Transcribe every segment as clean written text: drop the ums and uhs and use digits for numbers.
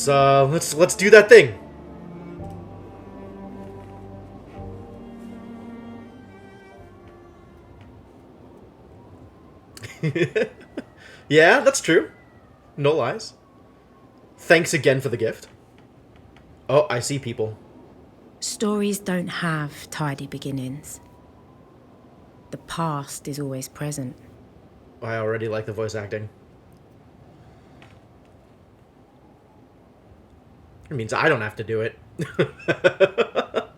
Let's do that thing. Yeah, that's true. No lies. Thanks again for the gift. Oh, I see people. Stories don't have tidy beginnings. The past is always present. I already like the voice acting. It means I don't have to do it. But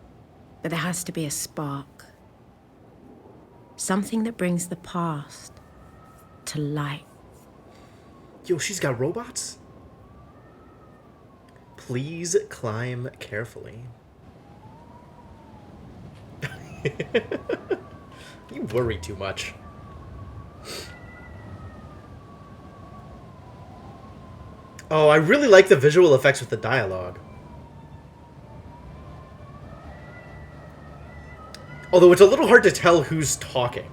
there has to be a spark. Something that brings the past to light. Yo, she's got robots? Please climb carefully. You worry too much. Oh, I really like the visual effects with the dialogue. Although it's a little hard to tell who's talking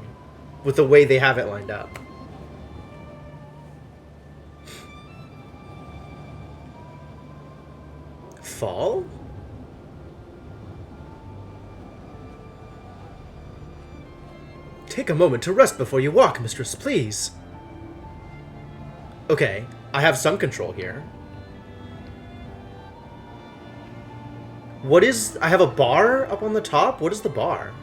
with the way they have it lined up. Fall? Take a moment to rest before you walk, mistress, please. Okay, I have some control here. What is... I have a bar up on the top? What is the bar?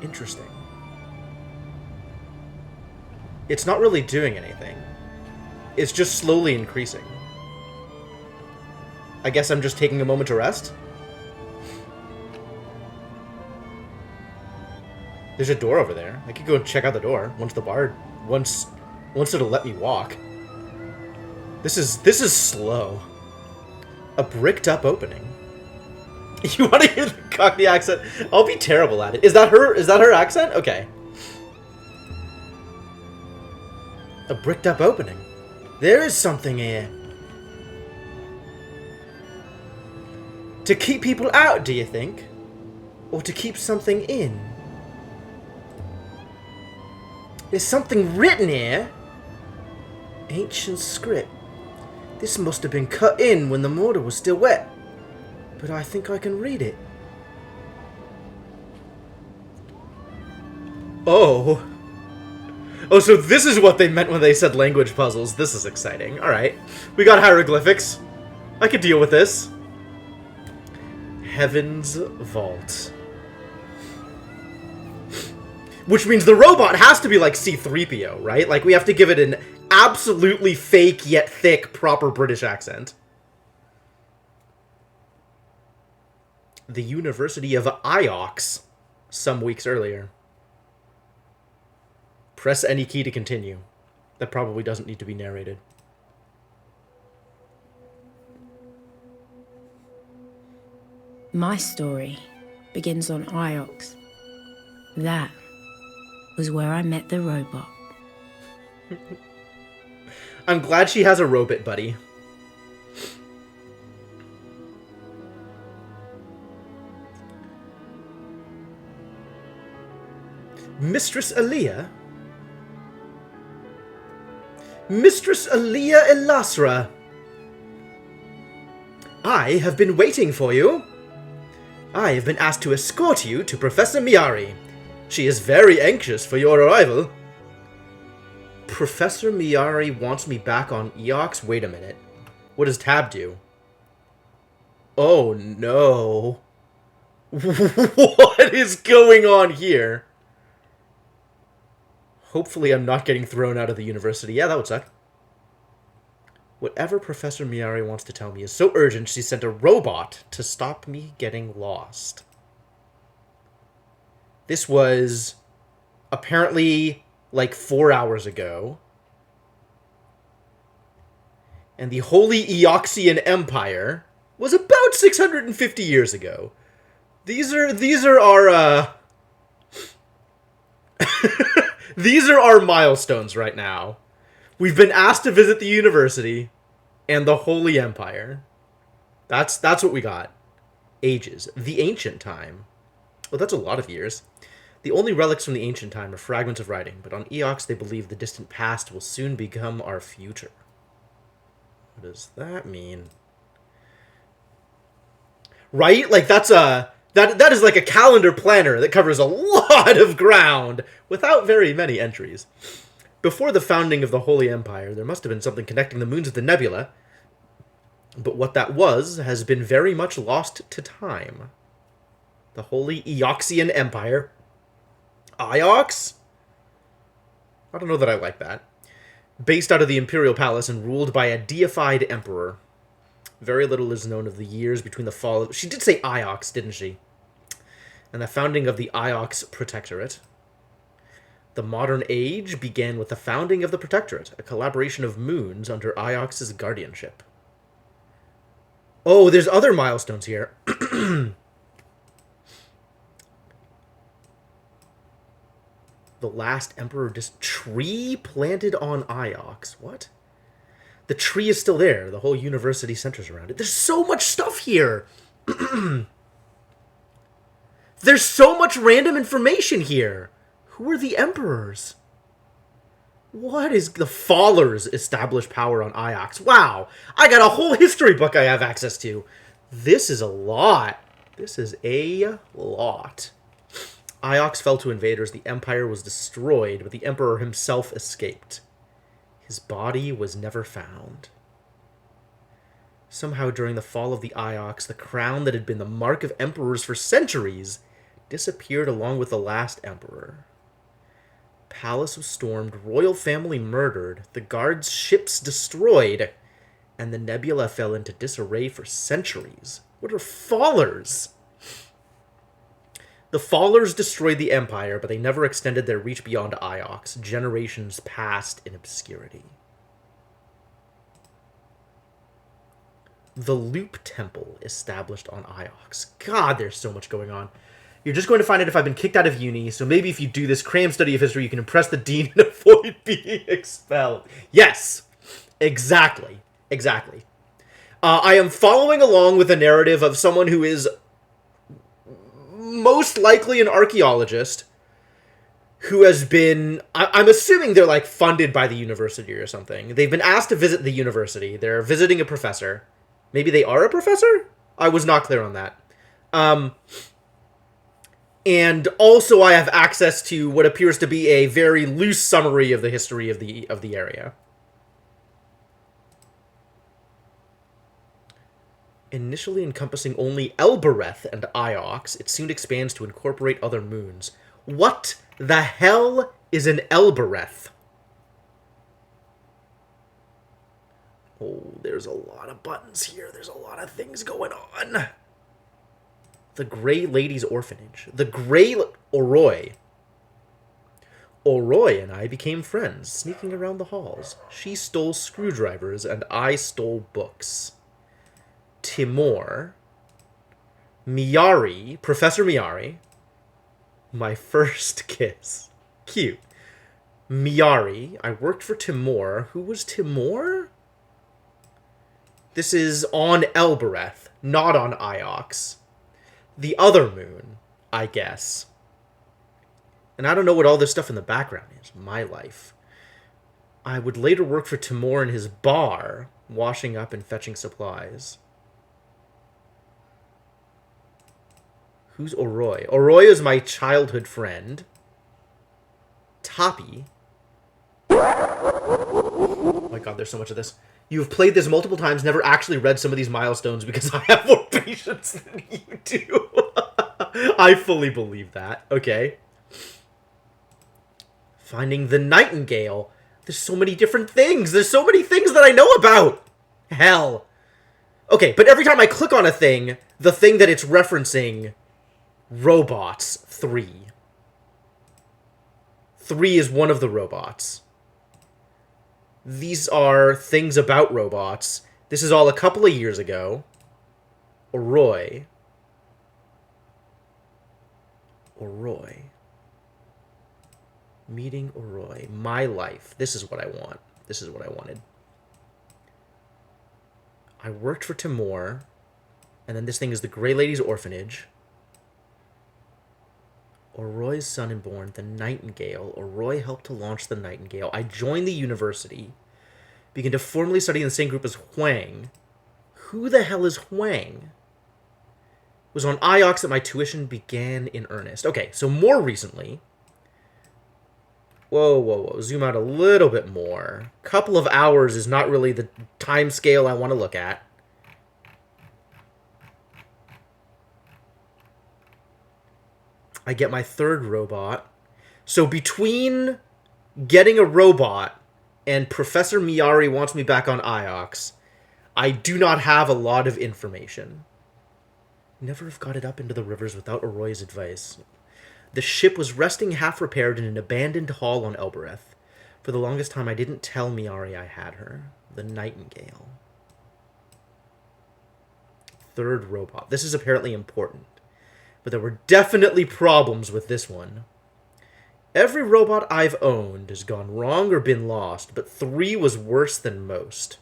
Interesting. It's not really doing anything. It's just slowly increasing. I guess I'm just taking a moment to rest? There's a door over there. I could go and check out the door once the bar... Once it'll let me walk. This is slow. A bricked up opening. You want to hear the Cockney accent? I'll be terrible at it. Is that her accent? Okay. A bricked up opening. There is something here. To keep people out, do you think? Or to keep something in? There's something written here. Ancient script. This must have been cut in when the mortar was still wet. But I think I can read it. Oh. Oh, so this is what they meant when they said language puzzles. This is exciting. Alright. We got hieroglyphics. I could deal with this. Heaven's Vault. Which means the robot has to be like C-3PO, right? Like, we have to give it an absolutely fake yet thick proper British accent. The University of Iox, some weeks earlier. Press any key to continue. That probably doesn't need to be narrated. My story begins on Iox. That was where I met the robot. I'm glad she has a robot buddy. Mistress Aaliyah? Mistress Aaliyah Elasra. I have been waiting for you. I have been asked to escort you to Professor Miari. She is very anxious for your arrival. Professor Miari wants me back on Eox? Wait a minute. What does Tab do? Oh no. What is going on here? Hopefully I'm not getting thrown out of the university. Yeah, that would suck. Whatever Professor Miari wants to tell me is so urgent she sent a robot to stop me getting lost. This was apparently like 4 hours ago. And the Holy Eoxian Empire was about 650 years ago. These are our these are our milestones right now. We've been asked to visit the university and the Holy Empire. That's what we got. Ages. The ancient time. Well, that's a lot of years. The only relics from the ancient time are fragments of writing, but on Eox they believe the distant past will soon become our future. What does that mean? Right? Like, that's a... That is like a calendar planner that covers a lot of ground without very many entries. Before the founding of the Holy Empire, there must have been something connecting the moons of the nebula, but what that was has been very much lost to time. The Holy Eoxian Empire. Iox? I don't know that I like that. Based out of the Imperial Palace and ruled by a deified emperor. Very little is known of the years between the fall of... She did say Iox, didn't she? And the founding of the Iox Protectorate. The modern age began with the founding of the Protectorate, a collaboration of moons under Iox's guardianship. Oh, there's other milestones here. The last emperor tree planted on Iox. What? The tree is still there. The whole university centers around it. There's so much stuff here. There's so much random information here. Who are the emperors? What is... The Fallers establish power on Iox. Wow. I got a whole history book I have access to. This is a lot. This is a lot. Iox fell to invaders. The empire was destroyed, but the emperor himself escaped. His body was never found. Somehow, during the fall of the Iox, the crown that had been the mark of emperors for centuries disappeared along with the last emperor. Palace was stormed, royal family murdered, the guards' ships destroyed, and the nebula fell into disarray for centuries. What are Fallers? The Fallers destroyed the Empire, but they never extended their reach beyond Iox. Generations passed in obscurity. The Loop Temple, established on Iox. God, there's so much going on. You're just going to find out if I've been kicked out of uni, so maybe if you do this cram study of history, you can impress the dean and avoid being expelled. Yes! Exactly. Exactly. I am following along with a narrative of someone who is most likely an archaeologist who has been... I'm assuming they're, like, funded by the university or something. They've been asked to visit the university. They're visiting a professor. Maybe they are a professor? I was not clear on that. And also I have access to what appears to be a very loose summary of the history of the area. Initially encompassing only Elbereth and Iox, it soon expands to incorporate other moons. What the hell is an Elbereth? Oh, there's a lot of buttons here. There's a lot of things going on. The Grey Lady's Orphanage. The Grey... Oroi. Oroi and I became friends, sneaking around the halls. She stole screwdrivers, and I stole books. Timor. Miyari. Professor Miyari. My first kiss. Cute. Miyari. I worked for Timor. Who was Timor? This is on Elbereth, not on Iox. The other moon, I guess. And I don't know what all this stuff in the background is. My life. I would later work for Timor in his bar, washing up and fetching supplies. Who's Oroi? Oroi is my childhood friend. Tapi. Oh my god, there's so much of this. You've played this multiple times, never actually read some of these milestones because I have more patience than you do. I fully believe that. Okay. Finding the Nightingale. There's so many different things. There's so many things that I know about. Hell. Okay, but every time I click on a thing, the thing that it's referencing... Robots 3. 3 is one of the robots. These are things about robots. This is all a couple of years ago. Oroi. Oroi. Meeting Oroi. My life. This is what I want. This is what I wanted. I worked for Timor. And then this thing is the Grey Lady's Orphanage. Oroi's son and born, the Nightingale. Oroi helped to launch the Nightingale. I joined the university. Begin to formally study in the same group as Huang. Who the hell is Huang? It was on IOX that my tuition began in earnest. Okay, so more recently... Whoa. Zoom out a little bit more. Couple of hours is not really the time scale I want to look at. I get my third robot. So between getting a robot and Professor Miyari wants me back on IOX, I do not have a lot of information. Never have got it up into the rivers without Aroy's advice. The ship was resting half-repaired in an abandoned hall on Elbereth. For the longest time, I didn't tell Miyari I had her. The Nightingale. Third robot. This is apparently important. But there were definitely problems with this one. Every robot I've owned has gone wrong or been lost, but 3 was worse than most.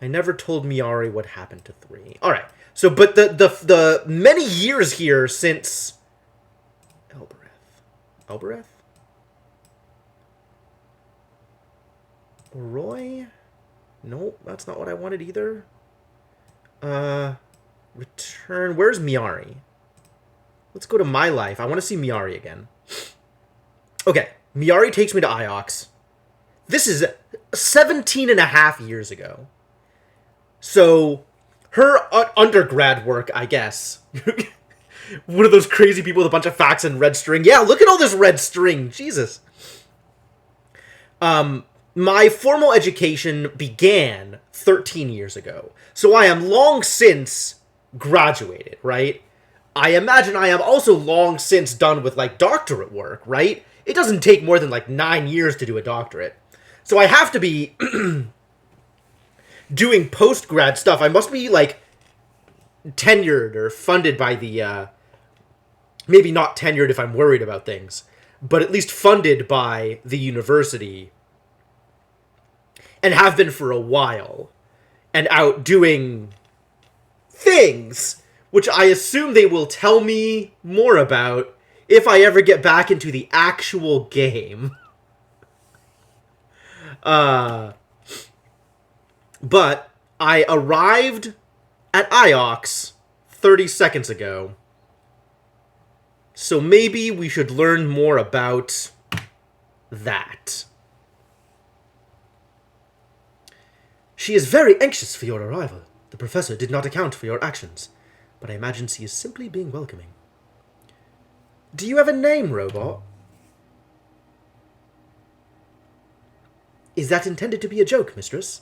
I never told Miyari what happened to 3. Alright, so, but the many years here since... Elbereth? Roy? Nope, that's not what I wanted either. Return. Where's Miyari? Let's go to my life. I want to see Miyari again. Okay, Miyari takes me to IOX. This is 17 and a half years ago. So, her undergrad work, I guess. One of those crazy people with a bunch of facts and red string. Yeah, look at all this red string. Jesus. My formal education began 13 years ago. So I am long since graduated, right? I imagine I am also long since done with, like, doctorate work, right? It doesn't take more than, like, 9 years to do a doctorate. So I have to be doing post-grad stuff. I must be, like, tenured or funded by the, maybe not tenured if I'm worried about things, but at least funded by the university, and have been for a while, and out doing things, which I assume they will tell me more about if I ever get back into the actual game. But I arrived at IOX 30 seconds ago, so maybe we should learn more about that. She is very anxious for your arrival. The professor did not account for your actions, but I imagine she is simply being welcoming. Do you have a name, robot? Is that intended to be a joke, mistress?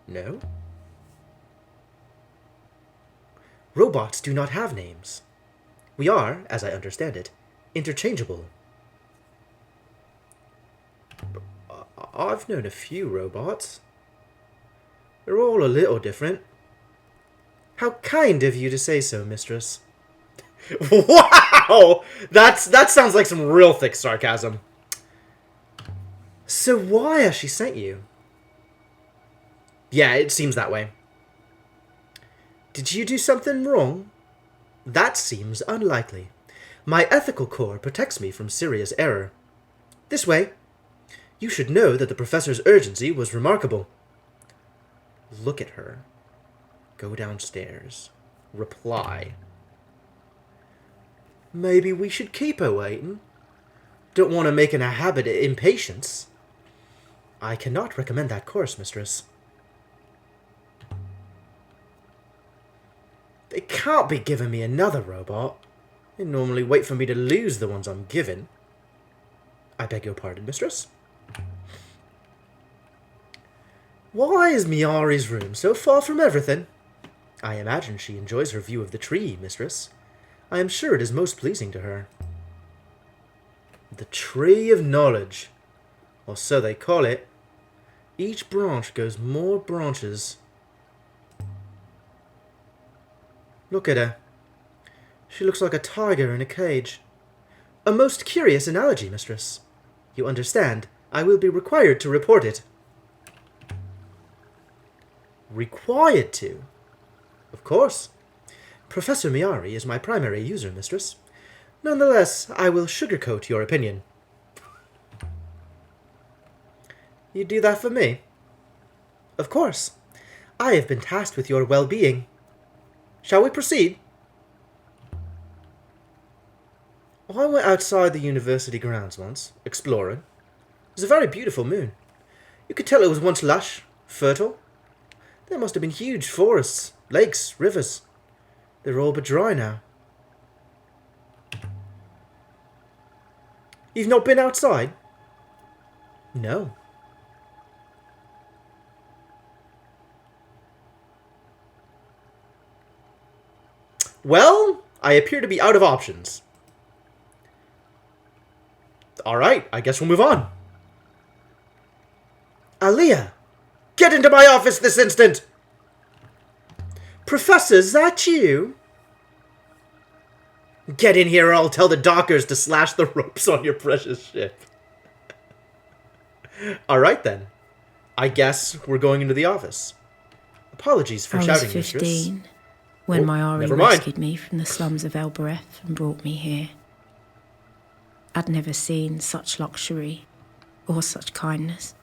No? Robots do not have names. We are, as I understand it, interchangeable. I've known a few robots. They're all a little different. How kind of you to say so, mistress. Wow! That sounds like some real thick sarcasm. So why has she sent you? Yeah, it seems that way. Did you do something wrong? That seems unlikely. My ethical core protects me from serious error. This way. You should know that the professor's urgency was remarkable. Look at her. Go downstairs. Reply. Maybe we should keep her waiting. Don't want to make an a habit of impatience. I cannot recommend that course, mistress. They can't be giving me another robot. They normally wait for me to lose the ones I'm given. I beg your pardon, mistress. Why is Miyari's room so far from everything? I imagine she enjoys her view of the tree, mistress. I am sure it is most pleasing to her. The Tree of Knowledge, or so they call it. Each branch goes more branches. Look at her. She looks like a tiger in a cage. A most curious analogy, mistress. You understand, I will be required to report it. Required to? Of course. Professor Miyari is my primary user, mistress. Nonetheless, I will sugarcoat your opinion. You do that for me? Of course. I have been tasked with your well-being. Shall we proceed? I went outside the university grounds once, exploring. It was a very beautiful moon. You could tell it was once lush, fertile. There must have been huge forests, lakes, rivers. They're all but dry now. You've not been outside? No. Well, I appear to be out of options. Alright, I guess we'll move on. Aaliyah! Get into my office this instant! Professor, is that you? Get in here or I'll tell the dockers to slash the ropes on your precious ship. Alright then. I guess we're going into the office. Apologies for shouting, I was 15 mistress. when Oh, my Ari never mind. rescued me from the slums of Elbereth and brought me here. I'd never seen such luxury or such kindness.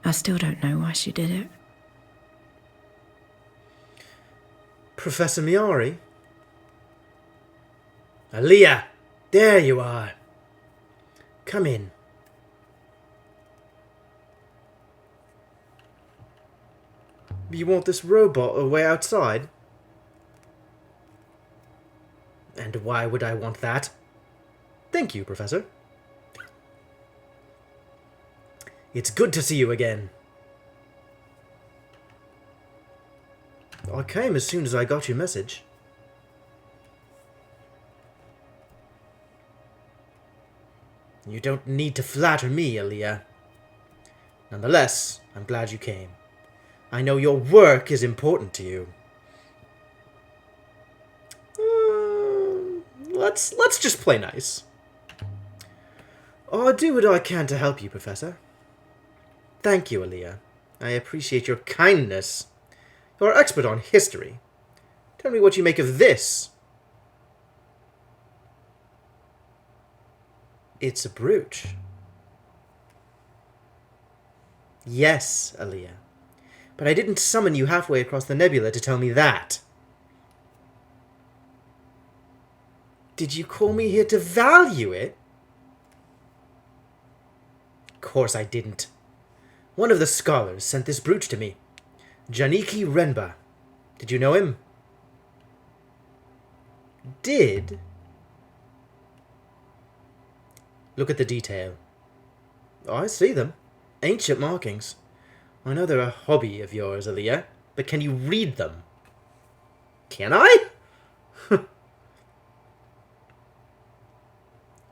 I still don't know why she did it. Professor Miari? Aaliyah! There you are. Come in. You want this robot away outside? And why would I want that? Thank you, Professor. It's good to see you again. I came as soon as I got your message. You don't need to flatter me, Aaliyah. Nonetheless, I'm glad you came. I know your work is important to you. Let's just play nice. I'll do what I can to help you, Professor. Thank you, Aaliyah. I appreciate your kindness. You're an expert on history. Tell me what you make of this. It's a brooch. Yes, Aaliyah. But I didn't summon you halfway across the nebula to tell me that. Did you call me here to value it? Of course I didn't. One of the scholars sent this brooch to me. Janiki Renba. Did you know him? Did? Look at the detail. Oh, I see them. Ancient markings. I know they're a hobby of yours, Aaliyah, but can you read them? Can I?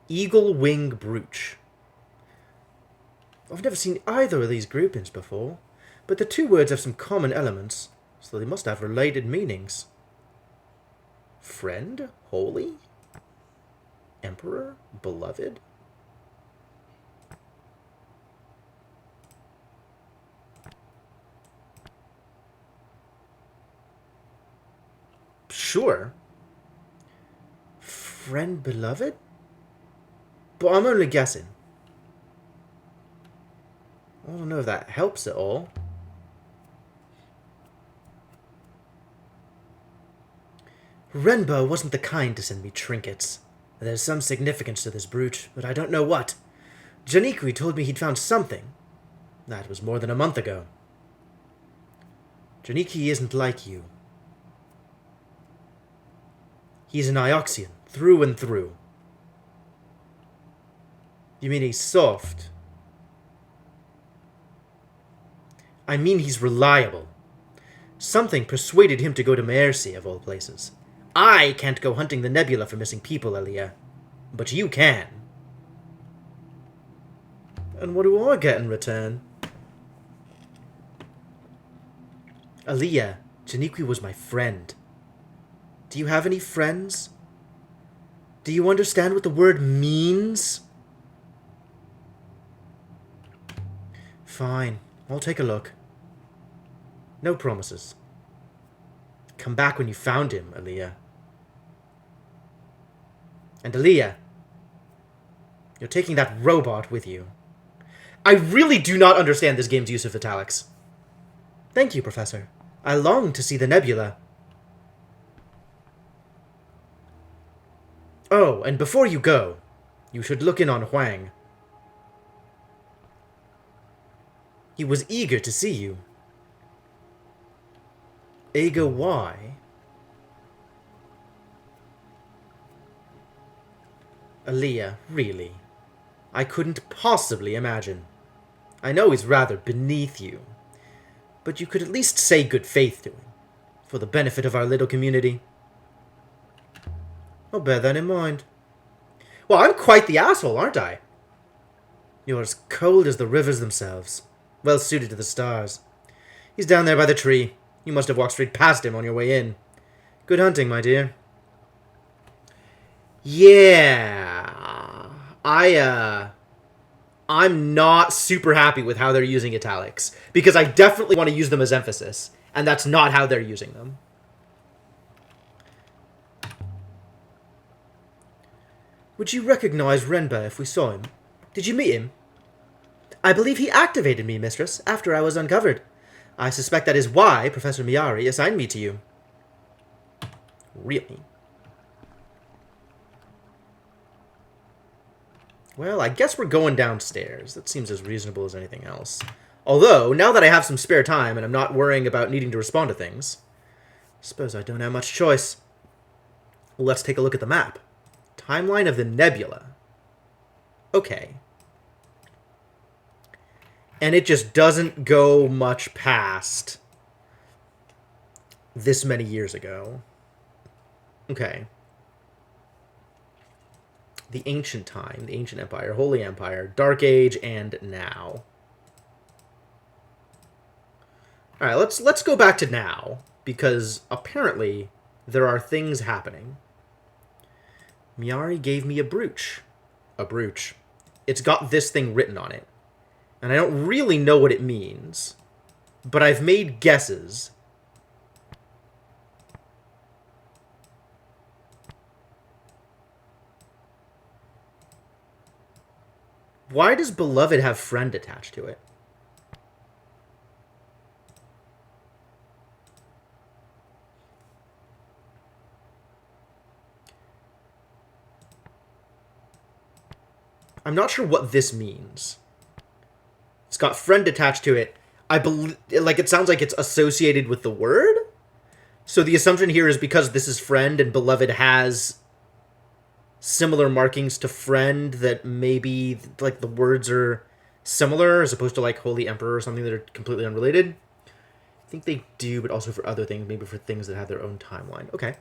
Eagle Wing Brooch. I've never seen either of these groupings before, but the two words have some common elements, so they must have related meanings. Friend? Holy? Emperor? Beloved? Sure. Friend beloved? But I'm only guessing. I don't know if that helps at all. Renbo wasn't the kind to send me trinkets. There's some significance to this brooch, but I don't know what. Janikri told me he'd found something. That was more than a month ago. Janiki isn't like you. He's an Ioxian, through and through. You mean he's soft? I mean he's reliable. Something persuaded him to go to Mercy, of all places. I can't go hunting the nebula for missing people, Aaliyah. But you can. And what do I get in return? Aaliyah, Janikwi was my friend. Do you have any friends? Do you understand what the word means? Fine, I'll take a look. No promises. Come back when you found him, Aaliyah. And Aaliyah, You're taking that robot with you. I really do not understand this game's use of italics. Thank you, Professor. I long to see the nebula. Oh, and before you go, you should look in on Huang. He was eager to see you. Eager why? Aaliyah, really? I couldn't possibly imagine. I know he's rather beneath you, but you could at least say good faith to him, for the benefit of our little community. I'll bear that in mind. Well, I'm quite the asshole, aren't I? You're as cold as the rivers themselves, well suited to the stars. He's down there by the tree. You must have walked straight past him on your way in. Good hunting, my dear. Yeah, I'm not super happy with how they're using italics, because I definitely want to use them as emphasis, and that's not how they're using them. Would you recognize Renba if we saw him? Did you meet him? I believe he activated me, mistress, after I was uncovered. I suspect that is why Professor Miyari assigned me to you. Really? Well, I guess we're going downstairs. That seems as reasonable as anything else. Although, now that I have some spare time and I'm not worrying about needing to respond to things, I suppose I don't have much choice. Let's take a look at the map. Timeline of the nebula. Okay. And it just doesn't go much past this many years ago. Okay. The ancient time, the ancient empire, holy empire, dark age, and now. All right, let's go back to now, because apparently there are things happening. Miyari gave me a brooch. A brooch. It's got this thing written on it. And I don't really know what it means, but I've made guesses. Why does beloved have friend attached to it? I'm not sure what this means. It's got friend attached to it. I believe, like, it sounds like it's associated with the word. So the assumption here is because this is friend and beloved has similar markings to friend, that maybe, like, the words are similar as opposed to, like, Holy Emperor or something that are completely unrelated. I think they do, but also for other things, maybe for things that have their own timeline. Okay.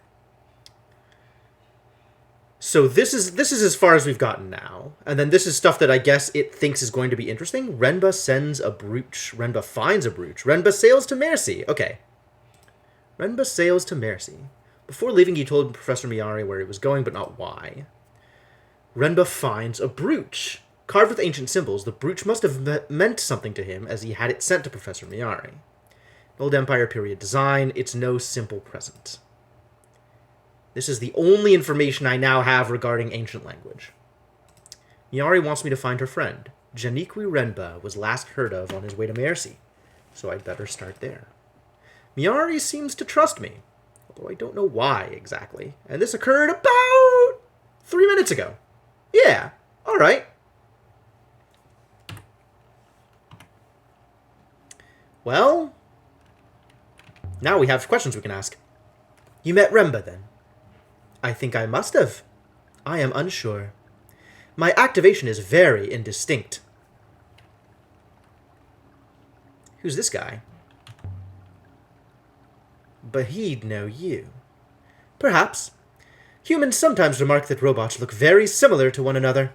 So this is as far as we've gotten now. And then this is stuff that I guess it thinks is going to be interesting. Renba sends a brooch. Renba finds a brooch. Renba sails to Mercy. Okay. Renba sails to Mercy. Before leaving, he told Professor Miyari where he was going, but not why. Renba finds a brooch. Carved with ancient symbols, the brooch must have meant something to him as he had it sent to Professor Miyari. Old Empire period design, it's no simple present. This is the only information I now have regarding ancient language. Miyari wants me to find her friend. Janikwi Renba was last heard of on his way to Mercy, so I'd better start there. Miyari seems to trust me, although I don't know why exactly. And this occurred about 3 minutes ago. Yeah, alright. Well, now we have questions we can ask. You met Renba then? I think I must have. I am unsure. My activation is very indistinct. Who's this guy? But he'd know you. Perhaps. Humans sometimes remark that robots look very similar to one another,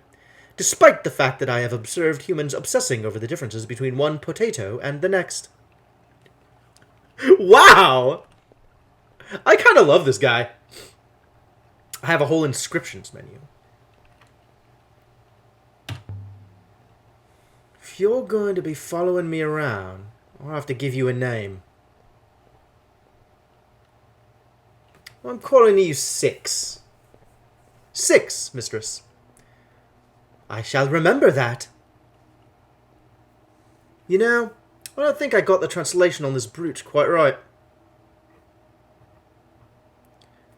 despite the fact that I have observed humans obsessing over the differences between one potato and the next. Wow! I kind of love this guy. I have a whole inscriptions menu. If you're going to be following me around, I'll have to give you a name. I'm calling you Six. Six, mistress. I shall remember that. You know, I don't think I got the translation on this brooch quite right.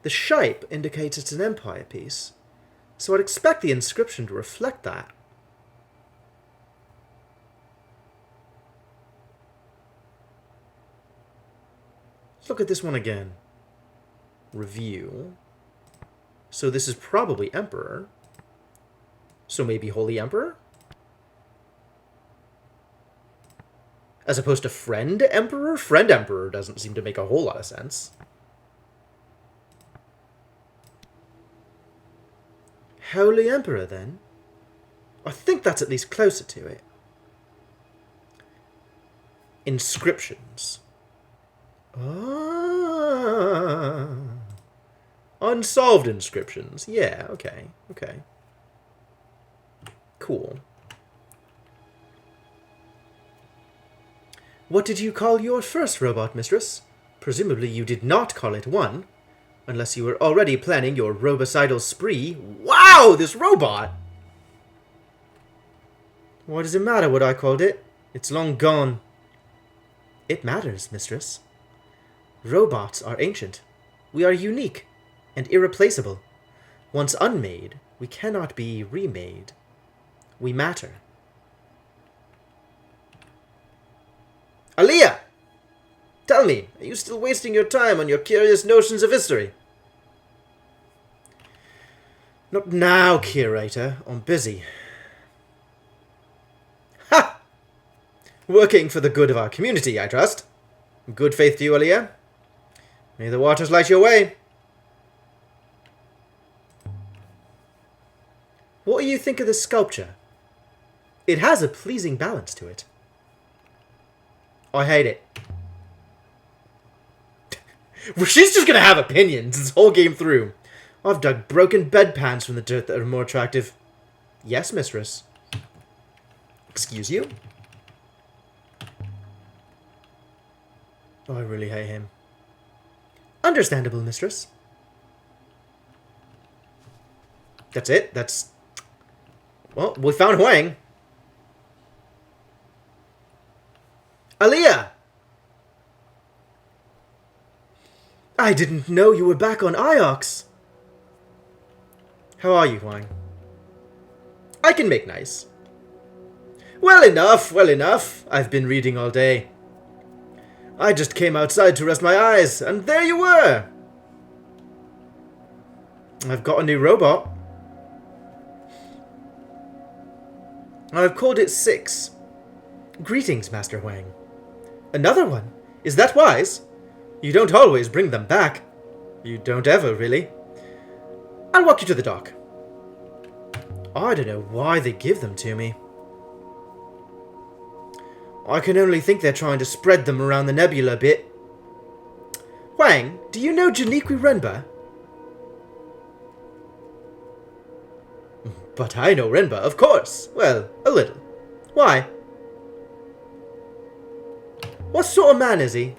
The shape indicates it's an empire piece, so I'd expect the inscription to reflect that. Let's look at this one again. Review. So this is probably Emperor. So maybe Holy Emperor? As opposed to Friend Emperor? Friend Emperor doesn't seem to make a whole lot of sense. Holy Emperor, then? I think that's at least closer to it. Inscriptions. Ah. Unsolved inscriptions. Yeah, okay, okay. Cool. What did you call your first robot, mistress? Presumably you did not call it one. Unless you were already planning your robocidal spree. Wow, this robot! Why does it matter what I called it? It's long gone. It matters, mistress. Robots are ancient. We are unique and irreplaceable. Once unmade, we cannot be remade. We matter. Aaliyah! Tell me, are you still wasting your time on your curious notions of history? Not now, curator. I'm busy. Ha! Working for the good of our community, I trust. Good faith to you, Aaliyah. May the waters light your way. What do you think of this sculpture? It has a pleasing balance to it. I hate it. Well, she's just gonna have opinions this whole game through. I've dug broken bedpans from the dirt that are more attractive. Yes, mistress. Excuse you? Oh, I really hate him. Understandable, mistress. That's it? That's... Well, we found Huang. Aaliyah! I didn't know you were back on Iox. How are you, Huang? I can make nice. Well enough, well enough. I've been reading all day. I just came outside to rest my eyes, and there you were. I've got a new robot. I've called it 6. Greetings, Master Huang. Another one? Is that wise? You don't always bring them back. You don't ever, really. I'll walk you to the dock. I don't know why they give them to me. I can only think they're trying to spread them around the nebula a bit. Huang, do you know Janiqui Renba? But I know Renba, of course. Well, a little. Why? What sort of man is he?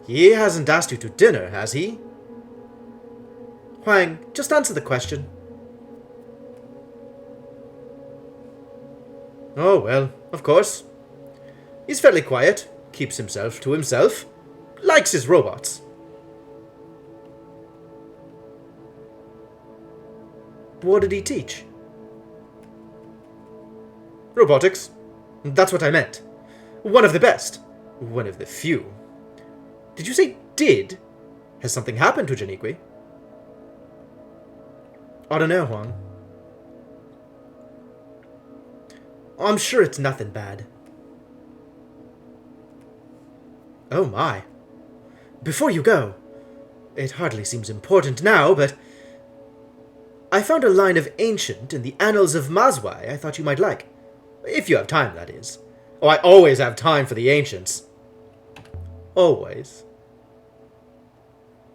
He hasn't asked you to dinner, has he? Huang, just answer the question. Oh, well, of course. He's fairly quiet, keeps himself to himself, likes his robots. What did he teach? Robotics. That's what I meant. One of the best. One of the few. Did you say did? Has something happened to Janiqui? I don't know, Huang. I'm sure it's nothing bad. Oh my. Before you go, it hardly seems important now, but I found a line of ancient in the Annals of Mazwai I thought you might like. If you have time, that is. Oh, I always have time for the ancients. Always.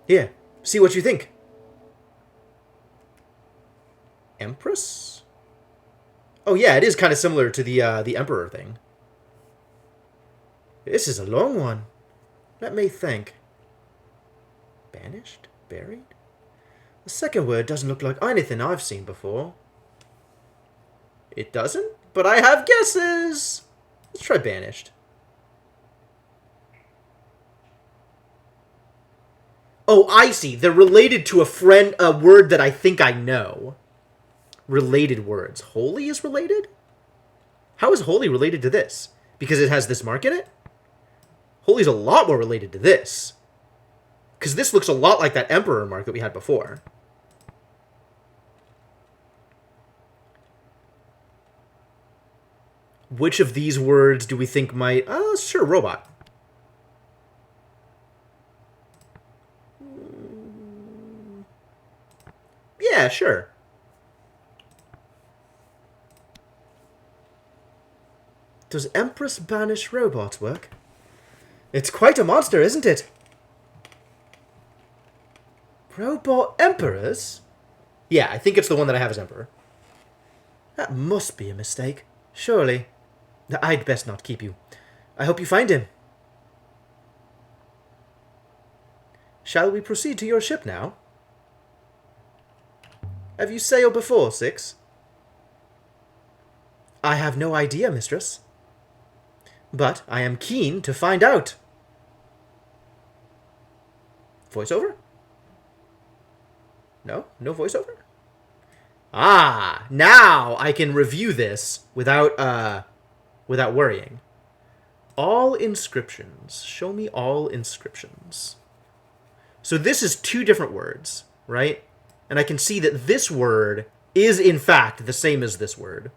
Here, see what you think. Empress? Oh yeah, it is kind of similar to the Emperor thing. This is a long one. Let me think. Banished? Buried? The second word doesn't look like anything I've seen before. It doesn't? But I have guesses! Let's try banished. Oh, I see. They're related to a word that I think I know. Related words. Holy is related? How is holy related to this? Because it has this mark in it? Holy's a lot more related to this. Because this looks a lot like that emperor mark that we had before. Which of these words do we think might... sure, robot. Yeah, sure. Does Empress banish robots work? It's quite a monster, isn't it? Robot emperors? Yeah, I think it's the one that I have as emperor. That must be a mistake. Surely. I'd best not keep you. I hope you find him. Shall we proceed to your ship now? Have you sailed before, Six? I have no idea, mistress. But I am keen to find out. Voiceover? No? No voiceover? Ah! Now I can review this without worrying. All inscriptions. Show me all inscriptions. So this is two different words, right? And I can see that this word is, in fact, the same as this word.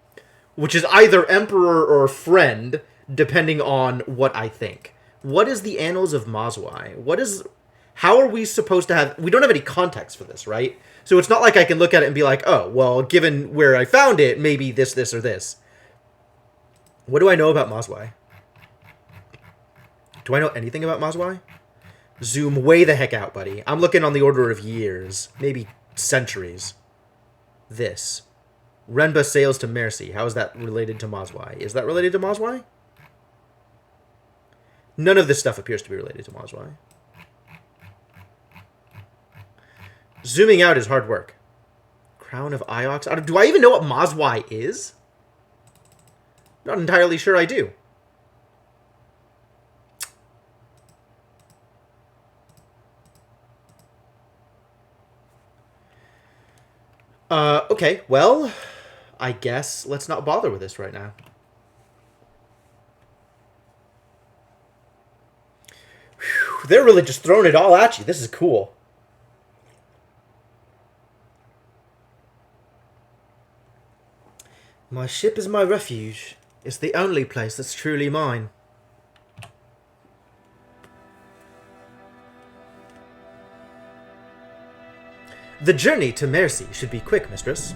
Which is either emperor or friend, depending on what I think. What is the Annals of Mazwai? How are we supposed to have... We don't have any context for this, right? So it's not like I can look at it and be like, oh, well, given where I found it, maybe this, or this. What do I know about Mazwai? Do I know anything about Mazwai? Zoom way the heck out, buddy. I'm looking on the order of years. Maybe centuries. This. Renba sails to Mercy. How is that related to Mazwai? Is that related to Mazwai? None of this stuff appears to be related to Mazwai. Zooming out is hard work. Crown of Iox. Do I even know what Mazwai is? Not entirely sure I do. Okay, well, I guess let's not bother with this right now. Whew, they're really just throwing it all at you. This is cool. My ship is my refuge. It's the only place that's truly mine. The journey to Mercy should be quick, mistress.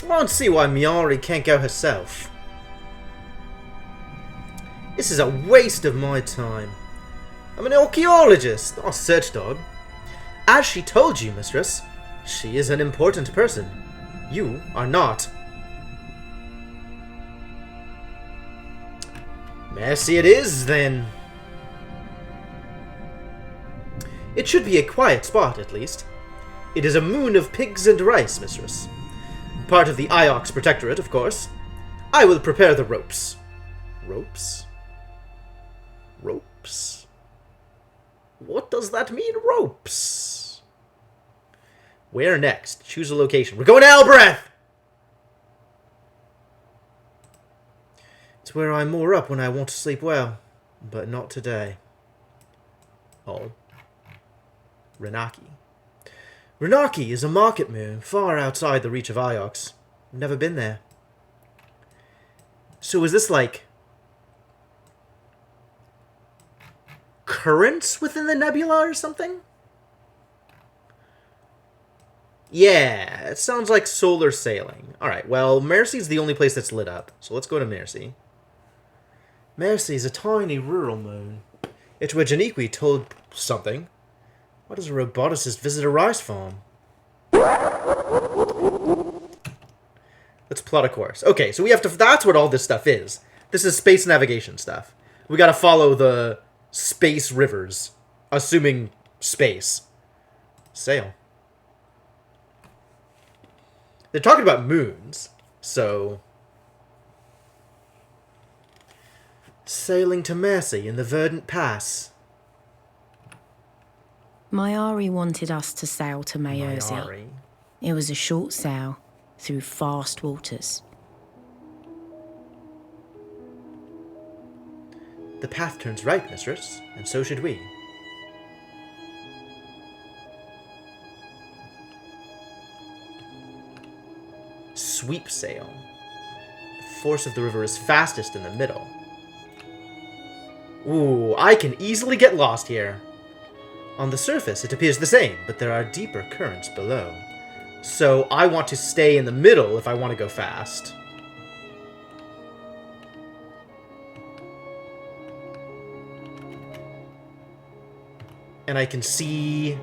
I don't see why Miari can't go herself. This is a waste of my time. I'm an archaeologist, not a search dog. As she told you, mistress, she is an important person. You are not. Mercy it is, then. It should be a quiet spot, at least. It is a moon of pigs and rice, mistress. Part of the Iox Protectorate, of course. I will prepare the ropes. Ropes? Ropes? What does that mean, ropes? Where next? Choose a location. We're going to Elbreth! It's where I moor up when I want to sleep well. But not today. Oh. Renaki. Renaki is a market moon far outside the reach of Iox. Never been there. So is this like currents within the nebula or something? Yeah, it sounds like solar sailing. Alright, well, Mercy's the only place that's lit up, so let's go to Mercy. Mercy's a tiny rural moon. It's where Janiqui told something. Why does a roboticist visit a rice farm? Let's plot a course. Okay, so we have to... That's what all this stuff is. This is space navigation stuff. We gotta follow the space rivers. Assuming space. Sail. They're talking about moons, so... Sailing to Mercy in the Verdant Pass. Mayari wanted us to sail to Maerzi. Mayari. It was a short sail through fast waters. The path turns right, mistress, and so should we. Sweep sail. The force of the river is fastest in the middle. Ooh, I can easily get lost here. On the surface, it appears the same, but there are deeper currents below. So I want to stay in the middle if I want to go fast. And I can see...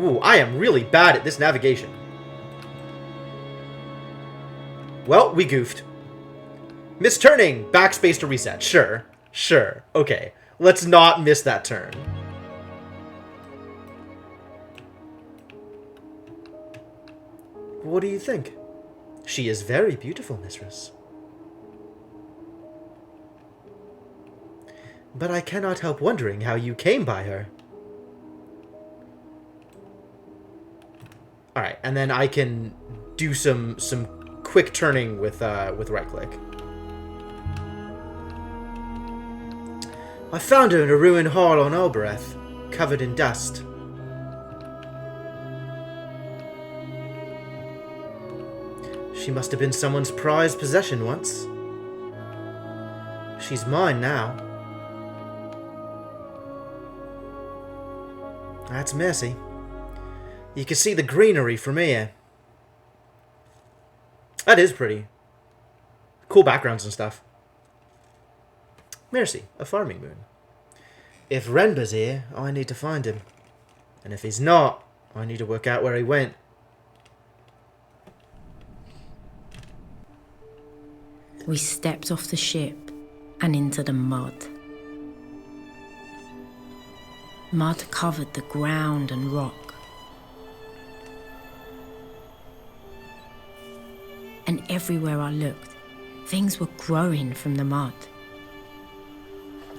Ooh, I am really bad at this navigation. Well, we goofed. Misturning! Backspace to reset. Sure. Sure. Okay. Let's not miss that turn. What do you think? She is very beautiful, mistress. But I cannot help wondering how you came by her. Alright, and then I can do some quick turning with right click. I found her in a ruined hall on Olbereth, covered in dust. She must have been someone's prized possession once. She's mine now. That's Mercy. You can see the greenery from here. That is pretty. Cool backgrounds and stuff. Mercy, a farming moon. If Renber's here, I need to find him. And if he's not, I need to work out where he went. We stepped off the ship and into the mud. Mud covered the ground and rock. And everywhere I looked, things were growing from the mud.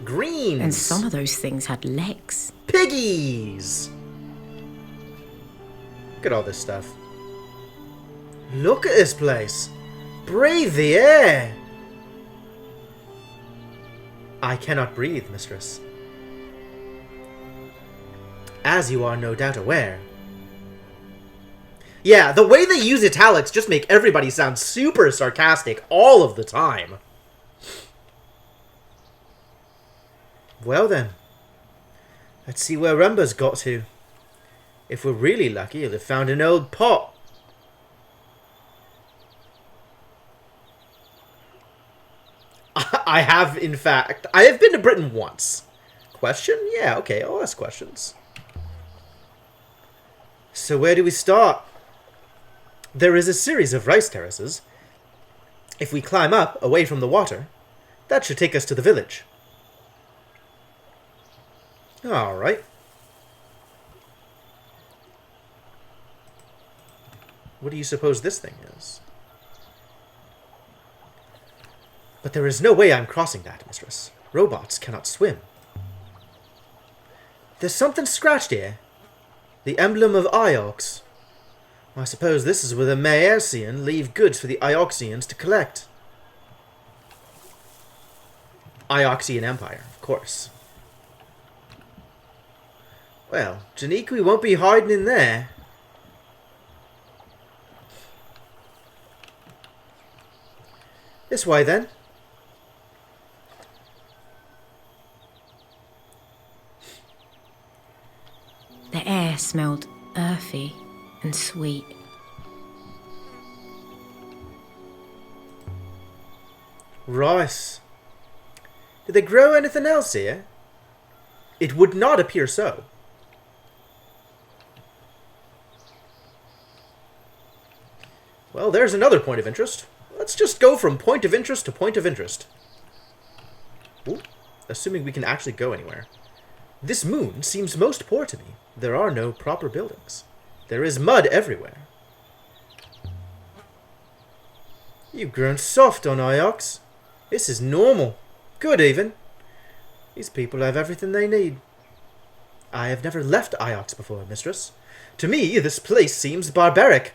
Greens! And some of those things had legs. Piggies! Look at all this stuff. Look at this place. Breathe the air. I cannot breathe, mistress. As you are no doubt aware. Yeah, the way they use italics just make everybody sound super sarcastic all of the time. Well then, let's see where Rumba's got to. If we're really lucky, he'll have found an old pot. I have, in fact, I have been to Britain once. Question? Yeah, okay, I'll ask questions. So where do we start? There is a series of rice terraces. If we climb up, away from the water, that should take us to the village. Alright. What do you suppose this thing is? But there is no way I'm crossing that, mistress. Robots cannot swim. There's something scratched here. The emblem of Iox. I suppose this is where the Maersian leave goods for the Ioxians to collect. Ioxian Empire, of course. Well, Janiqui won't be hiding in there. This way, then. The air smelled earthy and sweet. Rice. Did they grow anything else here? It would not appear so. Well, there's another point of interest. Let's just go from point of interest to point of interest. Ooh. assuming we can actually go anywhere. This moon seems most poor to me. There are no proper buildings. There is mud everywhere. You've grown soft on Iox. This is normal. Good, even. These people have everything they need. I have never left Iox before, mistress. To me, this place seems barbaric.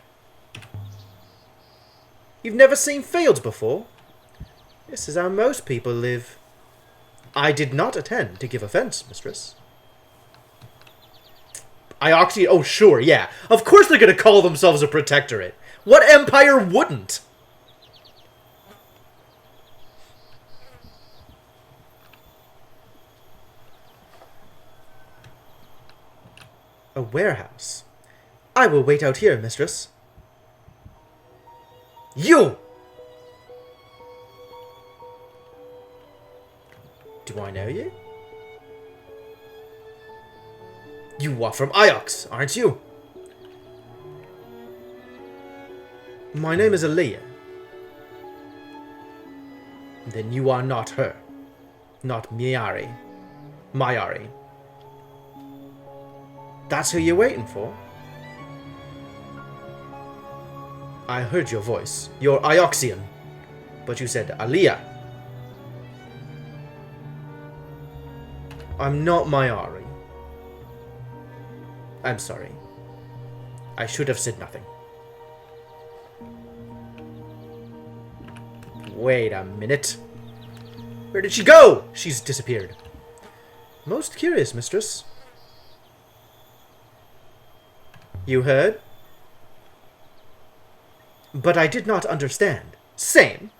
You've never seen fields before? This is how most people live. I did not intend to give offense, mistress. Ioxian, oh sure, yeah. Of course they're gonna call themselves a protectorate. What empire wouldn't? A warehouse. I will wait out here, mistress. You! Do I know you? You are from Iox, aren't you? My name is Aaliyah. Then you are not her. Not Mayari. That's who you're waiting for? I heard your voice. You're Ioxian. But you said Aaliyah. I'm not Mayari. I'm sorry. I should have said nothing. Wait a minute. Where did she go? She's disappeared. Most curious, mistress. You heard? But I did not understand. Same.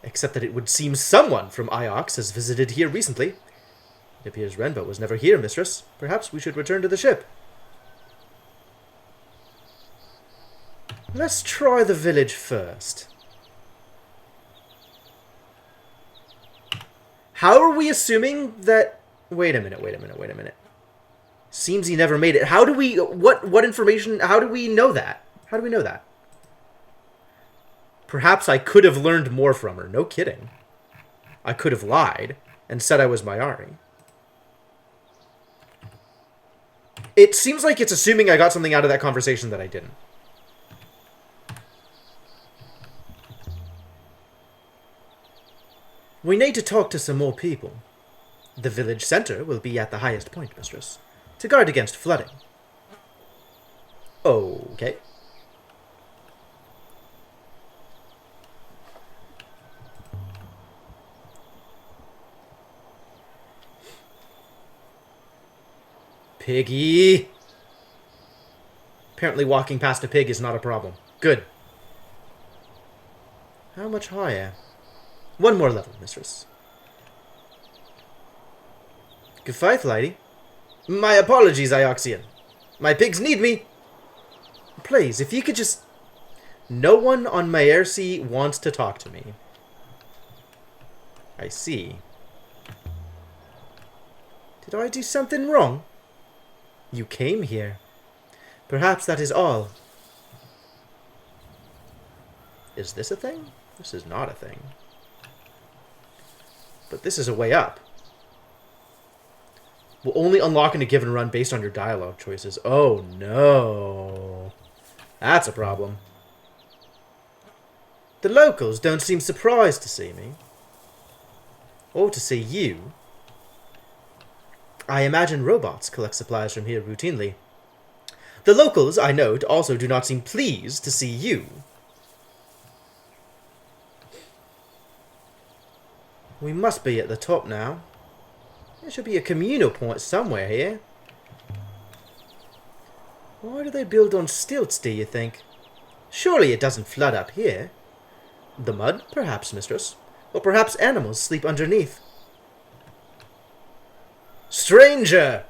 Except that it would seem someone from Iox has visited here recently. It appears Renbo was never here, mistress. Perhaps we should return to the ship. Let's try the village first. How are we assuming that... Wait a minute. Seems he never made it. How do we... What information... How do we know that? How do we know that? Perhaps I could have learned more from her. No kidding. I could have lied and said I was Mayari. It seems like it's assuming I got something out of that conversation that I didn't. We need to talk to some more people. The village center will be at the highest point, mistress, to guard against flooding. Okay. Piggy! Apparently walking past a pig is not a problem. Good. How much higher? One more level, mistress. Good fight, lady. My apologies, Ioxian. My pigs need me. Please, if you could just... No one on Mayersi wants to talk to me. I see. Did I do something wrong? You came here. Perhaps that is all. Is this a thing? This is not a thing. But this is a way up. Will only unlock in a given run based on your dialogue choices. Oh no. That's a problem. The locals don't seem surprised to see me. Or to see you. I imagine robots collect supplies from here routinely. The locals, I note, also do not seem pleased to see you. We must be at the top now. There should be a communal point somewhere here. Why do they build on stilts, do you think? Surely it doesn't flood up here. The mud, perhaps, mistress. Or perhaps animals sleep underneath. Stranger!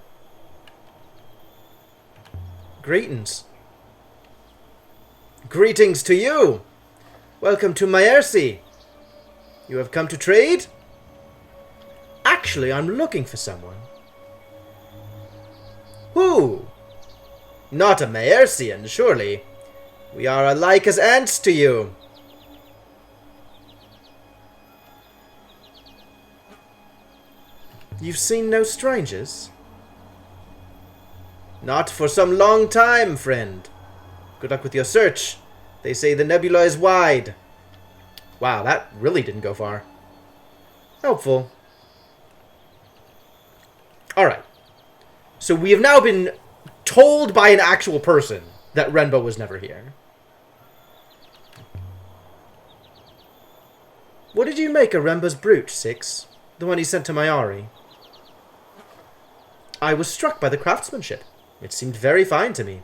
Greetings. Greetings to you! Welcome to Mayersi. You have come to trade? Actually, I'm looking for someone. Who? Not a Mayersian, surely. We are alike as ants to you. You've seen no strangers? Not for some long time, friend. Good luck with your search. They say the nebula is wide. Wow, that really didn't go far. Helpful. Alright. So we have now been told by an actual person that Renbo was never here. What did you make of Renbo's brooch, Six? The one he sent to Mayari? I was struck by the craftsmanship. It seemed very fine to me.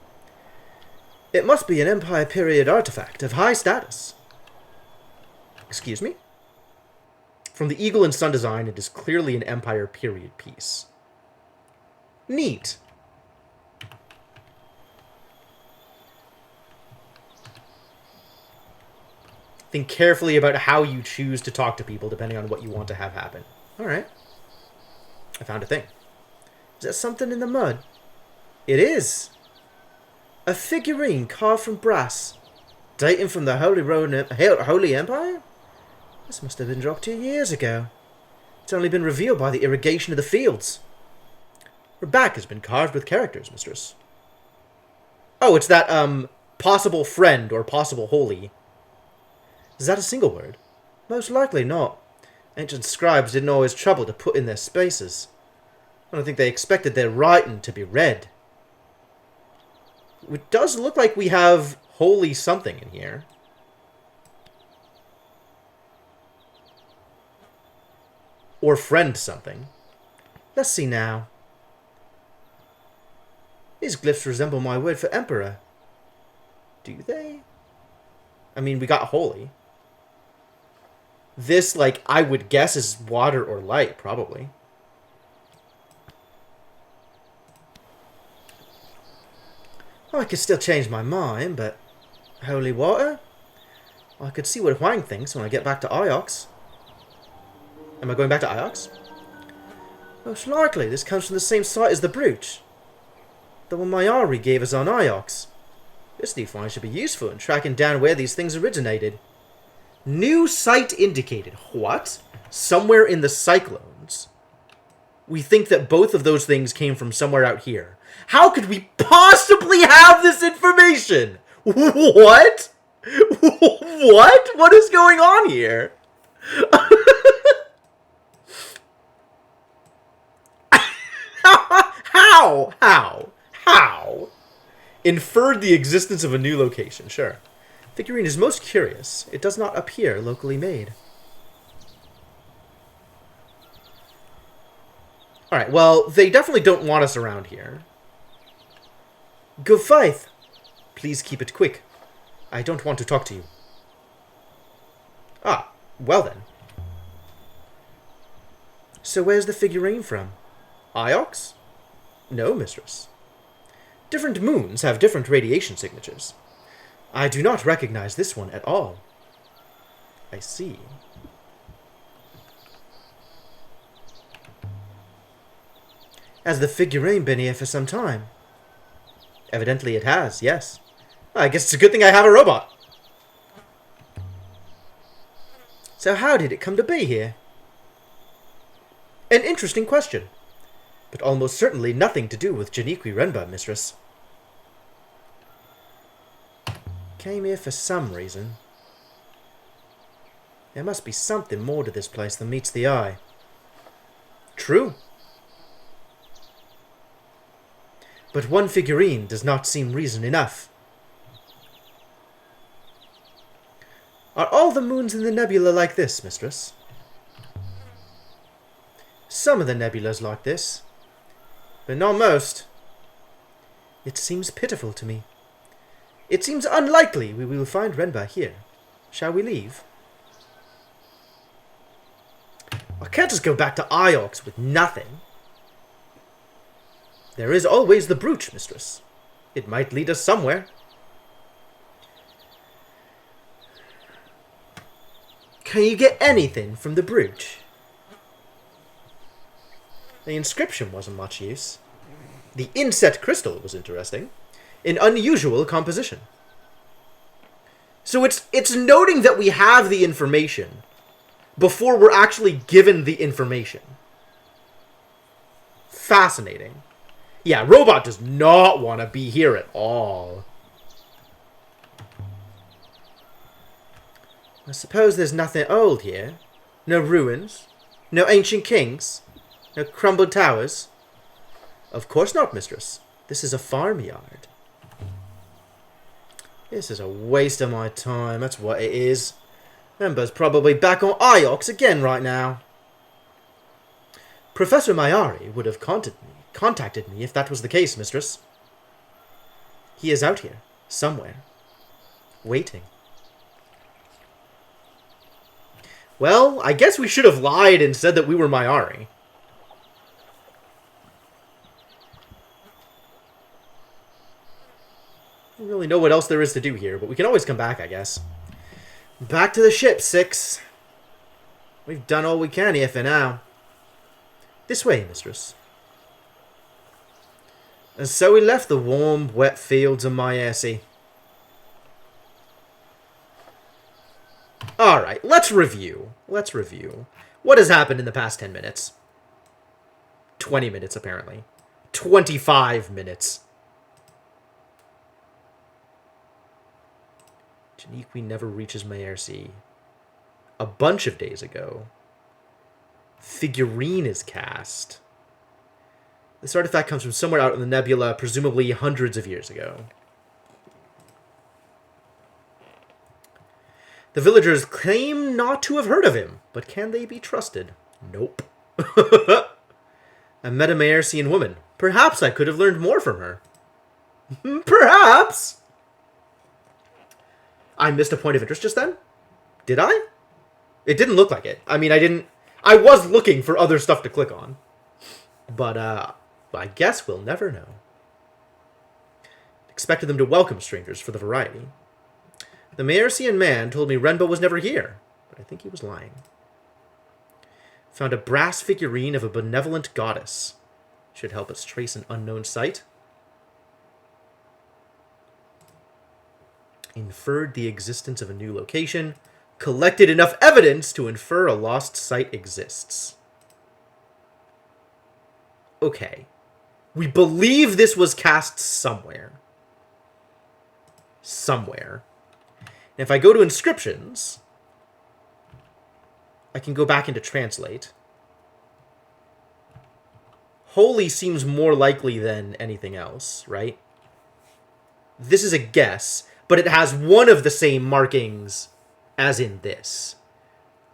It must be an Empire period artifact of high status. Excuse me? From the Eagle and Sun design, it is clearly an Empire period piece. Neat. Think carefully about how you choose to talk to people depending on what you want to have happen. Alright. I found a thing. Is that something in the mud? It is. A figurine carved from brass. Dating from the Holy Empire? This must have been dropped 2 years ago. It's only been revealed by the irrigation of the fields. Her back has been carved with characters, mistress. Oh, it's that, possible friend or possible holy. Is that a single word? Most likely not. Ancient scribes didn't always trouble to put in their spaces. I don't think they expected their writing to be read. It does look like we have holy something in here. Or friend something. Let's see now. These glyphs resemble my word for emperor. Do they? I mean, we got holy. This, like, I would guess is water or light, probably. I could still change my mind, but holy water? I could see what Huang thinks when I get back to Iox. Am I going back to Iox? Most likely, this comes from the same site as the brooch. The one Mayari gave us on Iox. This new find should be useful in tracking down where these things originated. New site indicated. What? Somewhere in the Cyclones. We think that both of those things came from somewhere out here. How could we possibly have this information? What? What? What is going on here? How? Inferred the existence of a new location, sure. Figurine is most curious. It does not appear locally made. Alright, well, they definitely don't want us around here. Good faith. Please keep it quick. I don't want to talk to you. Ah, well then. So where's the figurine from? Iox? No, mistress. Different moons have different radiation signatures. I do not recognize this one at all. I see. Has the figurine been here for some time? Evidently it has, yes. I guess it's a good thing I have a robot. So how did it come to be here? An interesting question, but almost certainly nothing to do with Janiqui Renba, mistress. Came here for some reason. There must be something more to this place than meets the eye. True. But one figurine does not seem reason enough. Are all the moons in the nebula like this, mistress? Some of the nebulas like this, but not most. It seems pitiful to me. It seems unlikely we will find Renba here. Shall we leave? I can't just go back to Iox with nothing. There is always the brooch, mistress. It might lead us somewhere. Can you get anything from the brooch? The inscription wasn't much use. The inset crystal was interesting. An unusual composition. So it's noting that we have the information before we're actually given the information. fascinating. Yeah, Robot does not want to be here at all. I suppose there's nothing old here. No ruins. No ancient kings. No crumbled towers. Of course not, mistress. This is a farmyard. This is a waste of my time. That's what it is. Ember's probably back on Iox again right now. Professor Mayari would have contacted me if that was the case, mistress. He is out here, somewhere, waiting. Well, I guess we should have lied and said that we were Mayari. I don't really know what else there is to do here, but we can always come back, I guess. Back to the ship, 6. We've done all we can here for now. This way, mistress. And so we left the warm, wet fields of Myaersi. Alright, let's review. Let's review. What has happened in the past 10 minutes? 20 minutes, apparently. 25 minutes. Janiqui never reaches Myaersi. A bunch of days ago. Figurine is cast. This artifact comes from somewhere out in the nebula, presumably hundreds of years ago. The villagers claim not to have heard of him, but can they be trusted? Nope. I met a Myaersian woman. Perhaps I could have learned more from her. Perhaps! I missed a point of interest just then? Did I? It didn't look like it. I mean, I was looking for other stuff to click on. But, I guess we'll never know. Expected them to welcome strangers for the variety. The Myaersian man told me Renbo was never here, but I think he was lying. Found a brass figurine of a benevolent goddess. Should help us trace an unknown site. Inferred the existence of a new location. Collected enough evidence to infer a lost site exists. Okay. We believe this was cast somewhere. Somewhere. And if I go to inscriptions, I can go back into translate. Holy seems more likely than anything else, right? This is a guess, but it has one of the same markings as in this.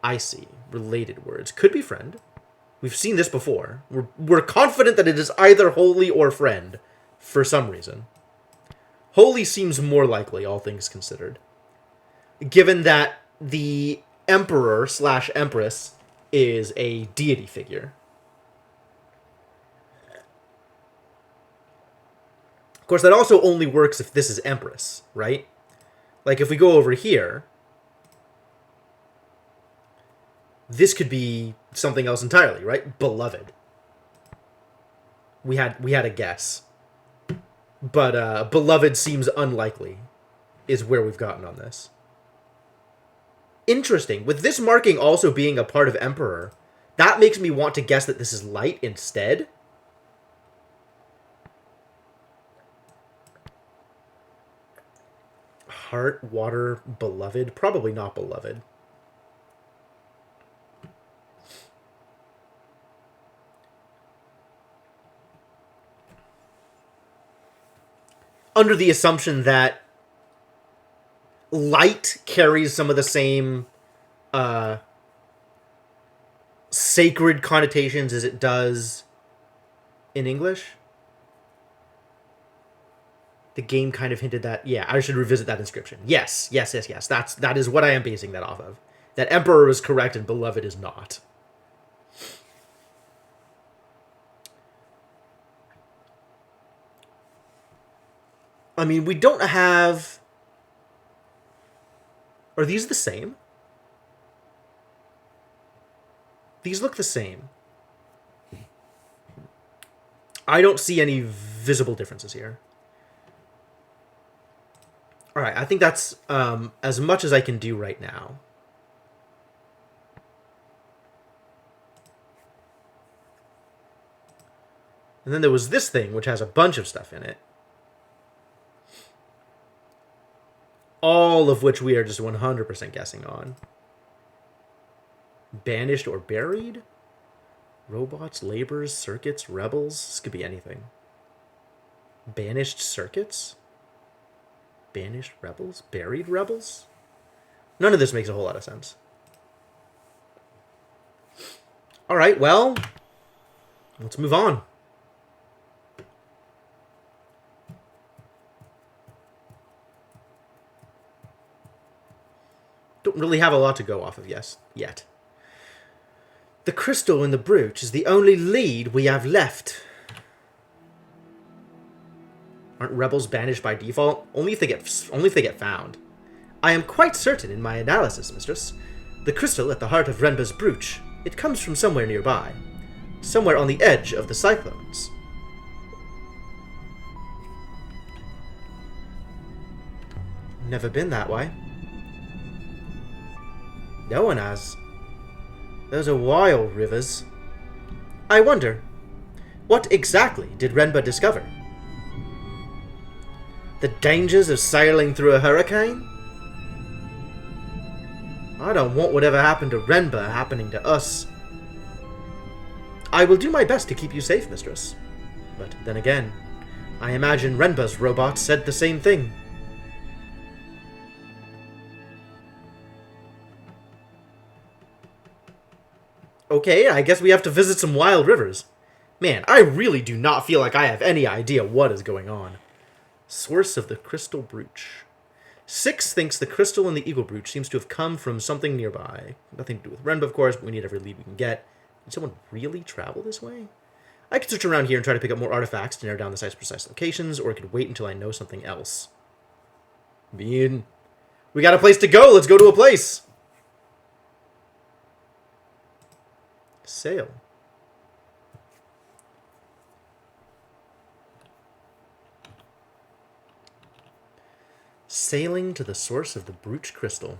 I see. Related words. Could be friend. We've seen this before. We're confident that it is either holy or friend, for some reason. Holy seems more likely, all things considered. Given that the Emperor/Empress is a deity figure. Of course, that also only works if this is Empress, right? Like, if we go over here, this could be something else entirely, right? Beloved. We had a guess. But Beloved seems unlikely, is where we've gotten on this. Interesting. With this marking also being a part of Emperor, that makes me want to guess that this is Light instead. Heart, water, beloved. Probably not beloved. Under the assumption that light carries some of the same sacred connotations as it does in English. The game kind of hinted that, yeah, I should revisit that inscription. Yes. That is what I am basing that off of. That Emperor is correct and Beloved is not. I mean, we don't have... Are these the same? These look the same. I don't see any visible differences here. Alright, I think that's as much as I can do right now. And then there was this thing, which has a bunch of stuff in it. All of which we are just 100% guessing on. Banished or buried? Robots, laborers, circuits, rebels. This could be anything. Banished circuits? Banished rebels? Buried rebels? None of this makes a whole lot of sense. Alright, well, let's move on. Don't really have a lot to go off of yet. The crystal in the brooch is the only lead we have left. Aren't rebels banished by default? Only if they get found. I am quite certain in my analysis, mistress. The crystal at the heart of Renba's brooch. It comes from somewhere nearby. Somewhere on the edge of the cyclones. Never been that way. No one has. Those are wild rivers. I wonder, what exactly did Renba discover? The dangers of sailing through a hurricane? I don't want whatever happened to Renba happening to us. I will do my best to keep you safe, mistress. But then again, I imagine Renba's robot said the same thing. Okay, I guess we have to visit some wild rivers. Man, I really do not feel like I have any idea what is going on. Source of the crystal brooch. 6 thinks the crystal in the eagle brooch seems to have come from something nearby. Nothing to do with Renba, of course, but we need every lead we can get. Did someone really travel this way? I could search around here and try to pick up more artifacts to narrow down the site's precise locations, or I could wait until I know something else. We got a place to go! Let's go to a place! Sail. Sailing to the source of the brooch crystal.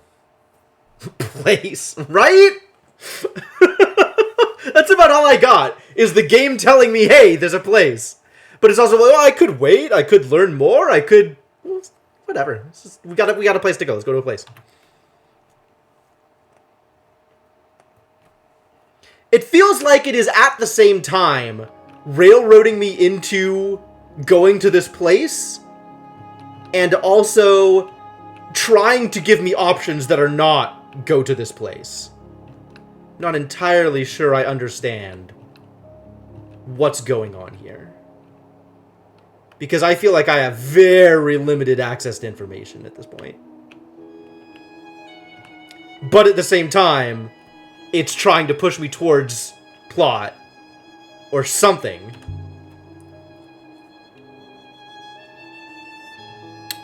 Place, right? That's about all I got, is the game telling me, hey, there's a place. But it's also like, oh, I could wait, I could learn more, I could... Well, whatever. We got a place to go. Let's go to a place. It feels like it is at the same time railroading me into going to this place and also trying to give me options that are not go to this place. Not entirely sure I understand what's going on here. Because I feel like I have very limited access to information at this point. But at the same time, it's trying to push me towards plot or something.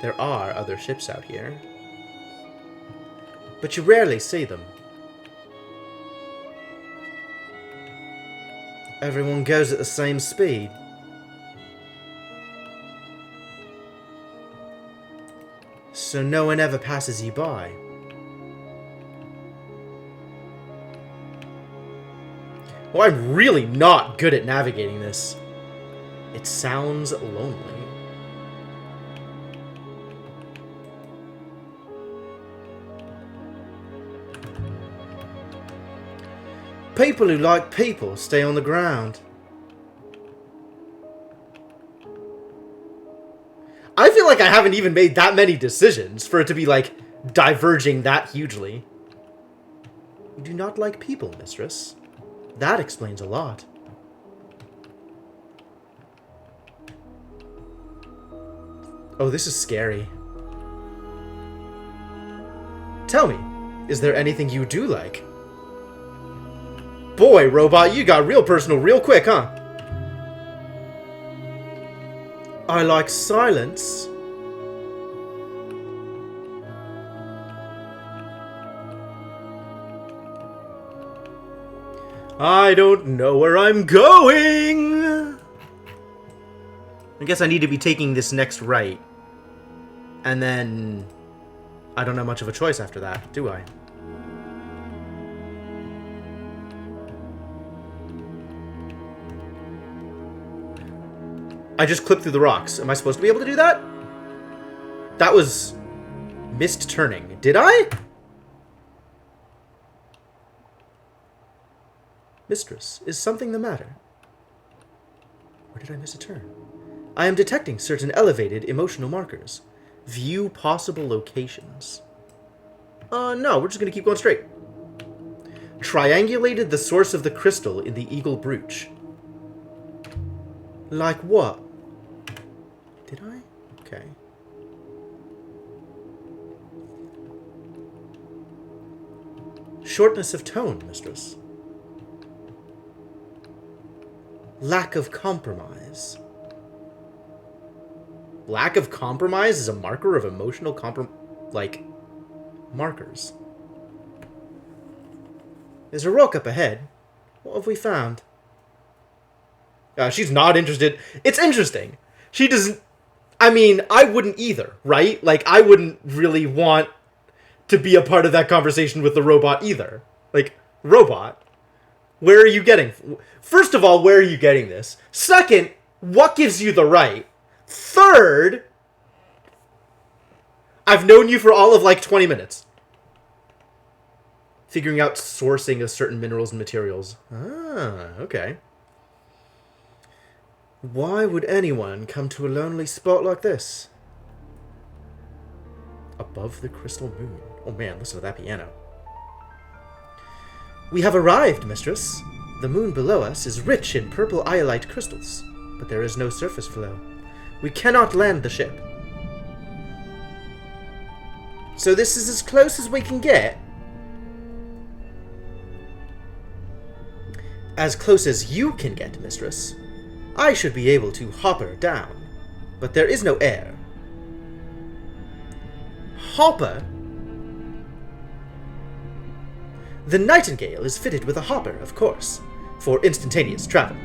There are other ships out here, but you rarely see them. Everyone goes at the same speed. So no one ever passes you by. Well, I'm really not good at navigating this. It sounds lonely. People who like people stay on the ground. I feel like I haven't even made that many decisions for it to be, like, diverging that hugely. You do not like people, mistress. That explains a lot. Oh, this is scary. Tell me, is there anything you do like? Boy, robot, you got real personal real quick, huh? I like silence. I don't know where I'm going. I guess I need to be taking this next right. And then I don't have much of a choice after that, do I? I just clipped through the rocks. Am I supposed to be able to do that? That was missed turning. Did I? Mistress, is something the matter? Or did I miss a turn? I am detecting certain elevated emotional markers. View possible locations. No, we're just going to keep going straight. Triangulated the source of the crystal in the eagle brooch. Like what? Did I? Okay. Shortness of tone, mistress. Lack of compromise. Lack of compromise is a marker of emotional markers. There's a rock up ahead. What have we found? She's not interested. It's interesting. She doesn't... I mean, I wouldn't either, right? Like, I wouldn't really want to be a part of that conversation with the robot either. Like, robot, where are you getting... First of all, where are you getting this? Second, what gives you the right? Third, I've known you for all of like 20 minutes. Figuring out sourcing of certain minerals and materials. Ah, okay. Why would anyone come to a lonely spot like this? Above the crystal moon. Oh man, listen to that piano. We have arrived, mistress. The moon below us is rich in purple iolite crystals, but there is no surface flow. We cannot land the ship. So this is as close as we can get? As close as you can get, mistress. I should be able to hopper down, but there is no air. Hopper? The Nightingale is fitted with a hopper, of course, for instantaneous travel.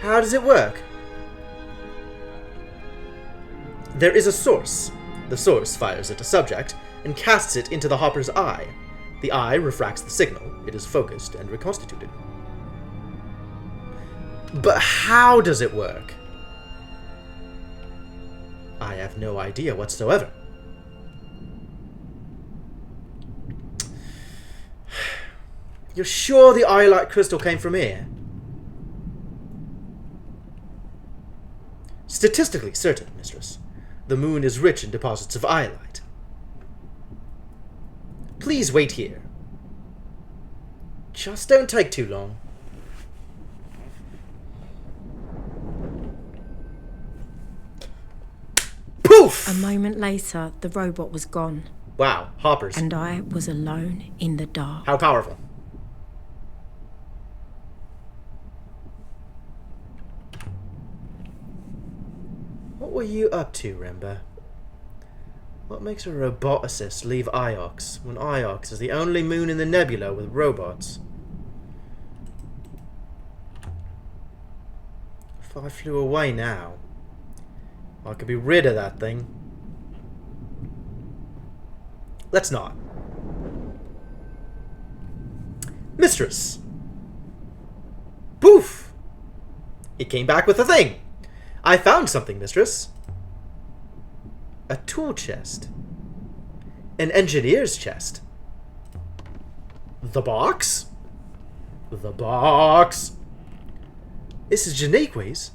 How does it work? There is a source. The source fires at a subject and casts it into the hopper's eye. The eye refracts the signal. It is focused and reconstituted. But how does it work? I have no idea whatsoever. You're sure the iolite crystal came from here? Statistically certain, mistress. The moon is rich in deposits of iolite. Please wait here. Just don't take too long. Poof! A moment later, the robot was gone. Wow, hoppers. And I was alone in the dark. How powerful. What were you up to, Remba? What makes a roboticist leave Iox when Iox is the only moon in the nebula with robots? If I flew away now, I could be rid of that thing. Let's not. Mistress! Poof! It came back with a thing! I found something, mistress. A tool chest. An engineer's chest. The box? The box! This is Janiqui's.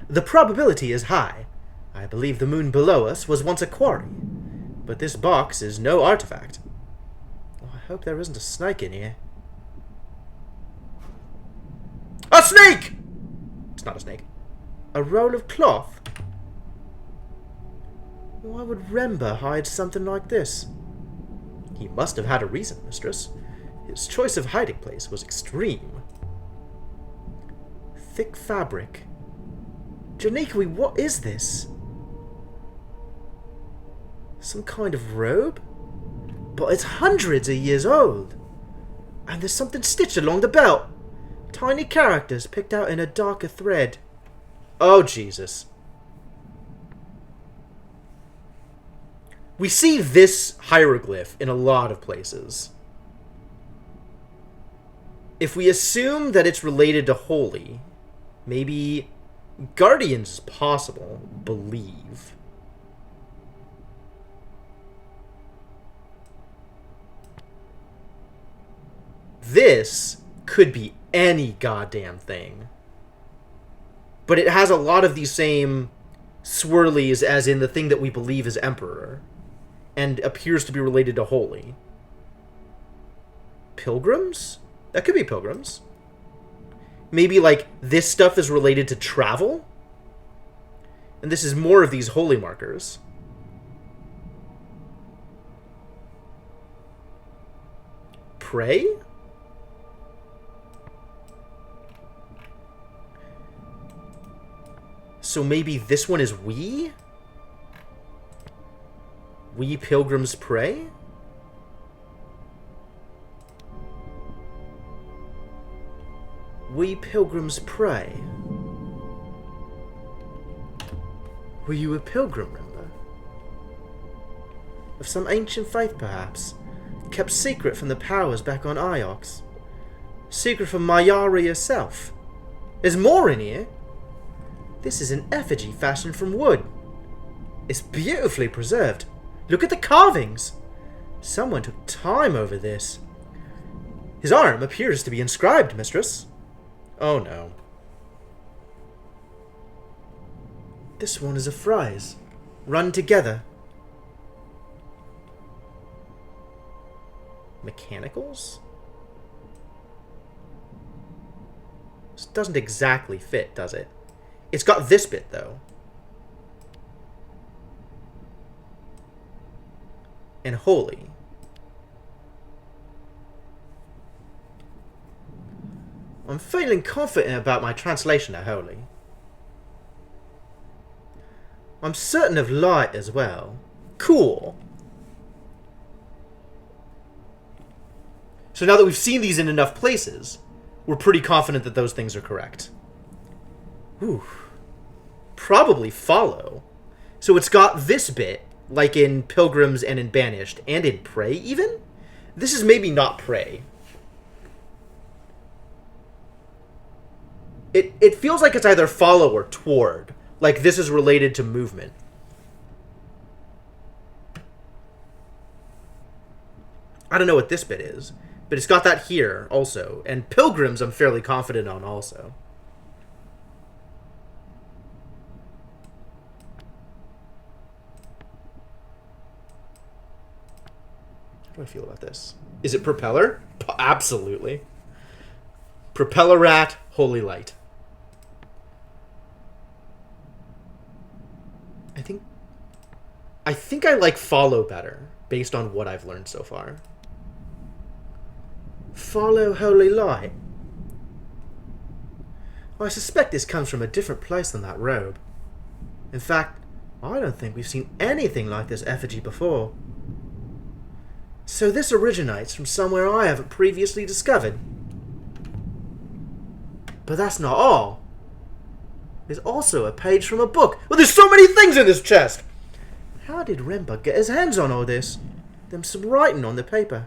The probability is high. I believe the moon below us was once a quarry. But this box is no artifact. Oh, I hope there isn't a snake in here. A snake! It's not a snake. A roll of cloth? Why would Remba hide something like this? He must have had a reason, mistress. His choice of hiding place was extreme. Thick fabric. Janiqui, what is this? Some kind of robe? But it's hundreds of years old. And there's something stitched along the belt. Tiny characters picked out in a darker thread. Oh, Jesus. We see this hieroglyph in a lot of places. If we assume that it's related to holy, Maybe Guardians is possible. Believe. This could be any goddamn thing. But it has a lot of these same swirlies as in the thing that we believe is Emperor. And appears to be related to Holy. Pilgrims? That could be pilgrims. Maybe, like, this stuff is related to travel? And this is more of these holy markers. Pray? So maybe this one is we? We pilgrims pray? We pilgrims pray. Were you a pilgrim, Remba? Of some ancient faith, perhaps? Kept secret from the powers back on Iox? Secret from Mayari herself? There's more in here! This is an effigy fashioned from wood. It's beautifully preserved. Look at the carvings! Someone took time over this. His arm appears to be inscribed, mistress. Oh no. This one is a phrase. Run together. Mechanicals? This doesn't exactly fit, does it? It's got this bit, though. And holy. I'm feeling confident about my translation of holy. I'm certain of light as well. Cool. So now that we've seen these in enough places, we're pretty confident that those things are correct. Ooh. Probably follow. So it's got this bit, like in Pilgrims and in Banished, and in Pray even? This is maybe not Pray. It feels like it's either follow or toward. Like this is related to movement. I don't know what this bit is, but it's got that here also. And Pilgrims I'm fairly confident on also. How do I feel about this? Is it Propeller? Absolutely. Propeller Rat, Holy Light. I think I like follow better, based on what I've learned so far. Follow Holy Light. I suspect this comes from a different place than that robe. In fact, I don't think we've seen anything like this effigy before. So this originates from somewhere I haven't previously discovered. But that's not all. There's also a page from a book. Well, there's so many things in this chest! How did Remba get his hands on all this? Them some writing on the paper.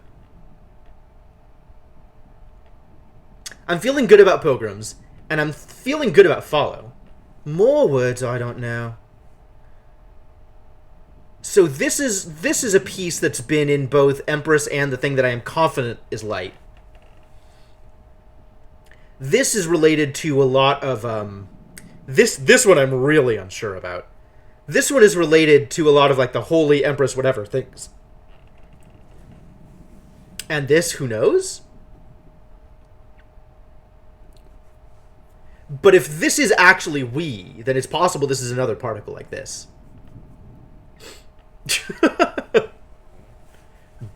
I'm feeling good about Pilgrims, and I'm feeling good about Follow. More words I don't know. So this is a piece that's been in both Empress and the thing that I am confident is Light. This is related to a lot of this one I'm really unsure about. This one is related to a lot of like the Holy Empress whatever things. And this, who knows? But if this is actually we, then it's possible this is another particle like this.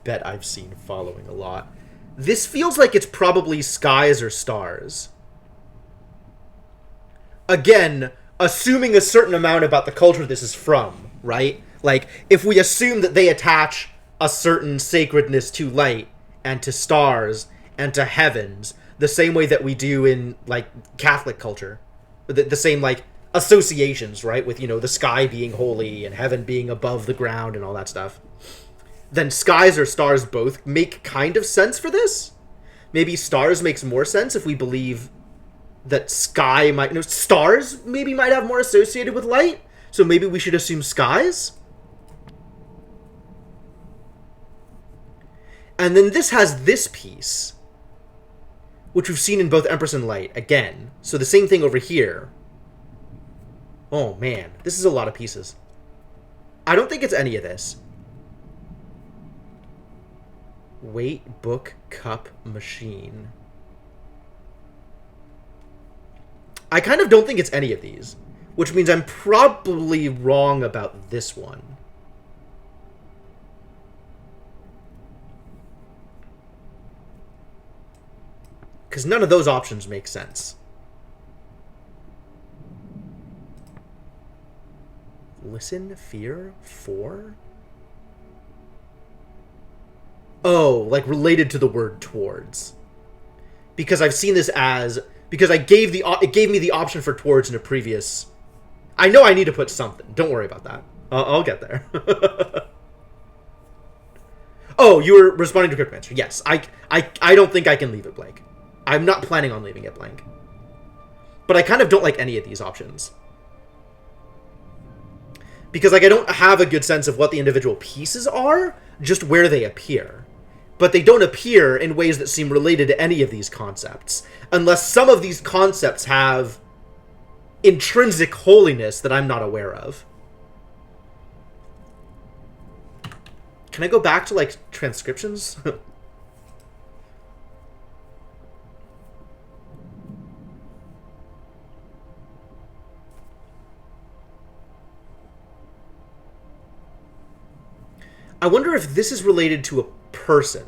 Bet I've seen following a lot. This feels like it's probably skies or stars. Again, assuming a certain amount about the culture this is from, right? Like, if we assume that they attach a certain sacredness to light and to stars and to heavens, the same way that we do in, like, Catholic culture. The same, like, associations, right? With, you know, the sky being holy and heaven being above the ground and all that stuff. Then skies or stars both make kind of sense for this? Maybe stars makes more sense if we believe that sky might... No, stars maybe might have more associated with light. So maybe we should assume skies? And then this has this piece, which we've seen in both Empress and Light, again. So the same thing over here. Oh, man. This is a lot of pieces. I don't think it's any of this. Weight, book, cup, machine. I kind of don't think it's any of these, which means I'm probably wrong about this one. Because none of those options make sense. Listen, fear, for? Oh, like related to the word towards. Because I've seen this as... Because it gave me the option for towards in a previous... I know I need to put something. Don't worry about that. I'll get there. Oh, you were responding to Cryptomancer. Yes, I don't think I can leave it blank. I'm not planning on leaving it blank. But I kind of don't like any of these options. Because, like, I don't have a good sense of what the individual pieces are, just where they appear. But they don't appear in ways that seem related to any of these concepts. Unless some of these concepts have intrinsic holiness that I'm not aware of. Can I go back to, like, transcriptions? I wonder if this is related to a person.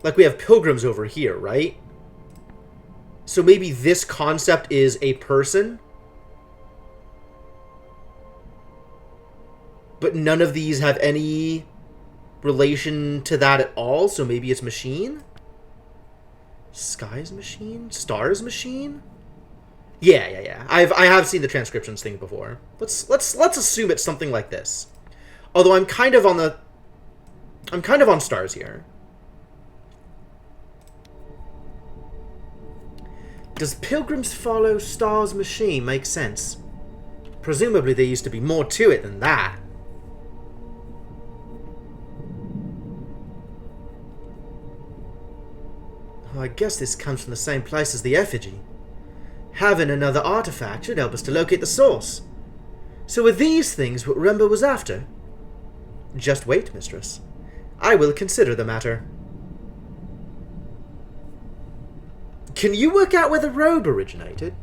Like we have pilgrims over here, right? So maybe this concept is a person? But none of these have any relation to that at all, so maybe it's machine? Sky's machine? Star's machine? Yeah. I have seen the transcriptions thing before. Let's assume it's something like this. Although I'm kind of on stars here. Does pilgrims follow Star's machine make sense? Presumably there used to be more to it than that. Oh, I guess this comes from the same place as the effigy. Having another artifact should help us to locate the source. So were these things what Remba was after? Just wait, mistress. I will consider the matter. Can you work out where the robe originated?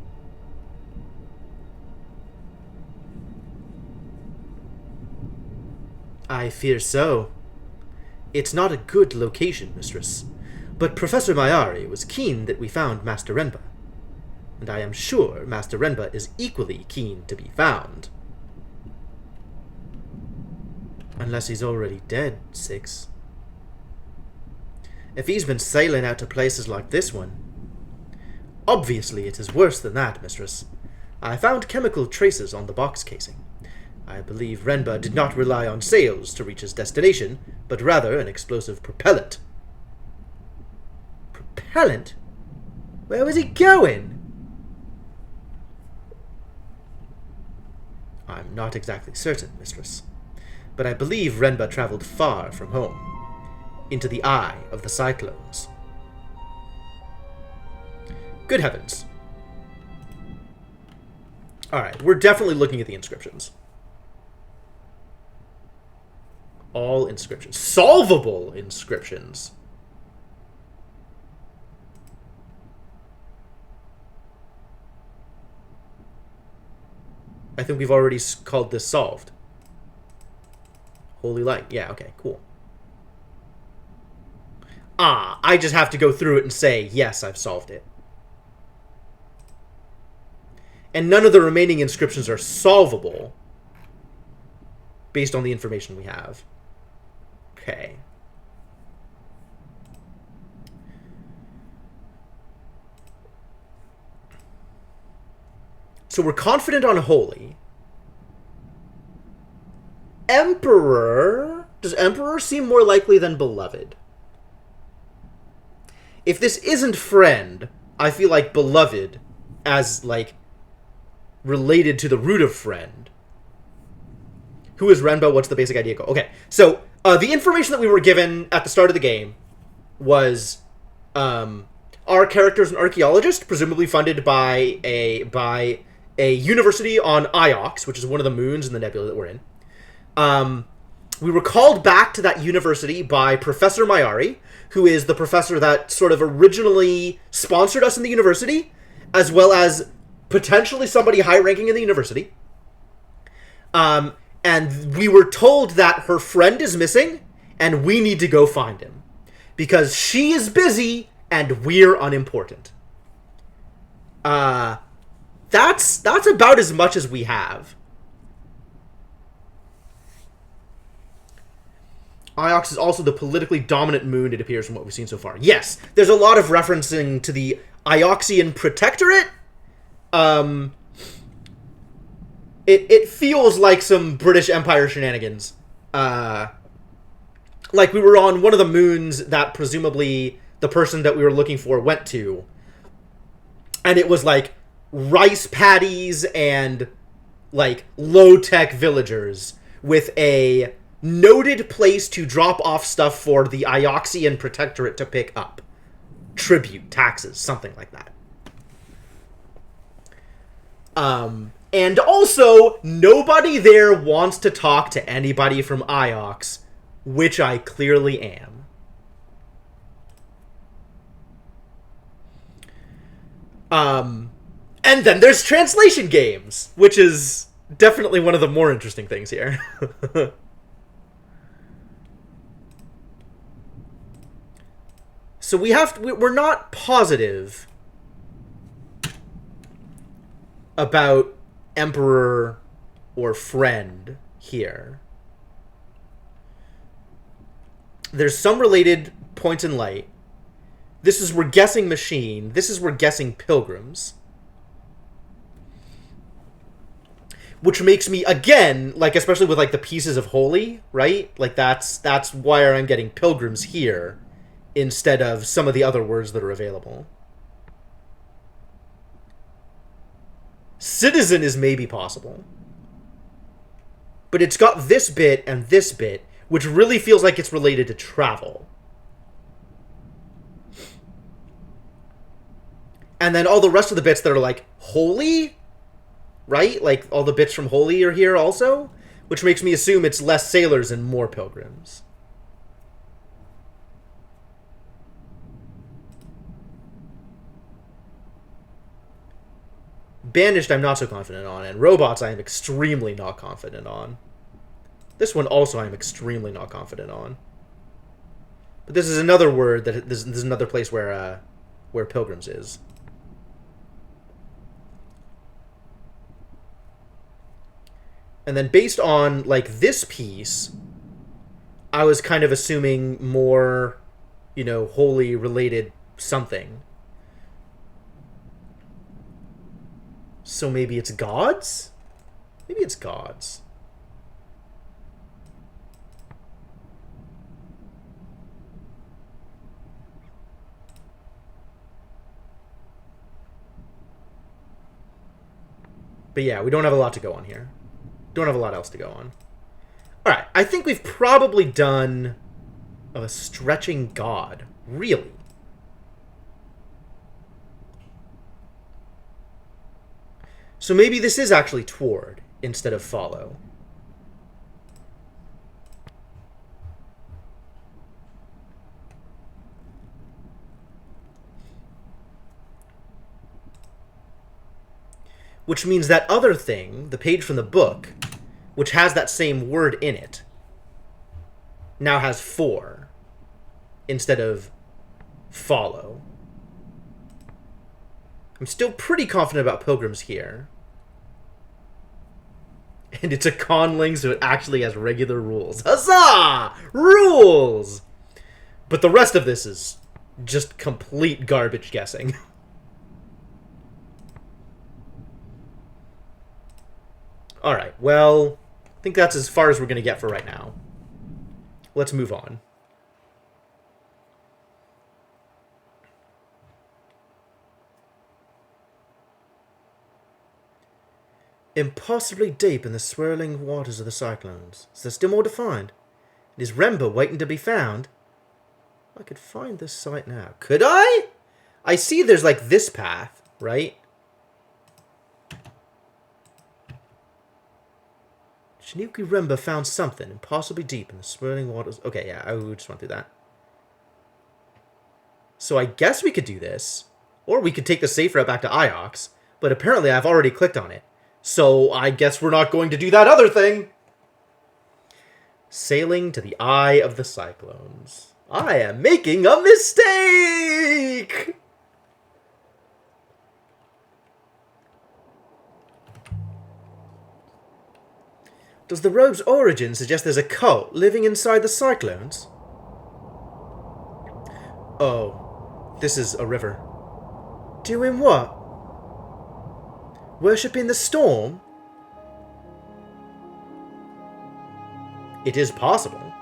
I fear so. It's not a good location, mistress. But Professor Mayari was keen that we found Master Renba. And I am sure Master Renba is equally keen to be found. Unless he's already dead, Six. If he's been sailing out to places like this one... Obviously it is worse than that, mistress. I found chemical traces on the box casing. I believe Renba did not rely on sails to reach his destination, but rather an explosive propellant. Propellant? Where was he going? I'm not exactly certain, mistress, but I believe Renba traveled far from home, into the eye of the cyclones. Good heavens. Alright, we're definitely looking at the inscriptions. All inscriptions. Solvable inscriptions. I think we've already called this solved. Holy light. Yeah, okay, cool. Ah, I just have to go through it and say, yes, I've solved it. And none of the remaining inscriptions are solvable based on the information we have. Okay. So we're confident on holy. Emperor? Does Emperor seem more likely than beloved? if this isn't friend, I feel like beloved as, like, related to the root of friend. Who is Renbo? What's the basic idea go? Okay, so the information that we were given at the start of the game was our character's an archaeologist, presumably funded by a university on Iox, which is one of the moons in the nebula that we're in. We were called back to that university by Professor Mayari, who is the professor that sort of originally sponsored us in the university, as well as potentially somebody high-ranking in the university. And we were told that her friend is missing, and we need to go find him. Because she is busy, and we're unimportant. That's about as much as we have. Iox is also the politically dominant moon, it appears, from what we've seen so far. Yes, there's a lot of referencing to the Ioxian Protectorate. It feels like some British Empire shenanigans. Like we were on one of the moons that presumably the person that we were looking for went to. And it was like rice paddies and like low-tech villagers with a noted place to drop off stuff for the Ioxian Protectorate to pick up. Tribute, taxes, something like that. And also, nobody there wants to talk to anybody from Iox, which I clearly am. And then there's translation games, which is definitely one of the more interesting things here. So we're not positive about Emperor or friend here. There's some related points in light. This is we're guessing machine. This is we're guessing pilgrims. Which makes me, again, like, especially with, like, the pieces of holy, right? Like, that's why I'm getting pilgrims here instead of some of the other words that are available. Citizen is maybe possible. But it's got this bit and this bit, which really feels like it's related to travel. And then all the rest of the bits that are like, holy? Right? Like, all the bits from holy are here also? Which makes me assume it's less sailors and more pilgrims. Banished I'm not so confident on, and robots I am extremely not confident on. This one also I am extremely not confident on. But this is another word that this is another place where pilgrims is. And then based on like this piece, I was kind of assuming more, you know, holy related something. So maybe it's gods? Maybe it's gods. But yeah, we don't have a lot to go on here. Don't have a lot else to go on. Alright, I think we've probably done a stretching god. Really? So maybe this is actually toward instead of follow. Which means that other thing, the page from the book, which has that same word in it, now has for instead of follow. I'm still pretty confident about pilgrims here. And it's a conling, so it actually has regular rules. Huzzah! Rules! But the rest of this is just complete garbage guessing. Alright, well, I think that's as far as we're going to get for right now. Let's move on. Impossibly deep in the swirling waters of the cyclones. Is there still more to find? Is Remba waiting to be found? I could find this site now. Could I? I see there's like this path, right? Shinjuku Remba found something impossibly deep in the swirling waters. Okay, yeah, I just went through that. So I guess we could do this. Or we could take the safe route back to Iox. But apparently I've already clicked on it. So I guess we're not going to do that other thing. Sailing to the eye of the cyclones. I am making a mistake! Does the robe's origin suggest there's a cult living inside the cyclones? Oh, this is a river. Doing what? Worshipping the storm? It is possible.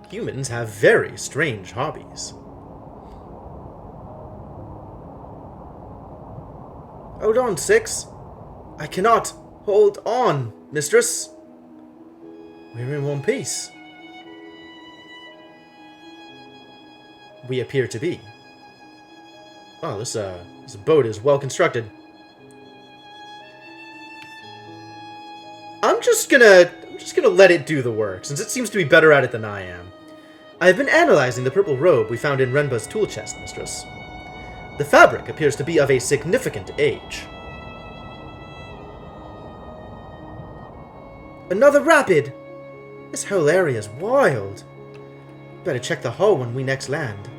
Humans have very strange hobbies. Hold on, Six. I cannot hold on, mistress. We're in one piece. We appear to be. Oh, this boat is well constructed. I'm just gonna let it do the work, since it seems to be better at it than I am. I have been analyzing the purple robe we found in Renba's tool chest, mistress. The fabric appears to be of a significant age. Another rapid! This whole area is wild. Better check the hull when we next land.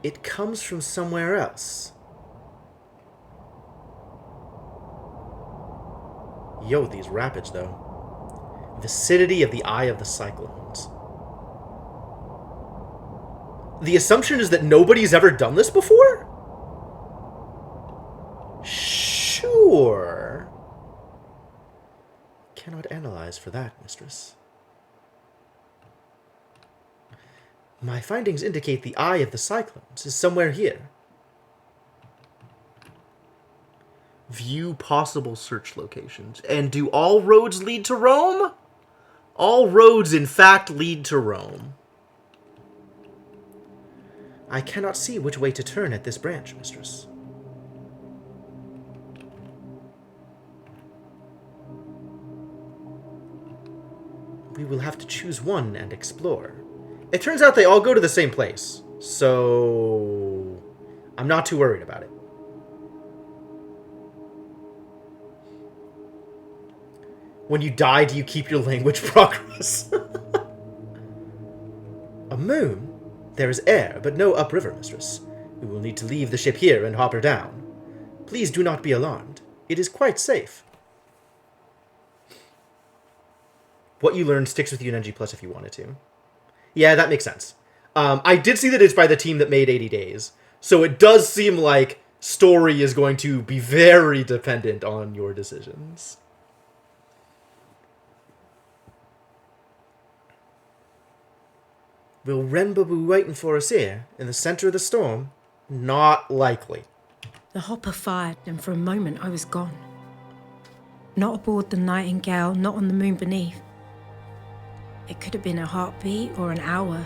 It comes from somewhere else. Yo, these rapids, though. Vicinity of the Eye of the Cyclones. The assumption is that nobody's ever done this before? Sure. Cannot analyze for that, mistress. My findings indicate the Eye of the Cyclones is somewhere here. View possible search locations. And do all roads lead to Rome? All roads, in fact, lead to Rome. I cannot see which way to turn at this branch, mistress. We will have to choose one and explore. It turns out they all go to the same place, so I'm not too worried about it. When you die, do you keep your language progress? A moon? There is air, but no upriver, mistress. We will need to leave the ship here and hop her down. Please do not be alarmed. It is quite safe. What you learn sticks with you in NG Plus if you wanted to. Yeah, that makes sense. I did see that it's by the team that made 80 Days. So it does seem like story is going to be very dependent on your decisions. Will Renba be waiting for us here, in the center of the storm? Not likely. The hopper fired, and for a moment I was gone. Not aboard the Nightingale, not on the moon beneath. It could have been a heartbeat or an hour.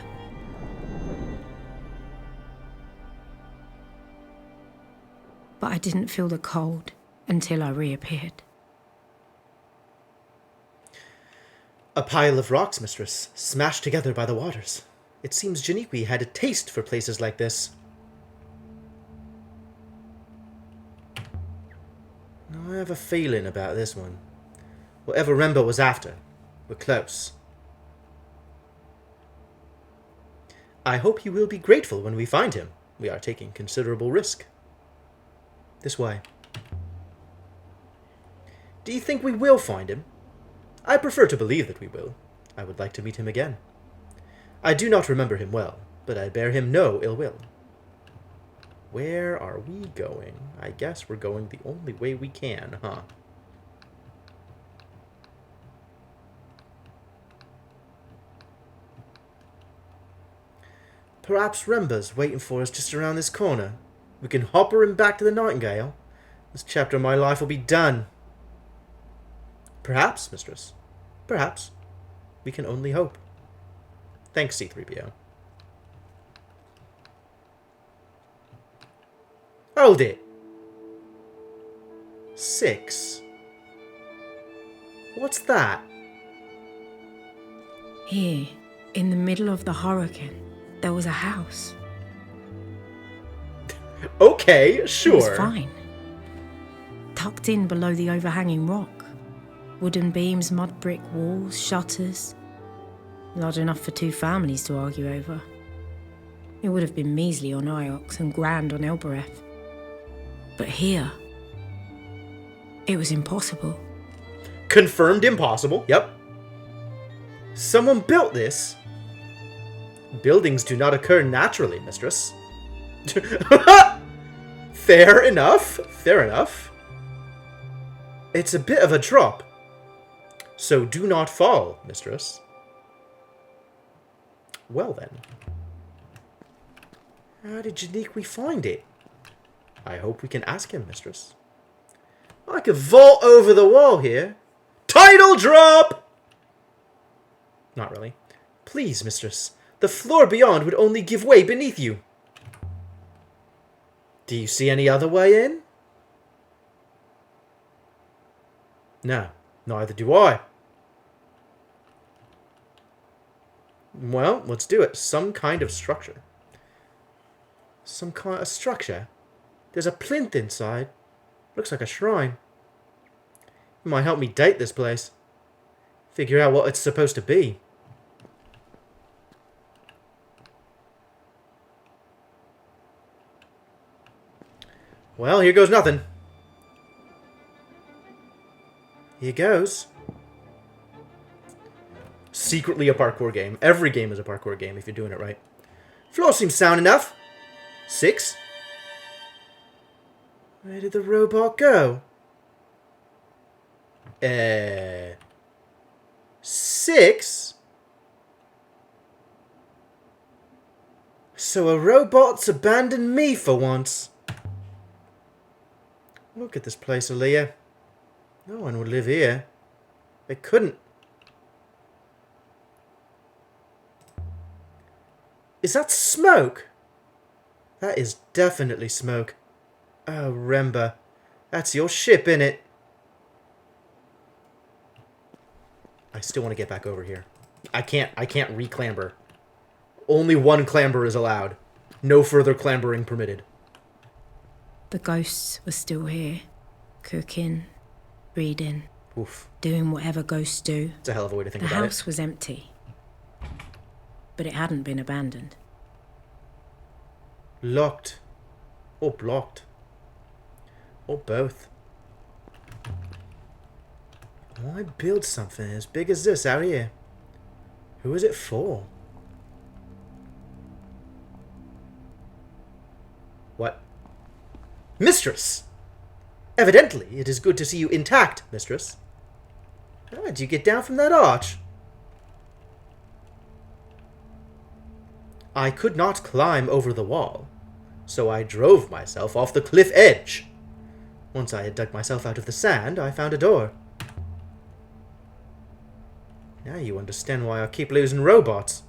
But I didn't feel the cold until I reappeared. A pile of rocks, mistress, smashed together by the waters. It seems Janiqui had a taste for places like this. I have a feeling about this one. Whatever Remba was after, we're close. I hope he will be grateful when we find him. We are taking considerable risk. This way. Do you think we will find him? I prefer to believe that we will. I would like to meet him again. I do not remember him well, but I bear him no ill will. Where are we going? I guess we're going the only way we can, huh? Perhaps Remba's waiting for us just around this corner. We can hop her and back to the Nightingale. This chapter of my life will be done. Perhaps, mistress. Perhaps. We can only hope. Thanks, C-3PO. Hold it. 6. What's that? Here, in the middle of the hurricane, there was a house. Okay, sure. It was fine. Tucked in below the overhanging rock. Wooden beams, mud brick walls, shutters. Large enough for 2 families to argue over. It would have been measly on Iox and grand on Elbereth. But here, it was impossible. Confirmed impossible. Yep. Someone built this. Buildings do not occur naturally, mistress. Fair enough. Fair enough. It's a bit of a drop. So do not fall, mistress. Well then. How did Janequi find it? I hope we can ask him, mistress. I could vault over the wall here. Title drop! Not really. Please, mistress. The floor beyond would only give way beneath you. Do you see any other way in? No, neither do I. Well, let's do it. Some kind of structure. Some kind of structure? There's a plinth inside. Looks like a shrine. It might help me date this place. Figure out what it's supposed to be. Well, here goes nothing. Here goes. Secretly a parkour game. Every game is a parkour game if you're doing it right. Floor seems sound enough. 6. Where did the robot go? 6? So a robot's abandoned me for once. Look at this place, Aaliyah. No one would live here. They couldn't. Is that smoke? That is definitely smoke. Oh, Remba. That's your ship, innit? I still want to get back over here. I can't re-clamber. Only one clamber is allowed. No further clambering permitted. The ghosts were still here, cooking, reading, Oof. doing whatever ghosts do. It's a hell of a way to think The about it. house was empty, but it hadn't been abandoned. Locked. Or blocked. Or both. Why build something as big as this out here? Who is it for? What? Mistress! Evidently, it is good to see you intact, mistress. How did you get down from that arch? I could not climb over the wall, so I drove myself off the cliff edge. Once I had dug myself out of the sand, I found a door. Now you understand why I keep losing robots.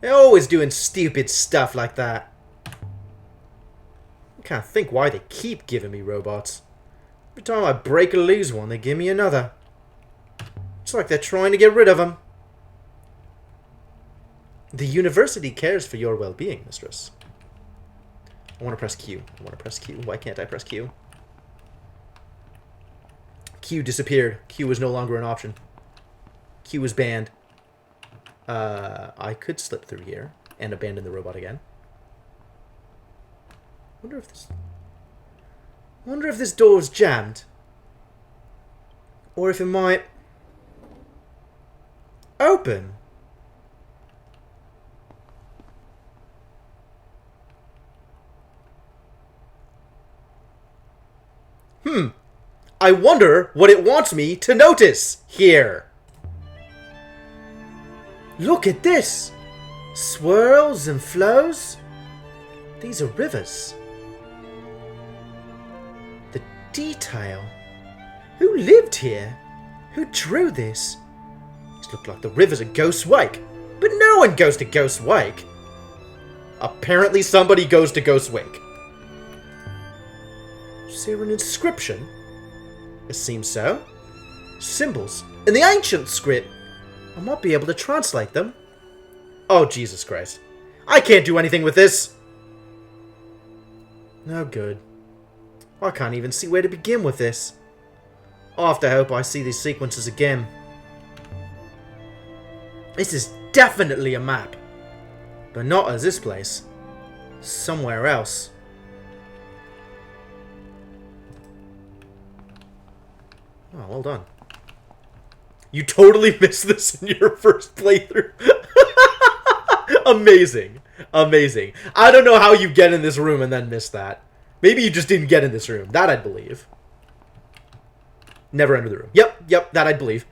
They're always doing stupid stuff like that. I can't think why they keep giving me robots. Every time I break or lose one, they give me another. It's like they're trying to get rid of them. The university cares for your well-being, mistress. I want to press Q. I want to press Q. Why can't I press Q? Q disappeared. Q was no longer an option. Q was banned. I could slip through here and abandon the robot again. Wonder if this door's jammed. Or if it might open. I wonder what it wants me to notice here. Look at this! Swirls and flows. These are rivers. The detail. Who lived here? Who drew this? These look like the rivers of Ghost Wake. But no one goes to Ghost Wake. Apparently somebody goes to Ghost Wake. Is there an inscription? It seems so. Symbols in the ancient script. I might be able to translate them. Oh, Jesus Christ. I can't do anything with this. No good. I can't even see where to begin with this. I'll have to hope I see these sequences again. This is definitely a map. But not as this place. Somewhere else. Oh, well done. You totally missed this in your first playthrough. Amazing. Amazing. I don't know how you get in this room and then miss that. Maybe you just didn't get in this room. That I'd believe. Never enter the room. Yep, that I'd believe.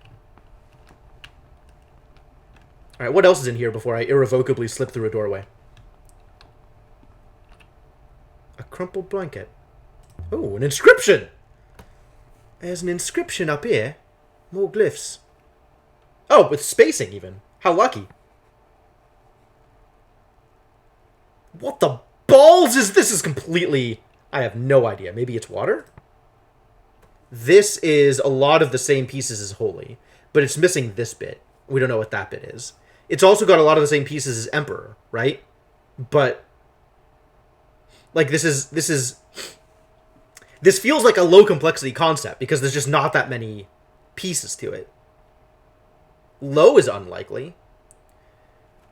Alright, what else is in here before I irrevocably slip through a doorway? A crumpled blanket. Oh, an inscription! There's an inscription up here. More glyphs. Oh, with spacing even. How lucky. What the balls is this? Is completely... I have no idea. Maybe it's water? This is a lot of the same pieces as Holy, but it's missing this bit. We don't know what that bit is. It's also got a lot of the same pieces as Emperor, right? But like this feels like a low complexity concept because there's just not that many pieces to it. Low is unlikely.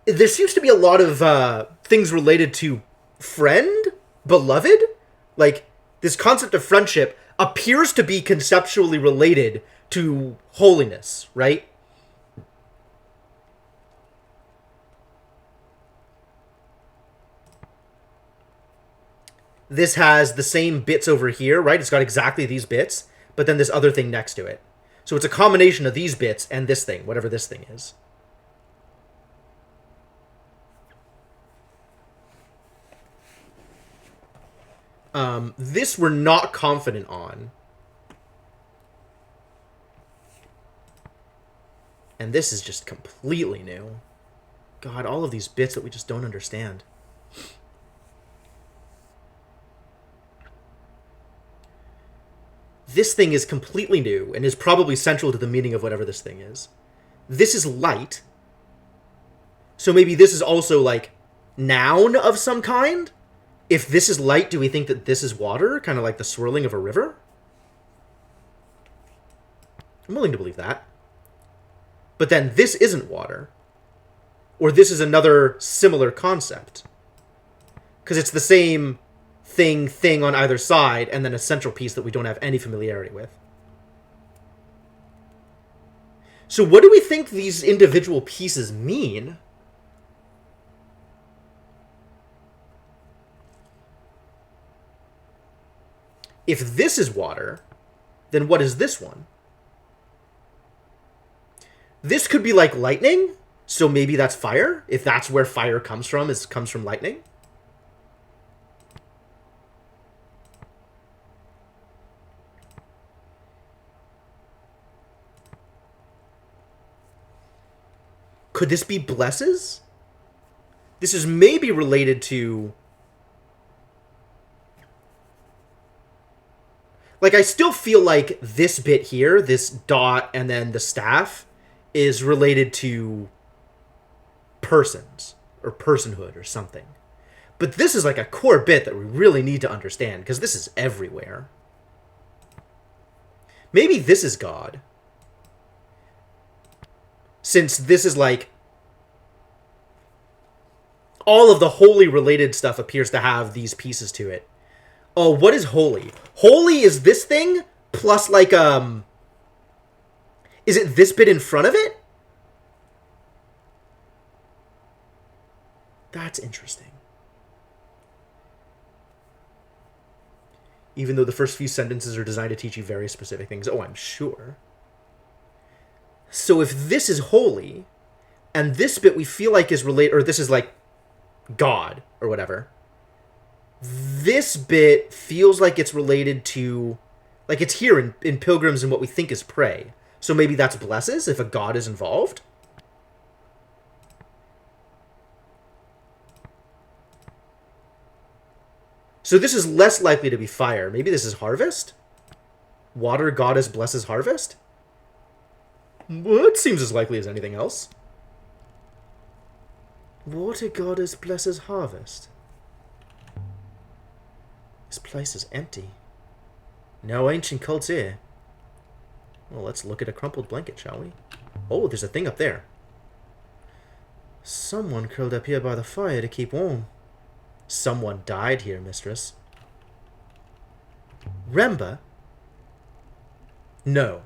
There seems to be a lot of things related to friend, beloved. Like, this concept of friendship appears to be conceptually related to holiness, right? This has the same bits over here, right? It's got exactly these bits, but then this other thing next to it. So it's a combination of these bits and this thing, whatever this thing is. This we're not confident on. And this is just completely new. God, all of these bits that we just don't understand. This thing is completely new and is probably central to the meaning of whatever this thing is. This is light. So maybe this is also like noun of some kind? If this is light, do we think that this is water? Kind of like the swirling of a river? I'm willing to believe that. But then this isn't water. Or this is another similar concept. Because it's the same thing on either side, and then a central piece that we don't have any familiarity with. So what do we think these individual pieces mean? If this is water, then what is this one? This could be like lightning, so maybe that's fire, if that's where fire comes from, comes from lightning. Could this be blesses? This is maybe related to... Like, I still feel like this bit here, this dot and then the staff, is related to persons or personhood or something. But this is like a core bit that we really need to understand because this is everywhere. Maybe this is God. Since this is like... all of the holy related stuff appears to have these pieces to it. Oh, what is holy? Holy is this thing plus like, is it this bit in front of it? That's interesting. Even though the first few sentences are designed to teach you very specific things. Oh, I'm sure. So if this is holy, And this bit we feel like is related, or this is like God or whatever. This bit feels like it's related to, like it's here in Pilgrims and what we think is prey. So maybe that's blesses if a god is involved. So this is less likely to be fire. Maybe this is harvest? Water goddess blesses harvest? Well, it seems as likely as anything else. Water goddess blesses harvest. This place is empty. No ancient cults here. Well, let's look at a crumpled blanket, shall we? Oh, there's a thing up there. Someone curled up here by the fire to keep warm. Someone died here, mistress. Remba? No.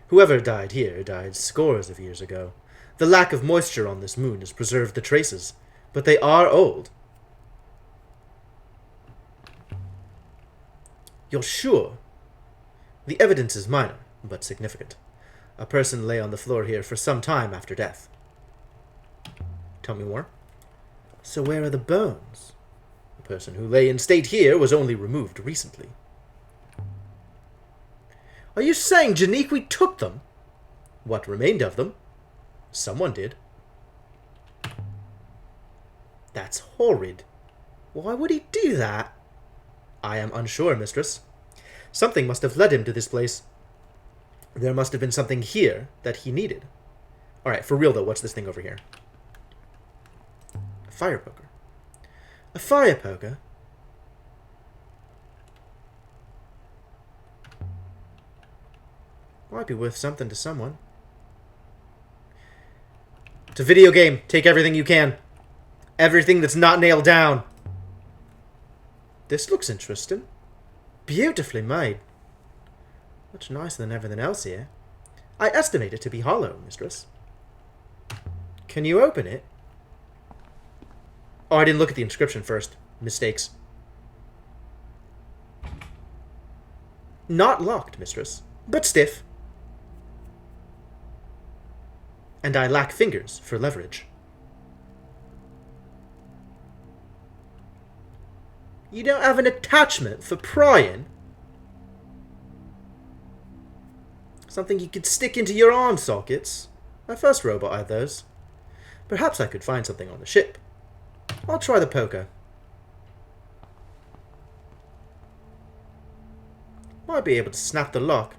Whoever died here died scores of years ago. The lack of moisture on this moon has preserved the traces, but they are old. You're sure? The evidence is minor, but significant. A person lay on the floor here for some time after death. Tell me more. So where are the bones? The person who lay in state here was only removed recently. Are you saying Janiqui took them? What remained of them? Someone did. That's horrid. Why would he do that? I am unsure, mistress. Something must have led him to this place. There must have been something here that he needed. Alright, for real though, what's this thing over here? A fire poker. A fire poker? Might be worth something to someone. It's a video game. Take everything you can. Everything that's not nailed down. This looks interesting. Beautifully made. Much nicer than everything else here. I estimate it to be hollow, mistress. Can you open it? Oh, I didn't look at the inscription first. Mistakes. Not locked, mistress, but stiff. And I lack fingers for leverage. You don't have an attachment for prying? Something you could stick into your arm sockets? My first robot had those. Perhaps I could find something on the ship. I'll try the poker. Might be able to snap the lock.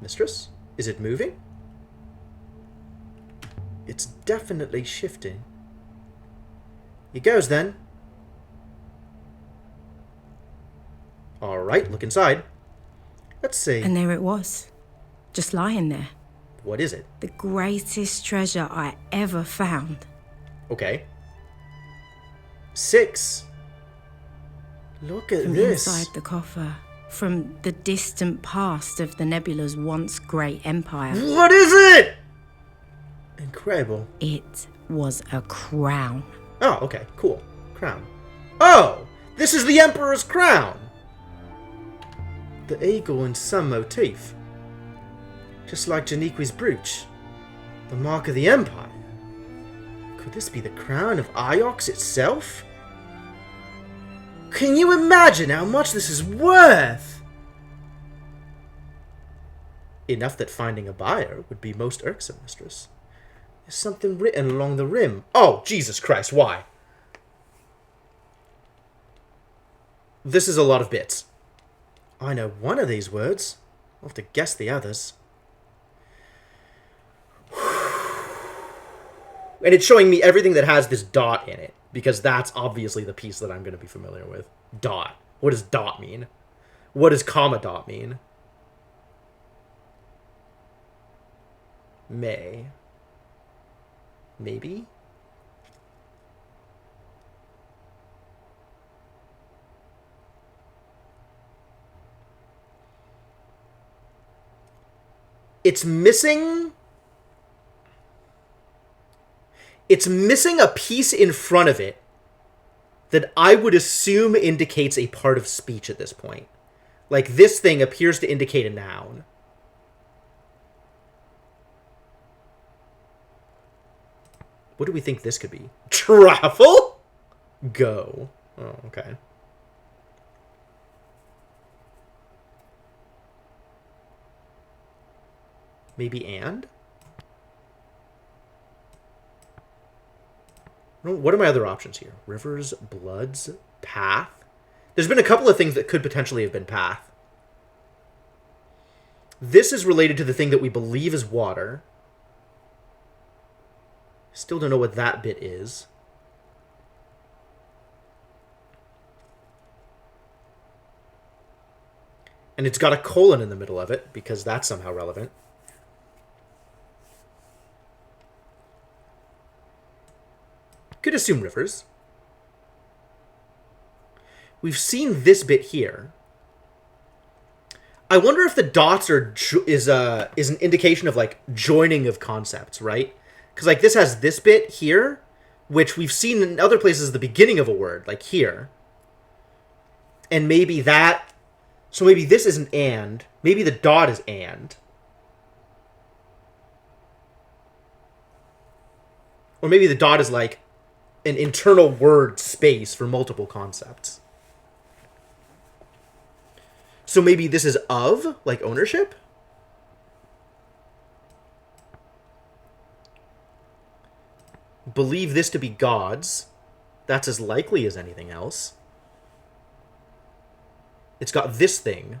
Mistress, is it moving? It's definitely shifting. Here goes then. Alright, look inside. Let's see. And there it was, just lying there. What is it? The greatest treasure I ever found. Okay. 6. Look at From this. inside the coffer, from the distant past of the Nebula's once great empire. What is it? Incredible. It was a crown. Oh, okay, cool. Crown. Oh! This is the Emperor's crown! The eagle in some motif. Just like Janiqui's brooch. The mark of the Empire. Could this be the crown of Iox itself? Can you imagine how much this is worth? Enough that finding a buyer would be most irksome, mistress. There's something written along the rim. Oh, Jesus Christ, why? This is a lot of bits. I know one of these words. I'll have to guess the others. And it's showing me everything that has this dot in it, because that's obviously the piece that I'm going to be familiar with. Dot. What does dot mean? What does comma dot mean? May. Maybe? It's missing a piece in front of it that I would assume indicates a part of speech at this point. Like, this thing appears to indicate a noun. What do we think this could be? Travel? Go. Oh, okay. Maybe and? What are my other options here? Rivers, bloods, path? There's been a couple of things that could potentially have been path. This is related to the thing that we believe is water. Still don't know what that bit is. And it's got a colon in the middle of it, because that's somehow relevant. Could assume rivers. We've seen this bit here. I wonder if the dots is an indication of like joining of concepts, right? Because like this has this bit here, which we've seen in other places the beginning of a word, like here. And maybe that, so maybe this is an and, maybe the dot is and. Or maybe the dot is like an internal word space for multiple concepts. So maybe this is of, like ownership? Believe this to be God's. That's as likely as anything else. It's got this thing,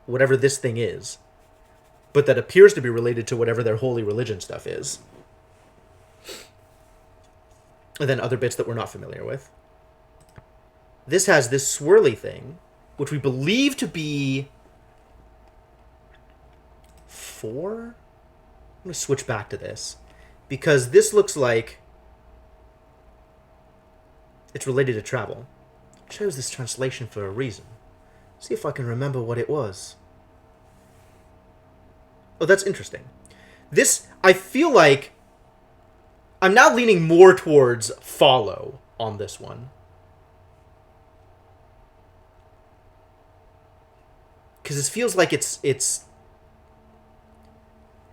whatever this thing is, but that appears to be related to whatever their holy religion stuff is. And then other bits that we're not familiar with. This has this swirly thing, which we believe to be 4? I'm going to switch back to this, because this looks like it's related to travel. I chose this translation for a reason. See if I can remember what it was. Oh, that's interesting. This, I feel like I'm now leaning more towards follow on this one. Because this feels like it's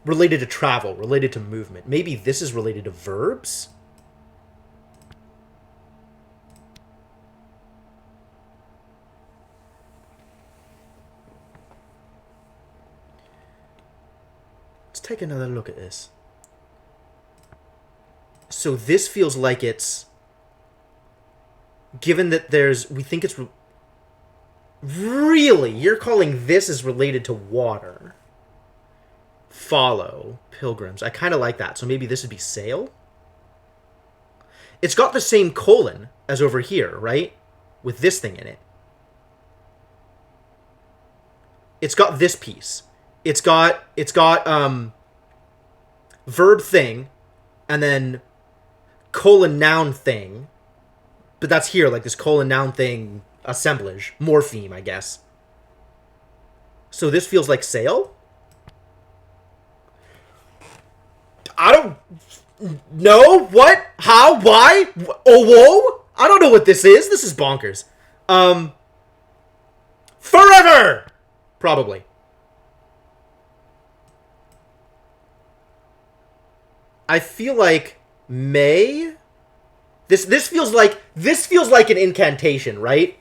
related to travel, related to movement. Maybe this is related to verbs? Let's take another look at this. So this feels like it's, given that we think it's, really, you're calling this as related to water. Follow, pilgrims. I kind of like that. So maybe this would be sail? It's got the same colon as over here, right? With this thing in it. It's got this piece. It's got verb thing, and then colon noun thing, but that's here, like this colon noun thing assemblage, morpheme, I guess. So this feels like sail? I don't know. What? How? Why? Oh, whoa? I don't know what this is. This is bonkers. Forever! Probably. I feel like may. This feels like an incantation, right?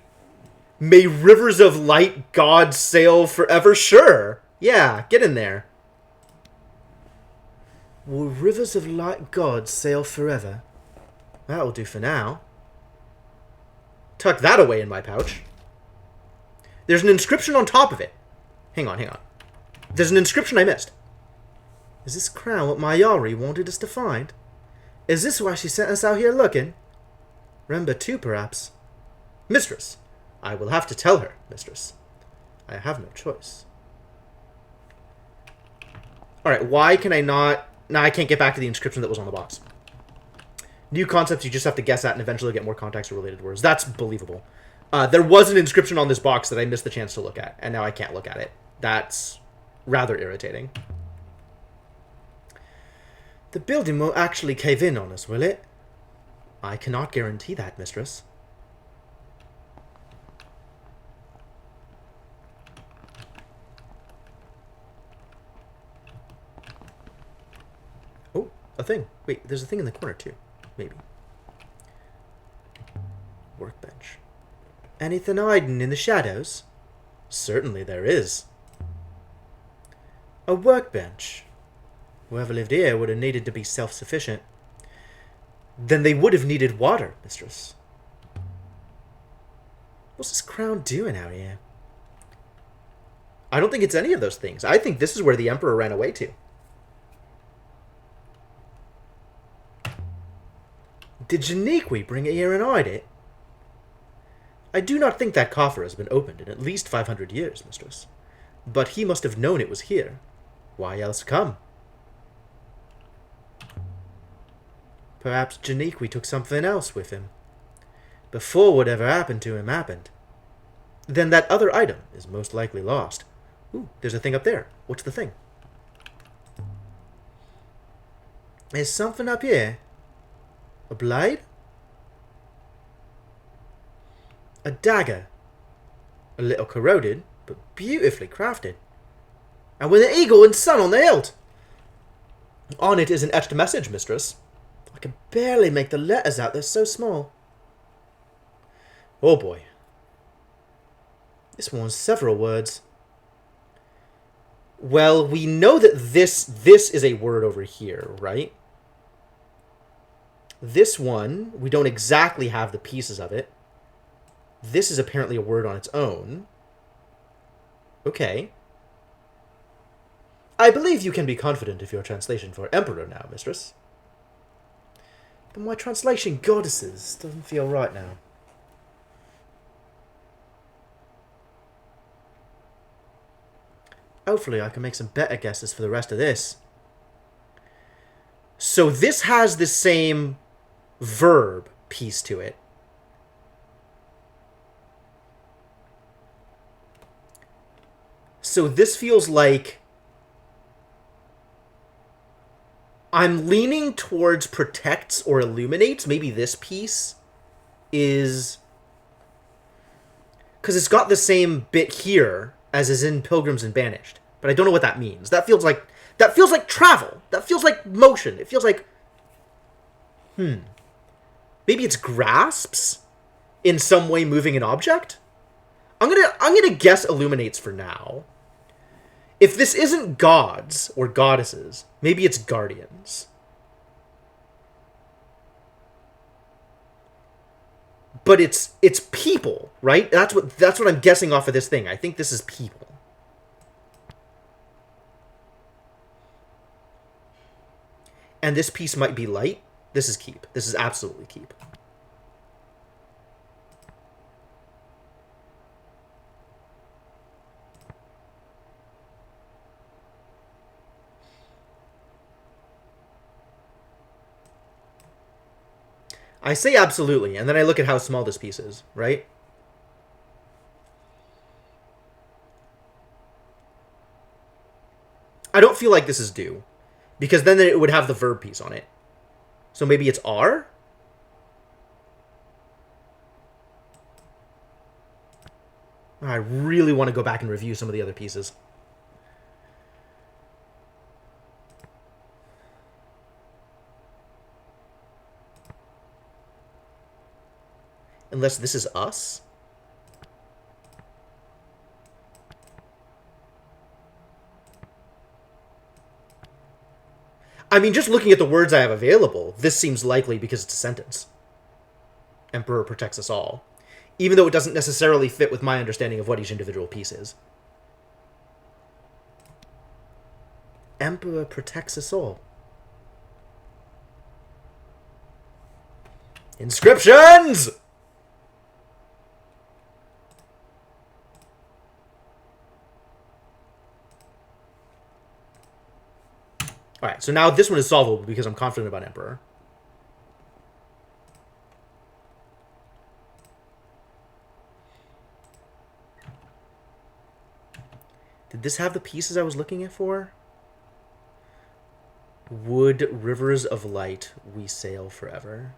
May rivers of light God sail forever. Sure. Yeah, get in there. Will rivers of light God sail forever? That'll do for now. Tuck that away in my pouch. There's an inscription on top of it. Hang on. There's an inscription I missed. Is this crown what Mayari wanted us to find? Is this why she sent us out here looking? Remember too, perhaps? Mistress, I will have to tell her, mistress. I have no choice. Alright, why can I not... Now I can't get back to the inscription that was on the box. New concepts you just have to guess at and eventually get more context or related words. That's believable. There was an inscription on this box that I missed the chance to look at, and now I can't look at it. That's rather irritating. The building won't actually cave in on us, will it? I cannot guarantee that, mistress. Oh, a thing. Wait, there's a thing in the corner, too. maybe. Workbench. Anything hiding in the shadows? Certainly there is. A workbench. Whoever lived here would have needed to be self-sufficient. Then they would have needed water, mistress. What's this crown doing out here? I don't think it's any of those things. I think this is where the Emperor ran away to. Did Janiqui bring it here and hide it? I do not think that coffer has been opened in at least 500 years, mistress. But he must have known it was here. Why else come? Perhaps Janiqui took something else with him. Before whatever happened to him happened. Then that other item is most likely lost. Ooh, there's a thing up there. What's the thing? There's something up here. A blade? A dagger. A little corroded, but beautifully crafted. And with an eagle and sun on the hilt. On it is an etched message, mistress. I can barely make the letters out, they're so small. Oh boy. This one's several words. Well, we know that this is a word over here, right? This one, we don't exactly have the pieces of it. This is apparently a word on its own. Okay. I believe you can be confident of your translation for Emperor now, mistress. But my translation goddesses doesn't feel right now. Hopefully I can make some better guesses for the rest of this. So this has the same verb piece to it. So this feels like I'm leaning towards protects or illuminates. Maybe this piece is... because it's got the same bit here as is in Pilgrims and Banished. But I don't know what that means. That feels like travel. That feels like motion. It feels like... Maybe it's grasps in some way moving an object? I'm gonna guess illuminates for now. If this isn't gods or goddesses, maybe it's guardians. But it's people, right? That's what I'm guessing off of this thing. I think this is people. And this piece might be light. This is keep. This is absolutely keep. I say absolutely, and then I look at how small this piece is, right? I don't feel like this is due, because then it would have the verb piece on it. So maybe it's R? I really want to go back and review some of the other pieces. Unless this is us? I mean, just looking at the words I have available, this seems likely because it's a sentence. Emperor protects us all. Even though it doesn't necessarily fit with my understanding of what each individual piece is. Emperor protects us all. Inscriptions! Alright, so now this one is solvable because I'm confident about Emperor. Did this have the pieces I was looking for? Wood, rivers of light, we sail forever.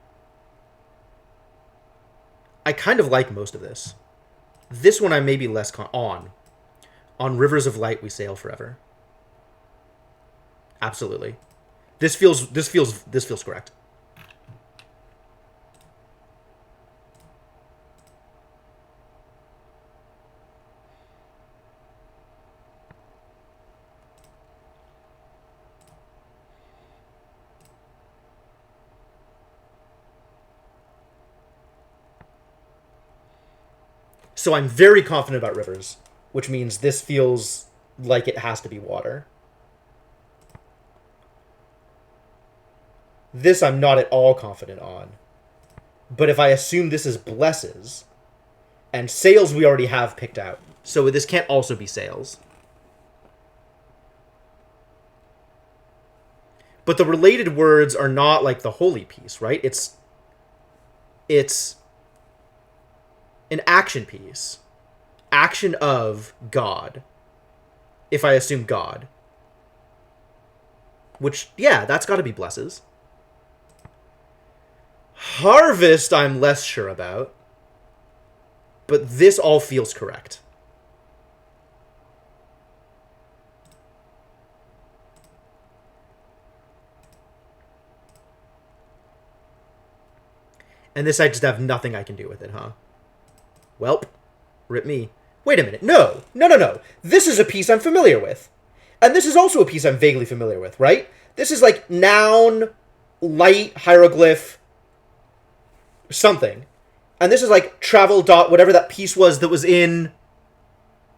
I kind of like most of this. This one I may be less on. On rivers of light, we sail forever. Absolutely. This feels correct. So I'm very confident about rivers, which means this feels like it has to be water. This I'm not at all confident on. But if I assume this is blesses, and sails we already have picked out, so this can't also be sails. But the related words are not like the holy piece, right? It's an action piece. Action of God. If I assume God. Which, yeah, that's got to be blesses. Harvest, I'm less sure about. But this all feels correct. And this I just have nothing I can do with it, huh? Welp. Rip me. Wait a minute. No. No. This is a piece I'm familiar with. And this is also a piece I'm vaguely familiar with, right? This is like noun, light, hieroglyph, something. And this is like travel dot, whatever that piece was that was in...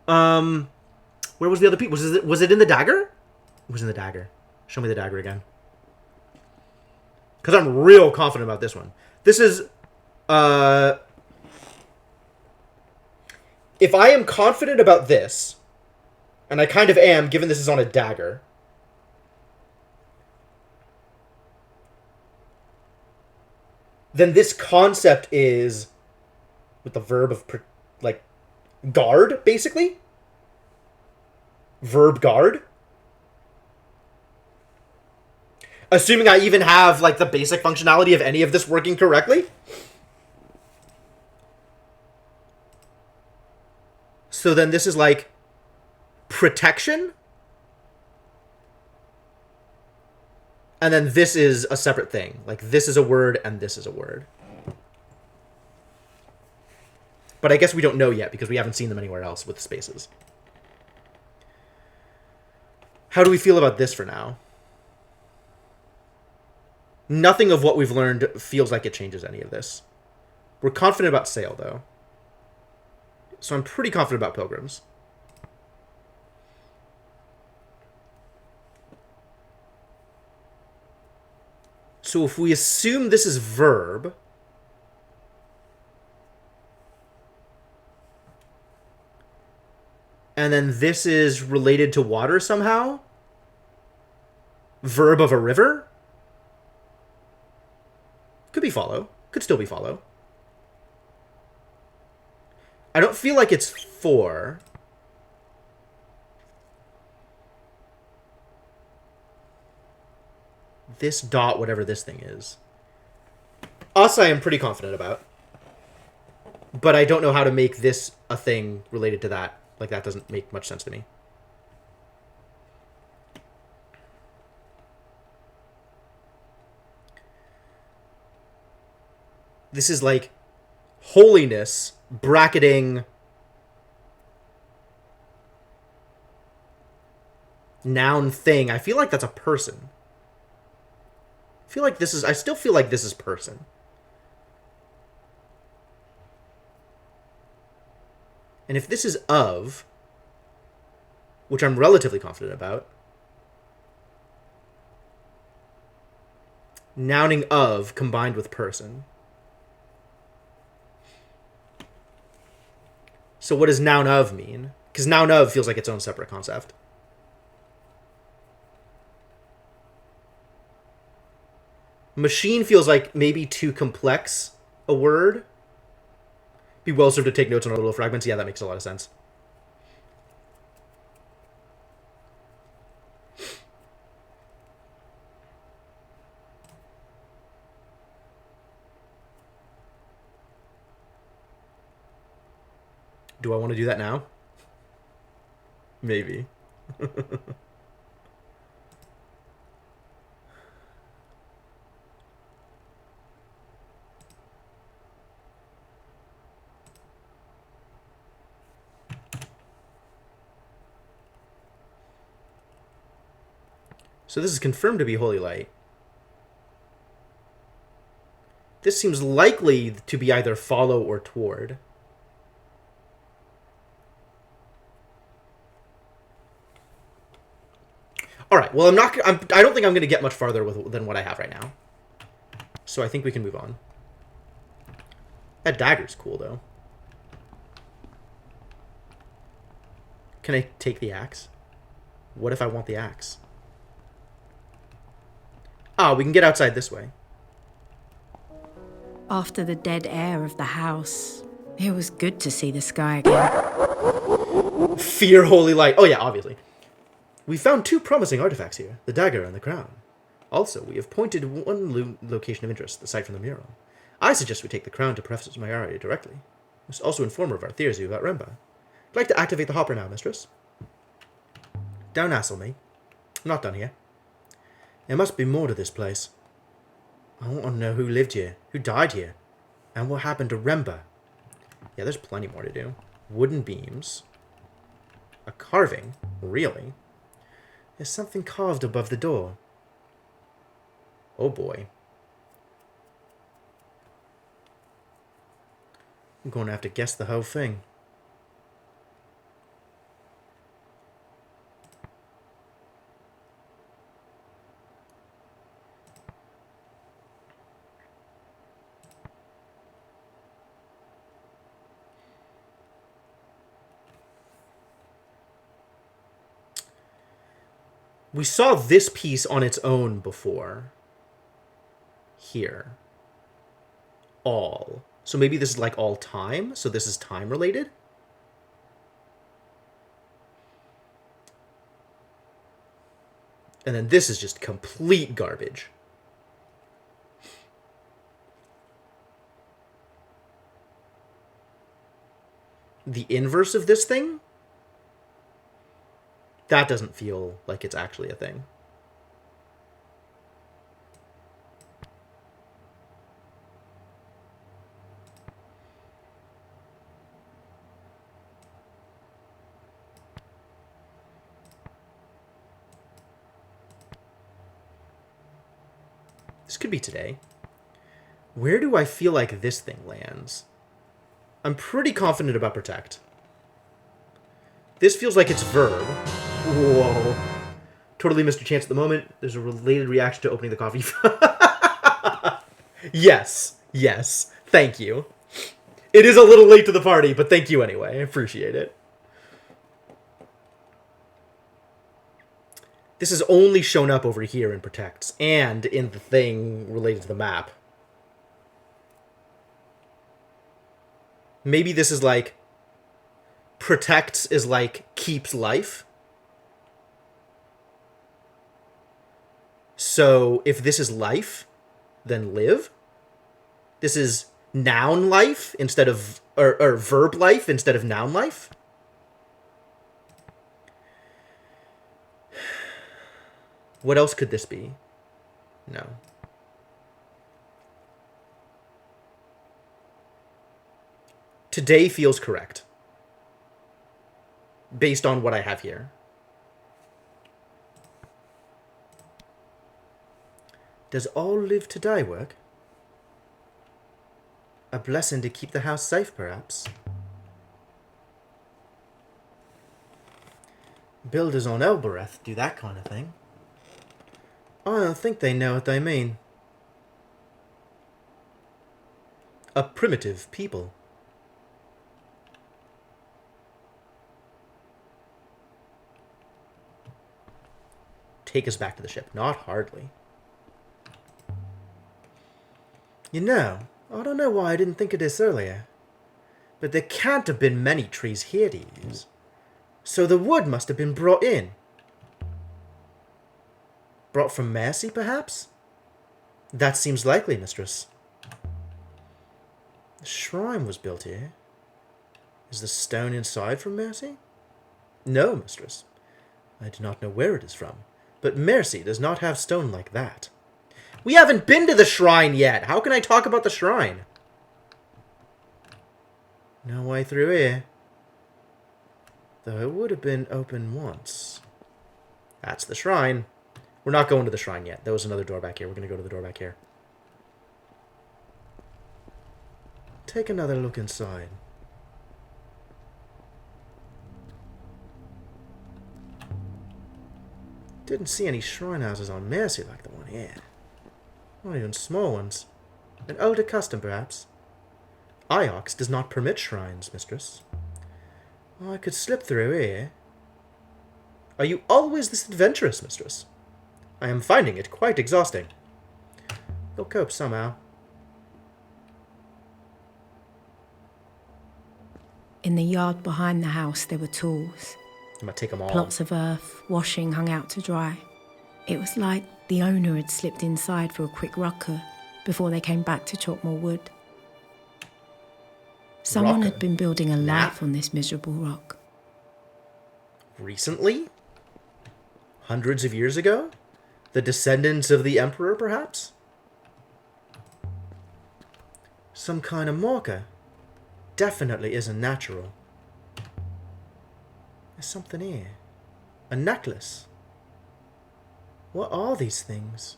where was the other piece? Was it in the dagger? It was in the dagger. Show me the dagger again. Because I'm real confident about this one. This is... if I am confident about this, and I kind of am, given this is on a dagger, then this concept is, with the verb of, like, guard, basically? Verb guard? Assuming I even have, like, the basic functionality of any of this working correctly? So then this is, like, protection? And then this is a separate thing. Like, this is a word, and this is a word. But I guess we don't know yet, because we haven't seen them anywhere else with spaces. How do we feel about this for now? Nothing of what we've learned feels like it changes any of this. We're confident about sail, though. So I'm pretty confident about pilgrims. So if we assume this is verb, and then this is related to water somehow, verb of a river, could be follow, could still be follow. I don't feel like it's for. This dot, whatever this thing is. Us, I am pretty confident about. But I don't know how to make this a thing related to that. Like, that doesn't make much sense to me. This is like holiness bracketing noun thing. I feel like that's a person. I still feel like this is person. And if this is of, which I'm relatively confident about, nouning of combined with person. So what does noun of mean? Because noun of feels like its own separate concept. Machine feels like maybe too complex a word. Be well served to take notes on our little fragments. Yeah, that makes a lot of sense. Do I want to do that now? Maybe. So this is confirmed to be holy light. This seems likely to be either follow or toward. All right. Well, I don't think I'm gonna get much farther than what I have right now. So I think we can move on. That dagger's cool though. Can I take the axe? What if I want the axe? Ah, we can get outside this way. After the dead air of the house, it was good to see the sky again. Fear holy light. Oh yeah, obviously. We found 2 promising artifacts here, the dagger and the crown. Also, we have pointed one location of interest, the site from the mural. I suggest we take the crown to Professor Mayari directly. We must also inform her of our theories about Remba. I'd like to activate the hopper now, mistress. Don't hassle me. I'm not done here. There must be more to this place. I want to know who lived here, who died here, and what happened to Remba. Yeah, there's plenty more to do. Wooden beams. A carving? Really? There's something carved above the door. Oh boy. I'm going to have to guess the whole thing. We saw this piece on its own before. Here. All. So maybe this is like all time? So this is time related? And then this is just complete garbage. The inverse of this thing? That doesn't feel like it's actually a thing. This could be today. Where do I feel like this thing lands? I'm pretty confident about protect. This feels like it's verb. Whoa. Totally missed a chance at the moment. There's a related reaction to opening the coffee. Yes. Yes. Thank you. It is a little late to the party, but thank you anyway. I appreciate it. This has only shown up over here in Protects and in the thing related to the map. Maybe this is like... Protects is like keeps life. So if this is life, then live. This is noun life instead of... Or verb life instead of noun life. What else could this be? No. Today feels correct. Based on what I have here. Does all live to die work? A blessing to keep the house safe, perhaps. Builders on Elbereth do that kind of thing. I don't think they know what they mean. A primitive people. Take us back to the ship. Not hardly. You know, I don't know why I didn't think of this earlier, but there can't have been many trees here to use. So the wood must have been brought in. Brought from Mercy, perhaps? That seems likely, mistress. The shrine was built here. Is the stone inside from Mercy? No, mistress. I do not know where it is from, but Mercy does not have stone like that. We haven't been to the shrine yet. How can I talk about the shrine? No way through here. Though it would have been open once. That's the shrine. We're not going to the shrine yet. There was another door back here. We're going to go to the door back here. Take another look inside. Didn't see any shrine houses on Mercy like the one here. Not even small ones. An older custom, perhaps. Iox does not permit shrines, mistress. I could slip through here. Are you always this adventurous, mistress? I am finding it quite exhausting. You'll cope somehow. In the yard behind the house, there were tools. I'm gonna take them all. Plots of earth, washing hung out to dry. It was like the owner had slipped inside for a quick rucker before they came back to chop more wood. Someone Rucker? had been building a Nap? life on this miserable rock. Recently? Hundreds of years ago? The descendants of the Emperor, perhaps? Some kind of marker. Definitely isn't natural. There's something here. A necklace. What are these things?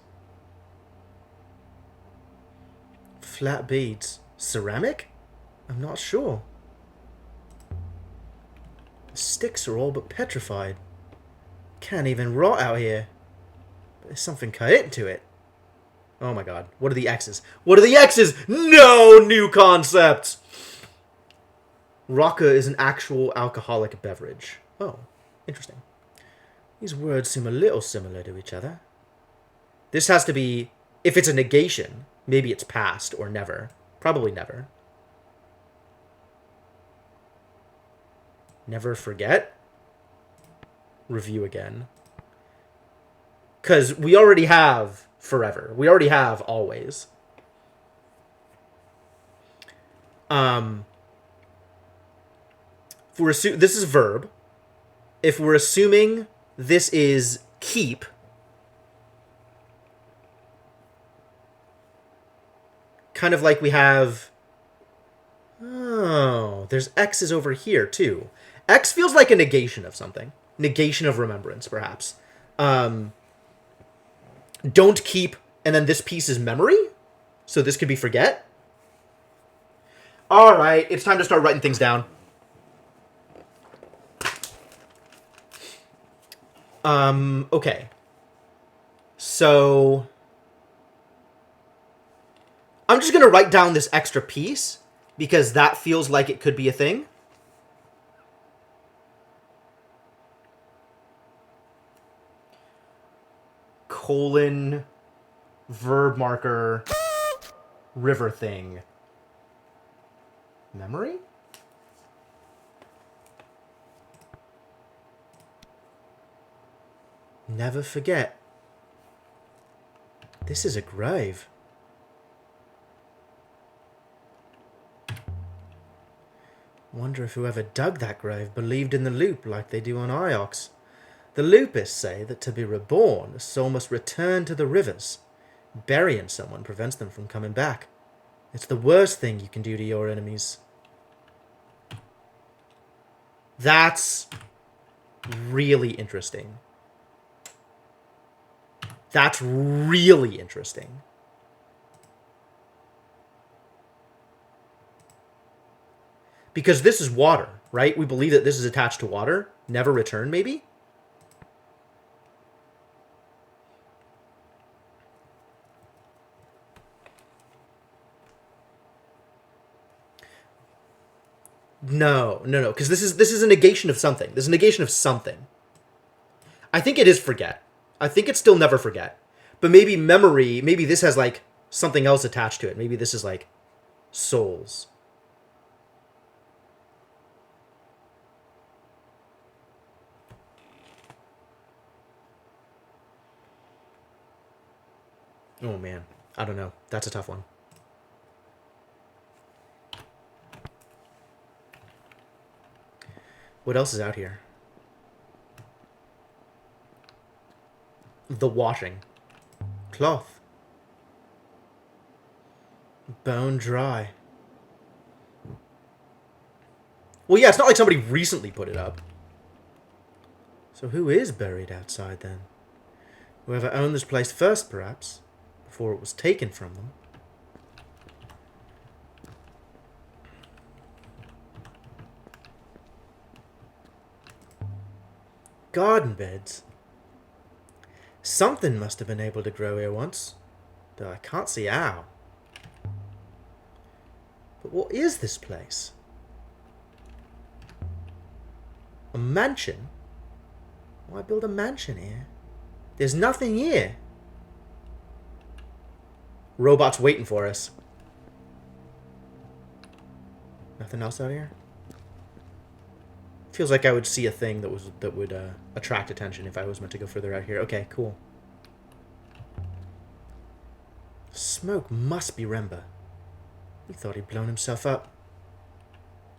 Flat beads. Ceramic? I'm not sure. The sticks are all but petrified. Can't even rot out here. But there's something cut into it. Oh my god. What are the X's? What are the X's? No new concepts! Rocca is an actual alcoholic beverage. Oh, interesting. These words seem a little similar to each other. This has to be... If it's a negation, maybe it's past or never. Probably never. Never forget? Review again. Because we already have forever. We already have always. If we're this is verb. If we're assuming this is keep, kind of like we have... Oh, there's X's over here, too. X feels like a negation of something. Negation of remembrance, perhaps. Don't keep, and then this piece is memory? So this could be forget? Alright, it's time to start writing things down. Okay. So... I'm just going to write down this extra piece, because that feels like it could be a thing. Colon, verb marker, river thing. Memory? Never forget. This is a grave. Wonder if whoever dug that grave believed in the loop like they do on Iox. The Loopists say that to be reborn, a soul must return to the rivers. Burying someone prevents them from coming back. It's the worst thing you can do to your enemies. That's really interesting. That's really interesting. Because this is water, right? We believe that this is attached to water. Never return, maybe? No, because this is a negation of something. This is a negation of something. I think it is forget. I think it's still never forget. But maybe memory, maybe this has, like, something else attached to it. Maybe this is, like, souls. Oh, man. I don't know. That's a tough one. What else is out here? The washing. Cloth. Bone dry. Well, yeah, it's not like somebody recently put it up. So who is buried outside, then? Whoever owned this place first, perhaps, before it was taken from them. Garden beds. Something must have been able to grow here once, though I can't see how. But what is this place? A mansion? Why build a mansion here? There's nothing here. Robot's waiting for us. Nothing else out here? Feels like I would see a thing that would attract attention if I was meant to go further out here. Okay, cool. Smoke must be Remba. He thought he'd blown himself up.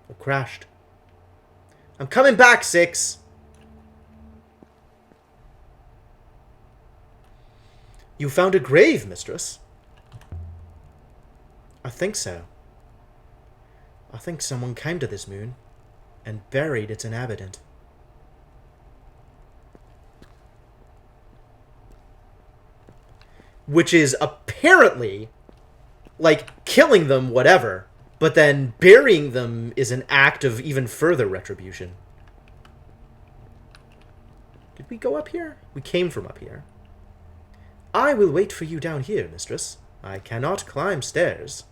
Or crashed. I'm coming back, Six! You found a grave, mistress? I think so. I think someone came to this moon and buried its inhabitant. Which is apparently, like, killing them, whatever, but then burying them is an act of even further retribution. Did we go up here? We came from up here. I will wait for you down here, mistress. I cannot climb stairs.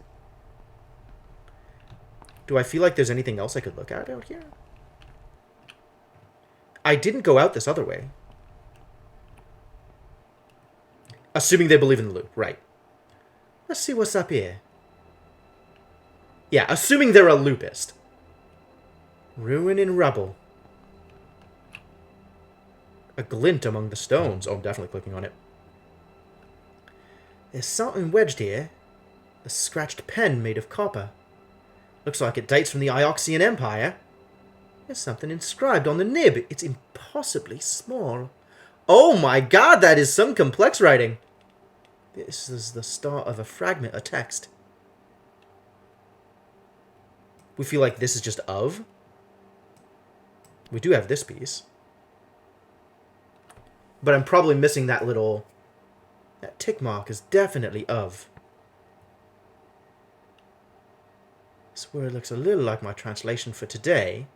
Do I feel like there's anything else I could look at out here? I didn't go out this other way. Assuming they believe in the loop, right. Let's see what's up here. Yeah, assuming they're a loopist. Ruin and rubble. A glint among the stones. Oh, I'm definitely clicking on it. There's something wedged here. A scratched pen made of copper. Looks like it dates from the Ioxian Empire. There's something inscribed on the nib. It's impossibly small. Oh my god, that is some complex writing. This is the start of a fragment of text. We feel like this is just of. We do have this piece. But I'm probably missing that little... That tick mark is definitely of. This word looks a little like my translation for today.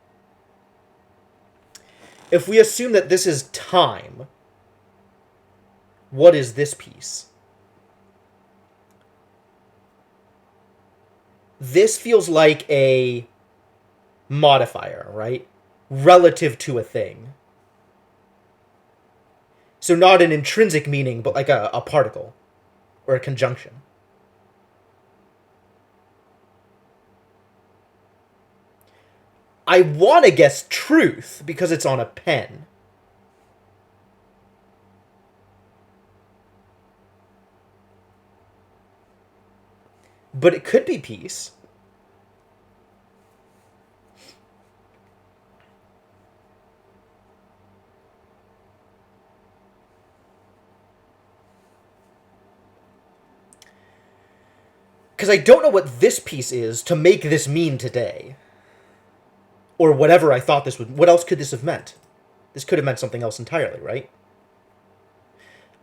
If we assume that this is time, what is this piece? This feels like a modifier, right? Relative to a thing. So not an intrinsic meaning, but like a particle. Or a conjunction. I want to guess truth, because it's on a pen. But it could be peace. Because I don't know what this piece is to make this mean today. Or whatever I thought this would... What else could this have meant? This could have meant something else entirely, right?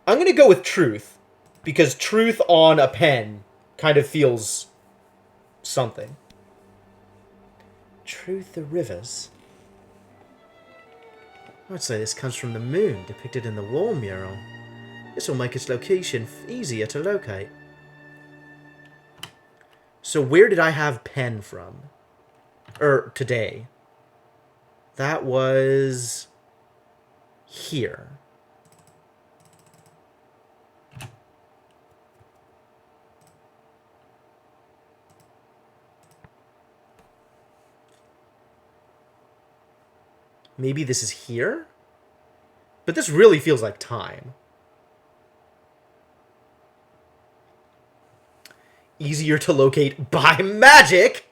I'm going to go with truth. Because truth on a pen kind of feels something. Truth the rivers. I would say this comes from the moon depicted in the wall mural. This will make its location easier to locate. So where did I have pen from? Today. That was here. Maybe this is here? But this really feels like time. Easier to locate by magic!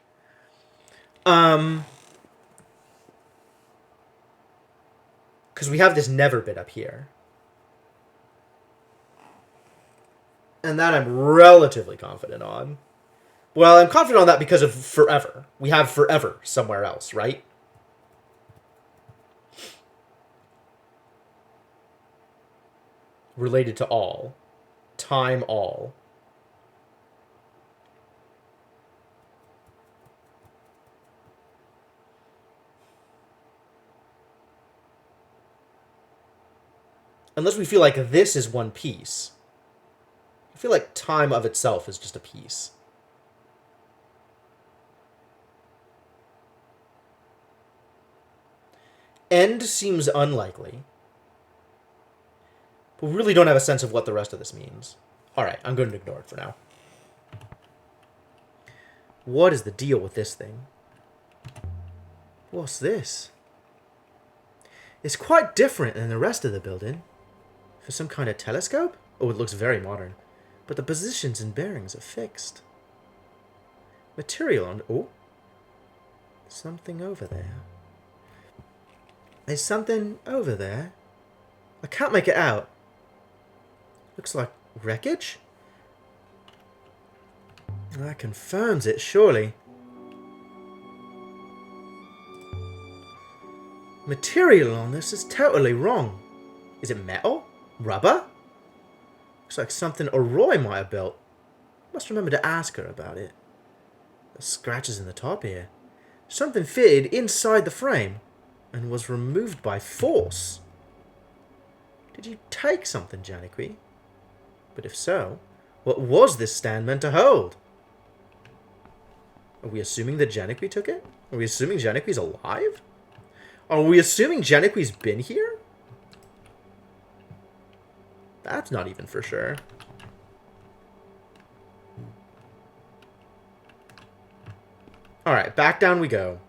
Because we have this never bit up here. And that I'm relatively confident on. Well, I'm confident on that because of forever. We have forever somewhere else, right? Related to all. Time all. Unless we feel like this is one piece. I feel like time of itself is just a piece. End seems unlikely. But we really don't have a sense of what the rest of this means. Alright, I'm going to ignore it for now. What is the deal with this thing? What's this? It's quite different than the rest of the building. For some kind of telescope? Oh, it looks very modern. But the positions and bearings are fixed. Material on... Oh. Something over there. There's something over there. I can't make it out. Looks like wreckage? That confirms it, surely. Material on this is totally wrong. Is it metal? Rubber? Looks like something Arroy might have built. Must remember to ask her about it. The scratches in the top here. Something fitted inside the frame and was removed by force. Did you take something, Janiqui? But if so, what was this stand meant to hold? Are we assuming that Janiqui took it? Are we assuming Janiqui's alive? Are we assuming Janiqui's been here? That's not even for sure. Alright, back down we go.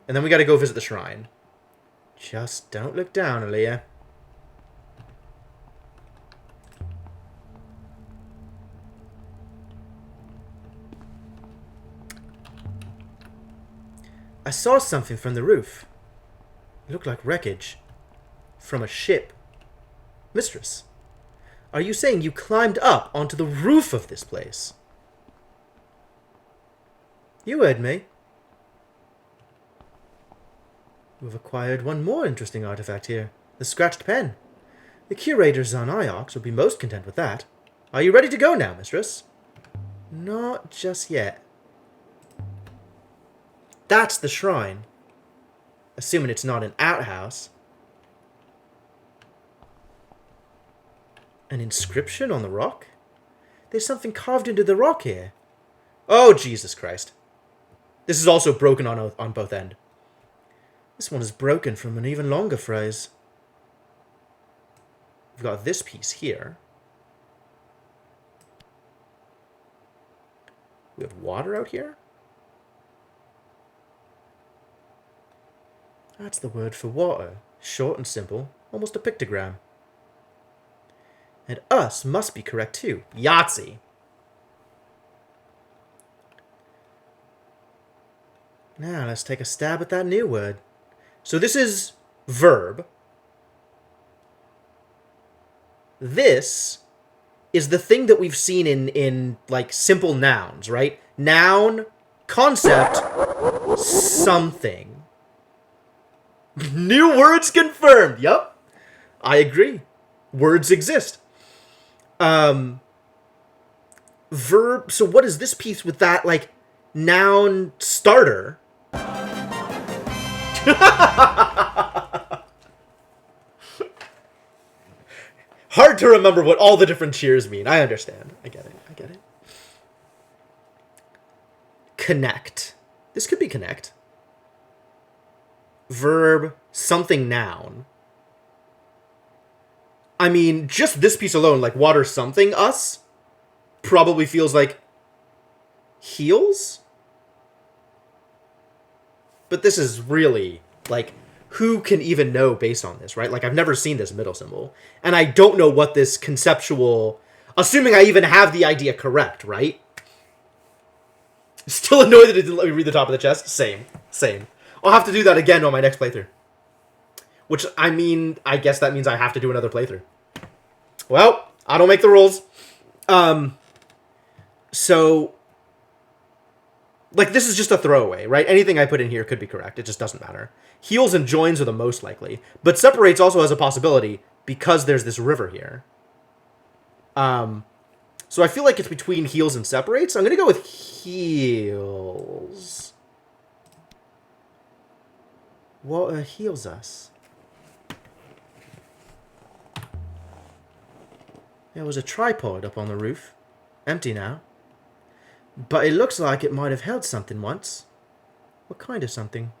And then we gotta go visit the shrine. Just don't look down, Aaliyah. I saw something from the roof. It looked like wreckage. From a ship. Mistress, are you saying you climbed up onto the roof of this place? You heard me. We've acquired one more interesting artifact here. The scratched pen. The curators on Iox will be most content with that. Are you ready to go now, mistress? Not just yet. That's the shrine. Assuming it's not an outhouse. An inscription on the rock? There's something carved into the rock here. Oh, Jesus Christ. This is also broken on both ends. This one is broken from an even longer phrase. We've got this piece here. We have water out here. That's the word for water. Short and simple. Almost a pictogram. And us must be correct too. Yahtzee. Now let's take a stab at that new word. So this is verb. This is the thing that we've seen in like simple nouns, right? Noun, concept, something. New words confirmed. Yup. I agree. Words exist. Verb. So what is this piece with that, like, noun starter? Hard to remember what all the different cheers mean. I understand. I get it. I get it. Connect. This could be connect. Verb, something noun. I mean, just this piece alone, like water something, us, probably feels like heels? But this is really, like, who can even know based on this, right? Like, I've never seen this middle symbol. And I don't know what this conceptual... Assuming I even have the idea correct, right? Still annoyed that it didn't let me read the top of the chest. Same. Same. I'll have to do that again on my next playthrough. Which, I mean, I guess that means I have to do another playthrough. Well, I don't make the rules. So... Like, this is just a throwaway, right? Anything I put in here could be correct. It just doesn't matter. Heels and joins are the most likely. But separates also has a possibility because there's this river here. So I feel like it's between heels and separates. I'm going to go with heels. What heals us? There was a tripod up on the roof. Empty now. But it looks like it might have held something once. What kind of something?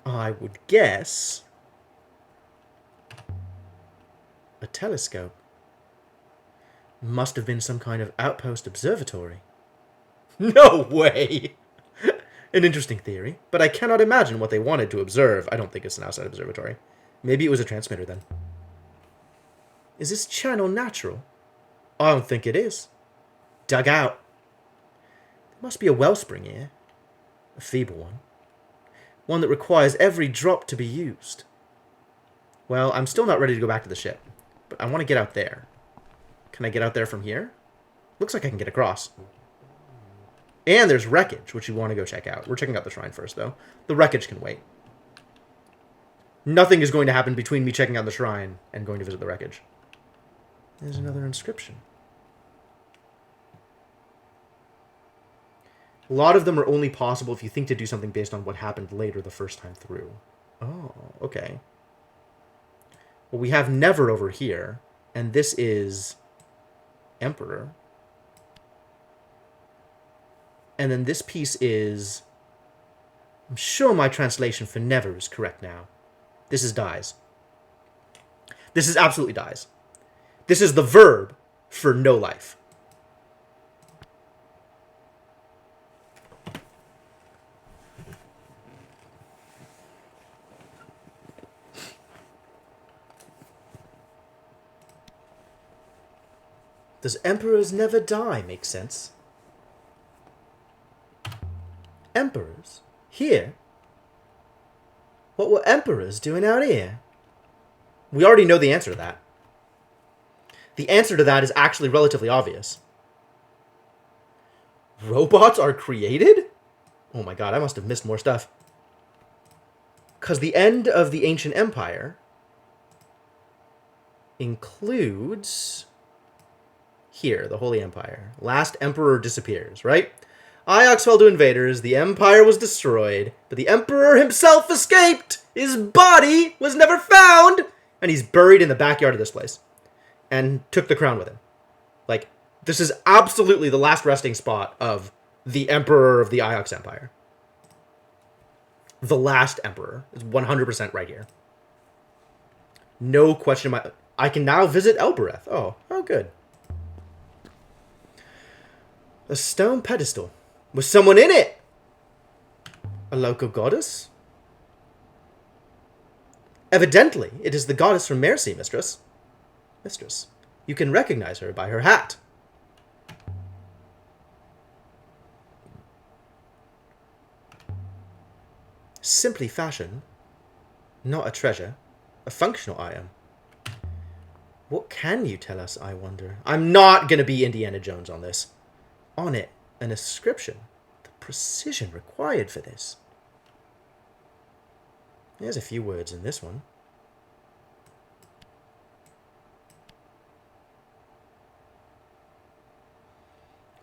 I would guess a telescope. Must have been some kind of outpost observatory. No way! An interesting theory, but I cannot imagine what they wanted to observe. I don't think it's an outside observatory. Maybe it was a transmitter then. Is this channel natural? I don't think it is. Dug out. There must be a wellspring here. A feeble one. One that requires every drop to be used. Well, I'm still not ready to go back to the ship, but I want to get out there. Can I get out there from here? Looks like I can get across. And there's wreckage, which you want to go check out. We're checking out the shrine first, though. The wreckage can wait. Nothing is going to happen between me checking out the shrine and going to visit the wreckage. There's another inscription. A lot of them are only possible if you think to do something based on what happened later the first time through. Oh, okay. Well, we have Never over here, and this is Emperor. And then this piece is... I'm sure my translation for Never is correct now. This is dies. This is absolutely dies. This is the verb for no life. Does emperors never die make sense? Emperors? Here? What were emperors doing out here? We already know the answer to that. The answer to that is actually relatively obvious. Robots are created? Oh my god, I must have missed more stuff. Because the end of the ancient empire includes... Here, the Holy Empire. Last emperor disappears, right? Iox fell to invaders, the empire was destroyed, but the emperor himself escaped! His body was never found! And he's buried in the backyard of this place. And took the crown with him. Like, this is absolutely the last resting spot of the emperor of the Iox Empire. The last emperor is 100% right here. No question. I can now visit Elbereth. Oh, good. A stone pedestal. Was someone in it? A local goddess? Evidently, it is the goddess from Mercy, mistress. Mistress, you can recognize her by her hat. Simply fashion, not a treasure, a functional item. What can you tell us, I wonder? I'm not going to be Indiana Jones on this. On it, an inscription. The precision required for this. There's a few words in this one.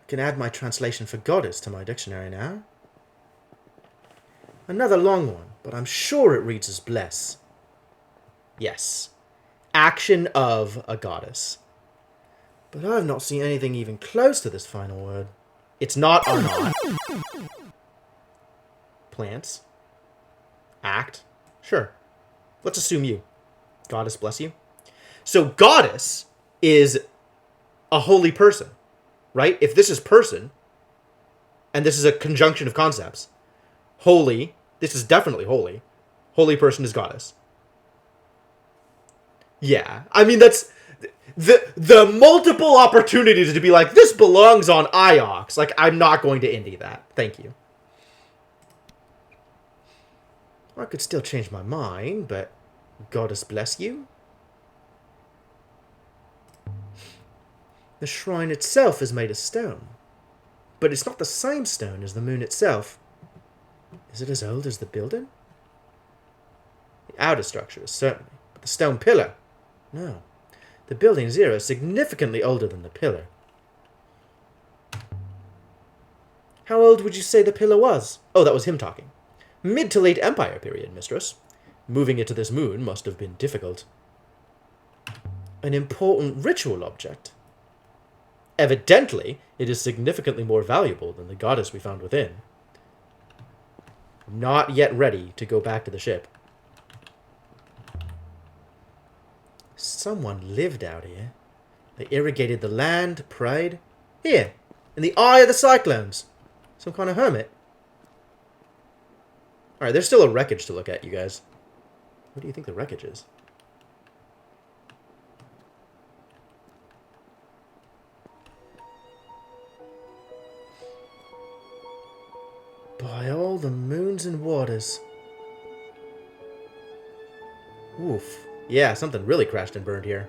I can add my translation for goddess to my dictionary now. Another long one, but I'm sure it reads as bless. Yes. Action of a goddess. But I've not seen anything even close to this final word. It's not or not. Plants. Act. Sure. Let's assume you. Goddess bless you. So goddess is a holy person, right? If this is person, and this is a conjunction of concepts, holy, this is definitely holy. Holy person is goddess. Yeah, I mean, that's... The multiple opportunities to be like, this belongs on Iox. Like, I'm not going to indie that. Thank you. I could still change my mind, but goddess bless you. The shrine itself is made of stone, but it's not the same stone as the moon itself. Is it as old as the building? The outer structure is certainly, but the stone pillar, no. The building zero is significantly older than the pillar. How old would you say the pillar was? Oh, that was him talking. Mid to late Empire period, mistress. Moving it to this moon must have been difficult. An important ritual object. Evidently, it is significantly more valuable than the goddess we found within. I'm not yet ready to go back to the ship. Someone lived out here. They irrigated the land, prayed. Here, in the eye of the cyclones. Some kind of hermit. Alright, there's still a wreckage to look at, you guys. What do you think the wreckage is? By all the moons and waters. Oof. Yeah, something really crashed and burned here.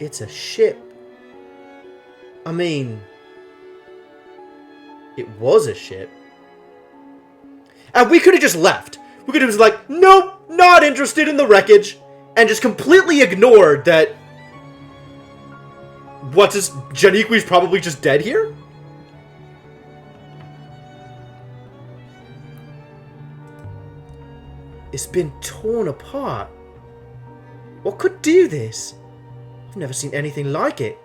It's a ship. I mean... It was a ship. And we could have just left. We could have just like, nope, not interested in the wreckage. And just completely ignored that... What's this? Janiqui's probably just dead here? It's been torn apart. What could do this? I've never seen anything like it.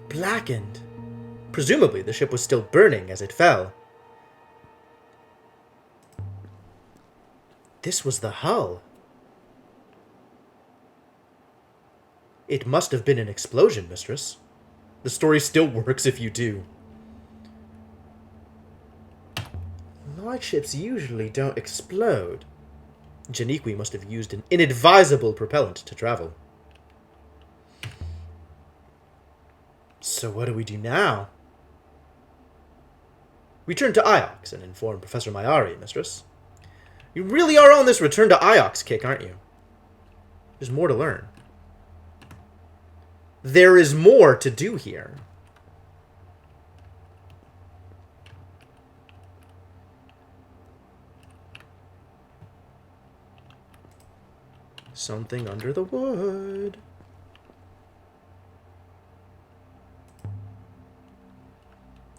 Blackened. Presumably, the ship was still burning as it fell. This was the hull. It must have been an explosion, mistress. The story still works if you do. Light ships usually don't explode. Janiqui must have used an inadvisable propellant to travel. So what do we do now? Return to Iox and inform Professor Mayari, mistress. You really are on this return to Iox kick, aren't you? There's more to learn. There is more to do here. Something under the wood.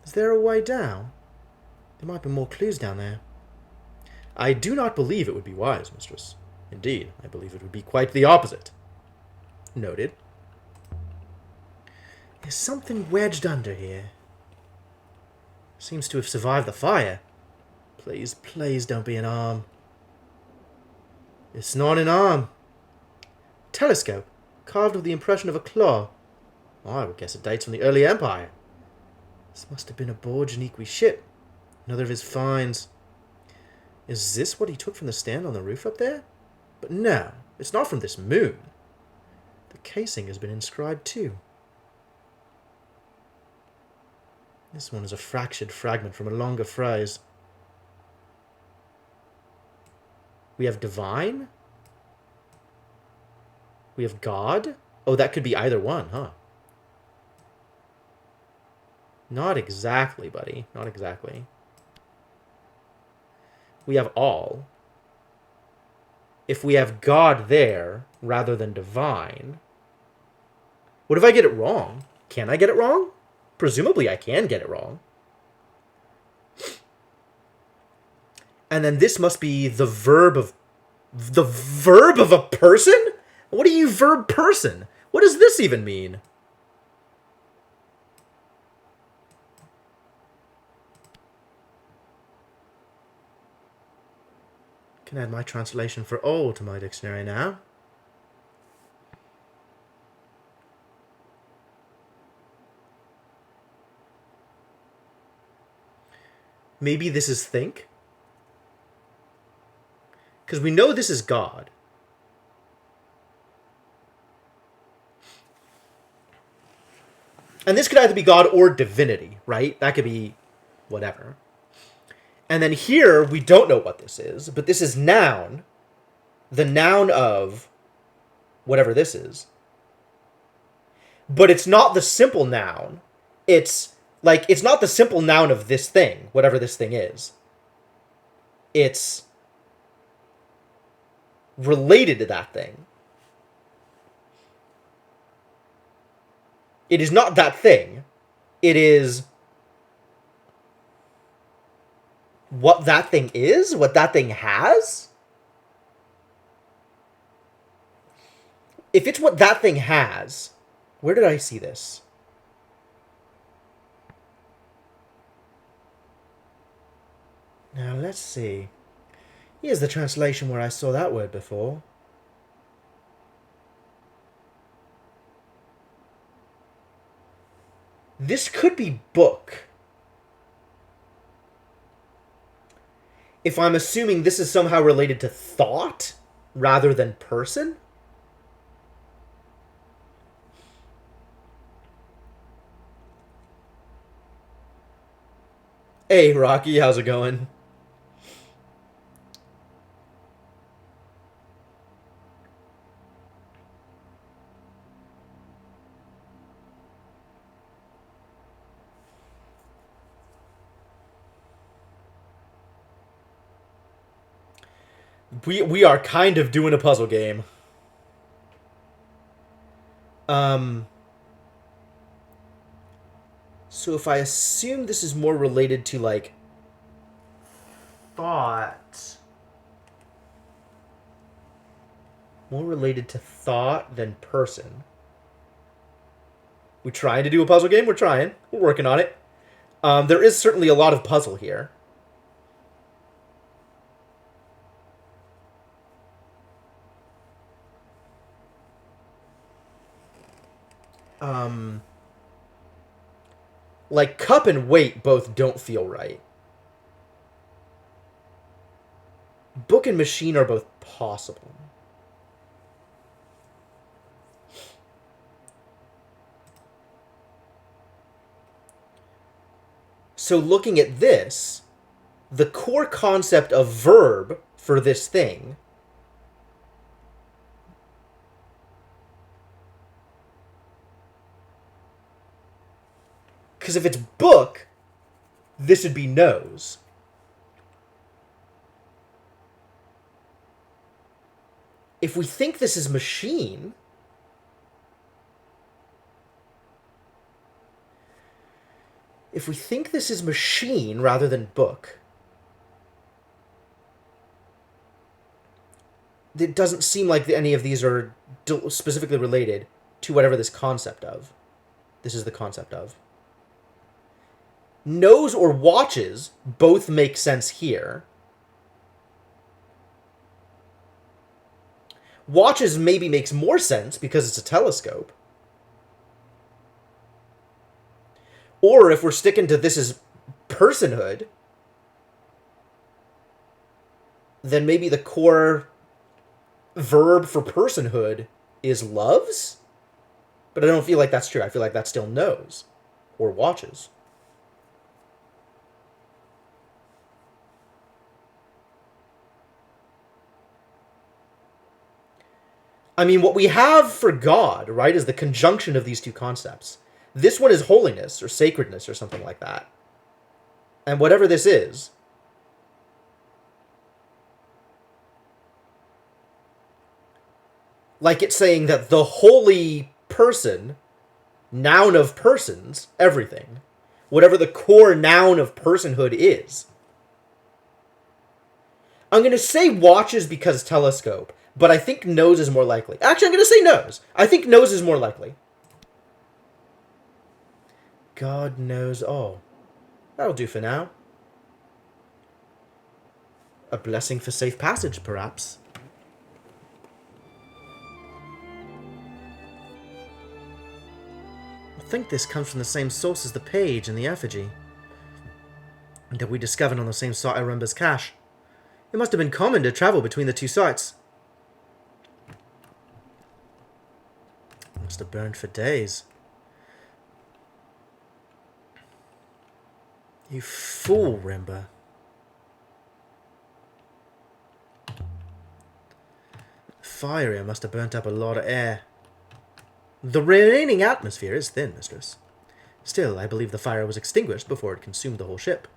Is there a way down? There might be more clues down there. I do not believe it would be wise, mistress. Indeed, I believe it would be quite the opposite. Noted. There's something wedged under here. Seems to have survived the fire. Please, please don't be an arm. It's not an arm. Telescope, carved with the impression of a claw. Oh, I would guess it dates from the early Empire. This must have been aboard Janiqui's ship. Another of his finds. Is this what he took from the stand on the roof up there? But no, it's not from this moon. The casing has been inscribed too. This one is a fractured fragment from a longer phrase. We have divine? We have God? Oh, that could be either one, huh? Not exactly, buddy. Not exactly. We have all. If we have God there, rather than divine... What if I get it wrong? Can I get it wrong? Presumably I can get it wrong. And then this must be the verb of... The verb of a person? What do you verb person? What does this even mean? Can add my translation for all to my dictionary now. Maybe this is think? Because we know this is God. And this could either be God or divinity, right? That could be whatever. And then here, we don't know what this is, but this is noun. The noun of whatever this is. But it's not the simple noun. It's not the simple noun of this thing, whatever this thing is. It's related to that thing. It is not that thing. It is what that thing is, what that thing has. If it's what that thing has... Where did I see this? Now, let's see. Here's the translation where I saw that word before. This could be book. If I'm assuming this is somehow related to thought rather than person. Hey, Rocky, how's it going? We are kind of doing a puzzle game. So if I assume this is more related to, like, thought... More related to thought than person. We trying to do a puzzle game? We're trying. We're working on it. There is certainly a lot of puzzle here. Like, cup and weight both don't feel right. Book and machine are both possible. So looking at this, the core concept of verb for this thing because if it's book, this would be nose. If we think this is machine, rather than book, it doesn't seem like any of these are specifically related to whatever this concept of. This is the concept of. Nose or watches both make sense here. Watches maybe makes more sense because it's a telescope. Or if we're sticking to this as personhood, then maybe the core verb for personhood is loves? But I don't feel like that's true. I feel like that's still knows or watches. I mean, what we have for God, right, is the conjunction of these two concepts. This one is holiness or sacredness or something like that. And whatever this is, like it's saying that the holy person, noun of persons, everything, whatever the core noun of personhood is. I'm going to say watches because telescope, but I think nose is more likely. Actually, I'm going to say nose. I think nose is more likely. God knows all. That'll do for now. A blessing for safe passage, perhaps. I think this comes from the same source as the page and the effigy that we discovered on the same site I remember's cache. It must have been common to travel between the two sites. Must have burned for days. You fool, Rimba. Fire here must have burnt up a lot of air. The remaining atmosphere is thin, mistress. Still, I believe the fire was extinguished before it consumed the whole ship.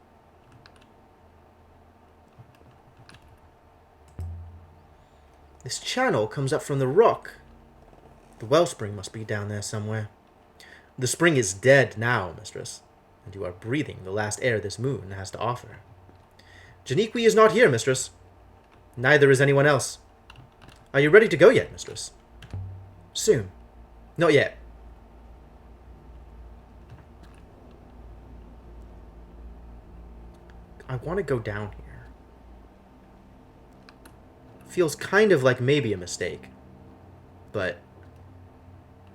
This channel comes up from the rock. The wellspring must be down there somewhere. The spring is dead now, mistress, and you are breathing the last air this moon has to offer. Janiqui is not here, mistress. Neither is anyone else. Are you ready to go yet, mistress? Soon. Not yet. I want to go down here. Feels kind of like maybe a mistake. But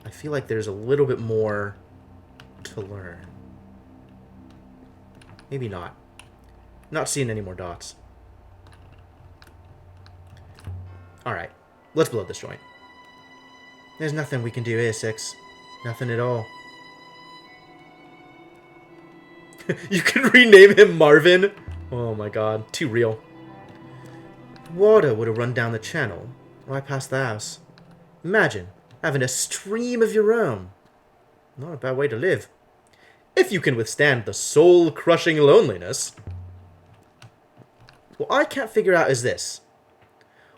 I feel like there's a little bit more to learn. Maybe not. Not seeing any more dots. Alright. Let's blow this joint. There's nothing we can do here, Six. Nothing at all. You can rename him Marvin? Oh my god. Too real. Water would have run down the channel, right past the house. Imagine having a stream of your own. Not a bad way to live. If you can withstand the soul-crushing loneliness. What I can't figure out is this.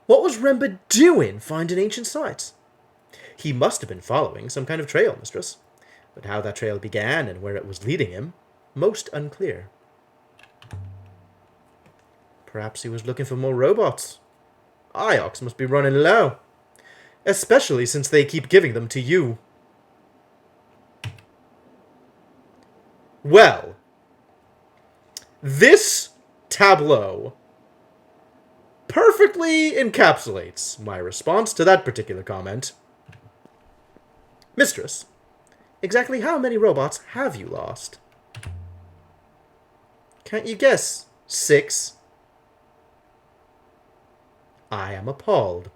What was Remba doing finding ancient sites? He must have been following some kind of trail, mistress. But how that trail began and where it was leading him, most unclear. Perhaps he was looking for more robots. Iox must be running low. Especially since they keep giving them to you. Well, this tableau perfectly encapsulates my response to that particular comment. Mistress, exactly how many robots have you lost? Can't you guess? 6. I am appalled.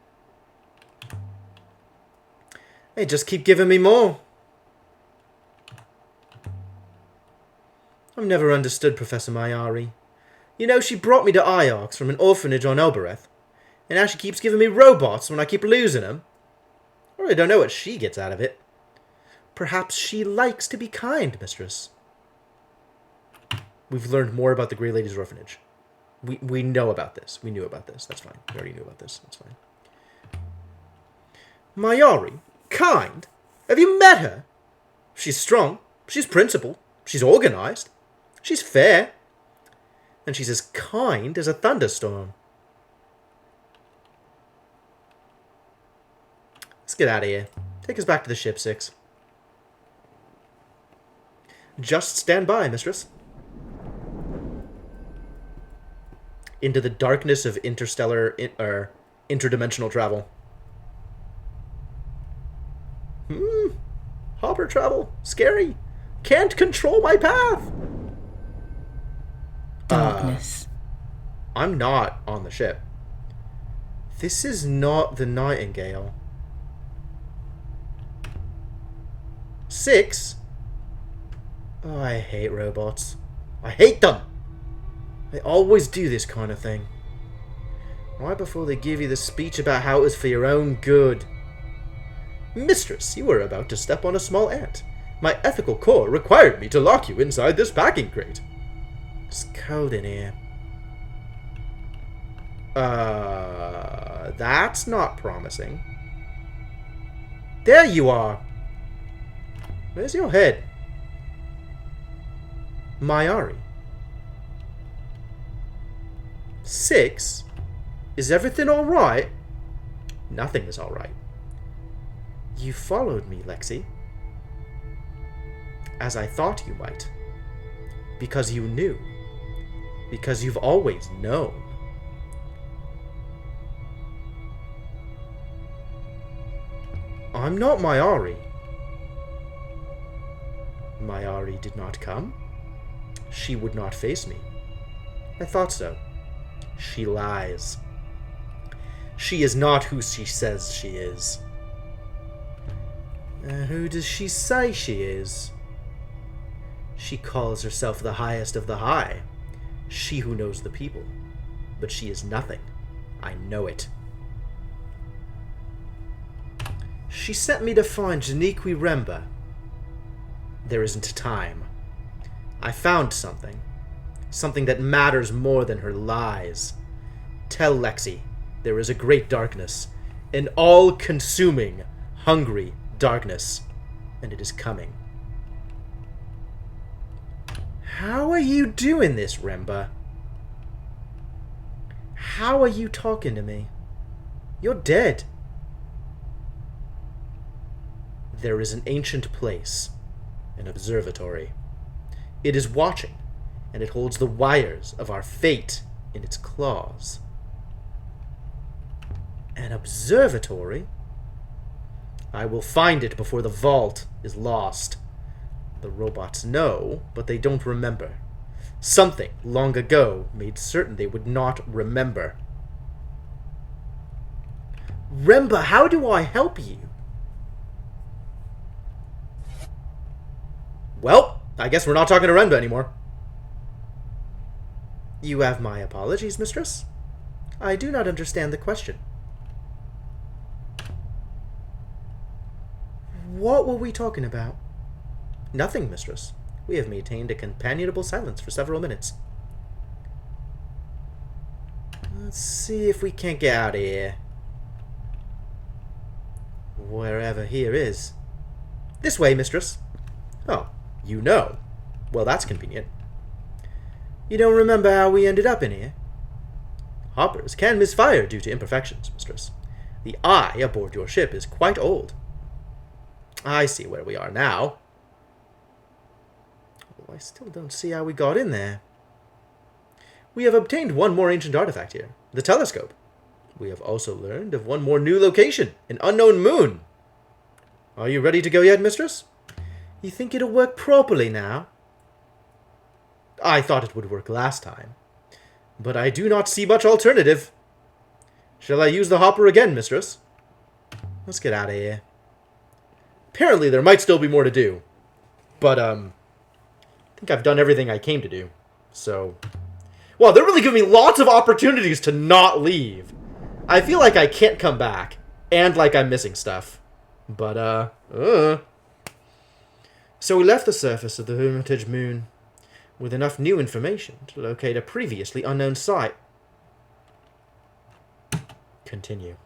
They just keep giving me more. I've never understood Professor Mayari. You know, she brought me to Iox from an orphanage on Elbereth, and now she keeps giving me robots when I keep losing them. I really don't know what she gets out of it. Perhaps she likes to be kind, mistress. We've learned more about the Grey Lady's orphanage. We know about this. We knew about this. That's fine. We already knew about this. That's fine. Mayari? Kind? Have you met her? She's strong. She's principled. She's organized. She's fair. And she's as kind as a thunderstorm. Let's get out of here. Take us back to the ship, 6. Just stand by, mistress. Into the darkness of interstellar or interdimensional travel. Hopper travel. Scary. Can't control my path. Darkness. I'm not on the ship. This is not the Nightingale. 6? Oh, I hate robots. I hate them! They always do this kind of thing. Right before they give you the speech about how it was for your own good. Mistress, you were about to step on a small ant. My ethical core required me to lock you inside this packing crate. It's cold in here. That's not promising. There you are. Where's your head? Mayari. 6? Is everything alright? Nothing is alright. You followed me, Lexi. As I thought you might. Because you knew. Because you've always known. I'm not Mayari. Mayari did not come. She would not face me. I thought so. She lies. She is not who she says she is. Who does she say she is? She calls herself the highest of the high. She who knows the people. But she is nothing. I know it. She sent me to find Janiqui Remba. There isn't time. I found something. Something that matters more than her lies. Tell Lexi there is a great darkness. An all-consuming, hungry darkness. And it is coming. How are you doing this, Remba? How are you talking to me? You're dead. There is an ancient place, an observatory. It is watching, and it holds the wires of our fate in its claws. An observatory? I will find it before the vault is lost. The robots know, but they don't remember. Something long ago made certain they would not remember. Remba, how do I help you? Well, I guess we're not talking to Remba anymore. You have my apologies, mistress. I do not understand the question. What were we talking about? Nothing, mistress. We have maintained a companionable silence for several minutes. Let's see if we can't get out of here. Wherever here is. This way, mistress. Oh, you know. Well, that's convenient. You don't remember how we ended up in here? Hoppers can misfire due to imperfections, mistress. The eye aboard your ship is quite old. I see where we are now. Well, I still don't see how we got in there. We have obtained one more ancient artifact here, the telescope. We have also learned of one more new location, an unknown moon. Are you ready to go yet, mistress? You think it'll work properly now? I thought it would work last time, but I do not see much alternative. Shall I use the hopper again, mistress? Let's get out of here. Apparently there might still be more to do, but I think I've done everything I came to do. So, well, they're really giving me lots of opportunities to not leave. I feel like I can't come back, and like I'm missing stuff. But, So we left the surface of the Hermitage Moon with enough new information to locate a previously unknown site. Continue.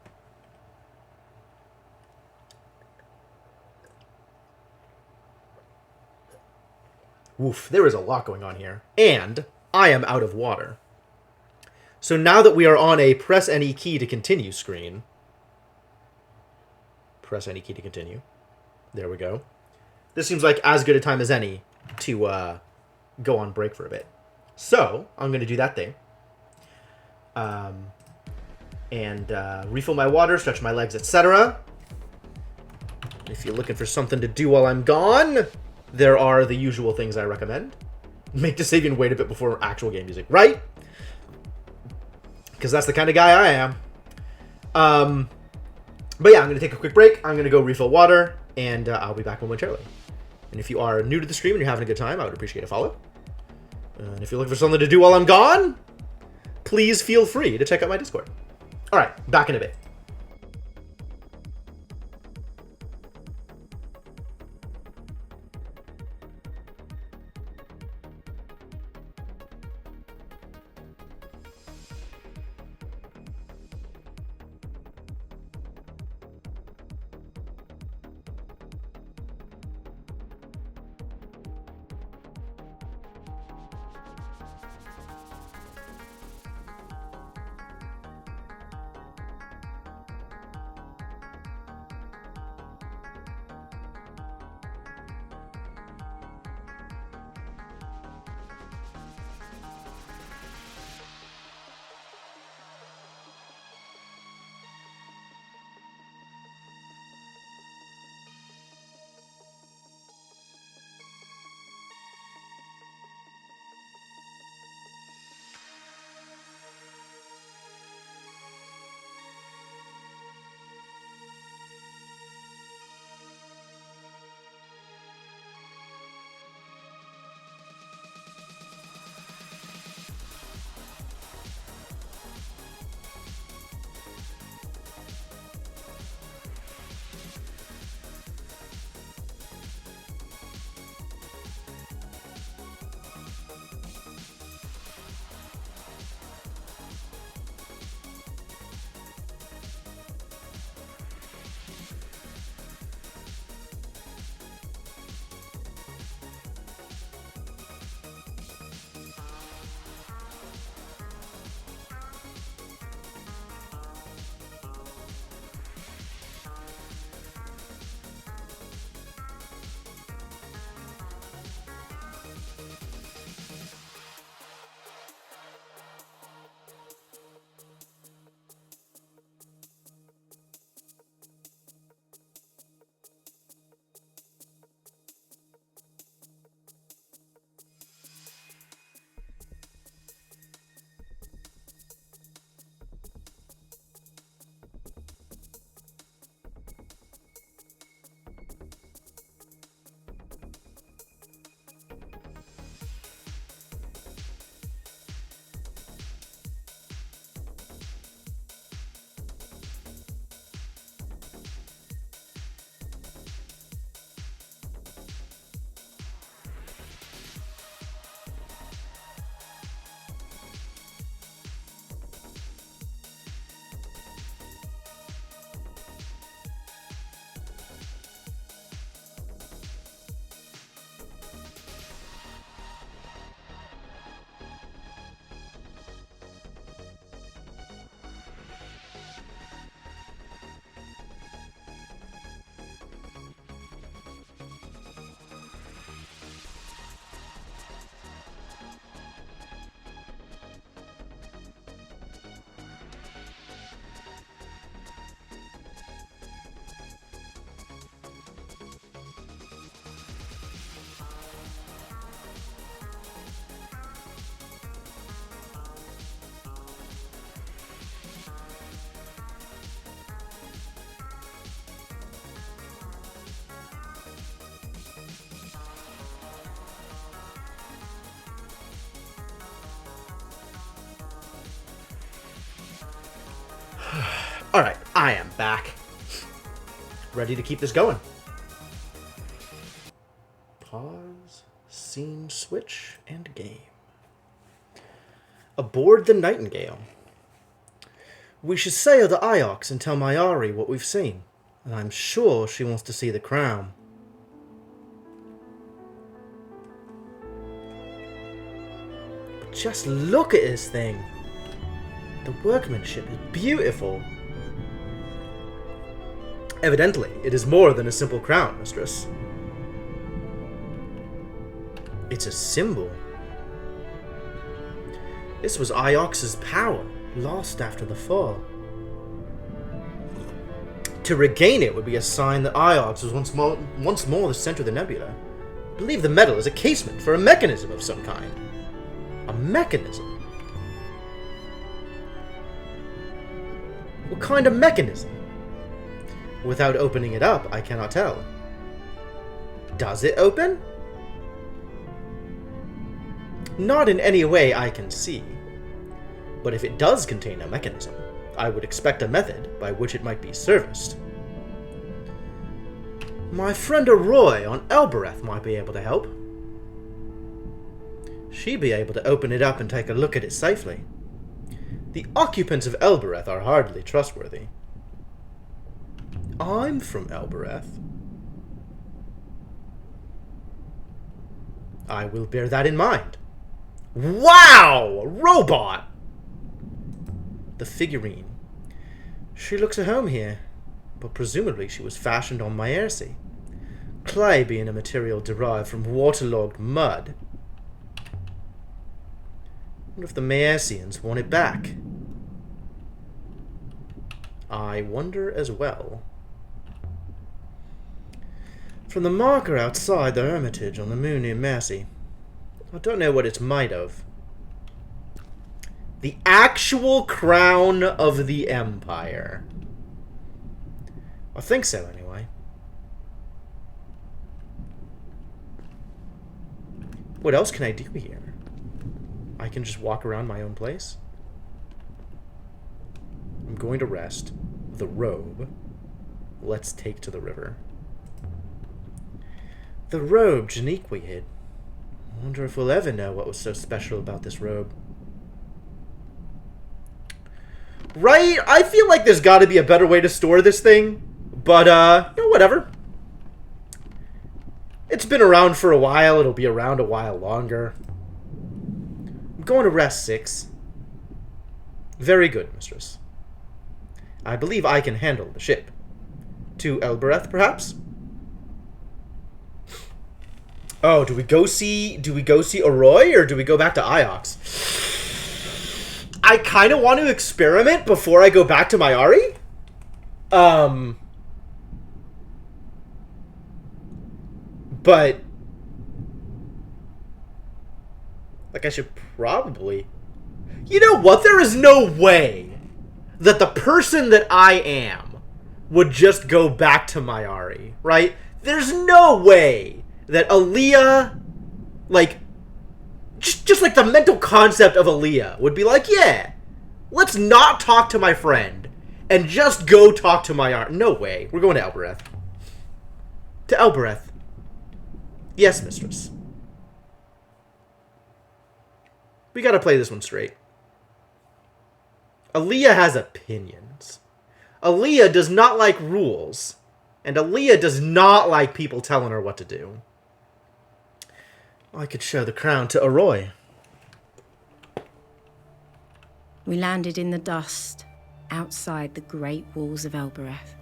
Woof, there is a lot going on here. And I am out of water. So now that we are on a press any key to continue screen. Press any key to continue. There we go. This seems like as good a time as any to go on break for a bit. So, I'm going to do that thing. And refill my water, stretch my legs, etc. If you're looking for something to do while I'm gone, there are the usual things I recommend. Make the save and wait a bit before actual game music, right? Because that's the kind of guy I am. But yeah, I'm going to take a quick break. I'm going to go refill water, and I'll be back momentarily. And if you are new to the stream and you're having a good time, I would appreciate a follow. And if you're looking for something to do while I'm gone, please feel free to check out my Discord. All right, back in a bit. I am back. Ready to keep this going. Pause, scene switch, and game. Aboard the Nightingale. We should sail to Iox and tell Mayari what we've seen, and I'm sure she wants to see the crown. But just look at this thing. The workmanship is beautiful. Evidently, it is more than a simple crown, mistress. It's a symbol. This was Iox's power, lost after the fall. To regain it would be a sign that Iox was once more the center of the nebula. I believe the metal is a casement for a mechanism of some kind. A mechanism? What kind of mechanism? Without opening it up, I cannot tell. Does it open? Not in any way I can see. But if it does contain a mechanism, I would expect a method by which it might be serviced. My friend Arroy on Elbereth might be able to help. She'd be able to open it up and take a look at it safely. The occupants of Elbereth are hardly trustworthy. I'm from Elbereth. I will bear that in mind. Wow! A robot! The figurine. She looks at home here, but presumably she was fashioned on Maersi. Clay being a material derived from waterlogged mud. What if the Maersians want it back? I wonder as well. From the marker outside the hermitage on the moon near Maersi, I don't know what it's made of. The actual crown of the Empire. I think so, anyway. What else can I do here? I can just walk around my own place? I'm going to rest. The robe. Let's take to the river. The robe Janiqui hid. I wonder if we'll ever know what was so special about this robe. Right? I feel like there's got to be a better way to store this thing. But, you know, whatever. It's been around for a while. It'll be around a while longer. I'm going to rest 6. Very good, mistress. I believe I can handle the ship. To Elbereth, perhaps? Oh, do we go see Arroy, or do we go back to Iox? I kind of want to experiment before I go back to Mayari. But like, I should probably... You know what? There is no way that the person that I am would just go back to Mayari, right? There's no way that Aaliyah, like, just like the mental concept of Aaliyah would be like, yeah, let's not talk to my friend and just go talk to Mayari. No way. We're going to Elbereth. To Elbereth. Yes, mistress. We gotta play this one straight. Aaliyah has opinions. Aaliyah does not like rules. And Aaliyah does not like people telling her what to do. I could show the crown to Arroy. We landed in the dust, outside the great walls of Elbereth.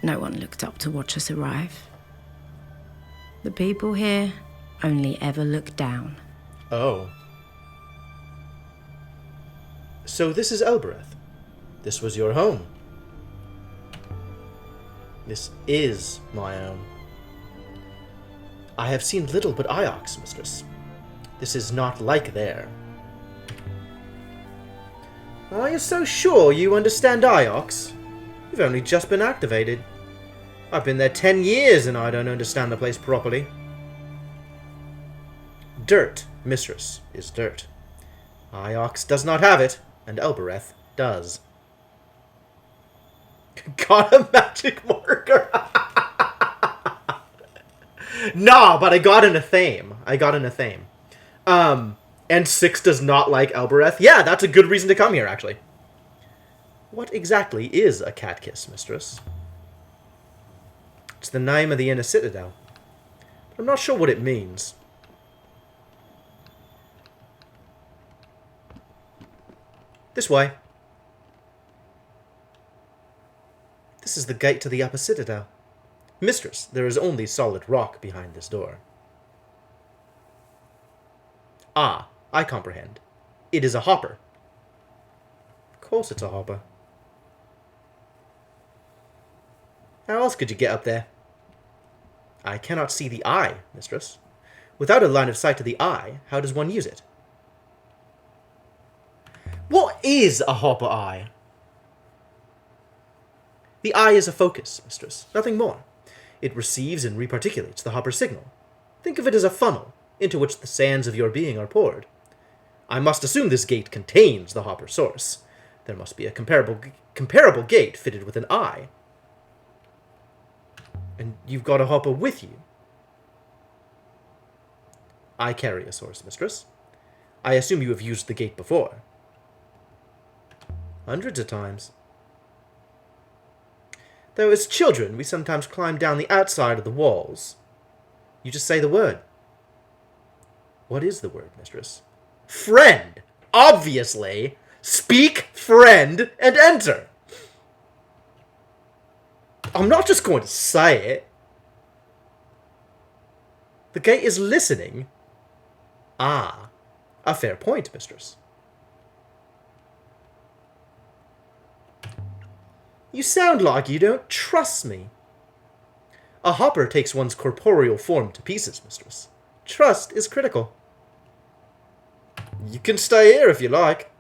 No one looked up to watch us arrive. The people here only ever look down. Oh. So this is Elbereth. This was your home. This is my own. I have seen little but Iox, mistress. This is not like there. Are you so sure you understand Iox? You've only just been activated. I've been there 10 years and I don't understand the place properly. Dirt, mistress, is dirt. Iox does not have it, and Elbereth does. Got a magic marker. Nah, but I got an Athame. And Six does not like Elbereth. Yeah, that's a good reason to come here, actually. What exactly is a cat kiss, mistress? It's the name of the inner citadel. But I'm not sure what it means. This way. This is the gate to the upper citadel. Mistress, there is only solid rock behind this door. Ah, I comprehend. It is a hopper. Of course it's a hopper. How else could you get up there? I cannot see the eye, mistress. Without a line of sight to the eye, how does one use it? What is a hopper eye? The eye is a focus, mistress, nothing more. It receives and reparticulates the hopper signal. Think of it as a funnel, into which the sands of your being are poured. I must assume this gate contains the hopper source. There must be a comparable gate fitted with an eye. And you've got a hopper with you. I carry a source, mistress. I assume you have used the gate before. Hundreds of times. Though as children, we sometimes climb down the outside of the walls. You just say the word. What is the word, mistress? Friend! Obviously! Speak, friend, and enter! I'm not just going to say it. The gate is listening. Ah, a fair point, mistress. You sound like you don't trust me. A hopper takes one's corporeal form to pieces, mistress. Trust is critical. You can stay here if you like.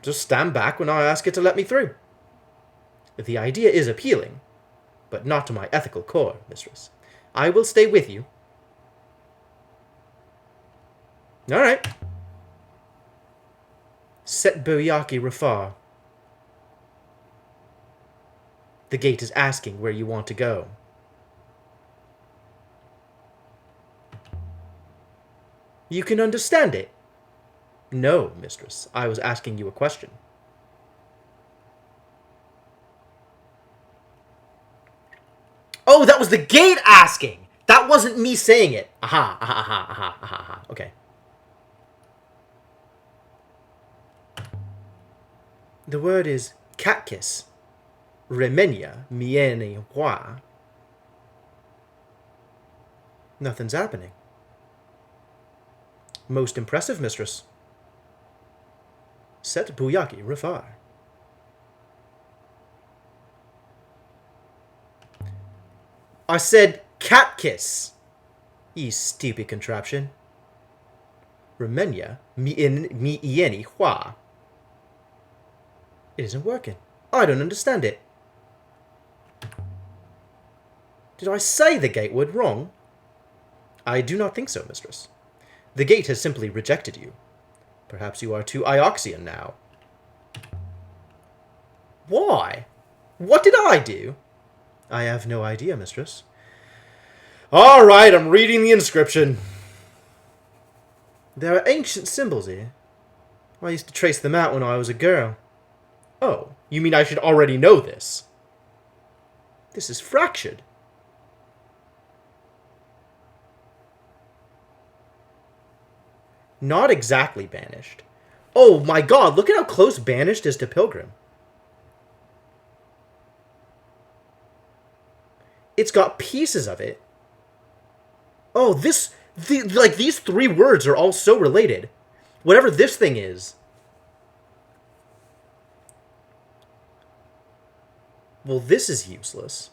Just stand back when I ask it to let me through. The idea is appealing, but not to my ethical core, mistress. I will stay with you. All right. Set Buyaki Rafar. The gate is asking where you want to go. You can understand it. No, mistress. I was asking you a question. Oh, that was the gate asking! That wasn't me saying it. Aha, aha, aha, aha, aha, aha. Okay. The word is cat kiss. Remenya miene hua. Nothing's happening. Most impressive, mistress. Set Buyaki Rafar. I said cat kiss. You stupid contraption. Remenya miene hua. It isn't working. I don't understand it. Did I say the gate word wrong? I do not think so, mistress. The gate has simply rejected you. Perhaps you are too Ioxian now. Why? What did I do? I have no idea, mistress. All right, I'm reading the inscription. There are ancient symbols here. I used to trace them out when I was a girl. Oh, you mean I should already know this? This is fractured. Not exactly banished. Oh my god, look at how close banished is to Pilgrim. It's got pieces of it. Oh, these three words are all so related. Whatever this thing is. Well, this is useless.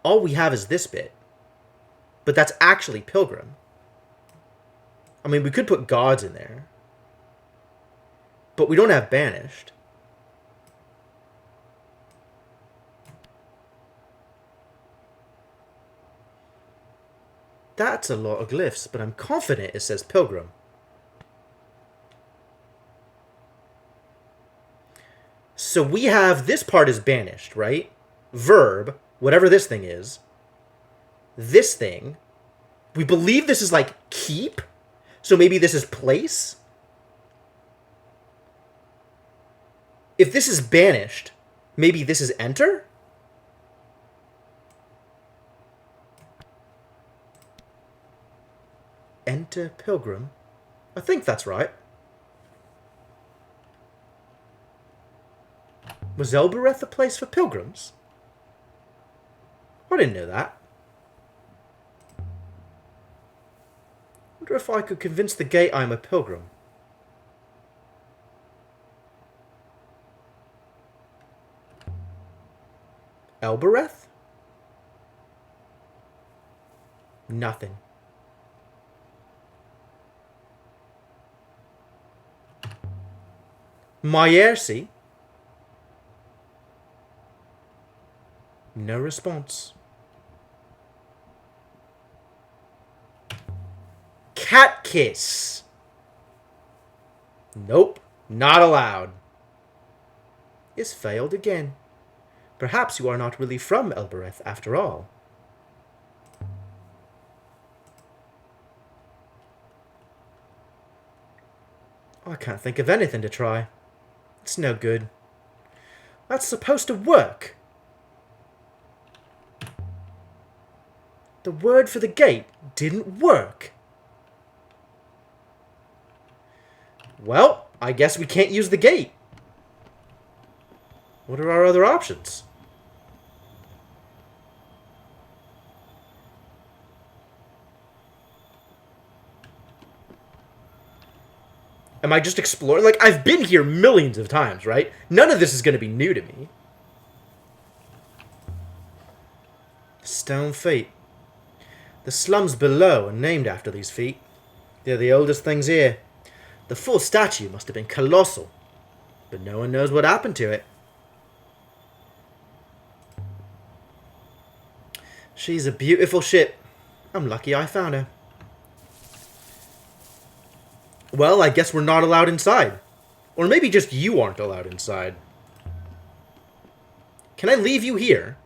All we have is this bit. But that's actually Pilgrim. I mean, we could put gods in there. But we don't have banished. That's a lot of glyphs, but I'm confident it says Pilgrim. So we have, this part is banished, right? Verb, whatever this thing is. This thing. We believe this is like keep. So maybe this is place. If this is banished, maybe this is enter? Enter pilgrim? I think that's right. Was Elbereth a place for pilgrims? I didn't know that. Wonder if I could convince the gate I'm a pilgrim. Elbereth? Nothing. Maercy? No response. Cat kiss. Nope, not allowed. Is failed again. Perhaps you are not really from Elbereth after all. I can't think of anything to try. It's no good. That's supposed to work. The word for the gate didn't work. Well, I guess we can't use the gate. What are our other options? Am I just exploring? Like, I've been here millions of times, right? None of this is going to be new to me. Stone feet. The slums below are named after these feet. They're the oldest things here. The full statue must have been colossal, but no one knows what happened to it. She's a beautiful ship. I'm lucky I found her. Well, I guess we're not allowed inside. Or maybe just you aren't allowed inside. Can I leave you here?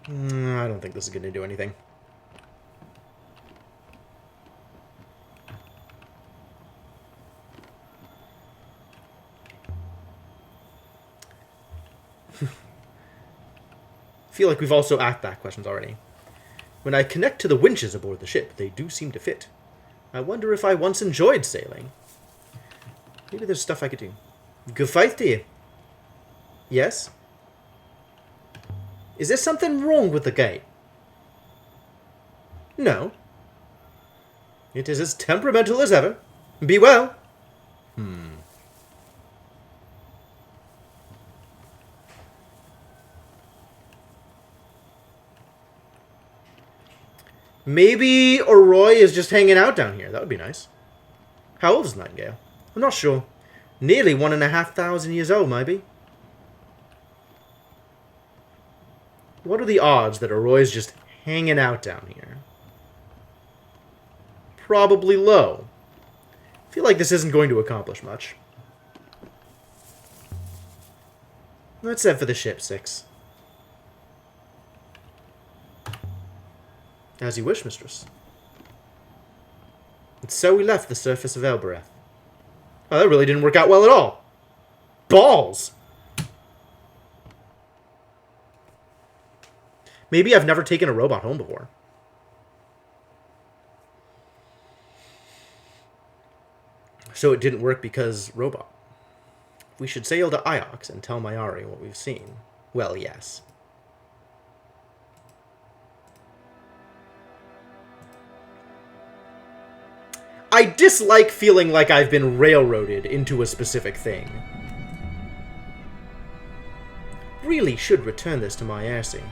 I don't think this is going to do anything. I feel like we've also asked that questions already. When I connect to the winches aboard the ship, they do seem to fit. I wonder if I once enjoyed sailing. Maybe there's stuff I could do. Good faith to you. Yes? Is there something wrong with the gate? No. It is as temperamental as ever. Be well. Maybe Oroy is just hanging out down here. That would be nice. How old is Nightingale? I'm not sure. Nearly 1,500 years old, maybe. What are the odds that Oroy is just hanging out down here? Probably low. I feel like this isn't going to accomplish much. Let's head for the ship, 6. As you wish, mistress. And so we left the surface of Elbereth. Oh, that really didn't work out well at all. Balls! Maybe I've never taken a robot home before. So it didn't work because robot. We should sail to Iox and tell Mayari what we've seen. Well, yes. I dislike feeling like I've been railroaded into a specific thing. Really should return this to Maercy.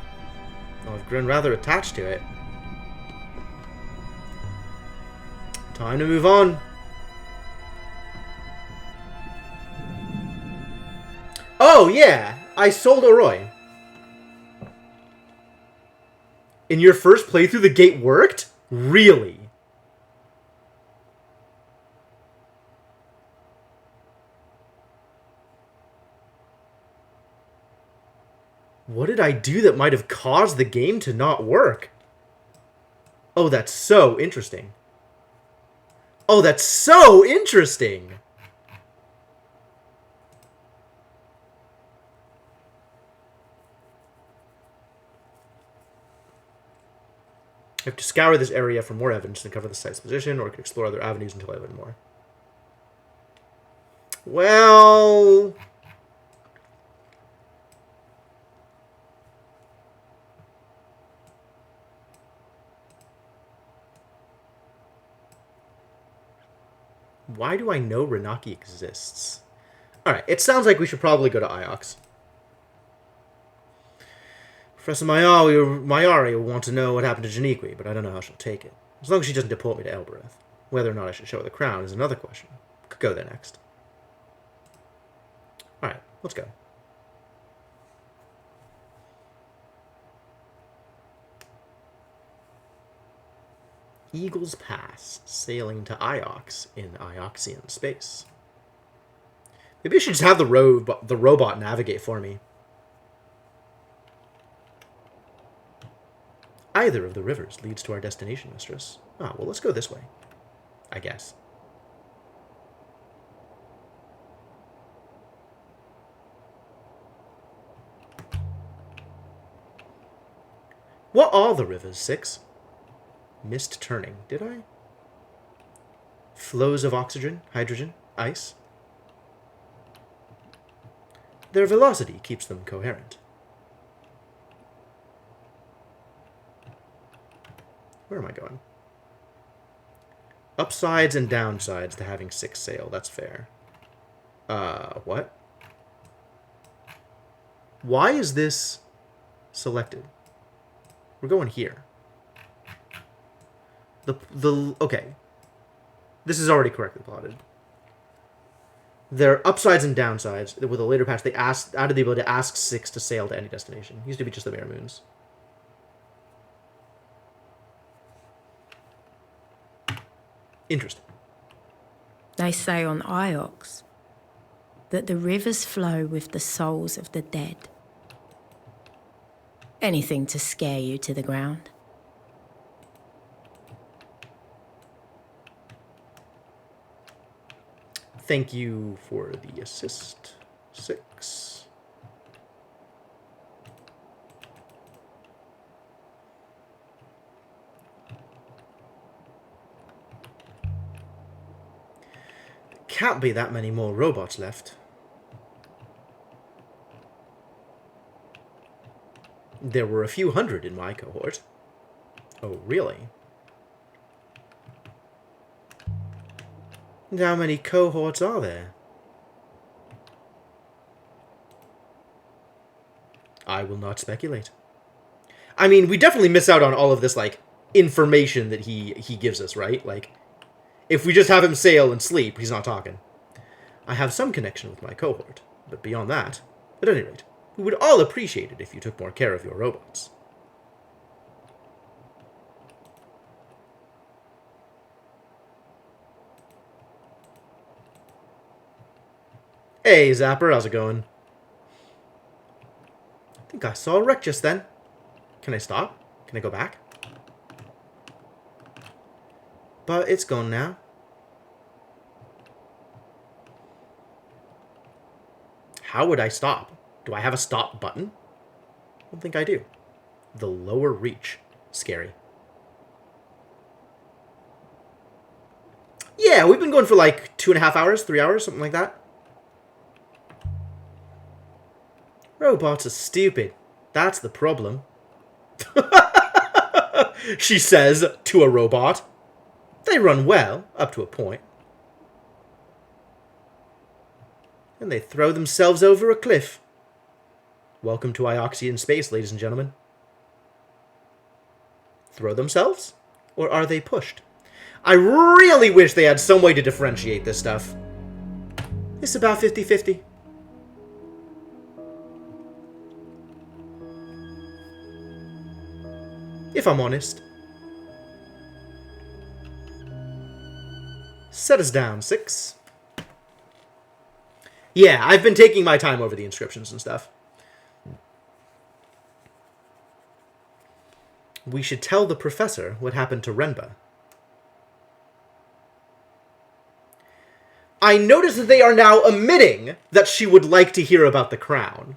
I've grown rather attached to it. Time to move on. Oh, yeah! I sold Oroy. In your first playthrough, the gate worked? Really? What did I do that might have caused the game to not work? Oh, that's so interesting. Oh, that's so interesting! I have to scour this area for more evidence to cover the site's position, or I could explore other avenues until I learn more. Well... Why do I know Renaki exists? Alright, it sounds like we should probably go to Iox. Professor Mayari will want to know what happened to Janiqui, but I don't know how she'll take it. As long as she doesn't deport me to Elbereth. Whether or not I should show her the crown is another question. Could go there next. Alright, let's go. Eagle's Pass, sailing to Iox in Ioxian space. Maybe I should just have the robot navigate for me. Either of the rivers leads to our destination, mistress. Ah, well, let's go this way. I guess. What are the rivers, Six? Mist turning, did I? Flows of oxygen, hydrogen, ice. Their velocity keeps them coherent. Where am I going? Upsides and downsides to having 6 sail. That's fair. What? Why is this selected? We're going here. Okay. This is already correctly plotted. There are upsides and downsides. With a later patch, they added the ability to ask 6 to sail to any destination. It used to be just the Mare Moons. Interesting. They say on Iox that the rivers flow with the souls of the dead. Anything to scare you to the ground. Thank you for the assist, 6. Can't be that many more robots left. There were a few hundred in my cohort. Oh, really? And how many cohorts are there? I will not speculate. I mean, we definitely miss out on all of this, like, information that he gives us, right? Like, if we just have him sail and sleep, he's not talking. I have some connection with my cohort, but beyond that, at any rate, we would all appreciate it if you took more care of your robots. Hey, Zapper, how's it going? I think I saw a wreck just then. Can I stop? Can I go back? But it's gone now. How would I stop? Do I have a stop button? I don't think I do. The lower reach. Scary. Yeah, we've been going for like 2.5 hours, 3 hours, something like that. Robots are stupid. That's the problem. She says to a robot. They run well, up to a point. And they throw themselves over a cliff. Welcome to Ioxian space, ladies and gentlemen. Throw themselves? Or are they pushed? I really wish they had some way to differentiate this stuff. It's about 50-50. If I'm honest. Set us down, 6. Yeah, I've been taking my time over the inscriptions and stuff. We should tell the professor what happened to Renba. I notice that they are now admitting that she would like to hear about the crown.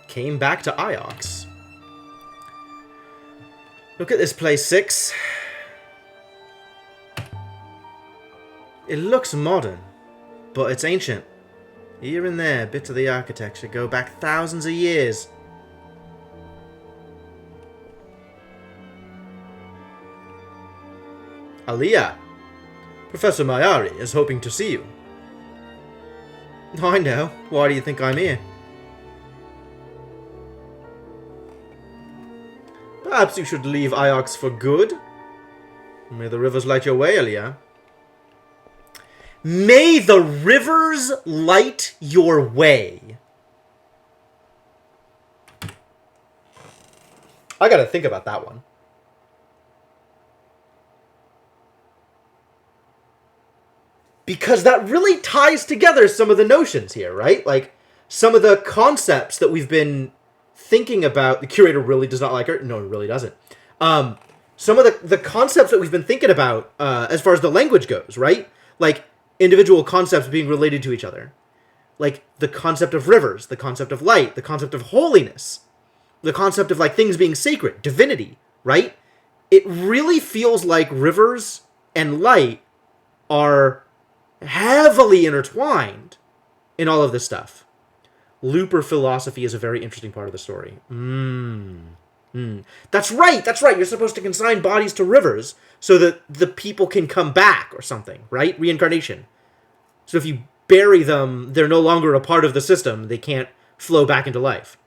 Came back to Iox. Look at this place, Six. It looks modern, but it's ancient. Here and there, bits of the architecture go back thousands of years. Aliyah, Professor Mayari is hoping to see you. I know. Why do you think I'm here? Perhaps you should leave Iox for good. May the rivers light your way, Aliyah. May the rivers light your way. I gotta think about that one. Because that really ties together some of the notions here, right? Like, some of the concepts that we've been thinking about. The curator really does not like her. No, he really doesn't. Some of the concepts that we've been thinking about as far as the language goes, right? Like, individual concepts being related to each other. Like, the concept of rivers, the concept of light, the concept of holiness, the concept of, like, things being sacred, divinity, right? It really feels like rivers and light are heavily intertwined in all of this stuff. Looper philosophy is a very interesting part of the story. That's right, You're supposed to consign bodies to rivers so that the people can come back or something, right? Reincarnation. So if you bury them, they're no longer a part of the system. They can't flow back into life.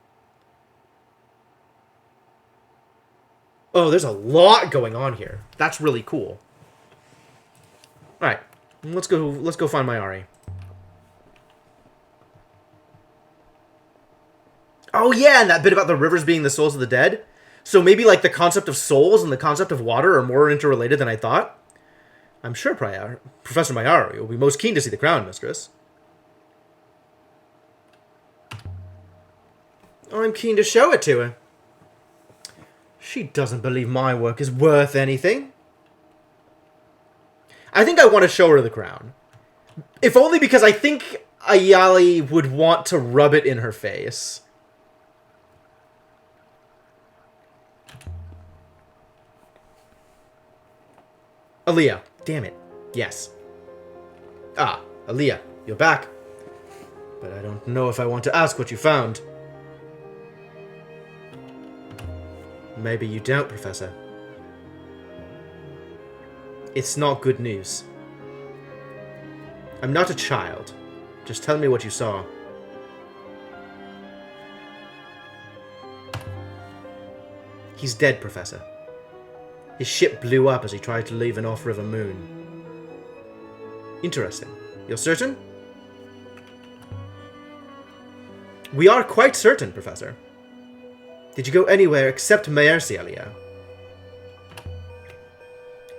Oh, there's a lot going on here. That's really cool. Alright, let's go find Mayari. Oh yeah, and that bit about the rivers being the souls of the dead. So maybe like the concept of souls and the concept of water are more interrelated than I thought. I'm sure Professor Mayari will be most keen to see the crown, mistress. I'm keen to show it to her. She doesn't believe my work is worth anything. I think I want to show her the crown. If only because I think Ayali would want to rub it in her face. Aliyah. Damn it. Yes. Ah, Aliyah, you're back. But I don't know if I want to ask what you found. Maybe you don't, Professor. It's not good news. I'm not a child. Just tell me what you saw. He's dead, Professor. His ship blew up as he tried to leave an off-river moon. Interesting. You're certain? We are quite certain, Professor. Did you go anywhere except Maersi, Aliyah?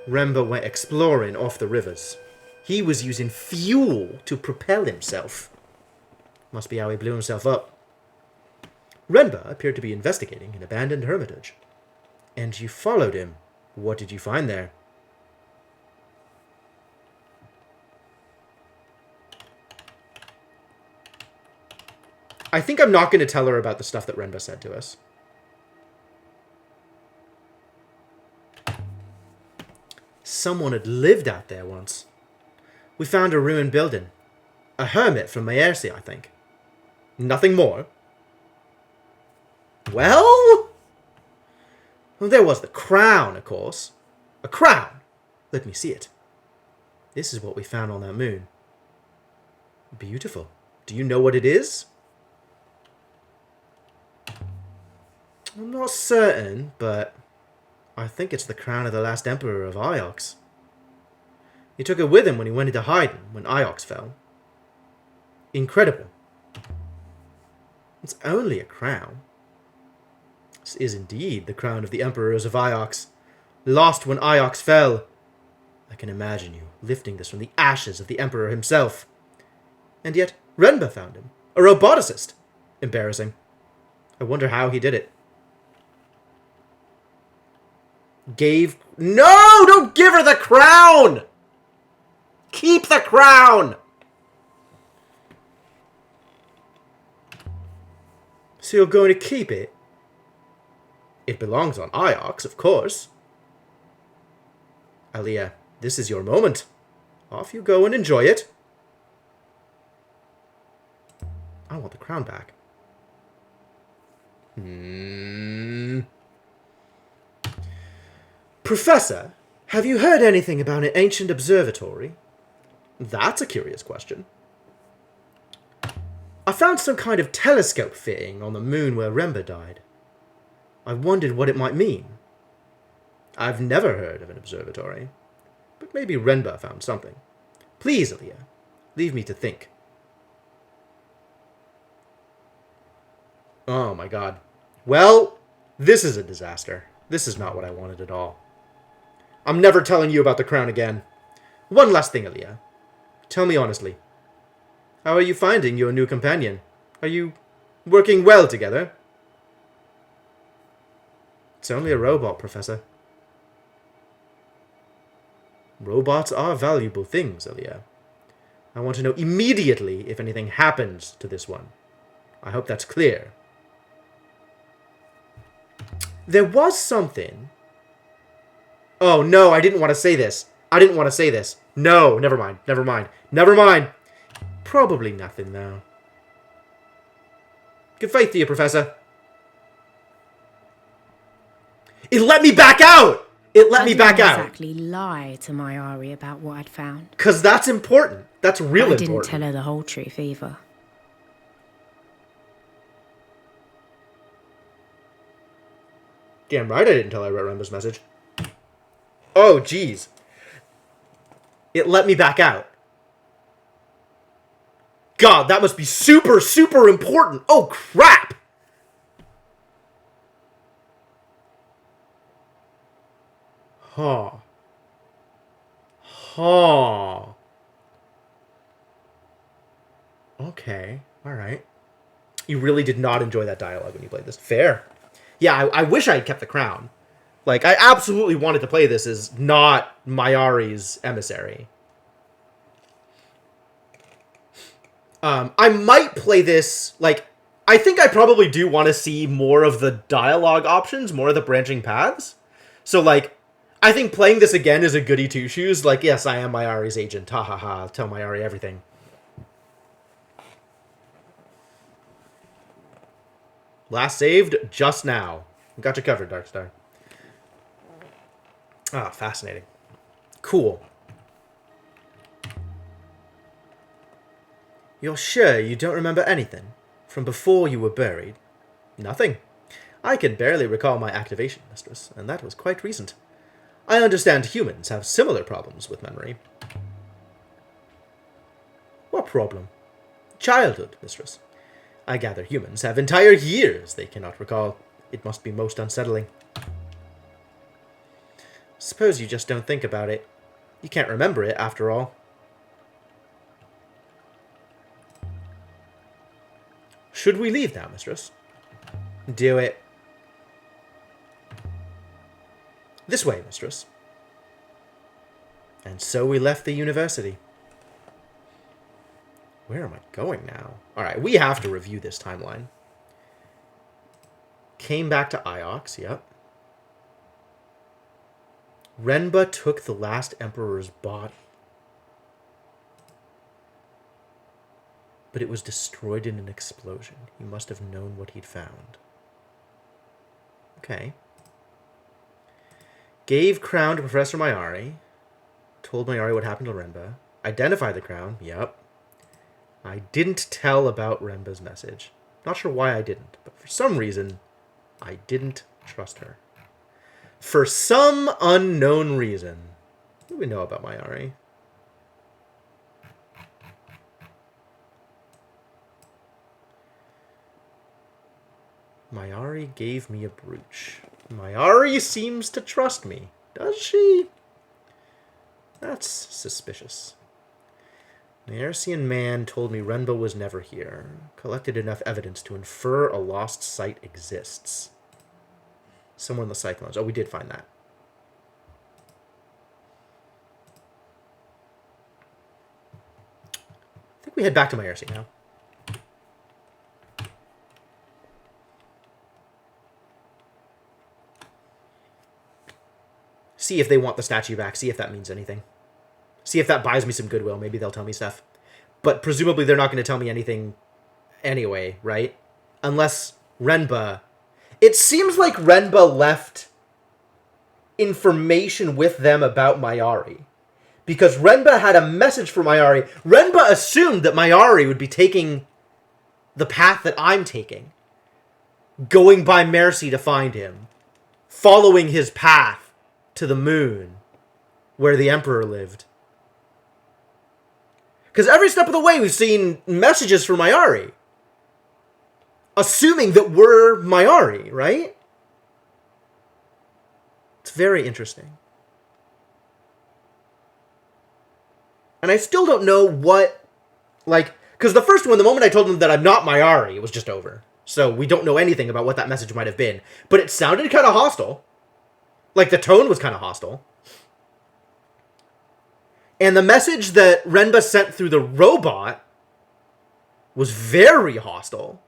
Renba went exploring off the rivers. He was using fuel to propel himself. Must be how he blew himself up. Renba appeared to be investigating an abandoned hermitage. And you followed him. What did you find there? I think I'm not going to tell her about the stuff that Renba said to us. Someone had lived out there once. We found a ruined building. A hermit from Maersi, I think. Nothing more. Well, there was the crown, of course. A crown! Let me see it. This is what we found on that moon. Beautiful. Do you know what it is? I'm not certain, but I think it's the crown of the last emperor of Iox. He took it with him when he went into hiding when Iox fell. Incredible. It's only a crown. This is indeed the crown of the emperors of Iox, lost when Iox fell, I can imagine you lifting this from the ashes of the Emperor himself. And yet, Renba found him. A roboticist. Embarrassing. I wonder how he did it. No! Don't give her the crown! Keep the crown! So you're going to keep it? It belongs on Iox, of course. Alia, this is your moment. Off you go and enjoy it. I want the crown back. Professor, have you heard anything about an ancient observatory? That's a curious question. I found some kind of telescope fitting on the moon where Renba died. I wondered what it might mean. I've never heard of an observatory, but maybe Renba found something. Please, Alia, leave me to think. Oh my god. Well, this is a disaster. This is not what I wanted at all. I'm never telling you about the crown again. One last thing, Alia. Tell me honestly. How are you finding your new companion? Are you working well together? It's only a robot, Professor. Robots are valuable things, Alia. I want to know immediately if anything happens to this one. I hope that's clear. There was something. Oh, no, I didn't want to say this. No, never mind. Probably nothing, though. Good faith to you, Professor. It let me back out! I didn't exactly lie to Mayari about what I'd found. Because that's important. That's real important. I didn't tell her the whole truth either. Damn right I didn't tell her about Renba's message. Oh, jeez. It let me back out. God, that must be super, super important. Oh, crap! Huh. Okay, alright. You really did not enjoy that dialogue when you played this. Fair. Yeah, I wish I had kept the crown. Like, I absolutely wanted to play this as not Mayari's emissary. I might play this, like, I think I probably do want to see more of the dialogue options, more of the branching paths. So, like, I think playing this again is a goody two-shoes. Like, yes, I am Mayari's agent. Ha ha ha. Tell Mayari everything. Last saved just now. Got you covered, Darkstar. Ah, fascinating. Cool. You're sure you don't remember anything? From before you were buried? Nothing. I can barely recall my activation, Mistress, and that was quite recent. I understand humans have similar problems with memory. What problem? Childhood, Mistress. I gather humans have entire years they cannot recall. It must be most unsettling. Suppose you just don't think about it. You can't remember it, after all. Should we leave now, Mistress? Do it. This way, Mistress. And so we left the university. Where am I going now? Alright, we have to review this timeline. Came back to Iox, yep. Renba took the last Emperor's body. But it was destroyed in an explosion. He must have known what he'd found. Okay. Gave crown to Professor Mayari. Told Mayari what happened to Renba. Identified the crown. Yep. I didn't tell about Renba's message. Not sure why I didn't, but for some reason, I didn't trust her. For some unknown reason. What do we know about Mayari? Mayari gave me a brooch. Mayari seems to trust me. Does she? That's suspicious. The Arcean man told me Renba was never here. Collected enough evidence to infer a lost site exists. Somewhere in the Cyclones. Oh, we did find that. I think we head back to Myrcie now. See if they want the statue back. See if that means anything. See if that buys me some goodwill. Maybe they'll tell me stuff. But presumably they're not going to tell me anything anyway, right? Unless Renba... It seems like Renba left information with them about Mayari. Because Renba had a message for Mayari. Renba assumed that Mayari would be taking the path that I'm taking. Going by Myrcie to find him. Following his path to the moon, where the Emperor lived. Because every step of the way we've seen messages from Mayari. Assuming that we're Mayari, right? It's very interesting. And I still don't know what, like, because the first one, the moment I told them that I'm not Mayari, it was just over. So we don't know anything about what that message might have been. But it sounded kind of hostile. Like, the tone was kind of hostile. And the message that Renba sent through the robot was very hostile.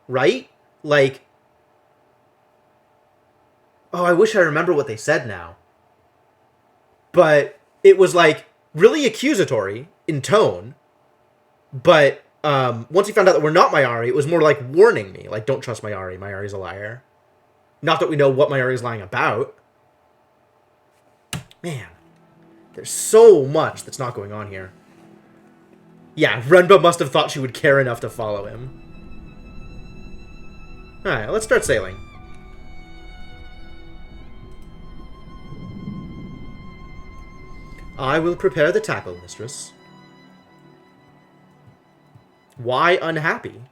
Right? Like, oh, I wish I remember what they said now. But it was, like, really accusatory in tone. But once he found out that we're not Mayari, it was more like warning me. Like, don't trust Mayari. Mayari's a liar. Not that we know what Mayari's lying about. Man, there's so much that's not going on here. Yeah, Renba must have thought she would care enough to follow him. Alright, let's start sailing. I will prepare the tackle, mistress. Why unhappy?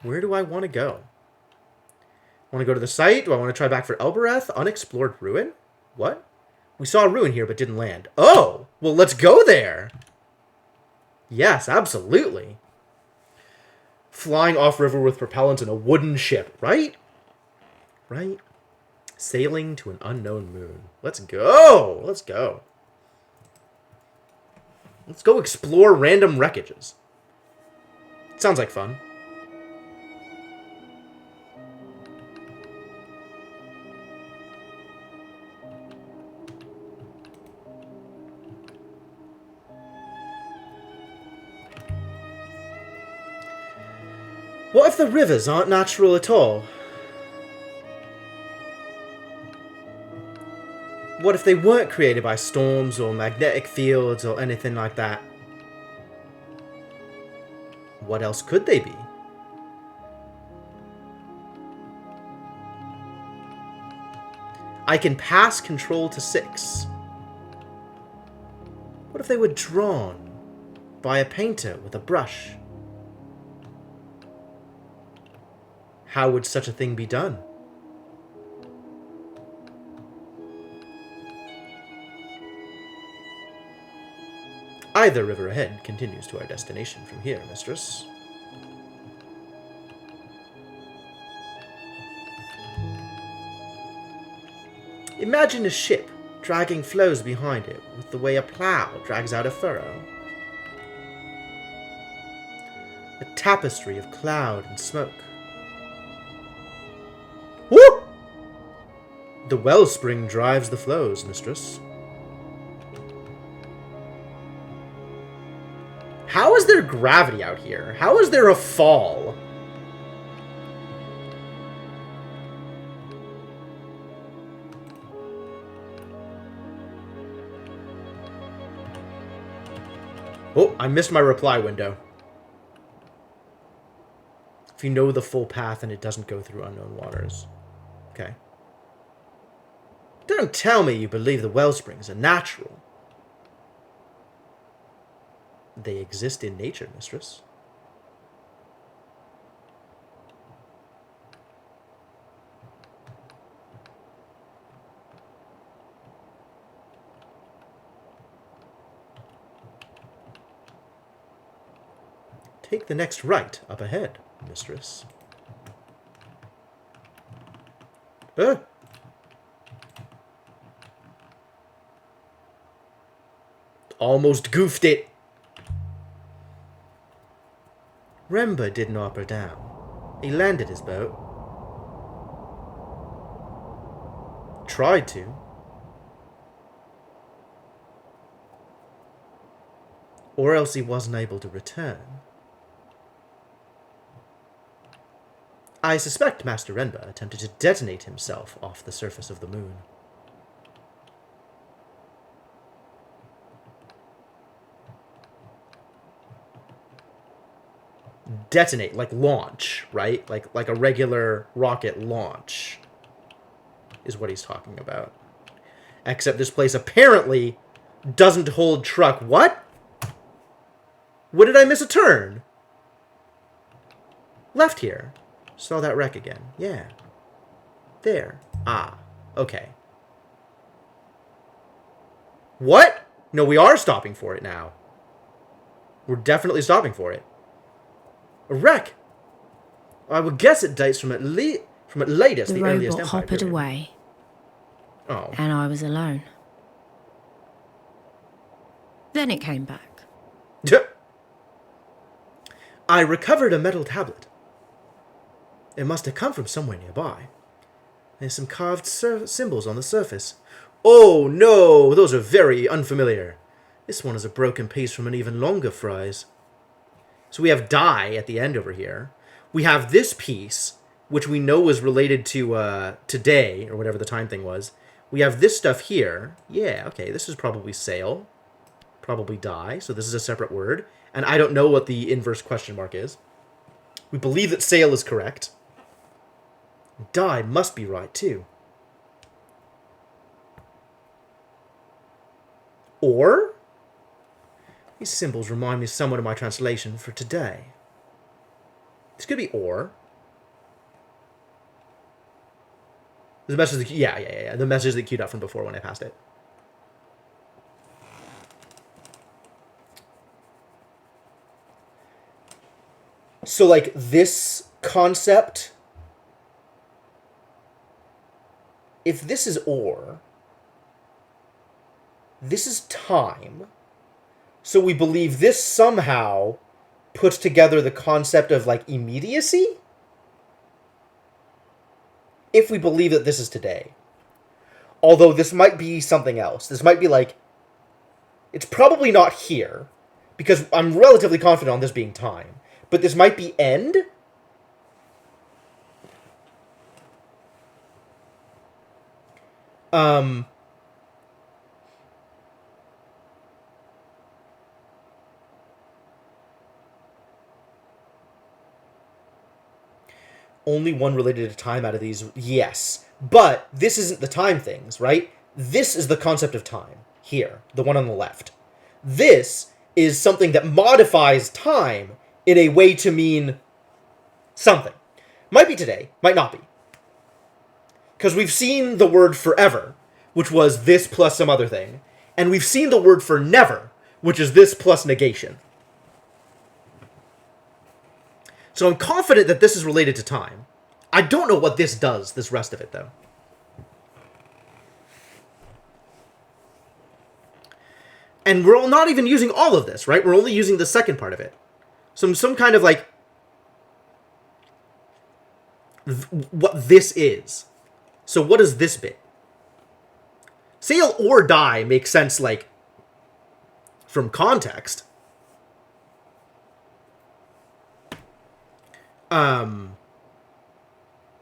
Where do I want to go? Want to go to the site? Do I want to try back for Elbereth? Unexplored ruin? What? We saw a ruin here but didn't land. Oh! Well, let's go there! Yes, absolutely. Flying off-river with propellant in a wooden ship, right? Right? Sailing to an unknown moon. Let's go! Let's go. Let's go explore random wreckages. Sounds like fun. What if the rivers aren't natural at all? What if they weren't created by storms or magnetic fields or anything like that? What else could they be? I can pass control to 6. What if they were drawn by a painter with a brush? How would such a thing be done? Either river ahead continues to our destination from here, mistress. Imagine a ship dragging floes behind it with the way a plough drags out a furrow. A tapestry of cloud and smoke. Woo! The wellspring drives the flows, mistress. How is there gravity out here? How is there a fall? Oh, I missed my reply window. If you know the full path and it doesn't go through unknown waters. Okay. Don't tell me you believe the wellsprings are natural. They exist in nature, mistress. Take the next right up ahead, mistress. Almost goofed it. Remba did knock her down. He landed his boat. Tried to. Or else he wasn't able to return. I suspect Master Renba attempted to detonate himself off the surface of the moon. Detonate, like launch, right? Like a regular rocket launch is what he's talking about. Except this place apparently doesn't hold truck. What? What did I miss a turn? Left here. Saw that wreck again. Yeah. There. Ah. Okay. What? No, we are stopping for it now. We're definitely stopping for it. A wreck. I would guess it dates from at latest the earliest robot Empire hoppered period. away, Oh. and I was alone. Then it came back. I recovered a metal tablet. It must have come from somewhere nearby. There's some carved symbols on the surface. Oh no, those are very unfamiliar. This one is a broken piece from an even longer frieze. So we have die at the end over here. We have this piece, which we know is related to today, or whatever the time thing was. We have this stuff here. Yeah, okay, this is probably sail. Probably die, so this is a separate word. And I don't know what the inverse question mark is. We believe that sail is correct. Die must be right, too. Or? These symbols remind me somewhat of my translation for today. This could be or. The message that, yeah. The message that queued up from before when I passed it. So, like, this concept, if this is or, this is time, so we believe this somehow puts together the concept of, like, immediacy? If we believe that this is today. Although this might be something else. This might be, like, it's probably not here, because I'm relatively confident on this being time. But this might be end? Only one related to time out of these. Yes. But this isn't the time things, right? This is the concept of time. Here. The one on the left. This is something that modifies time in a way to mean something. Might be today. Might not be. Because we've seen the word forever, which was this plus some other thing. And we've seen the word for never, which is this plus negation. So I'm confident that this is related to time. I don't know what this does, this rest of it, though. And we're not even using all of this, right? We're only using the second part of it. Some kind of, like, what this is. So what is this bit? Sail or die makes sense, like, from context.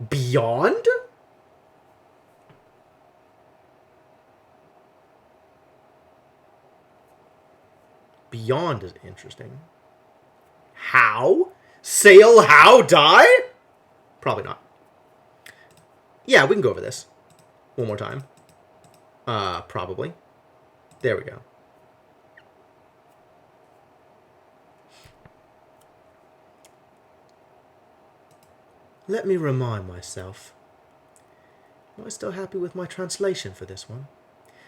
Beyond? Beyond is interesting. How? Sail, how, die? Probably not. Yeah, we can go over this one more time. Probably. There we go. Let me remind myself. Am I still happy with my translation for this one?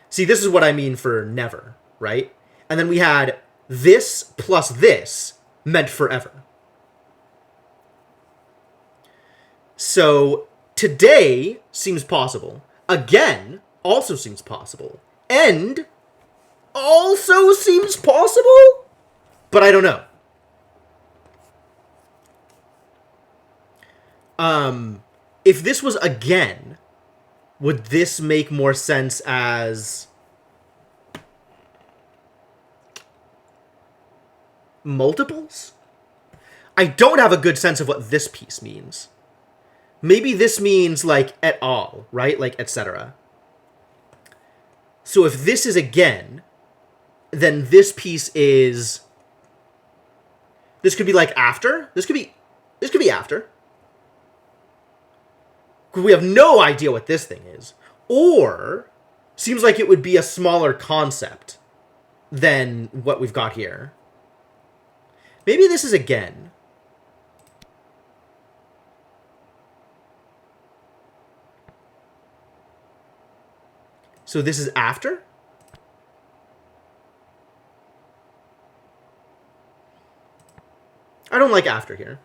See, this is what I mean for never, right? And then we had this plus this meant forever. So today seems possible. Again also seems possible. And also seems possible? But I don't know. If this was again, would this make more sense as multiples? I don't have a good sense of what this piece means. Maybe this means, like, et al., right? Like, etc. So if this is again, then this piece is... This could be, like, after? This could be after. We have no idea what this thing is. Or, seems like it would be a smaller concept than what we've got here. Maybe this is again. So this is after? I don't like after here.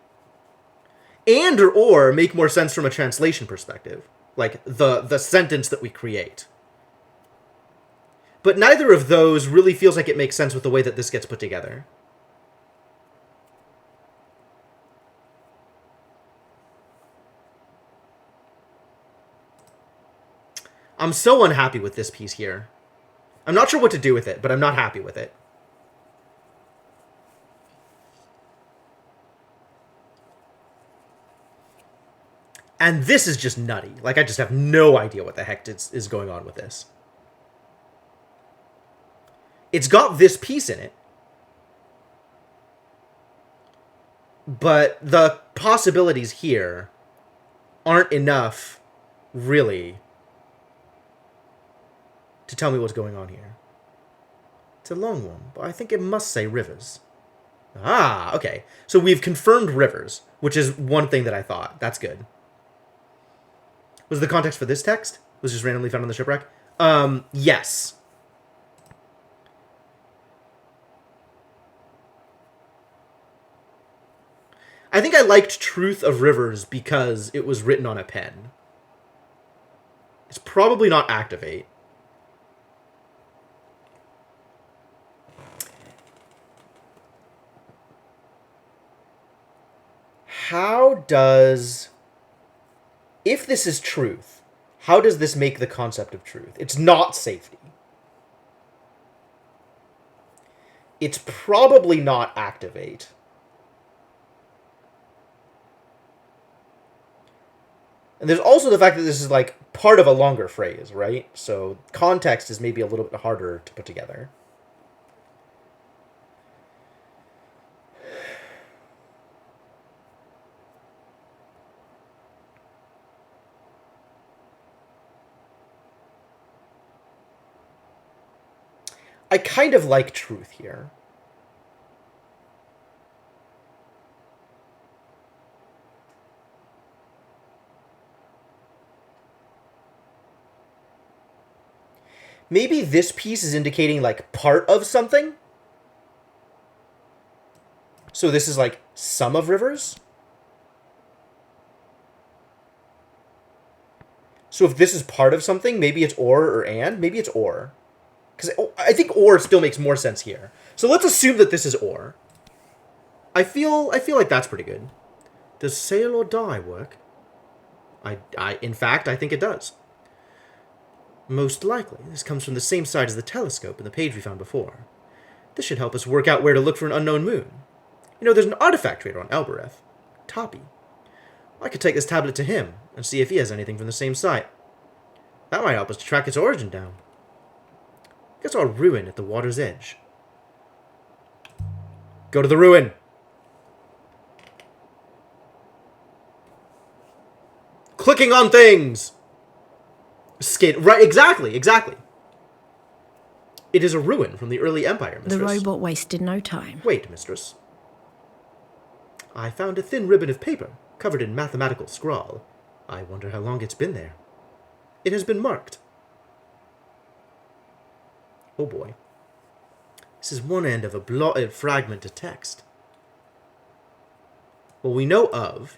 And or make more sense from a translation perspective. Like, the sentence that we create. But neither of those really feels like it makes sense with the way that this gets put together. I'm so unhappy with this piece here. I'm not sure what to do with it, but I'm not happy with it. And this is just nutty. Like, I just have no idea what the heck is going on with this. It's got this piece in it. But the possibilities here aren't enough, really, to tell me what's going on here. It's a long one, but I think it must say rivers. Ah, okay. So we've confirmed rivers, which is one thing that I thought. That's good. Was the context for this text? Was just randomly found on the shipwreck? Yes. I think I liked Truth of Rivers because it was written on a pen. It's probably not Activate. How does... If this is truth, how does this make the concept of truth? It's not safety. It's probably not Activate. And there's also the fact that this is, like, part of a longer phrase, right? So context is maybe a little bit harder to put together. I kind of like truth here. Maybe this piece is indicating, like, part of something? So this is, like, some of rivers? So if this is part of something, maybe it's or and? Maybe it's or. Because I think or still makes more sense here. So let's assume that this is or. I feel like that's pretty good. Does sail or die work? In fact, I think it does. Most likely, this comes from the same side as the telescope in the page we found before. This should help us work out where to look for an unknown moon. You know, there's an artifact trader on Elbereth. Toppy. I could take this tablet to him and see if he has anything from the same site. That might help us to track its origin down. Guess our ruin at the water's edge. Go to the ruin! Clicking on things! Skid. Right, exactly. It is a ruin from the early Empire, mistress. The robot wasted no time. Wait, mistress. I found a thin ribbon of paper covered in mathematical scrawl. I wonder how long it's been there. It has been marked. Oh boy. This is one end of a blotted fragment of text. Well, we know of.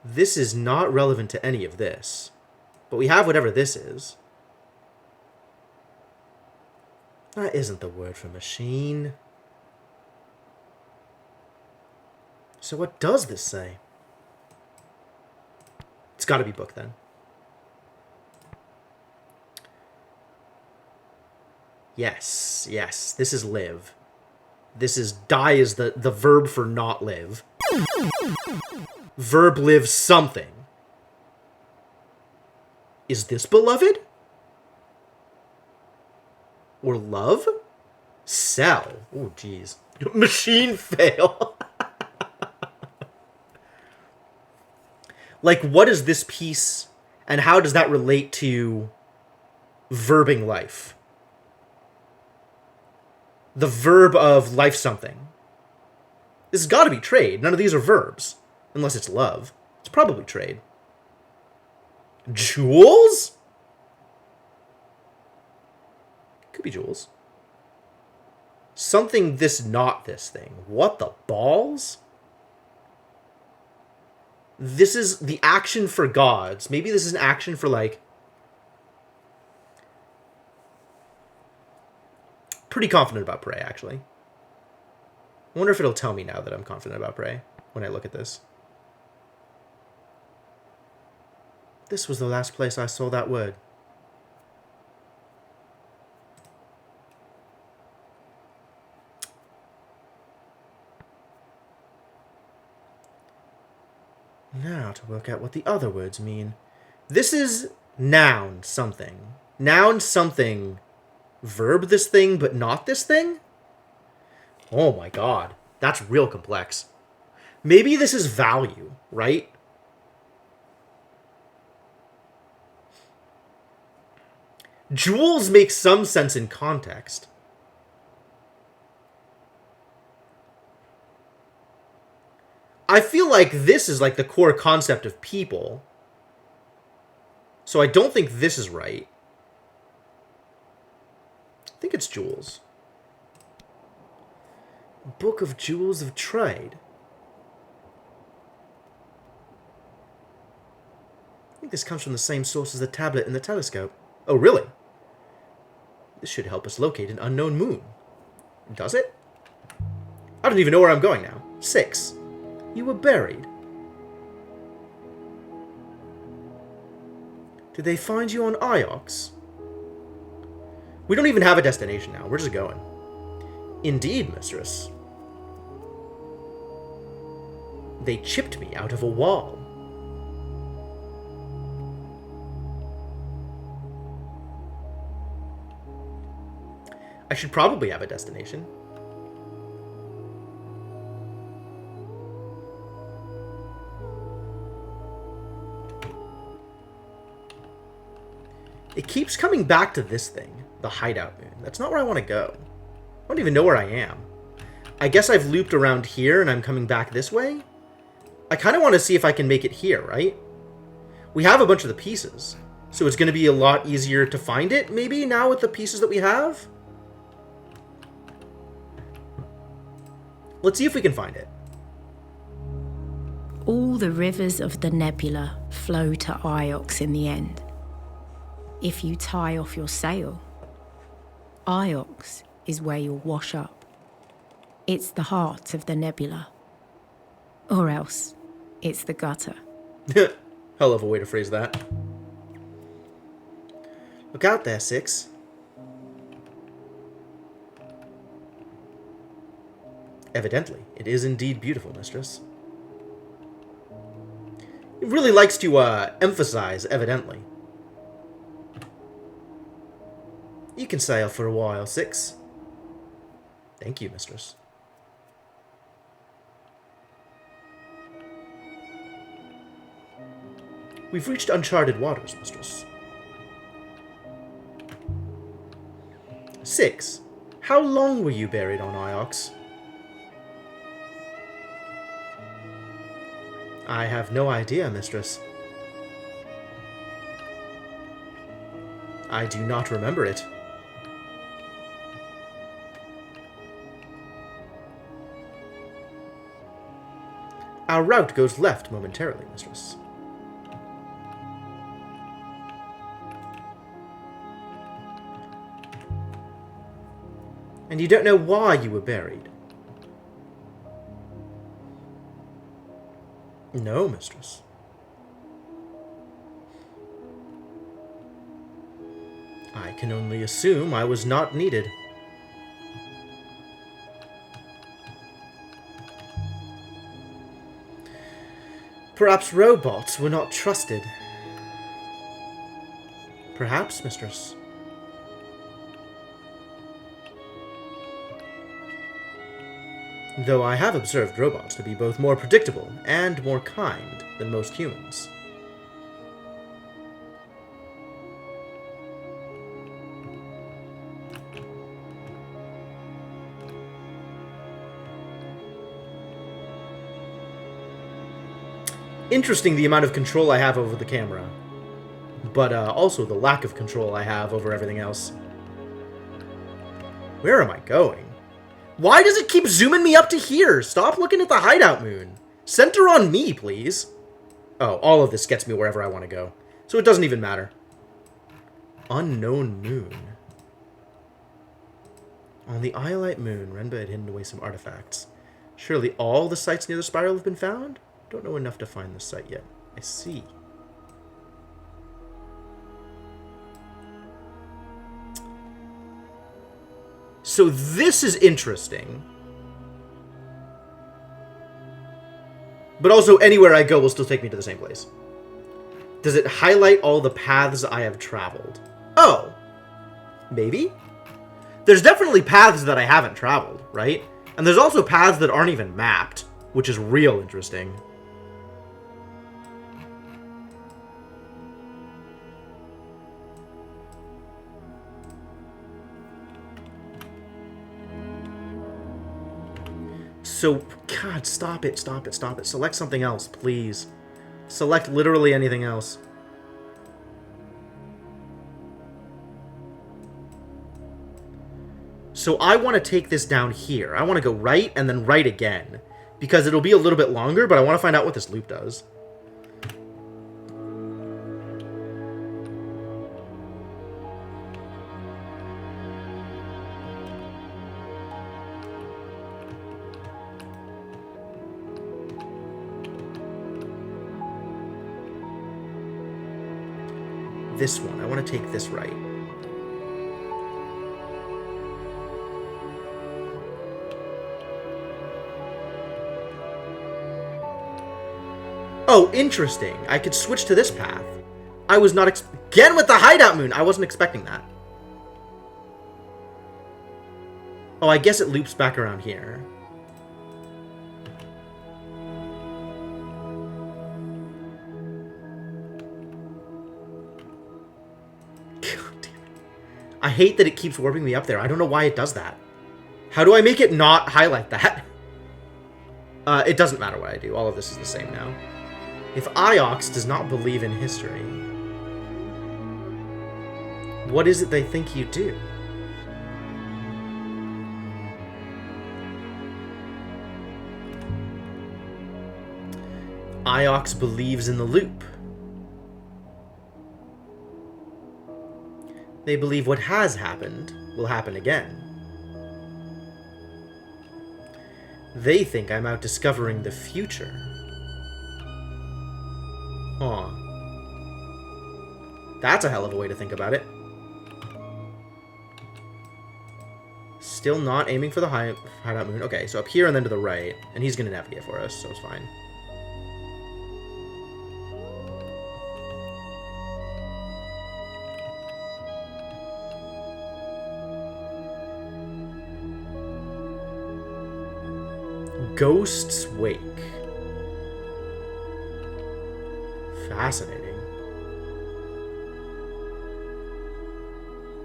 This is not relevant to any of this. But we have whatever this is. That isn't the word for machine. So what does this say? It's got to be book then. Yes, yes. This is live. This is die is the verb for not live. Verb live something. Is this beloved? Or love? Sell. Oh, jeez. Machine fail. Like, what is this piece, and how does that relate to verbing life? The verb of life something. This has got to be trade. None of these are verbs. Unless it's love. It's probably trade. Jewels? Could be jewels. Something this, not this thing. What the balls? This is the action for gods. Maybe this is an action for, like... Pretty confident about prey, actually. I wonder if it'll tell me now that I'm confident about prey when I look at this. This was the last place I saw that word. Now to work out what the other words mean. This is noun something. Noun something. Verb this thing, but not this thing? Oh my god. That's real complex. Maybe this is value, right? Jewels make some sense in context. I feel like this is like the core concept of people. So I don't think this is right. I think it's jewels. Book of Jewels of Trade. I think this comes from the same source as the tablet and the telescope. Oh, really? This should help us locate an unknown moon. Does it? I don't even know where I'm going now. 6. You were buried. Did they find you on Iox? We don't even have a destination now. We're just going. Indeed, mistress. They chipped me out of a wall. I should probably have a destination. It keeps coming back to this thing, the hideout moon. That's not where I want to go. I don't even know where I am. I guess I've looped around here and I'm coming back this way? I kind of want to see if I can make it here, right? We have a bunch of the pieces, so it's going to be a lot easier to find it, maybe, now with the pieces that we have? Let's see if we can find it. All the rivers of the nebula flow to Iox in the end. If you tie off your sail, Iox is where you'll wash up. It's the heart of the nebula. Or else, it's the gutter. Hell of a way to phrase that. Look out there, 6. Evidently, it is indeed beautiful, mistress. It really likes to emphasize evidently. You can sail for a while, 6. Thank you, mistress. We've reached uncharted waters, mistress. 6. How long were you buried on Iox? I have no idea, mistress. I do not remember it. Our route goes left momentarily, mistress. And you don't know why you were buried? No, mistress. I can only assume I was not needed. Perhaps robots were not trusted. Perhaps, mistress. Though I have observed robots to be both more predictable and more kind than most humans. Interesting the amount of control I have over the camera, but also the lack of control I have over everything else. Where am I going? Why does it keep zooming me up to here? Stop looking at the hideout moon. Center on me, please. Oh, all of this gets me wherever I want to go, so it doesn't even matter. Unknown moon. On the Iolite moon, Renba had hidden away some artifacts. Surely all the sites near the spiral have been found? Don't know enough to find the site yet. I see. So this is interesting. But also anywhere I go will still take me to the same place. Does it highlight all the paths I have traveled? Oh. Maybe? There's definitely paths that I haven't traveled, right? And there's also paths that aren't even mapped, which is real interesting. So, God, stop it, stop it, stop it. Select something else, please. Select literally anything else. So I want to take this down here. I want to go right and then right again. Because it'll be a little bit longer, but I want to find out what this loop does. This one. I want to take this right. Oh, interesting. I could switch to this path. I was not again with the hideout moon. I wasn't expecting that. Oh, I guess it loops back around here. I hate that it keeps warping me up there. I don't know why it does that. How do I make it not highlight that? It doesn't matter what I do. All of this is the same now. If Iox does not believe in history, what is it they think you do? Iox believes in the loop. They believe what has happened will happen again. They think I'm out discovering the future. Huh. That's a hell of a way to think about it. Still not aiming for the hideout moon. Okay, so up here and then to the right. And he's going to navigate for us, so it's fine. Ghost's Wake. Fascinating.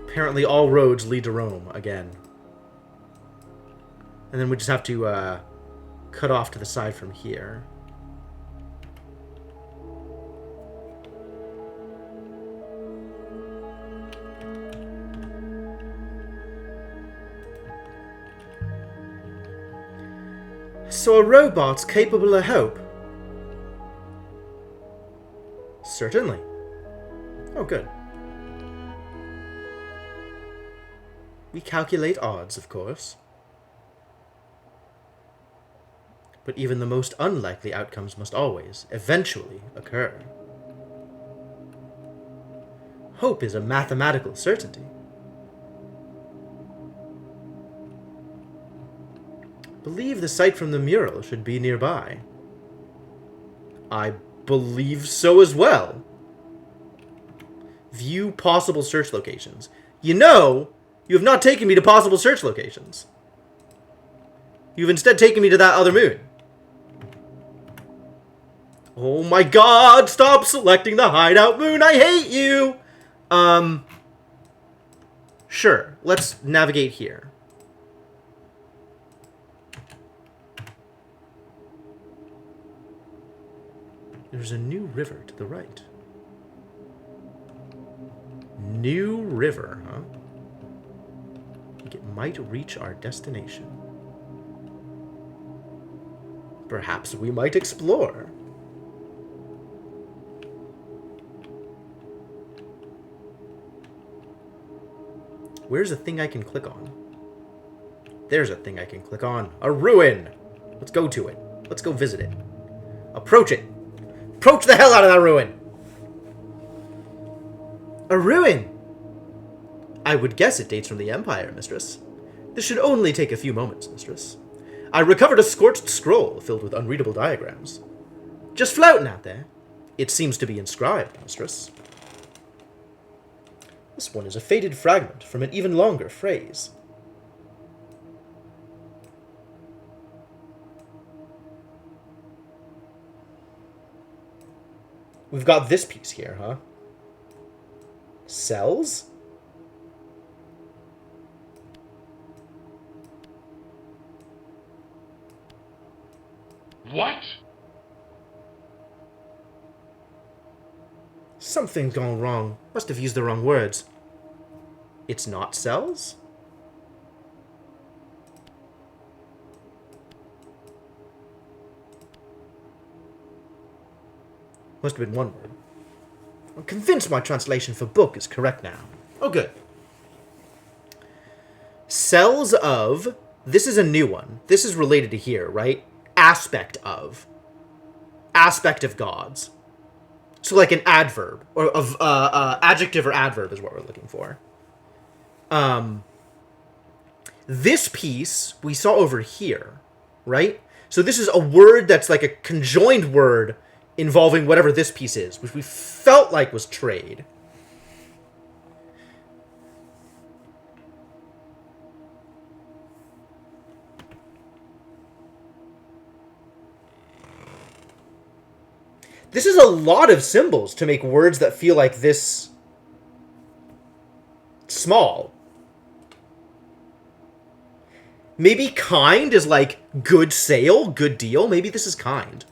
Apparently all roads lead to Rome again. And then we just have to cut off to the side from here. So a robot's capable of hope? Certainly. Oh, good. We calculate odds, of course. But even the most unlikely outcomes must always, eventually, occur. Hope is a mathematical certainty. Believe the site from the mural should be nearby. I believe so as well. View possible search locations. You know, you have not taken me to possible search locations. You've instead taken me to that other moon. Oh my god, stop selecting the hideout moon, I hate you! Sure, let's navigate here. There's a new river to the right. New river, huh? I think it might reach our destination. Perhaps we might explore. Where's a thing I can click on? There's a thing I can click on. A ruin! Let's go to it. Let's go visit it. Approach it. Approach the hell out of that ruin! A ruin! I would guess it dates from the Empire, mistress. This should only take a few moments, mistress. I recovered a scorched scroll filled with unreadable diagrams. Just floating out there. It seems to be inscribed, mistress. This one is a faded fragment from an even longer phrase. We've got this piece here, huh? Cells? What? Something's gone wrong. Must have used the wrong words. It's not cells? Must have been one word. I'm convinced my translation for book is correct now. Oh, good. Cells of... This is a new one. This is related to here, right? Aspect of. Aspect of gods. So like an adverb. Or of adjective or adverb is what we're looking for. This piece we saw over here, right? So this is a word that's like a conjoined word involving whatever this piece is, which we felt like was trade. This is a lot of symbols to make words that feel like this small. Maybe kind is like good sale, good deal. Maybe this is kind.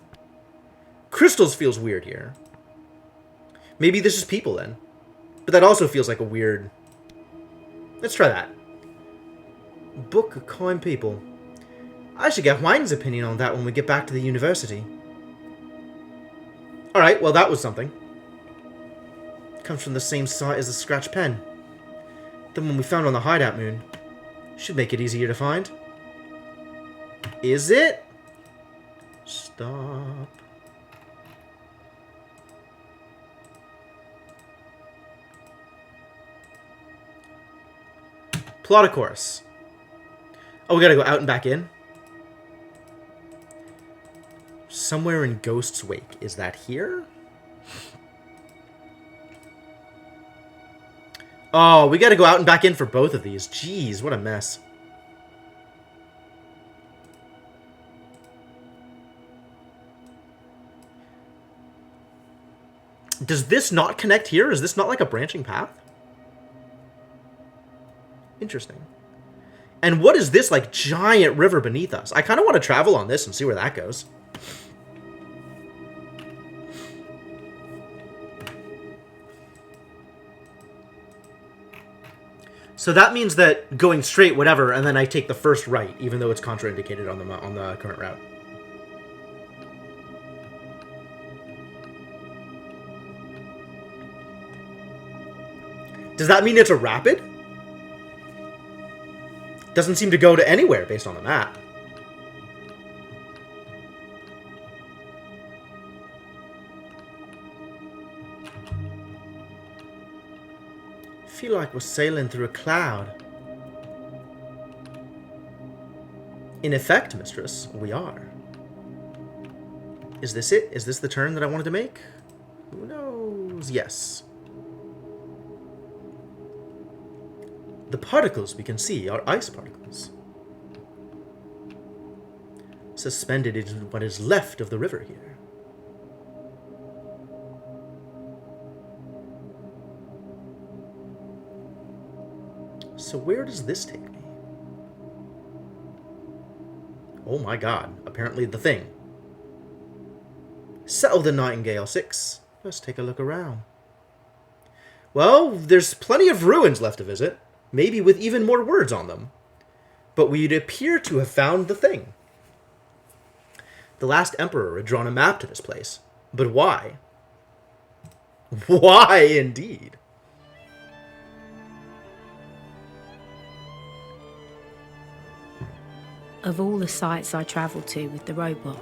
Crystals feels weird here. Maybe this is people then. But that also feels like a weird... Let's try that. Book of coin people. I should get Wine's opinion on that when we get back to the university. Alright, well that was something. Comes from the same site as the scratch pen. The one we found on the hideout moon. Should make it easier to find. Is it? Stop. Plot a course. Oh, we gotta go out and back in? Somewhere in Ghost's Wake. Is that here? Oh, we gotta go out and back in for both of these. Jeez, what a mess. Does this not connect here? Is this not like a branching path? Interesting. And what is this, like, giant river beneath us? I kind of want to travel on this and see where that goes. So that means that going straight, whatever, and then I take the first right, even though it's contraindicated on the current route. Does that mean it's a rapid? Doesn't seem to go to anywhere based on the map. I feel like we're sailing through a cloud. In effect, mistress, we are. Is this it? Is this the turn that I wanted to make? Who knows? Yes. The particles we can see are ice particles. Suspended in what is left of the river here. So where does this take me? Oh my god, apparently the thing. Settle the Nightingale 6. Let's take a look around. Well, there's plenty of ruins left to visit, maybe with even more words on them. But we'd appear to have found the thing. The last emperor had drawn a map to this place. But why? Why, indeed? Of all the sites I travelled to with the robot,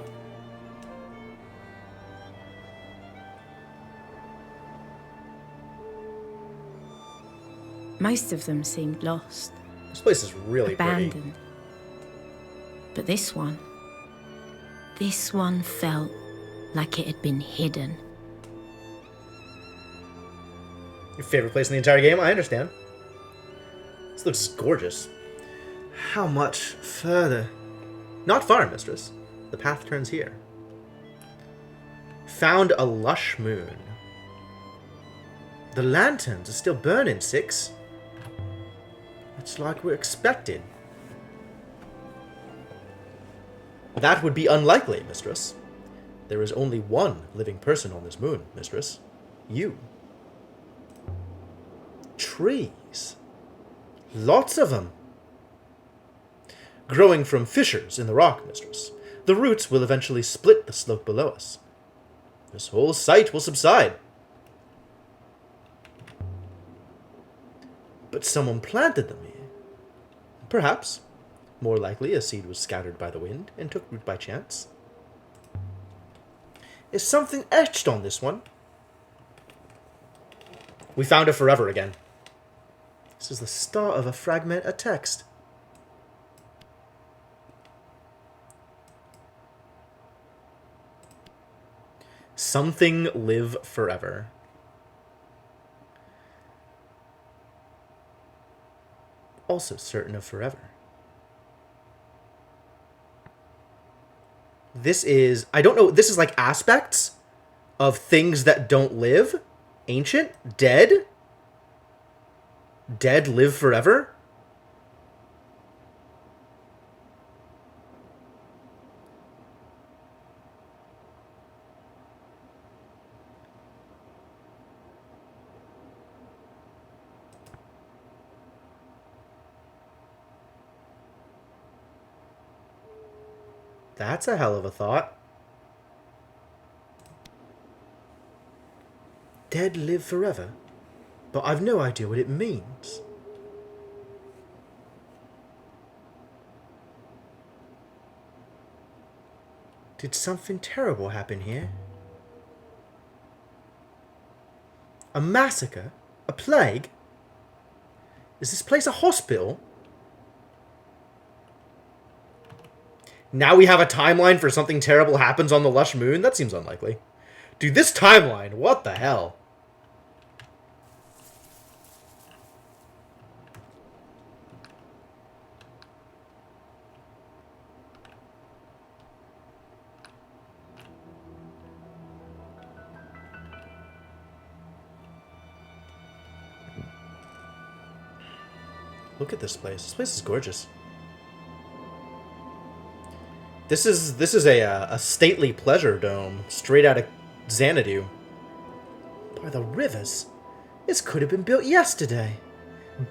most of them seemed lost, This place is really pretty. abandoned. But this one felt like it had been hidden. Your favorite place in the entire game? I understand. This looks gorgeous. How much further? Not far, mistress. The path turns here. Found a lush moon. The lanterns are still burning, 6. It's like we're expected. That would be unlikely, mistress. There is only one living person on this moon, mistress. You. Trees. Lots of them. Growing from fissures in the rock, mistress. The roots will eventually split the slope below us. This whole site will subside. But someone planted them here. Perhaps. More likely, a seed was scattered by the wind and took root by chance. Is something etched on this one? We found it forever again. This is the start of a fragment of text. Something live forever. Also certain of forever. This is, I don't know, this is like aspects of things that don't live. Ancient? Dead? Dead live forever? That's a hell of a thought. Dead live forever, but I've no idea what it means. Did something terrible happen here? A massacre? A plague? Is this place a hospital? Now we have a timeline for something terrible happens on the lush moon? That seems unlikely. Dude, this timeline, what the hell? Look at this place. This place is gorgeous. This is a stately pleasure dome straight out of Xanadu. By the rivers. This could have been built yesterday.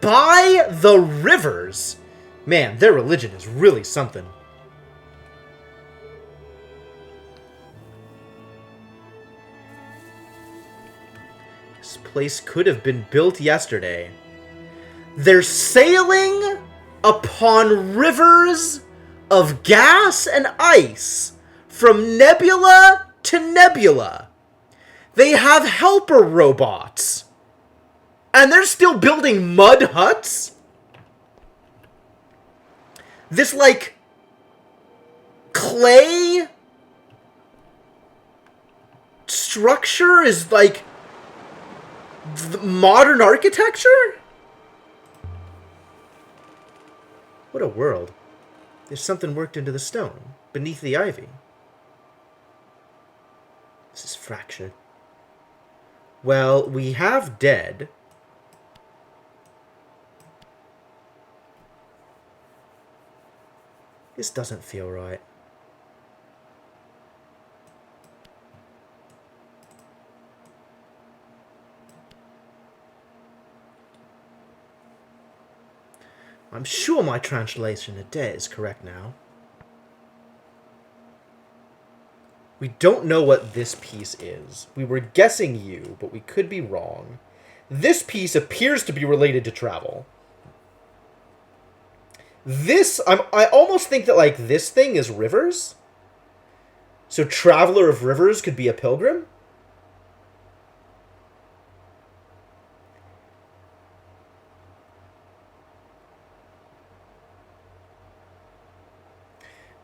By the rivers! Man, their religion is really something. This place could have been built yesterday. They're sailing upon rivers of gas and ice from nebula to nebula. They have helper robots. And they're still building mud huts? This, like, clay structure is, like, modern architecture? What a world. There's something worked into the stone, beneath the ivy. This is fractured. Well, we have dead. This doesn't feel right. I'm sure my translation of dead is correct now. We don't know what this piece is. We were guessing you, but we could be wrong. This piece appears to be related to travel. This, I almost think that, like, this thing is rivers. So Traveler of Rivers could be a pilgrim.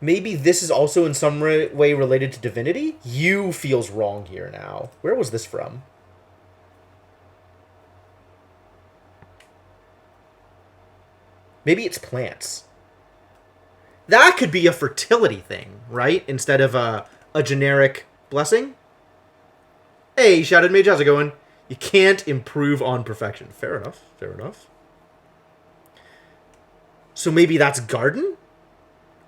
Maybe this is also in some way related to divinity? You feels wrong here now. Where was this from? Maybe it's plants. That could be a fertility thing, right? Instead of a generic blessing. Hey, Shouted Mage, how's it going? You can't improve on perfection. Fair enough, fair enough. So maybe that's garden?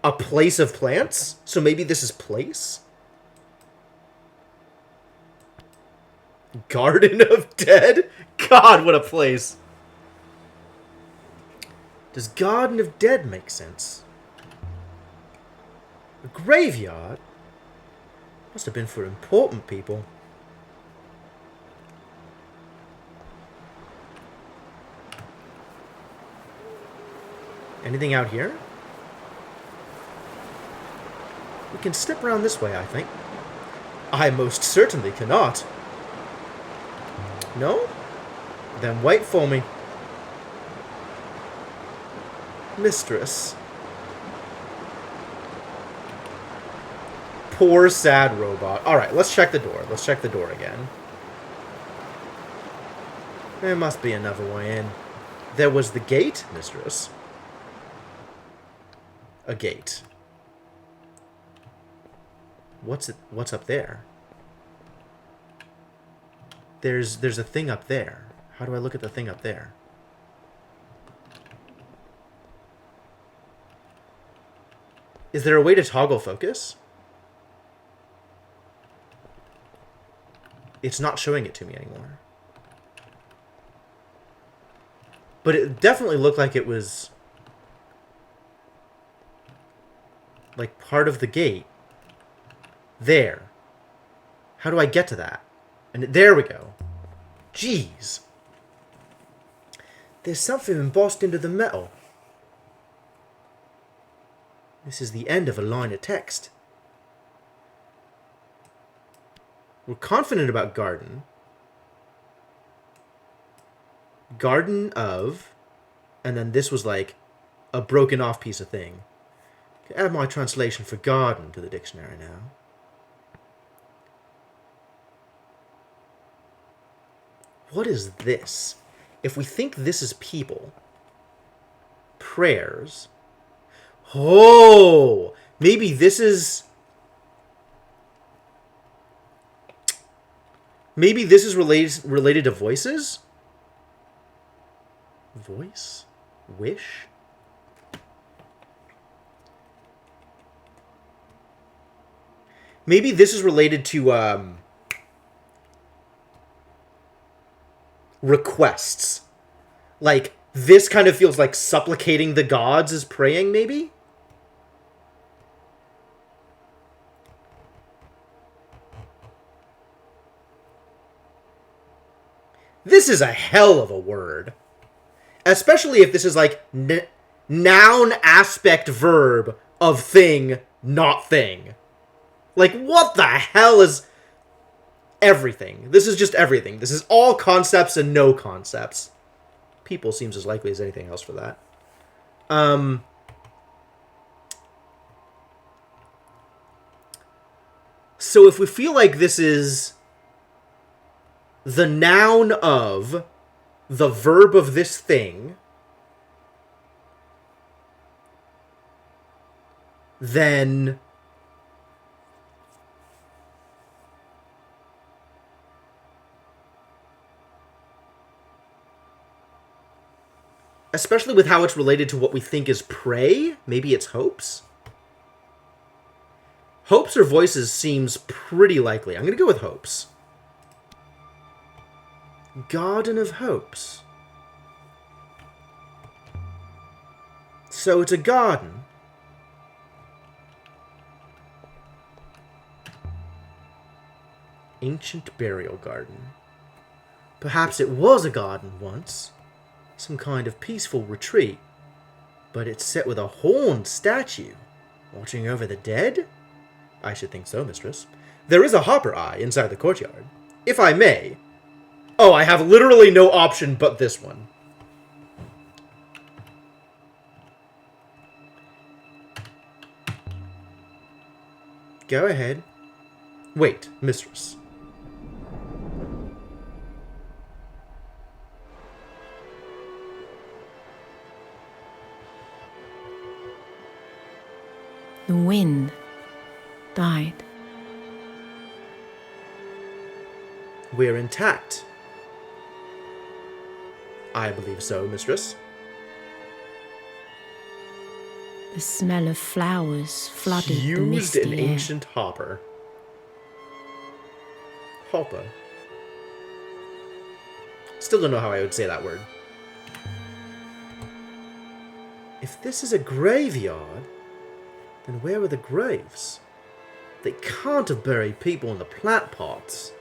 A place of plants? So maybe this is place? Garden of Dead? God, what a place. Does Garden of Dead make sense? A graveyard? Must have been for important people. Anything out here? We can step around this way, I think. I most certainly cannot. No? Then wait for me. Mistress. Poor, sad robot. Alright, let's check the door. Let's check the door again. There must be another way in. There was the gate, mistress. A gate. What's up there? There's a thing up there. How do I look at the thing up there? Is there a way to toggle focus? It's not showing it to me anymore. But it definitely looked like it was like part of the gate. There. How do I get to that? And there we go. Jeez. There's something embossed into the metal. This is the end of a line of text. We're confident about garden. Garden of... And then this was like a broken off piece of thing. Add my translation for garden to the dictionary now. What is this? If we think this is people, prayers... Oh! Maybe this is... Maybe this is related to voices? Voice? Wish? Maybe this is related to, requests. Like, this kind of feels like supplicating the gods is praying, maybe? This is a hell of a word. Especially if this is like noun aspect verb of thing, not thing. Like, what the hell is everything? This is just everything. This is all concepts and no concepts. People seems as likely as anything else for that. So if we feel like this is the noun of the verb of this thing, then especially with how it's related to what we think is prey, maybe it's hopes? Hopes or voices seems pretty likely. I'm going to go with hopes. Garden of Hopes. So it's a garden. Ancient burial garden. Perhaps it was a garden once. Some kind of peaceful retreat. But it's set with a horned statue. Watching over the dead? I should think so, mistress. There is a hopper eye inside the courtyard. If I may. Oh, I have literally no option but this one. Go ahead. Wait, mistress. The wind died. We're intact. I believe so, mistress. The smell of flowers flooded the Used misty an air. ancient hopper. Hopper. Still don't know how I would say that word. If this is a graveyard, then where are the graves? They can't have buried people in the plant pots.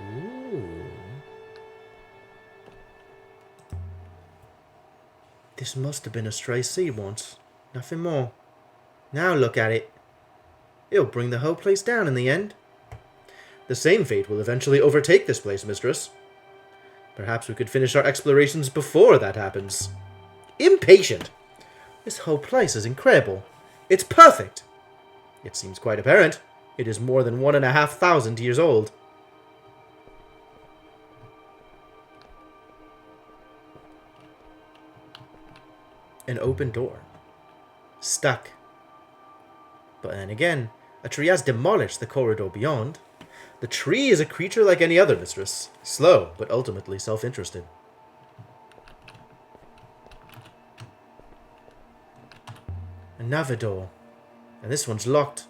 Ooh. This must have been a stray seed once. Nothing more. Now look at it. It'll bring the whole place down in the end. The same fate will eventually overtake this place, mistress. Perhaps we could finish our explorations before that happens. Impatient! This whole place is incredible. It's perfect! It seems quite apparent. It is more than 1,500 years old. An open door. Stuck. But then again, a tree has demolished the corridor beyond. The tree is a creature like any other, mistress. Slow, but ultimately self-interested. Another door. And this one's locked.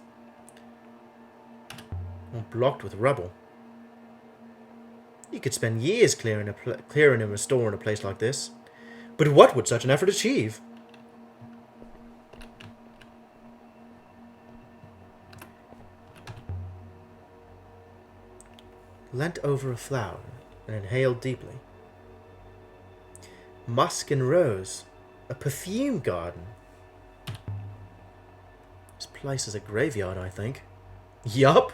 Or blocked with rubble. You could spend years clearing and restoring a place like this. But what would such an effort achieve? Leant over a flower and inhaled deeply. Musk and rose. A perfume garden. This place is a graveyard, I think. Yup.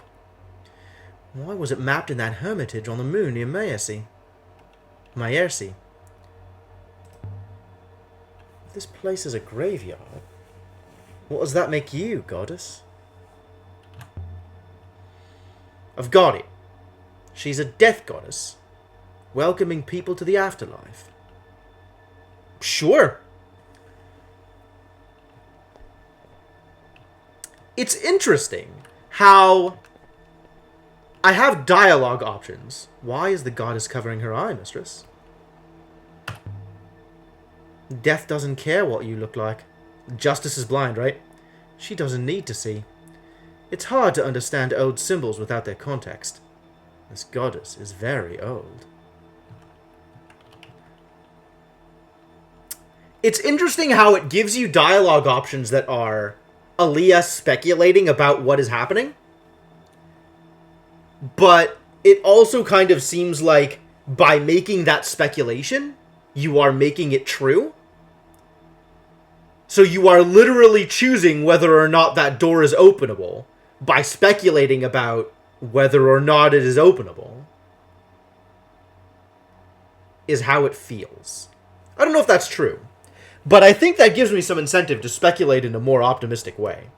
Why was it mapped in that hermitage on the moon near Maercy? If this place is a graveyard, what does that make you, goddess? I've got it. She's a death goddess, welcoming people to the afterlife. Sure. It's interesting how I have dialogue options. Why is the goddess covering her eye, mistress? Death doesn't care what you look like. Justice is blind, right? She doesn't need to see. It's hard to understand old symbols without their context. This goddess is very old. It's interesting how it gives you dialogue options that are Aaliyah speculating about what is happening. But it also kind of seems like by making that speculation, you are making it true. So you are literally choosing whether or not that door is openable by speculating about whether or not it is openable. Is how it feels. I don't know if that's true, but I think that gives me some incentive to speculate in a more optimistic way.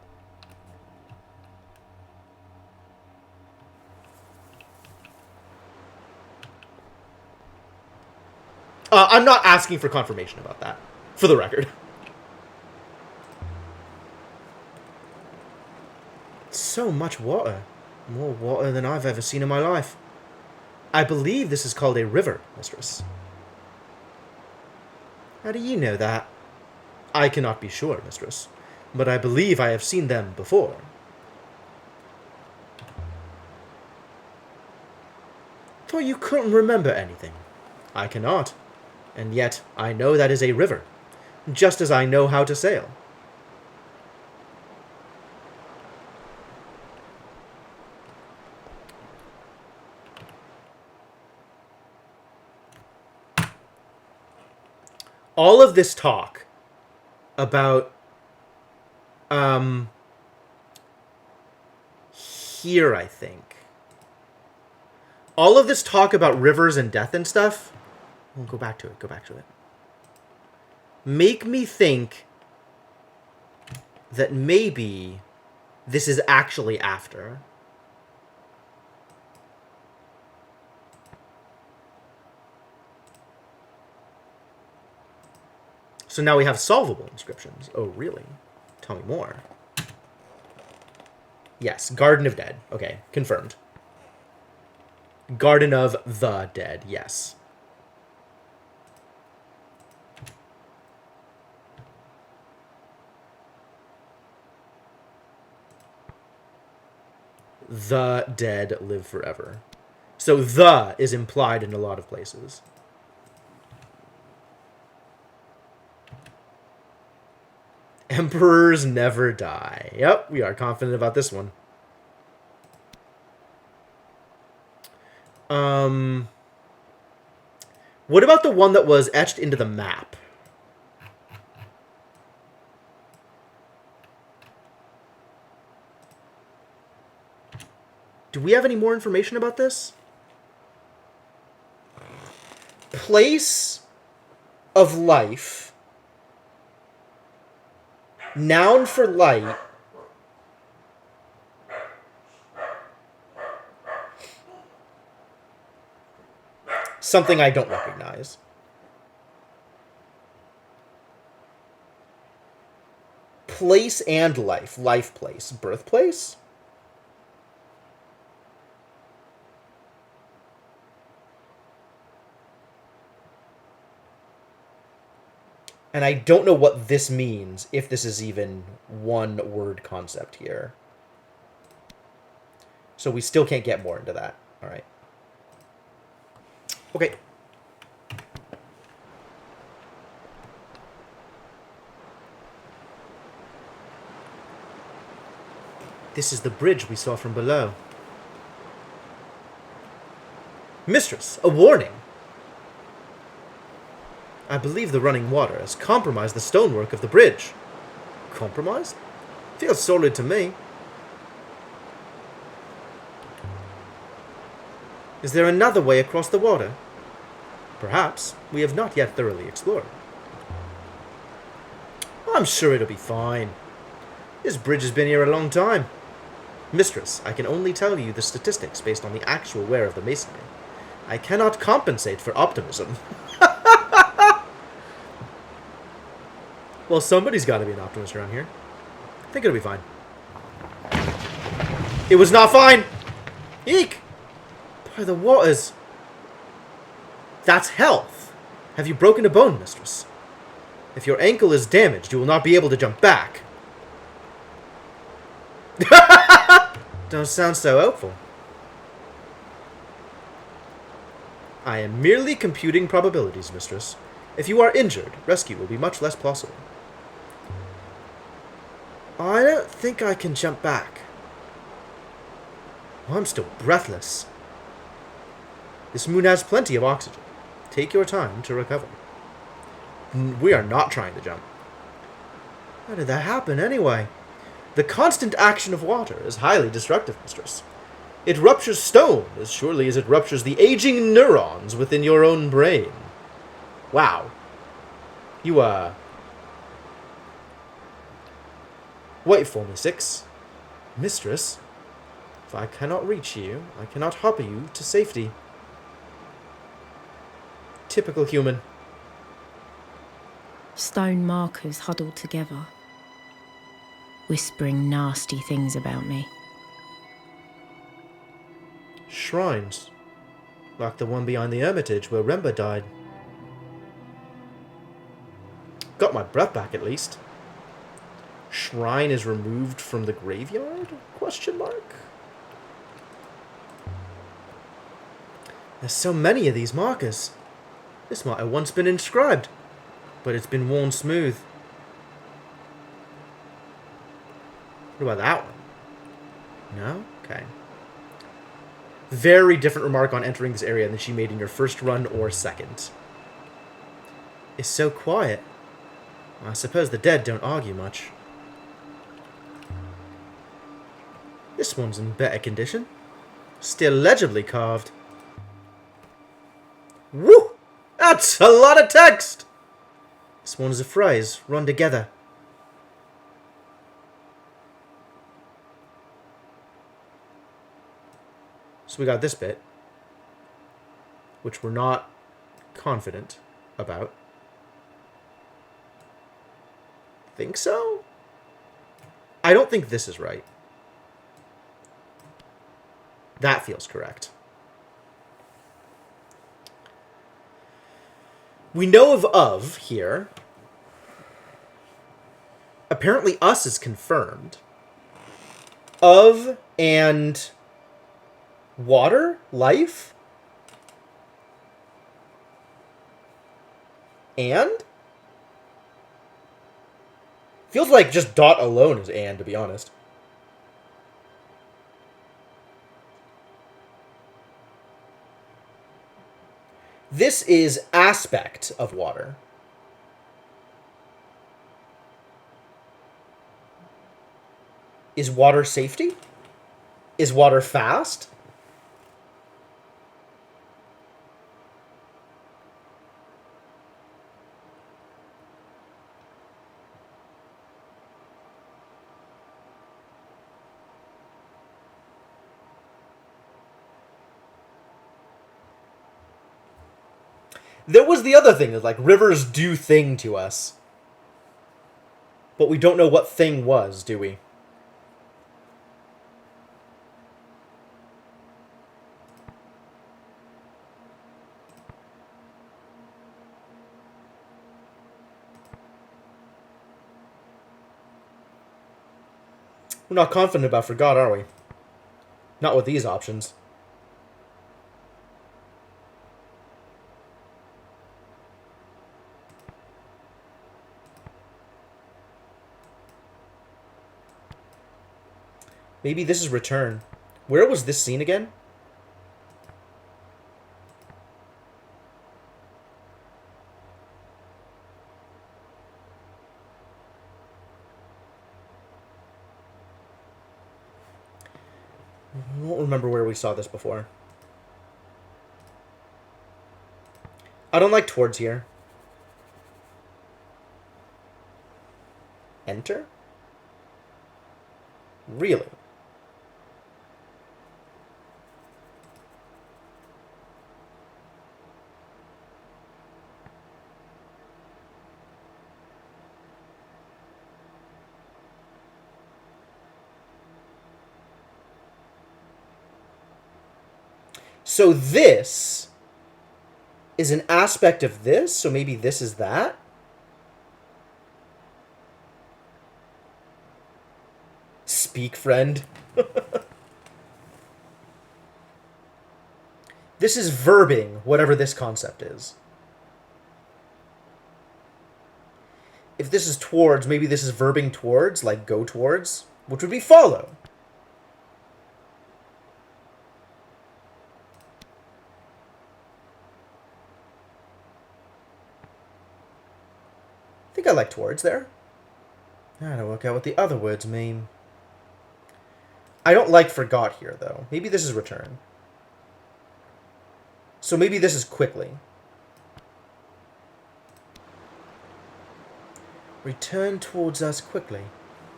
I'm not asking for confirmation about that, for the record. So much water. More water than I've ever seen in my life. I believe this is called a river, mistress. How do you know that? I cannot be sure, mistress, but I believe I have seen them before. Thought you couldn't remember anything. I cannot. And yet, I know that is a river, just as I know how to sail. All of this talk about, here, I think. All of this talk about rivers and death and stuff, we'll go back to it. Make me think that maybe this is actually after. So now we have solvable inscriptions. Oh, really? Tell me more. Yes, Garden of Dead. Okay, confirmed. Garden of the Dead, yes. The dead live forever. So the is implied in a lot of places. Emperors never die. Yep, we are confident about this one. What about the one that was etched into the map? Do we have any more information about this? Place of life. Noun for light. Something I don't recognize. Place and life. Life place. Birthplace? And I don't know what this means, if this is even one word concept here. So we still can't get more into that. All right. Okay. This is the bridge we saw from below. Mistress, a warning! I believe the running water has compromised the stonework of the bridge. Compromised? Feels solid to me. Is there another way across the water? Perhaps we have not yet thoroughly explored. I'm sure it'll be fine. This bridge has been here a long time. Mistress, I can only tell you the statistics based on the actual wear of the masonry. I cannot compensate for optimism. Well, somebody's got to be an optimist around here. I think it'll be fine. It was not fine! Eek! By the waters. That's health. Have you broken a bone, mistress? If your ankle is damaged, you will not be able to jump back. Don't sound so hopeful. I am merely computing probabilities, mistress. If you are injured, rescue will be much less possible. I don't think I can jump back. Oh, I'm still breathless. This moon has plenty of oxygen. Take your time to recover. We are not trying to jump. How did that happen, anyway? The constant action of water is highly destructive, mistress. It ruptures stone as surely as it ruptures the aging neurons within your own brain. Wow. You, Wait for me, Six. Mistress, if I cannot reach you, I cannot hopper you to safety. Typical human. Stone markers huddled together, whispering nasty things about me. Shrines. Like the one behind the Hermitage where Remba died. Got my breath back at least. Shrine is removed from the graveyard? Question mark. There's so many of these markers. This might have once been inscribed, but it's been worn smooth. What about that one? No? Okay. Very different remark on entering this area than she made in your first run or second. It's so quiet. I suppose the dead don't argue much. This one's in better condition. Still legibly carved. Woo! That's a lot of text! This one's a phrase run together. So we got this bit, which we're not confident about. Think so? I don't think this is right. That feels correct. We know of here. Apparently us is confirmed. Of and water? Life? And? Feels like just dot alone is and, to be honest. This is aspect of water. Is water safety? Is water fast? There was the other thing, that like rivers do thing to us. But we don't know what thing was, do we? We're not confident about Forgot, are we? Not with these options. Maybe this is Return. Where was this scene again? I don't remember where we saw this before. I don't like towards here. Enter? Really? So this is an aspect of this, so maybe this is that? Speak, friend. This is verbing, whatever this concept is. If this is towards, maybe this is verbing towards, like go towards, which would be follow. think I like towards there. I gotta work out what the other words mean. I don't like forgot here, though. Maybe this is return. So maybe this is quickly. Return towards us quickly.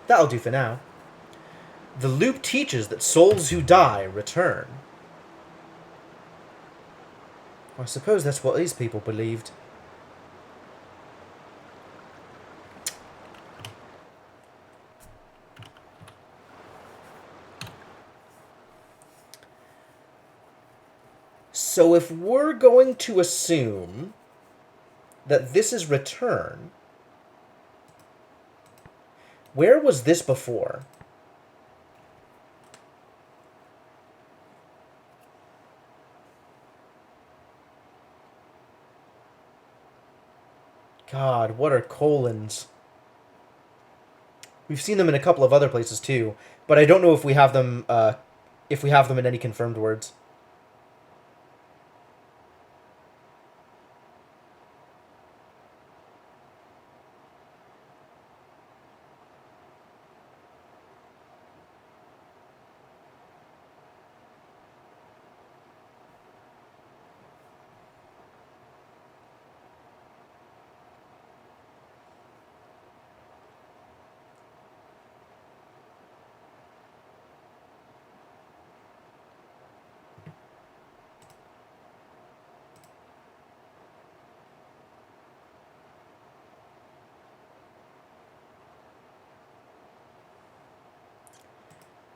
That'll do for now. The loop teaches that souls who die return. I suppose that's what these people believed. So if we're going to assume that this is return, where was this before? God, what are colons? We've seen them in a couple of other places too, but I don't know if we have them in any confirmed words.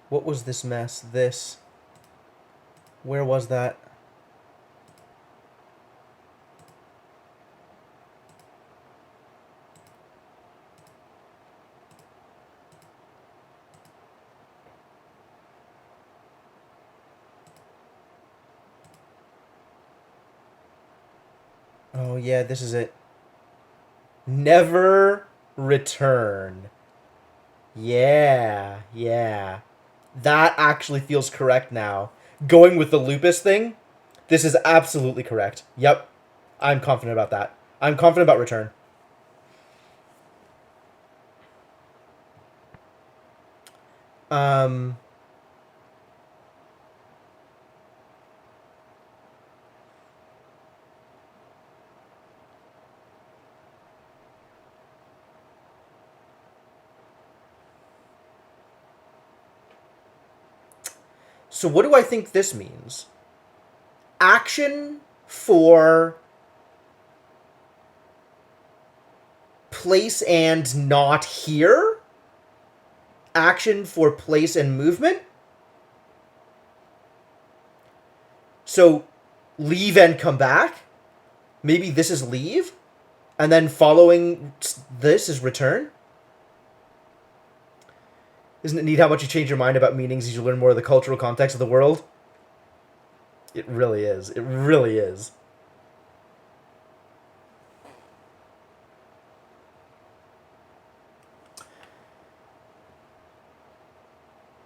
What was this mess? This. Where was that? Oh yeah, this is it. Never return. Yeah, yeah. That actually feels correct now. Going with the lupus thing, this is absolutely correct. Yep. I'm confident about that. I'm confident about return. Um... So what do I think this means? Action for place and not here? Action for place and movement? So leave and come back? Maybe this is leave? And then following this is return? Isn't it neat how much you change your mind about meanings as you learn more of the cultural context of the world? It really is. It really is.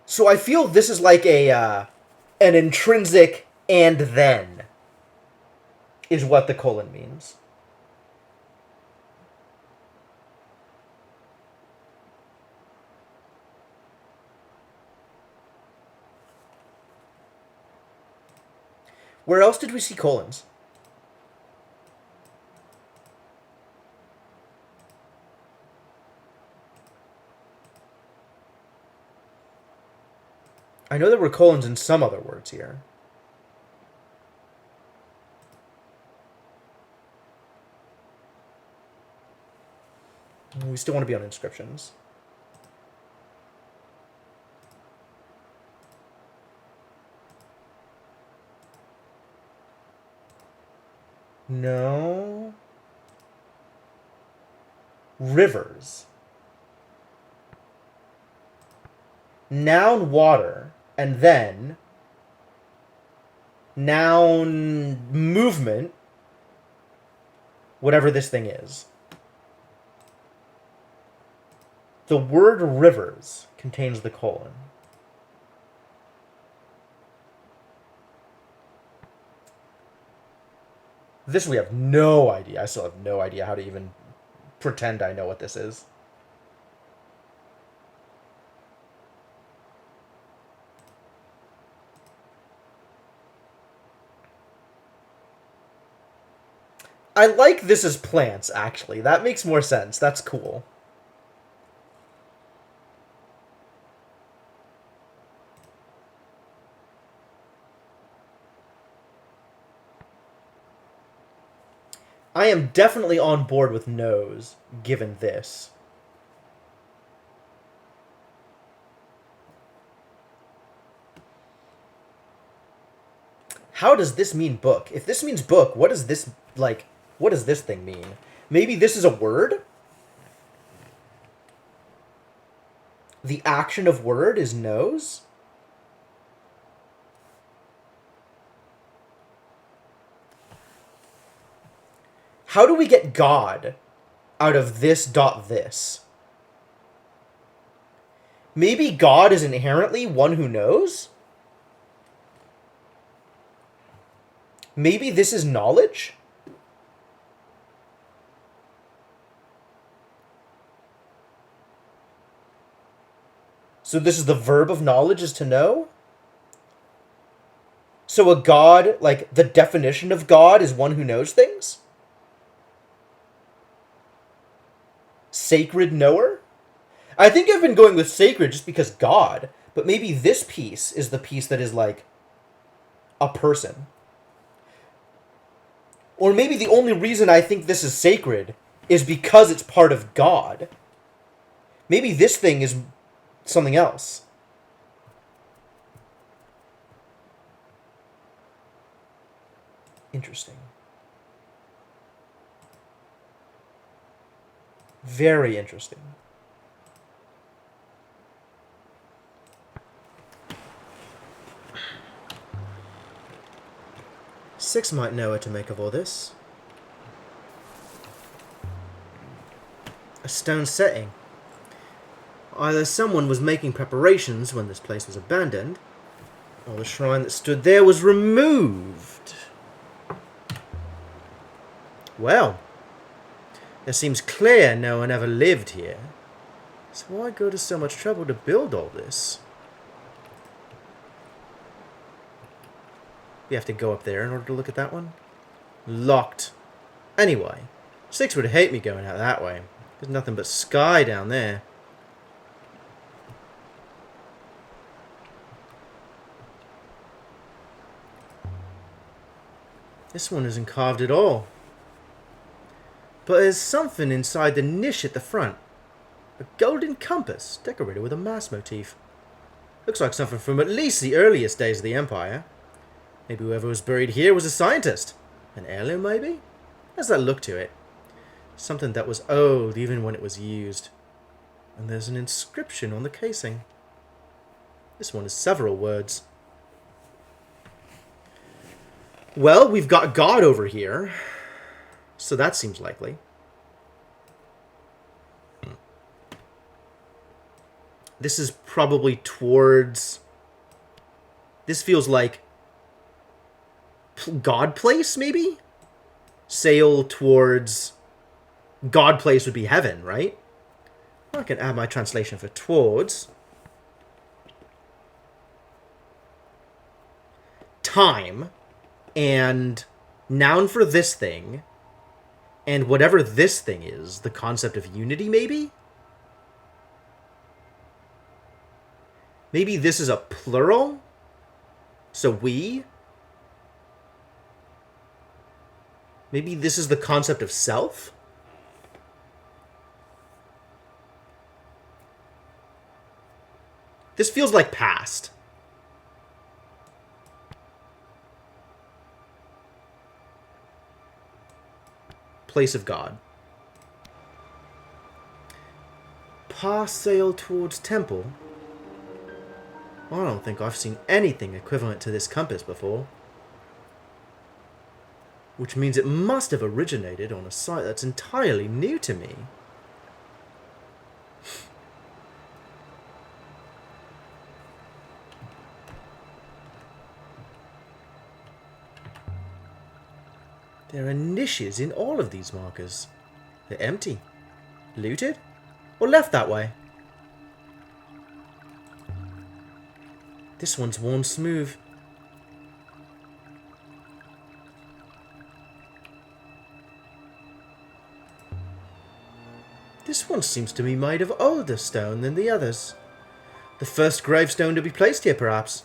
So I feel this is like an intrinsic and then is what the colon means. Where else did we see colons? I know there were colons in some other words here. We still want to be on inscriptions. No. Rivers. Noun water, and then noun movement, whatever this thing is. The word rivers contains the colon. This we have no idea. I still have no idea how to even pretend I know what this is. I like this as plants, actually. That makes more sense. That's cool. I am definitely on board with nose, given this. How does this mean book? If this means book, what does this, like, what does this thing mean? Maybe this is a word? The action of word is nose? How do we get God out of this dot this? Maybe God is inherently one who knows? Maybe this is knowledge? So this is the verb of knowledge, is to know? So a God, like, the definition of God is one who knows things? Sacred knower? I think I've been going with sacred just because God, but maybe this piece is the piece that is like a person. Or maybe the only reason I think this is sacred is because it's part of God. Maybe this thing is something else. Interesting. Very interesting. Six might know what to make of all this. A stone setting. Either someone was making preparations when this place was abandoned, or the shrine that stood there was removed. Well, it seems clear no one ever lived here. So why go to so much trouble to build all this? We have to go up there in order to look at that one? Locked. Anyway, Six would hate me going out that way. There's nothing but sky down there. This one isn't carved at all. But there's something inside the niche at the front. A golden compass decorated with a mass motif. Looks like something from at least the earliest days of the Empire. Maybe whoever was buried here was a scientist. An heirloom, maybe? How's that look to it? Something that was old even when it was used. And there's an inscription on the casing. This one has several words. Well, we've got God over here. So that seems likely. This is probably towards... This feels like... God place, maybe? Sail towards... God place would be heaven, right? I can add my translation for towards. Time. And noun for this thing. And whatever this thing is, the concept of unity, maybe? Maybe this is a plural? So we? Maybe this is the concept of self? This feels like past. Place of God. Pass sail towards temple. I don't think I've seen anything equivalent to this compass before. Which means it must have originated on a site that's entirely new to me. There are niches in all of these markers. They're empty. Looted? Or left that way? This one's worn smooth. This one seems to be made of older stone than the others. The first gravestone to be placed here, perhaps.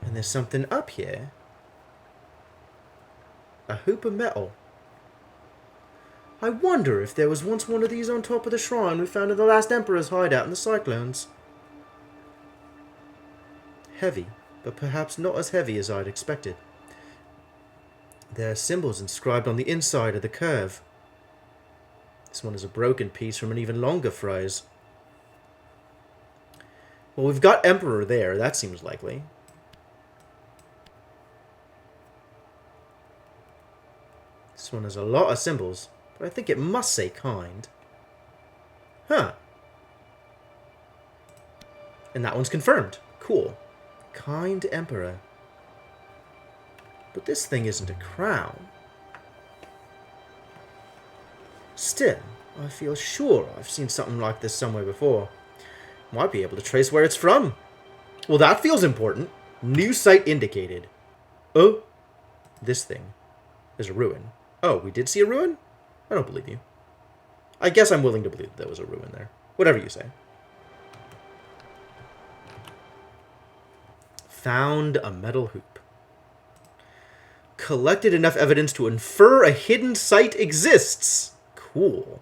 And there's something up here. A hoop of metal. I wonder if there was once one of these on top of the shrine we found in the last Emperor's hideout in the Cyclones. Heavy, but perhaps not as heavy as I'd expected. There are symbols inscribed on the inside of the curve. This one is a broken piece from an even longer phrase. Well, we've got Emperor there. That seems likely. This one has a lot of symbols, but I think it must say kind. Huh. And that one's confirmed. Cool. Kind Emperor. But this thing isn't a crown. Still, I feel sure I've seen something like this somewhere before. Might be able to trace where it's from. Well, that feels important. New site indicated. Oh, this thing is a ruin. Oh, we did see a ruin? I don't believe you. I guess I'm willing to believe there was a ruin there. Whatever you say. Found a metal hoop. Collected enough evidence to infer a hidden site exists. Cool.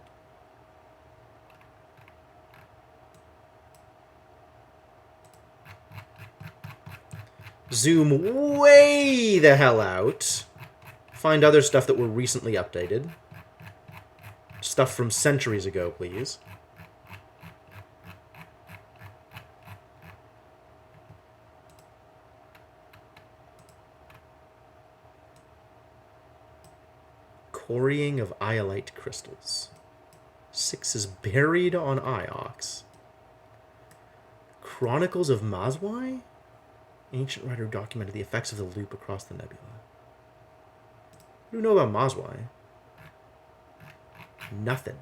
Zoom way the hell out. Find other stuff that were recently updated. Stuff from centuries ago, please. Quarrying of iolite crystals. 6 is buried on Iox. Chronicles of Mazwai? Ancient writer documented the effects of the loop across the nebula. What do you know about Mazwai? Nothing.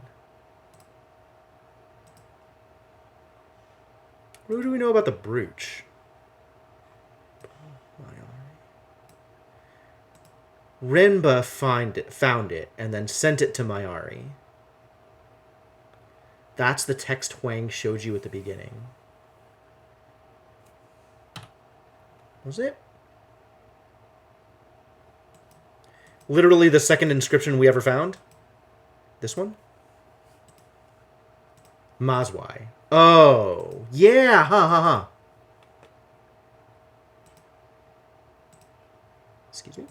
What do we know about the brooch? Renba found it and then sent it to Mayari. That's the text Huang showed you at the beginning. Was it? Literally the second inscription we ever found? This one? Mazwai. Oh, yeah, ha. Excuse me?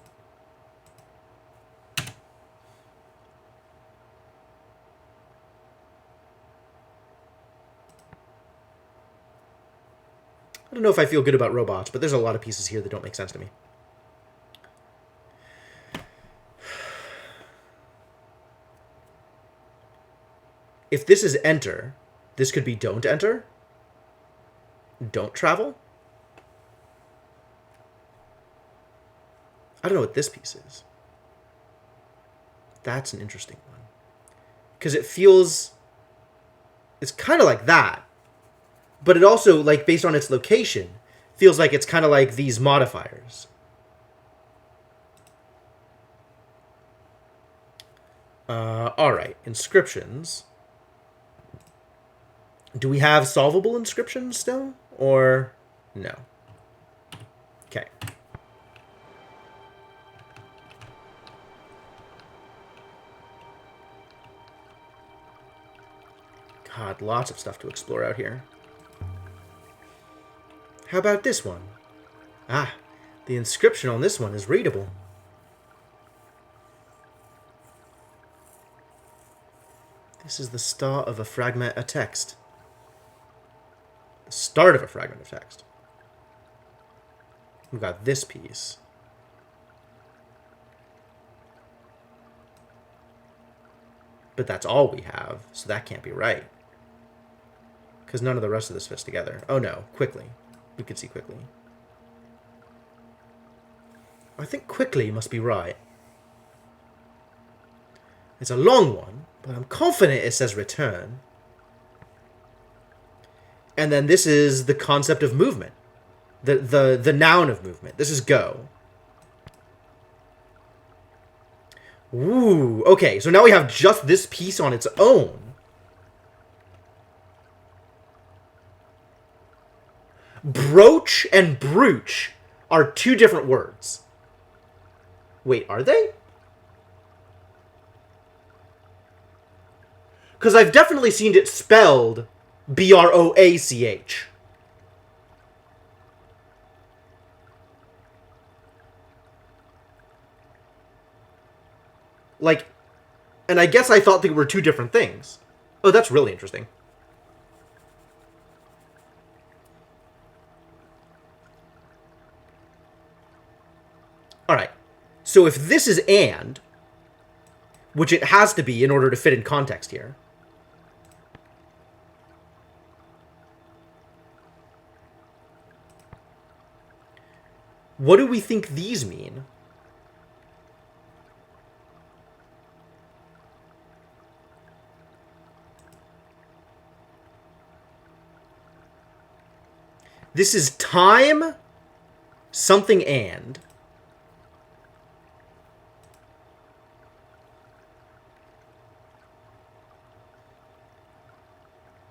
I don't know if I feel good about robots, but there's a lot of pieces here that don't make sense to me. If this is enter, this could be don't enter. Don't travel. I don't know what this piece is. That's an interesting one. Because it feels... It's kind of like that. But it also, like, based on its location, feels like it's kind of like these modifiers. Alright, inscriptions. Do we have solvable inscriptions still? Or no? Okay. God, lots of stuff to explore out here. How about this one? Ah, the inscription on this one is readable. This is the start of a fragment of text. The start of a fragment of text. We've got this piece. But that's all we have, so that can't be right. Because none of the rest of this fits together. Oh no, quickly. We can see quickly. I think quickly must be right. It's a long one, but I'm confident it says return. And then this is the concept of movement. The noun of movement. This is go. Ooh, okay, so now we have just this piece on its own. Broach and brooch are two different words. Wait, are they? Because I've definitely seen it spelled B-R-O-A-C-H. Like, and I guess I thought they were two different things. Oh, that's really interesting. Alright. So if this is and, which it has to be in order to fit in context here, what do we think these mean? This is time, something and.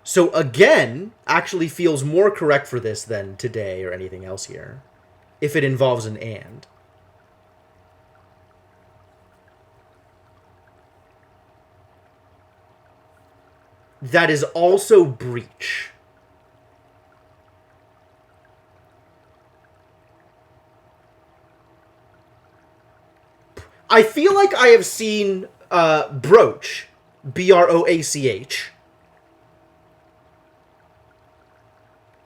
So again, actually feels more correct for this than today or anything else here, if it involves an and. That is also breach. I feel like I have seen broach, B-R-O-A-C-H,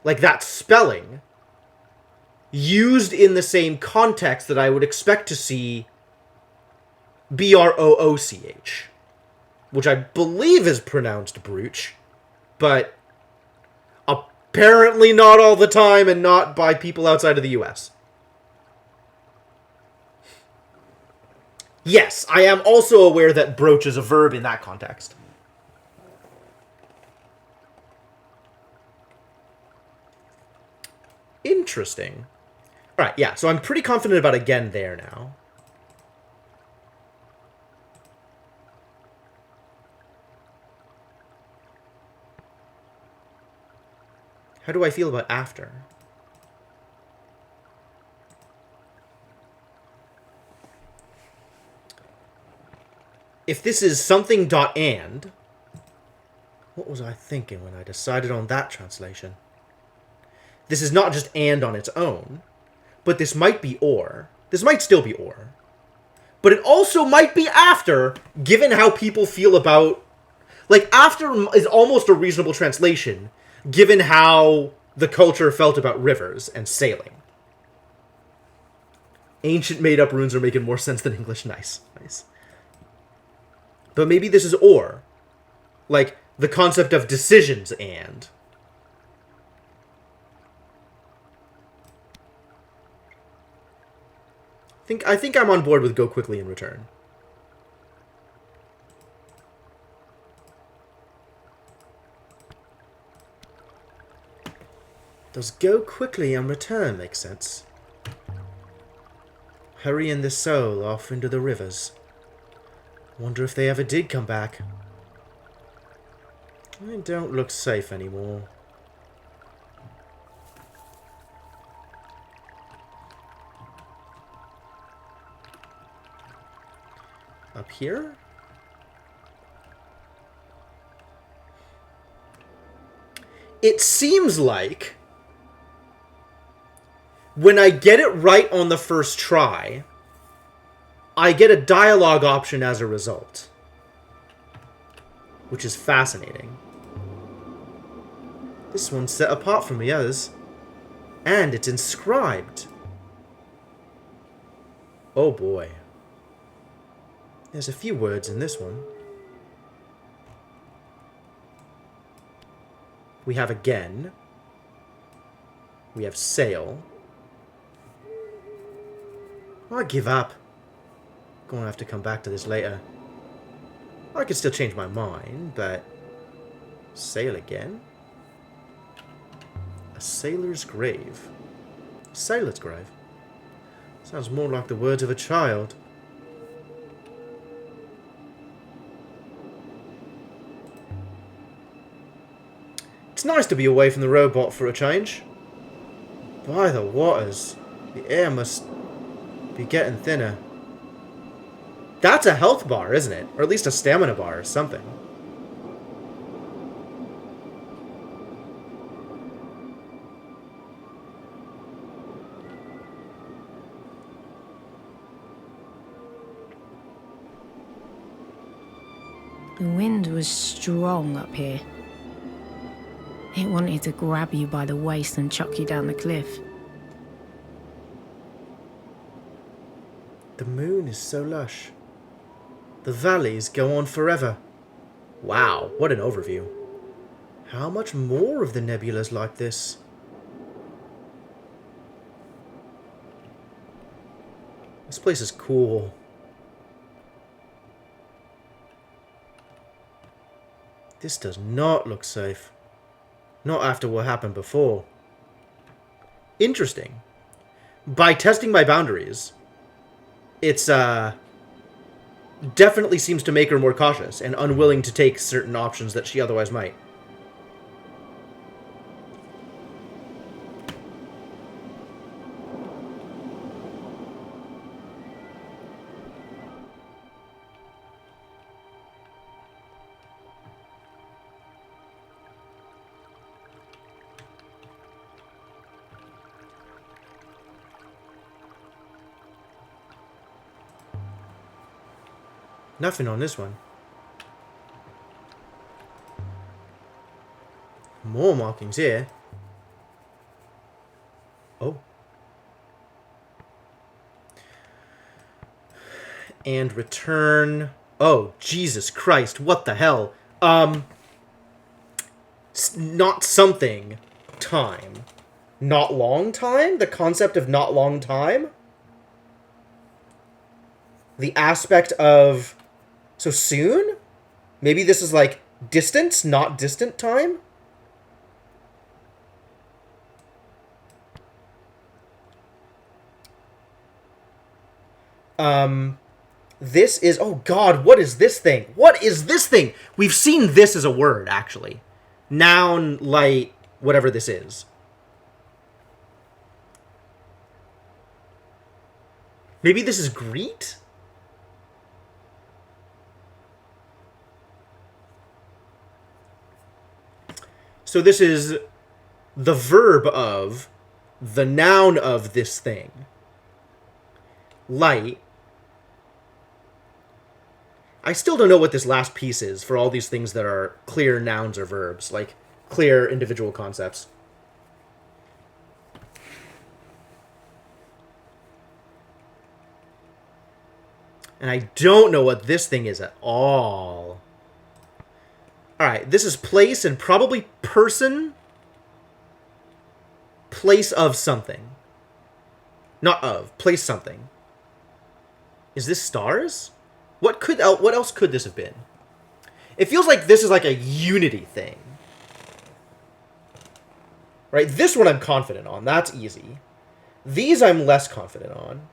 like that spelling, used in the same context that I would expect to see B-R-O-O-C-H, which I believe is pronounced brooch, but apparently not all the time and not by people outside of the US. Yes, I am also aware that broach is a verb in that context. Interesting. Alright, yeah, so I'm pretty confident about again there now. How do I feel about after? If this is something dot and, what was I thinking when I decided on that translation? This is not just and on its own, but this might be or. This might still be or. But it also might be after, given how people feel about... Like, after is almost a reasonable translation, given how the culture felt about rivers and sailing. Ancient made-up runes are making more sense than English. Nice, nice. But maybe this is or. Like, the concept of decisions and. I think I'm on board with go quickly and return. Does go quickly and return make sense? Hurrying the soul off into the rivers. Wonder if they ever did come back. They don't look safe anymore. Up here? It seems like when I get it right on the first try, I get a dialogue option as a result, which is fascinating. This one's set apart from the others, and it's inscribed. Oh boy. There's a few words in this one. We have again. We have sail. I give up. Gonna have to come back to this later. I could still change my mind, but... Sail again? A sailor's grave. Sailor's grave? Sounds more like the words of a child. It's nice to be away from the robot for a change. By the waters, the air must be getting thinner. That's a health bar, isn't it? Or at least a stamina bar or something. The wind was strong up here. It wanted to grab you by the waist and chuck you down the cliff. The moon is so lush. The valleys go on forever. Wow, what an overview. How much more of the nebula's like this? This place is cool. This does not look safe. Not after what happened before. Interesting. By testing my boundaries, it's, definitely seems to make her more cautious and unwilling to take certain options that she otherwise might. Nothing on this one. More markings here. Oh. And return. Oh, Jesus Christ. What the hell? Not something. Time. Not long time? The concept of not long time? The aspect of... So soon? Maybe this is like distance, not distant time? This is... Oh god, what is this thing? What is this thing? We've seen this as a word, actually. Noun, light, whatever this is. Maybe this is greet? So this is the verb of the noun of this thing. Light. I still don't know what this last piece is for all these things that are clear nouns or verbs, like clear individual concepts. And I don't know what this thing is at all. Alright, this is place and probably person. Place of something. Not of. Place something. Is this stars? What else could this have been? It feels like this is like a unity thing. Right? This one I'm confident on. That's easy. These I'm less confident on.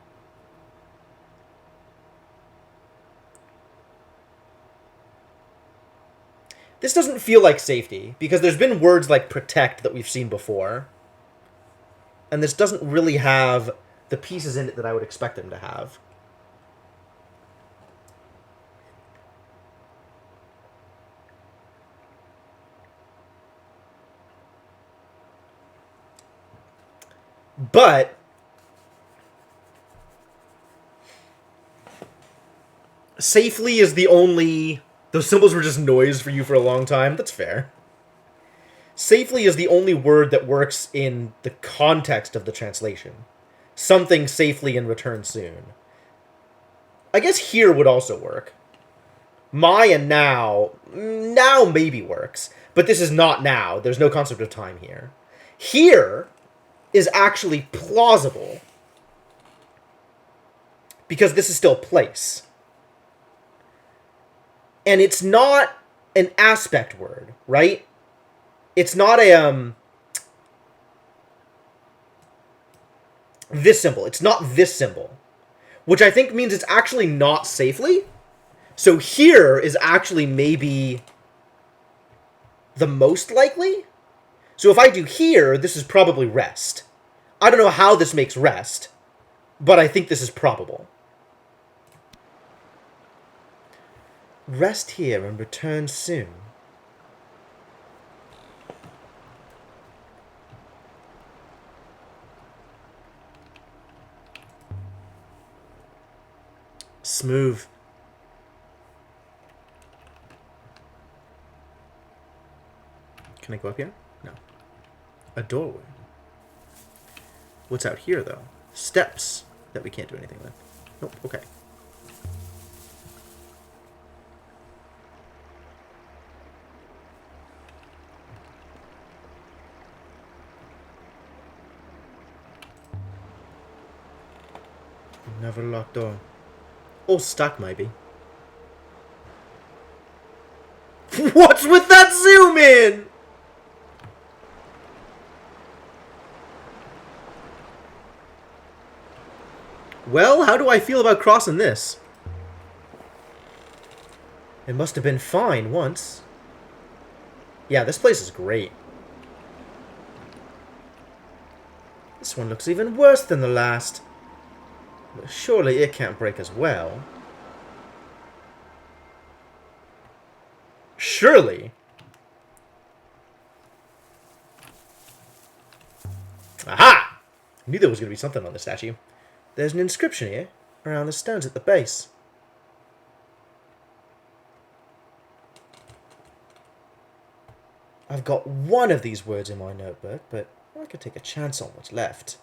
This doesn't feel like safety, because there's been words like protect that we've seen before. And this doesn't really have the pieces in it that I would expect them to have. But safely is the only... Those symbols were just noise for you for a long time. That's fair. Safely is the only word that works in the context of the translation. Something safely and return soon. I guess here would also work. My and now... Now maybe works. But this is not now. There's no concept of time here. Here is actually plausible. Because this is still place. And it's not an aspect word, right? It's not a, this symbol. It's not this symbol. Which I think means it's actually not safely. So here is actually maybe the most likely. So if I do here, this is probably rest. I don't know how this makes rest, but I think this is probable. Rest here and return soon. Smooth. Can I go up here? No. A doorway. What's out here, though? Steps that we can't do anything with. Nope, okay. Never locked door. Or stuck, maybe. What's with that zoom in? Well, how do I feel about crossing this? It must have been fine once. Yeah, this place is great. This one looks even worse than the last. But surely it can't break as well. Surely. Aha! I knew there was going to be something on the statue. There's an inscription here, around the stones at the base. I've got one of these words in my notebook, but I could take a chance on what's left.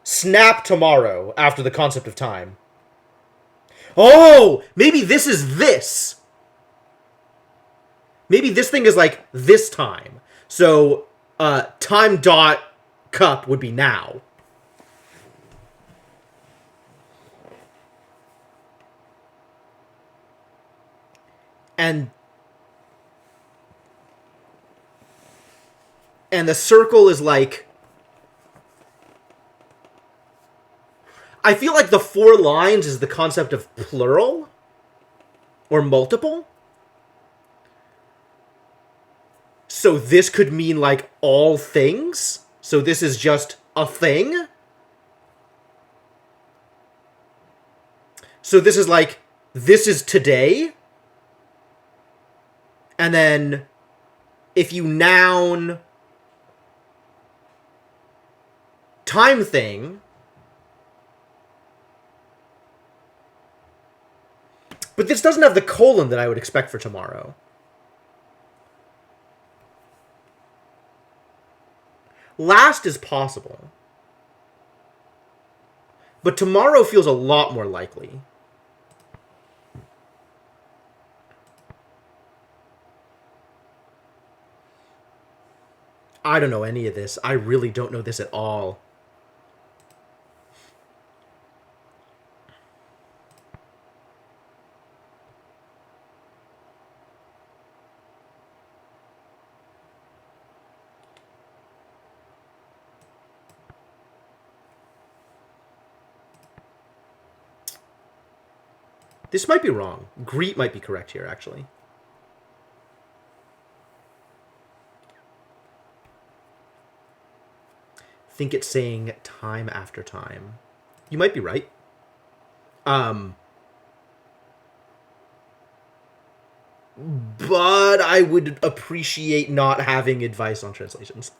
Snap tomorrow, after the concept of time. Oh! Maybe this is this! Maybe this thing is like this time. So, time dot cup would be now. And the circle is like... I feel like the 4 lines is the concept of plural. Or multiple. So this could mean, like, all things. So this is just a thing. So this is like, this is today. And then, if you noun time thing... But this doesn't have the colon that I would expect for tomorrow. Last is possible. But tomorrow feels a lot more likely. I don't know any of this. I really don't know this at all. This might be wrong. Greet might be correct here, actually. Think it's saying time after time. You might be right. But I would appreciate not having advice on translations.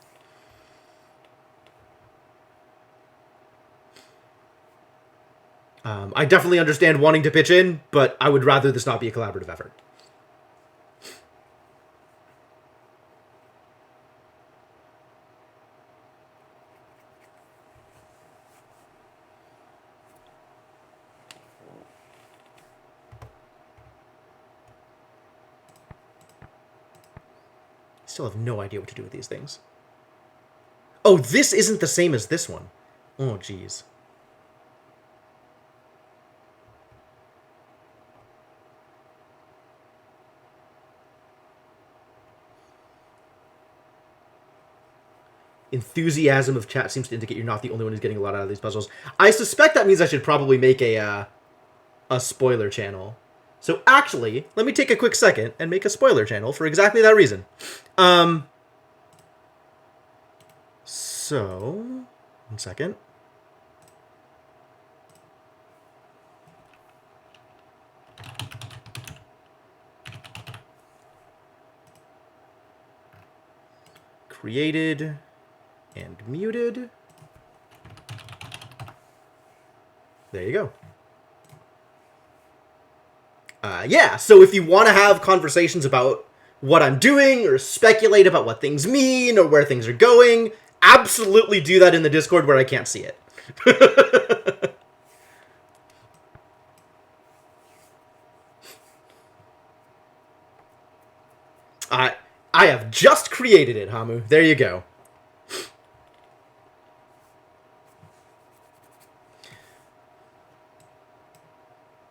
I definitely understand wanting to pitch in, but I would rather this not be a collaborative effort. Still have no idea what to do with these things. Oh, this isn't the same as this one. Oh, jeez. Enthusiasm of chat seems to indicate you're not the only one who's getting a lot out of these puzzles. I suspect that means I should probably make a spoiler channel. So actually, let me take a quick second and make a spoiler channel for exactly that reason. So, 1 second. Created and muted. There you go. Yeah, so if you want to have conversations about what I'm doing or speculate about what things mean or where things are going, absolutely do that in the Discord where I can't see it. I have just created it, Hamu. There you go.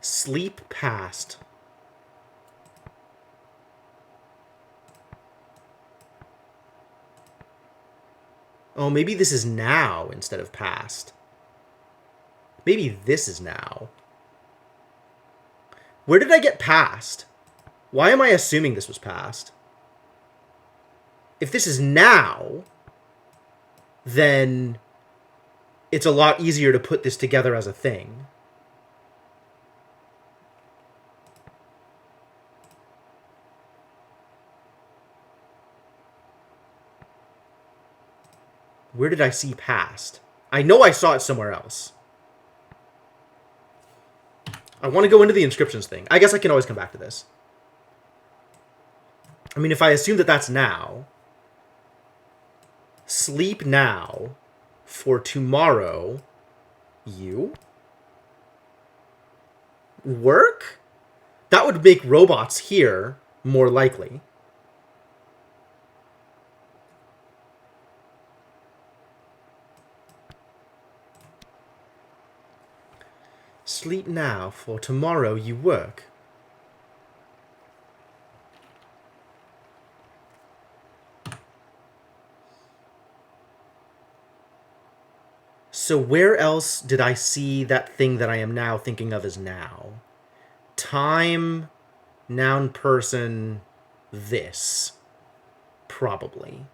Sleep past. Oh, maybe this is now instead of past. Maybe this is now. Where did I get past? Why am I assuming this was past? If this is now, then it's a lot easier to put this together as a thing. Where did I see past? I know I saw it somewhere else. I want to go into the inscriptions thing. I guess I can always come back to this. I mean, if I assume that that's now, sleep now for tomorrow, you work? That would make robots here more likely. Sleep now, for tomorrow you work. So where else did I see that thing that I am now thinking of as now? Time, noun, person, this. Probably.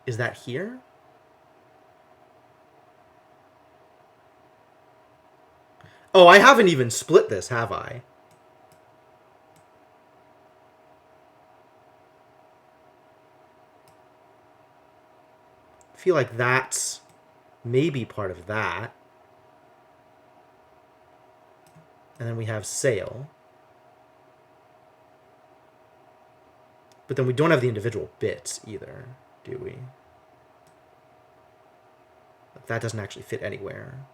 Is that here? Oh, I haven't even split this, have I? I feel like that's maybe part of that. And then we have sail. But then we don't have the individual bits either, do we? That doesn't actually fit anywhere.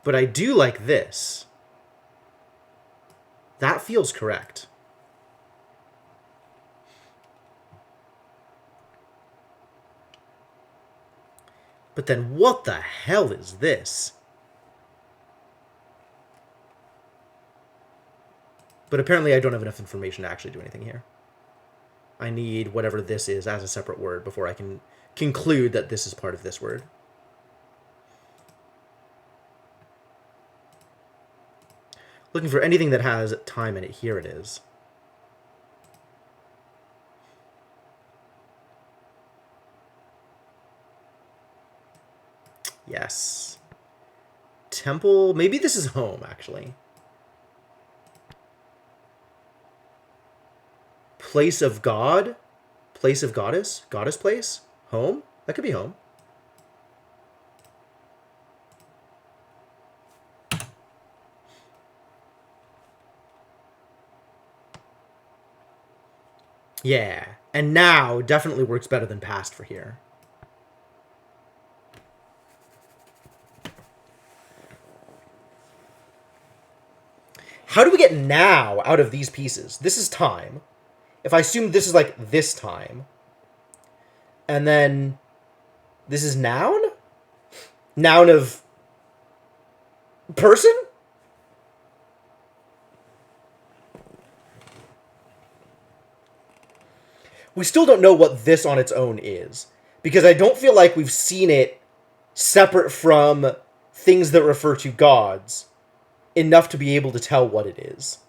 But I do like this. That feels correct. But then what the hell is this? But apparently I don't have enough information to actually do anything here. I need whatever this is as a separate word before I can conclude that this is part of this word. Looking for anything that has time in it. Here it is. Yes. Temple. Maybe this is home, actually. Place of God? Place of goddess? Goddess place? Home? That could be home. Yeah. And now definitely works better than past for here. How do we get now out of these pieces? This is time. If I assume this is like this time, and then this is noun? Noun of person? We still don't know what this on its own is, because I don't feel like we've seen it separate from things that refer to gods enough to be able to tell what it is.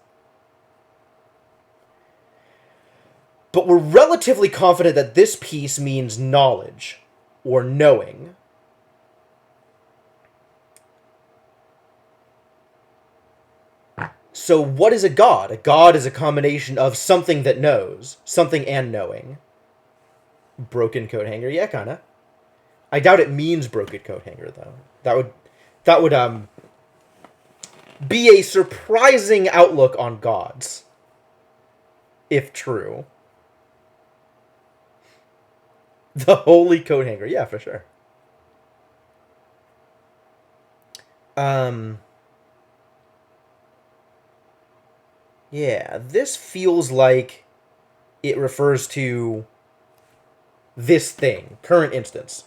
But we're relatively confident that this piece means knowledge, or knowing. So what is a god? A god is a combination of something that knows, something and knowing. Broken coat hanger, yeah, kinda. I doubt it means broken coat hanger, though. That would be a surprising outlook on gods, if true. The holy coat hanger, yeah, for sure. Yeah, this feels like it refers to this thing, current instance.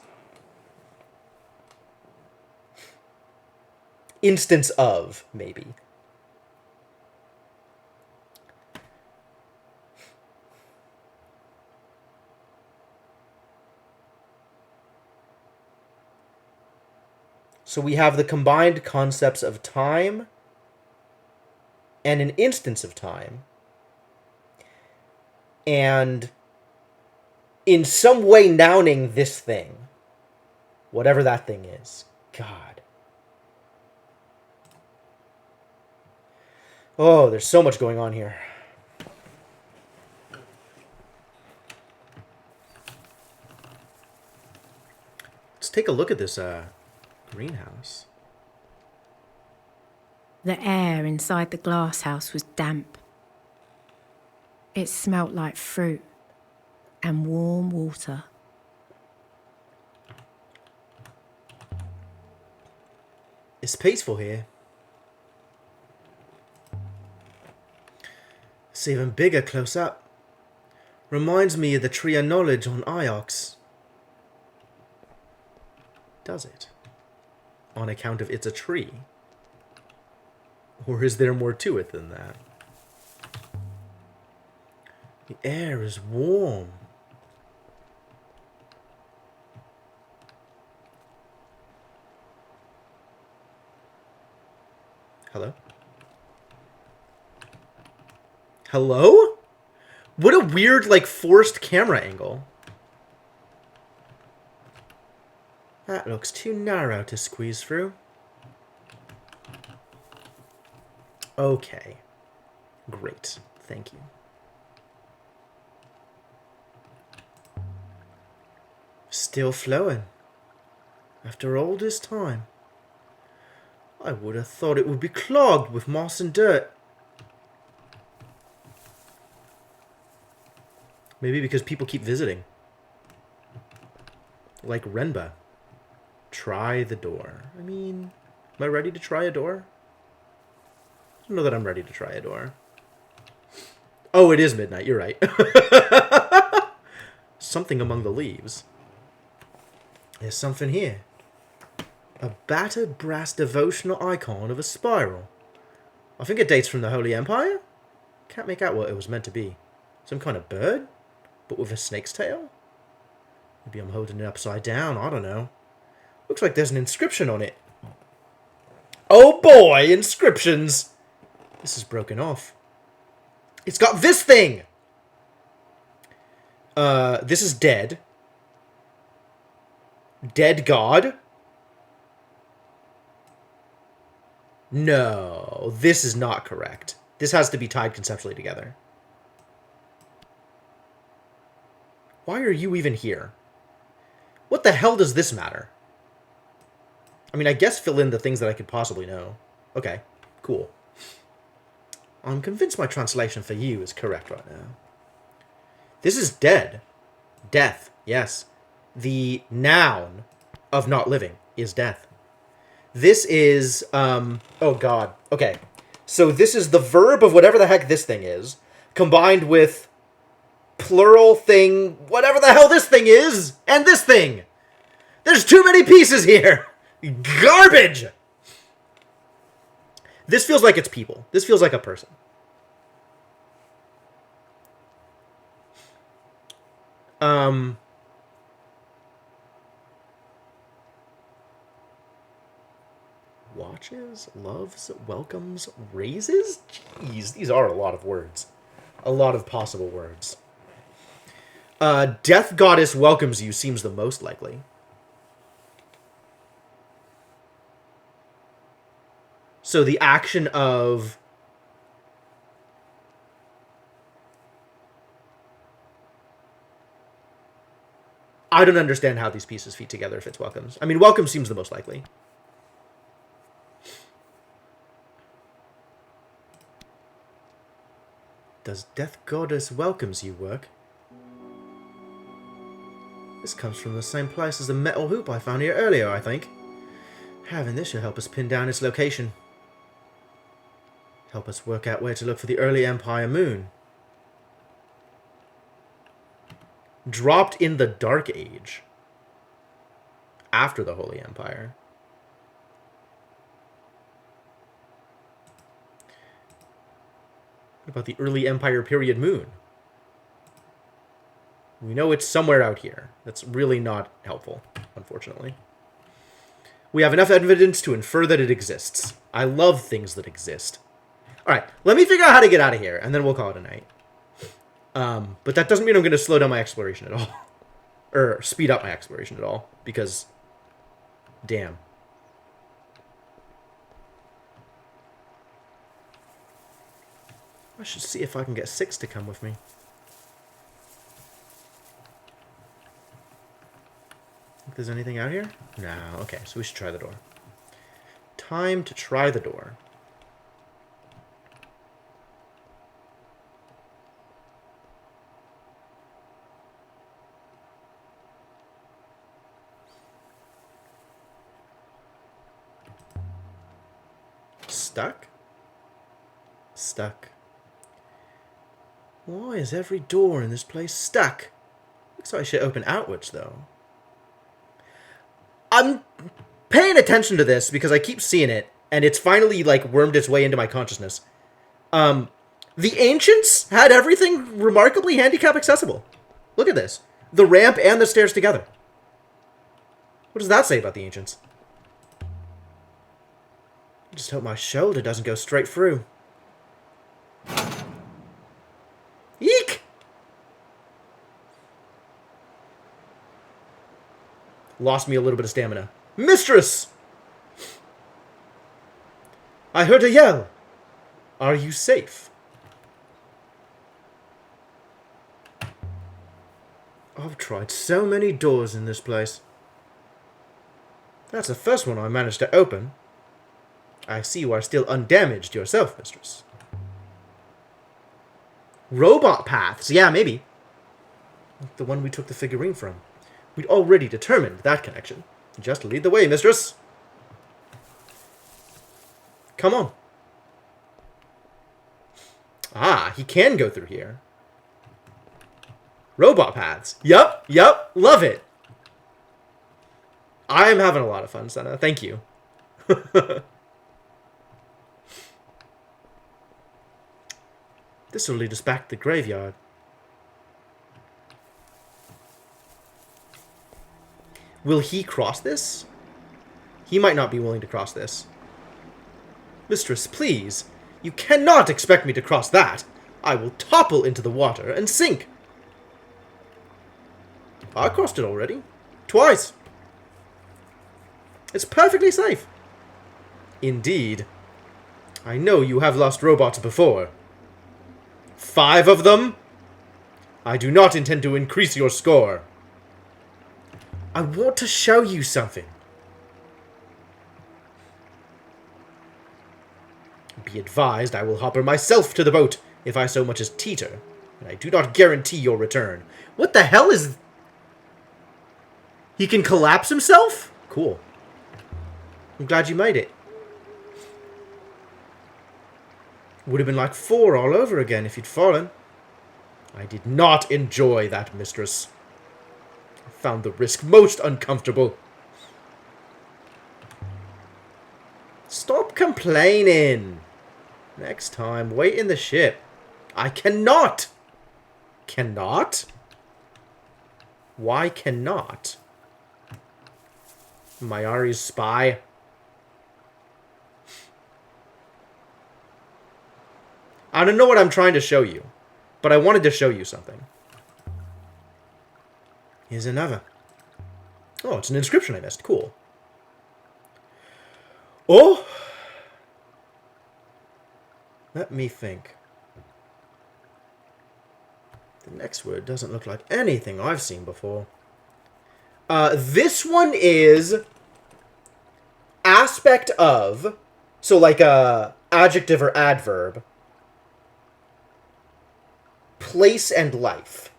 Instance of, maybe. So we have the combined concepts of time and an instance of time. And in some way nouning this thing. Whatever that thing is. God. Oh, there's so much going on here. Let's take a look at this greenhouse. The air inside the glass house was damp. It smelt like fruit and warm water. It's peaceful here. It's even bigger close up. Reminds me of the Tree of Knowledge on Iox. Does it? On account of it's a tree? Or is there more to it than that? The air is warm. Hello? Hello? What a weird, like, forced camera angle. That looks too narrow to squeeze through. Okay. Great. Thank you. Still flowing. After all this time. I would have thought it would be clogged with moss and dirt. Maybe because people keep visiting. Like Renba. Try the door. I mean, am I ready to try a door? I don't know that I'm ready to try a door. Oh, it is midnight. You're right. Something among the leaves. There's something here. A battered brass devotional icon of a spiral. I think it dates from the Holy Empire? Can't make out what it was meant to be. Some kind of bird? But with a snake's tail? Maybe I'm holding it upside down. I don't know. Looks like there's an inscription on it. Oh boy, inscriptions! This is broken off. It's got this thing! This is dead. Dead God. No, this is not correct. This has to be tied conceptually together. Why are you even here? What the hell does this matter? I mean, I guess fill in the things that I could possibly know. Okay, cool. I'm convinced my translation for you is correct right now. This is dead. Death, yes. The noun of not living is death. This is, oh god. Okay. So this is the verb of whatever the heck this thing is, combined with plural thing, whatever the hell this thing is, and this thing. There's too many pieces here. Garbage! This feels like it's people. This feels like a person. Watches, loves, welcomes, raises? Jeez, these are a lot of words. A lot of possible words. Death Goddess welcomes you seems the most likely. So the action of... I don't understand how these pieces fit together if it's welcomes. I mean, welcome seems the most likely. Does Death Goddess welcomes you work? This comes from the same place as the metal hoop I found here earlier, I think. Having this should help us pin down its location. Help us work out where to look for the early Empire moon. Dropped in the Dark Age. After the Holy Empire. What about the early Empire period moon? We know it's somewhere out here. That's really not helpful, unfortunately. We have enough evidence to infer that it exists. I love things that exist. Alright, let me figure out how to get out of here, and then we'll call it a night. But that doesn't mean I'm going to slow down my exploration at all. Or speed up my exploration at all, because... damn. I should see if I can get 6 to come with me. Think there's anything out here? No, okay, so we should try the door. Time to try the door. Stuck? Stuck. Why is every door in this place stuck? Looks like I should open outwards, though. I'm paying attention to this because I keep seeing it, and it's finally, like, wormed its way into my consciousness. The ancients had everything remarkably handicap accessible. Look at this. The ramp and the stairs together. What does that say about the ancients? I just hope my shoulder doesn't go straight through. Eek! Lost me a little bit of stamina. Mistress! I heard a yell. Are you safe? I've tried so many doors in this place. That's the first one I managed to open. I see you are still undamaged yourself, mistress. Robot paths. Yeah, maybe. The one we took the figurine from. We'd already determined that connection. Just lead the way, mistress. Come on. Ah, he can go through here. Robot paths. Yup, love it. I am having a lot of fun, Senna. Thank you. This will lead us back to the graveyard. Will he cross this? He might not be willing to cross this. Mistress, please. You cannot expect me to cross that. I will topple into the water and sink. I crossed it already. Twice. It's perfectly safe. Indeed. I know you have lost robots before. 5 of them? I do not intend to increase your score. I want to show you something. Be advised, I will hopper myself to the boat if I so much as teeter, and I do not guarantee your return. What the hell is... He can collapse himself? Cool. I'm glad you made it. Would have been like 4 all over again if you'd fallen. I did not enjoy that, mistress. I found the risk most uncomfortable. Stop complaining. complaining. Next time, wait in the ship. I cannot. Cannot? Why cannot? Mayari's spy. I don't know what I'm trying to show you, but I wanted to show you something. Here's another. Oh, it's an inscription I missed. Cool. Oh! Let me think. The next word doesn't look like anything I've seen before. This one is aspect of, so like a adjective or adverb, place and life.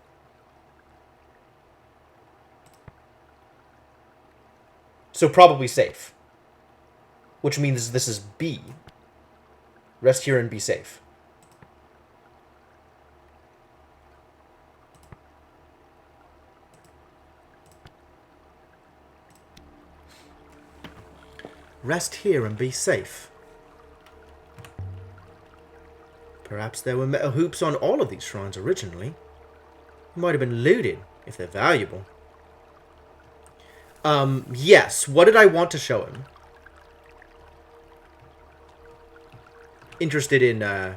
So probably safe. Which means this is B. Rest here and be safe. Rest here and be safe. Perhaps there were metal hoops on all of these shrines originally. They might have been looted, if they're valuable. Yes. What did I want to show him? Interested in,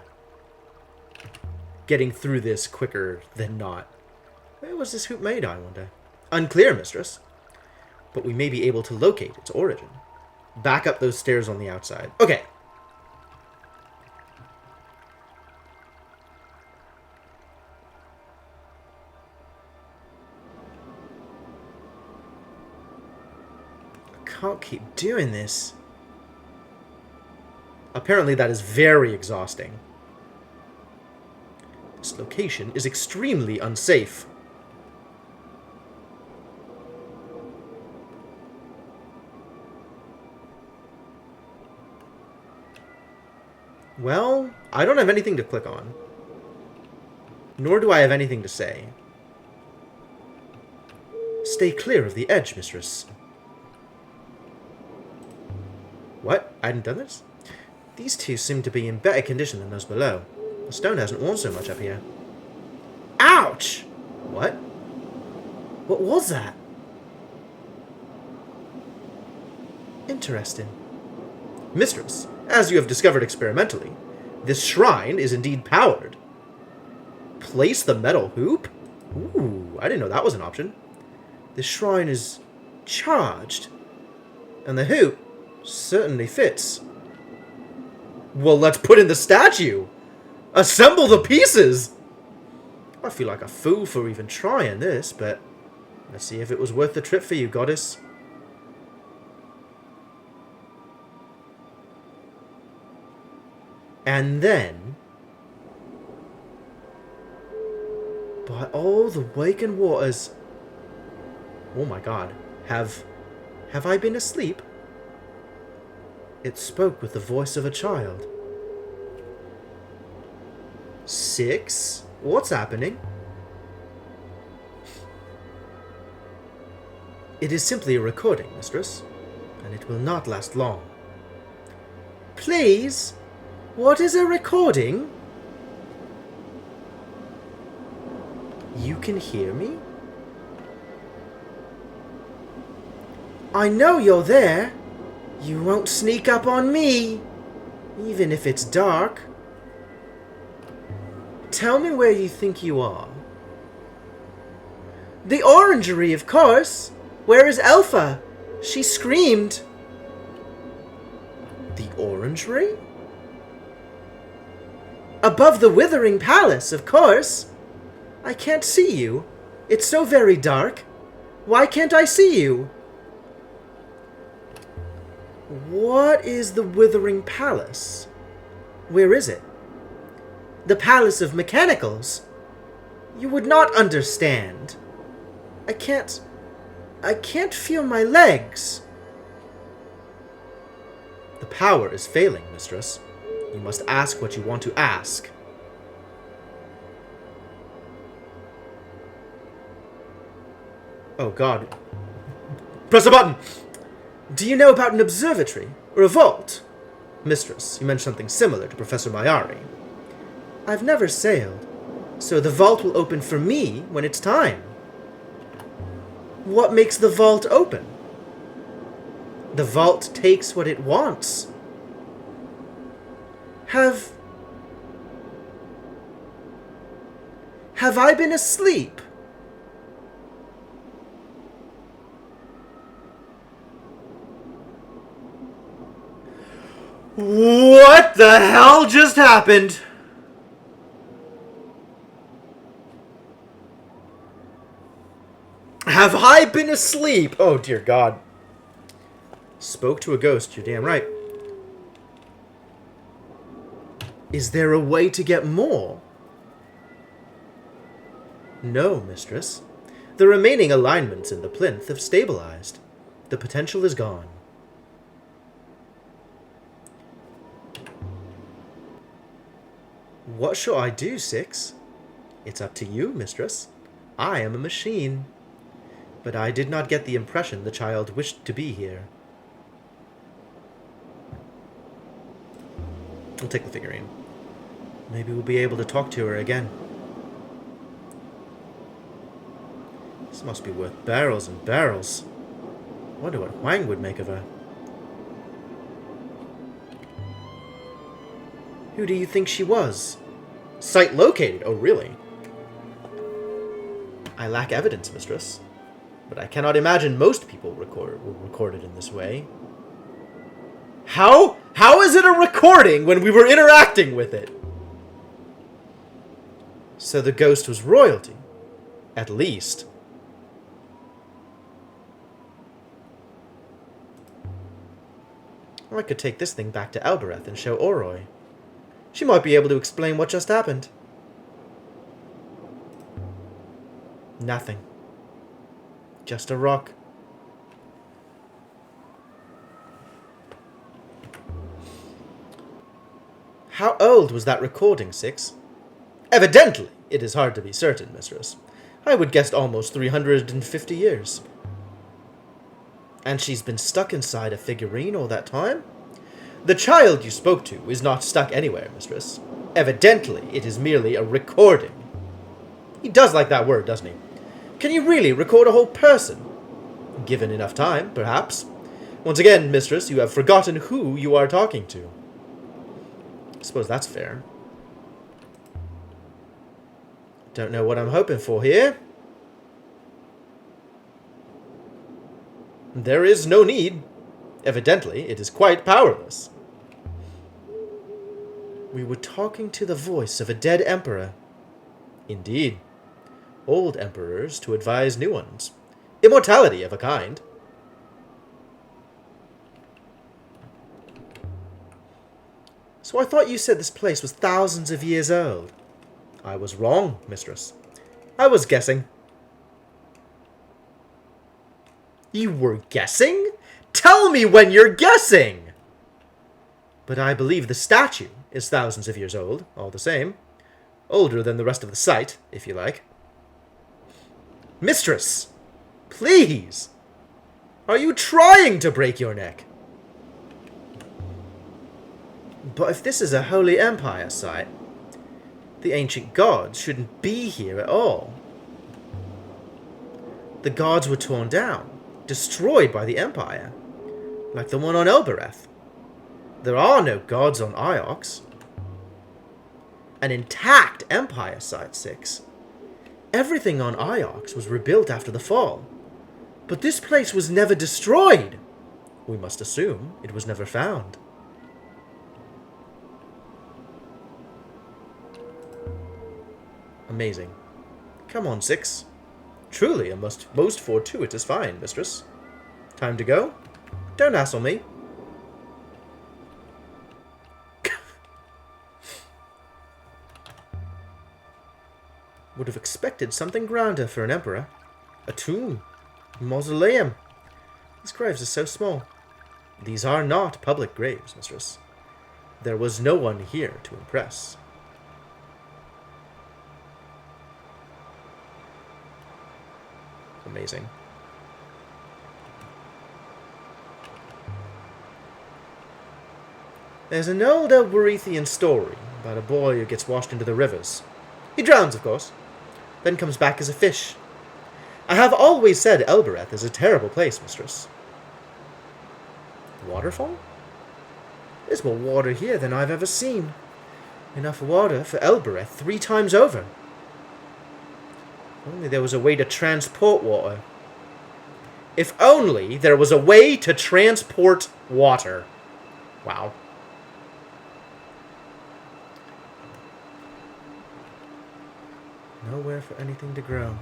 getting through this quicker than not. Where was this hoop made, I wonder? Unclear, mistress. But we may be able to locate its origin. Back up those stairs on the outside. Okay. I can't keep doing this. Apparently that is very exhausting. This location is extremely unsafe. Well, I don't have anything to click on. Nor do I have anything to say. Stay clear of the edge, mistress. What? I hadn't done this? These two seem to be in better condition than those below. The stone hasn't worn so much up here. Ouch! What? What was that? Interesting. Mistress, as you have discovered experimentally, this shrine is indeed powered. Place the metal hoop? Ooh, I didn't know that was an option. This shrine is charged. And the hoop certainly fits. Well, let's put in the statue! Assemble the pieces! I feel like a fool for even trying this, but let's see if it was worth the trip for you, goddess. And then, by all the waking waters, oh my god, have I been asleep? It spoke with the voice of a child. 6? What's happening? It is simply a recording, mistress, and it will not last long. Please? What is a recording? You can hear me? I know you're there. You won't sneak up on me, even if it's dark. Tell me where you think you are. The orangery, of course. Where is Elpha? She screamed. The orangery? Above the Withering Palace, of course. I can't see you. It's so very dark. Why can't I see you? What is the Withering Palace? Where is it? The Palace of Mechanicals. You would not understand. I can't feel my legs. The power is failing, mistress. You must ask what you want to ask. Oh god. Press a button! Do you know about an observatory? Or a vault? Mistress, you mentioned something similar to Professor Mayari. I've never sailed, so the vault will open for me when it's time. What makes the vault open? The vault takes what it wants. Have I been asleep? What the hell just happened? Have I been asleep? Oh, dear God. Spoke to a ghost, you're damn right. Is there a way to get more? No, mistress. The remaining alignments in the plinth have stabilized. The potential is gone. What shall I do, Six? It's up to you, mistress. I am a machine. But I did not get the impression the child wished to be here. We'll take the figurine. Maybe we'll be able to talk to her again. This must be worth barrels and barrels. Wonder what Huang would make of her. Who do you think she was? Site located? Oh, really? I lack evidence, mistress. But I cannot imagine most people were recorded in this way. How? How is it a recording when we were interacting with it? So the ghost was royalty. At least. Or I could take this thing back to Albereth and show Oroi. She might be able to explain what just happened. Nothing. Just a rock. How old was that recording, Six? Evidently, it is hard to be certain, mistress. I would guess almost 350 years. And she's been stuck inside a figurine all that time? The child you spoke to is not stuck anywhere, mistress. Evidently, it is merely a recording. He does like that word, doesn't he? Can you really record a whole person? Given enough time, perhaps. Once again, mistress, you have forgotten who you are talking to. I suppose that's fair. Don't know what I'm hoping for here. There is no need. Evidently, it is quite powerless. We were talking to the voice of a dead emperor. Indeed. Old emperors to advise new ones. Immortality of a kind. So I thought you said this place was thousands of years old. I was wrong, mistress. I was guessing. You were guessing? Tell me when you're guessing! But I believe the statue is thousands of years old, all the same. Older than the rest of the site, if you like. Mistress! Please! Are you trying to break your neck? But if this is a Holy Empire site, the ancient gods shouldn't be here at all. The gods were torn down, destroyed by the Empire, like the one on Elbereth. There are no gods on Iox. An intact Empire Site 6. Everything on Iox was rebuilt after the fall. But this place was never destroyed. We must assume it was never found. Amazing. Come on, Six. Truly a most fortuitous find, mistress. Time to go? Don't hassle me. Would have expected something grander for an emperor. A tomb. A mausoleum. These graves are so small. These are not public graves, mistress. There was no one here to impress. Amazing. There's an old Elberethian story about a boy who gets washed into the rivers. He drowns, of course, then comes back as a fish. I have always said Elbereth is a terrible place, mistress. Waterfall? There's more water here than I've ever seen. Enough water for Elbereth 3 times over. If only there was a way to transport water. If only there was a way to transport water. Wow. Nowhere for anything to grow.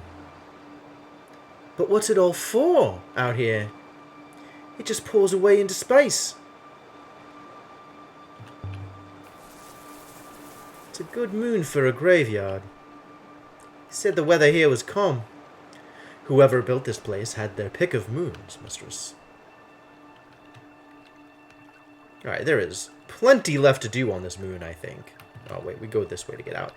But what's it all for out here? It just pours away into space. It's a good moon for a graveyard. He said the weather here was calm. Whoever built this place had their pick of moons, mistress. Alright, there is plenty left to do on this moon, I think. Oh, wait, we go this way to get out.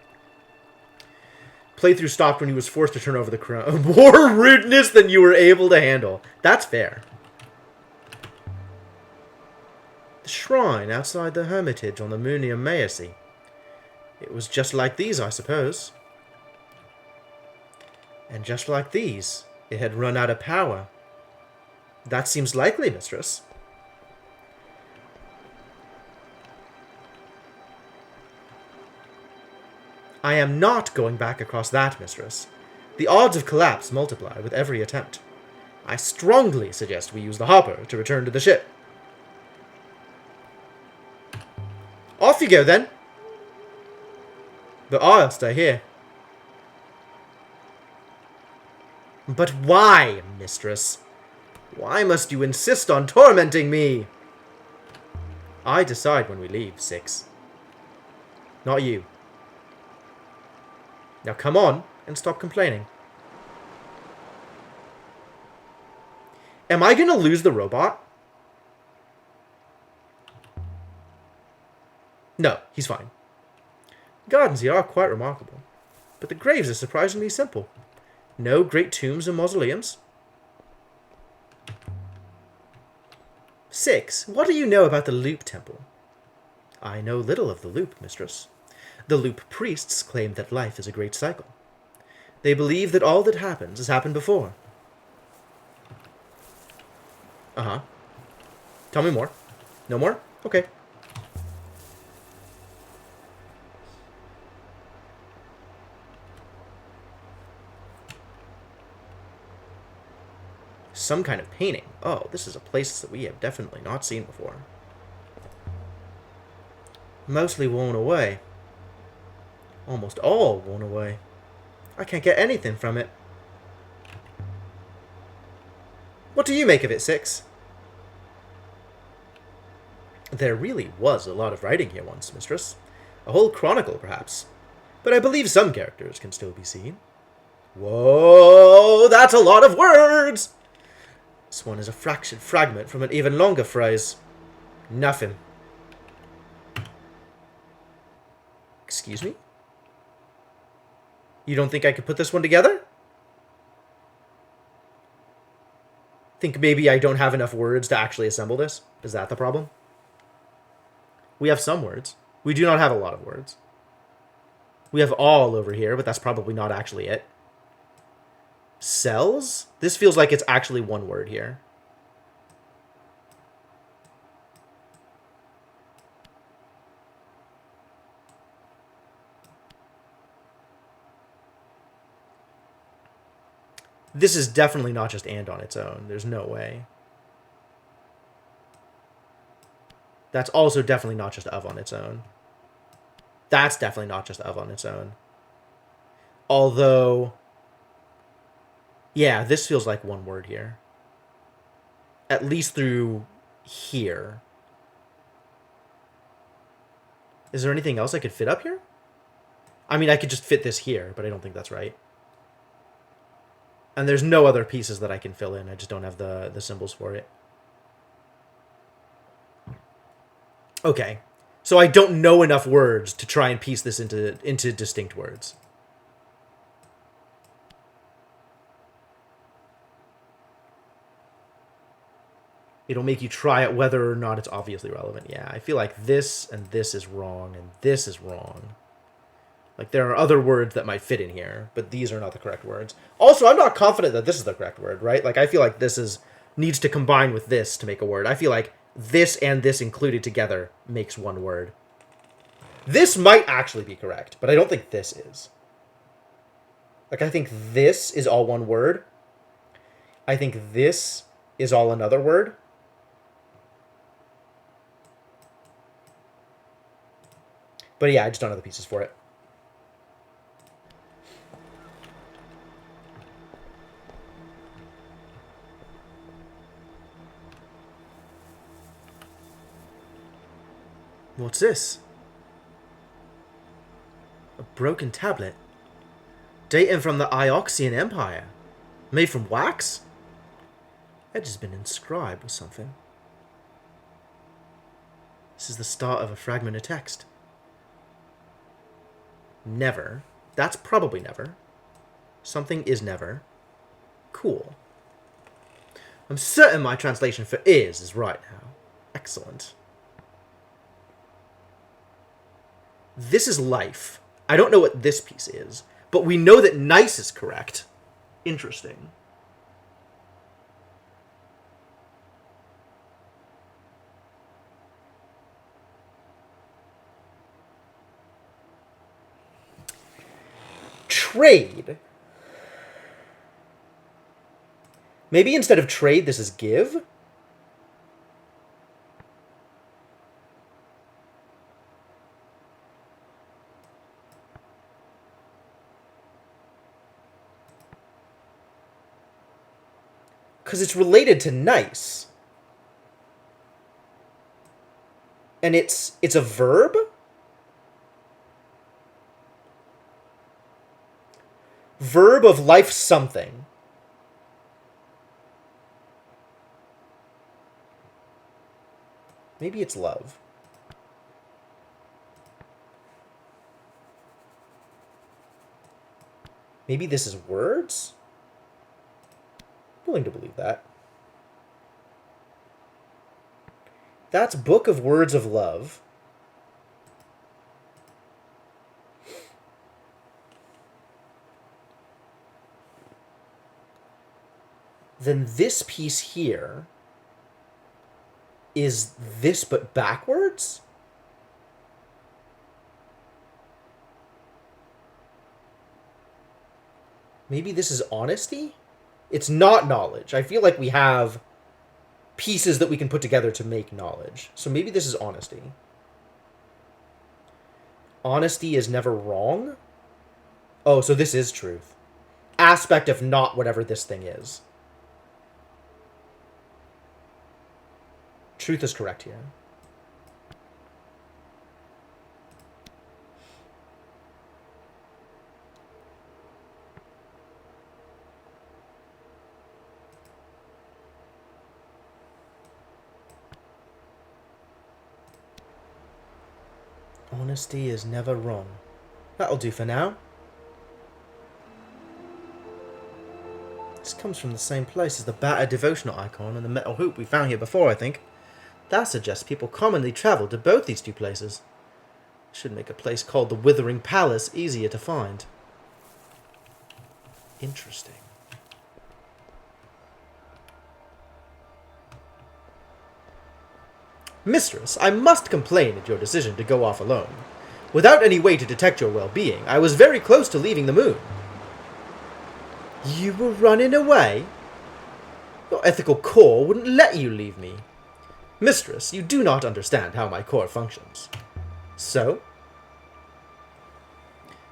Playthrough stopped when he was forced to turn over the crown. More rudeness than you were able to handle. That's fair. The shrine outside the hermitage on the Munia Maesi. It was just like these, I suppose. And just like these, it had run out of power. That seems likely, mistress. I am not going back across that, mistress. The odds of collapse multiply with every attempt. I strongly suggest we use the hopper to return to the ship. Off you go, then. But I'll stay here. But why, mistress? Why must you insist on tormenting me? I decide when we leave, Six. Not you. Now come on and stop complaining. Am I gonna lose the robot? No, he's fine. Gardens here are quite remarkable, but the graves are surprisingly simple. No great tombs or mausoleums. 6. What do you know about the Loop Temple? I know little of the Loop, mistress. The Loop priests claim that life is a great cycle. They believe that all that happens has happened before. Uh-huh. Tell me more. No more? Okay. Some kind of painting. Oh, this is a place that we have definitely not seen before. Mostly worn away. Almost all worn away. I can't get anything from it. What do you make of it, Six? There really was a lot of writing here once, mistress. A whole chronicle, perhaps. But I believe some characters can still be seen. Whoa, that's a lot of words! This one is a fragment from an even longer phrase. Nothing. Excuse me? You don't think I could put this one together? Think maybe I don't have enough words to actually assemble this? Is that the problem? We have some words. We do not have a lot of words. We have all over here, but that's probably not actually it. Cells? This feels like it's actually one word here. This is definitely not just and on its own. There's no way. That's also definitely not just of on its own. That's definitely not just of on its own. Although, yeah, this feels like one word here. At least through here. Is there anything else I could fit up here? I mean, I could just fit this here, but I don't think that's right. And there's no other pieces that I can fill in. I just don't have the symbols for it. Okay. So I don't know enough words to try and piece this into distinct words. It'll make you try it whether or not it's obviously relevant. Yeah, I feel like this and this is wrong and this is wrong. Like, there are other words that might fit in here, but these are not the correct words. Also, I'm not confident that this is the correct word, right? Like, I feel like this needs to combine with this to make a word. I feel like this and this included together makes one word. This might actually be correct, but I don't think this is. Like, I think this is all one word. I think this is all another word. But yeah, I just don't know the pieces for it. What's this? A broken tablet. Dating from the Ioxian Empire. Made from wax? Edge has been inscribed with something. This is the start of a fragment of text. Never. That's probably never. Something is never. Cool. I'm certain my translation for is right now. Excellent. This is life. I don't know what this piece is, but we know that nice is correct. Interesting. Trade. Maybe instead of trade, this is give? Because it's related to nice. And it's a verb? Verb of life something. Maybe it's love. Maybe this is words? Willing to believe that. That's Book of Words of Love. Then this piece here is this but backwards? Maybe this is honesty? It's not knowledge. I feel like we have pieces that we can put together to make knowledge. So maybe this is honesty. Honesty is never wrong? Oh, so this is truth. Aspect of not whatever this thing is. Truth is correct here. Honesty is never wrong. That'll do for now. This comes from the same place as the battered devotional icon and the metal hoop we found here before, I think. That suggests people commonly travel to both these two places. Should make a place called the Withering Palace easier to find. Interesting. Mistress, I must complain at your decision to go off alone. Without any way to detect your well-being, I was very close to leaving the moon. You were running away? Your ethical core wouldn't let you leave me. Mistress, you do not understand how my core functions. So?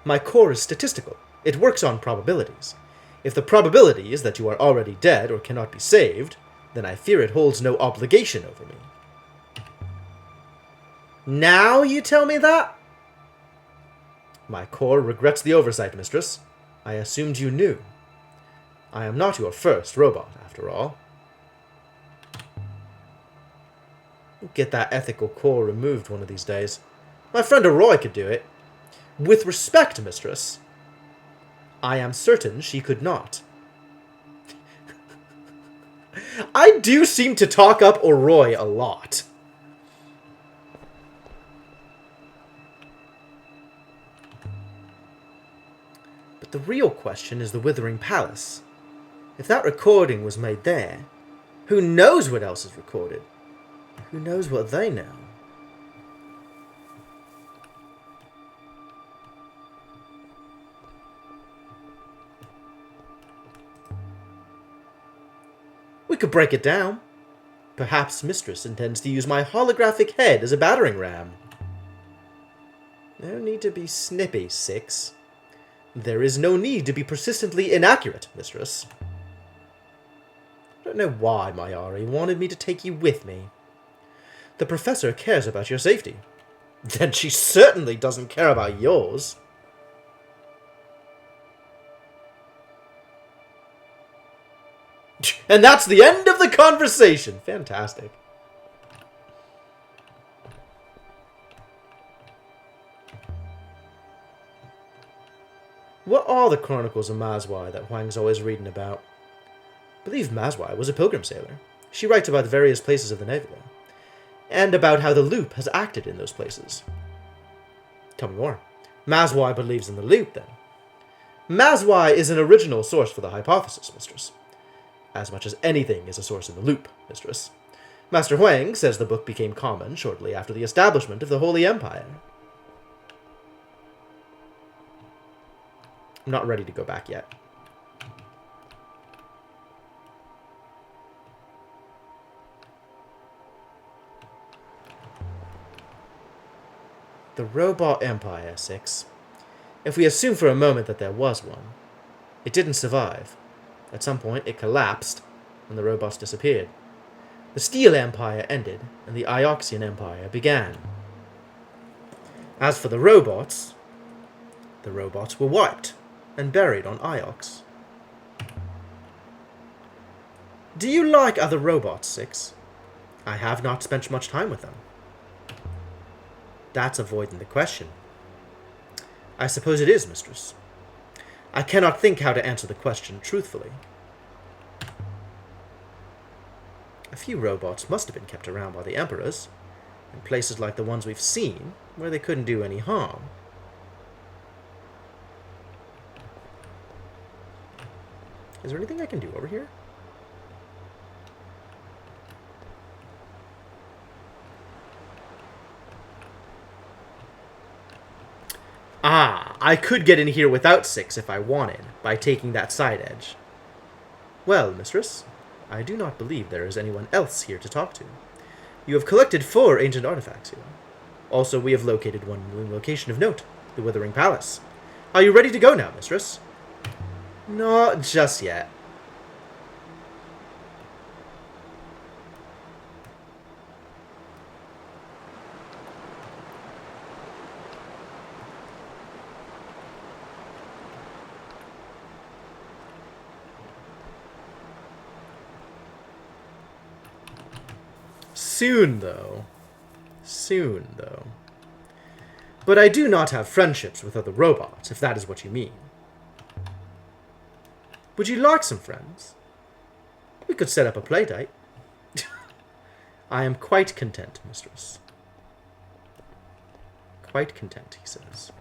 My core is statistical. It works on probabilities. If the probability is that you are already dead or cannot be saved, then I fear it holds no obligation over me. Now you tell me that? My core regrets the oversight, mistress. I assumed you knew. I am not your first robot, after all. Get that ethical core removed one of these days. My friend Aroy could do it. With respect, mistress, I am certain she could not. I do seem to talk up Oroi a lot. But the real question is the Withering Palace. If that recording was made there, who knows what else is recorded? Who knows what they know? We could break it down. Perhaps Mistress intends to use my holographic head as a battering ram. No need to be snippy, Six. There is no need to be persistently inaccurate, Mistress. I don't know why Mayari wanted me to take you with me. The Professor cares about your safety. Then she certainly doesn't care about yours. And that's the end of the conversation. Fantastic. What are the Chronicles of Mazwai that Huang's always reading about? I believe Mazwai was a pilgrim sailor. She writes about the various places of the nebula, and about how the loop has acted in those places. Tell me more. Mazwai believes in the loop, then. Mazwai is an original source for the hypothesis, Mistress. As much as anything is a source in the loop, Mistress. Master Huang says the book became common shortly after the establishment of the Holy Empire. I'm not ready to go back yet. The Robot Empire, Six. If we assume for a moment that there was one, it didn't survive. At some point, it collapsed, and the robots disappeared. The Steel Empire ended, and the Ioxian Empire began. As for the robots were wiped and buried on Iox. Do you like other robots, Six? I have not spent much time with them. That's avoiding the question. I suppose it is, Mistress. I cannot think how to answer the question truthfully. A few robots must have been kept around by the Emperors, in places like the ones we've seen, where they couldn't do any harm. Is there anything I can do over here? Ah, I could get in here without Six if I wanted, by taking that side edge. Well, Mistress, I do not believe there is anyone else here to talk to. You have collected 4 ancient artifacts here. Also, we have located one new location of note, the Withering Palace. Are you ready to go now, Mistress? Not just yet. Soon, though. Soon, though. But I do not have friendships with other robots, if that is what you mean. Would you like some friends? We could set up a playdate. I am quite content, Mistress. Quite content, he says.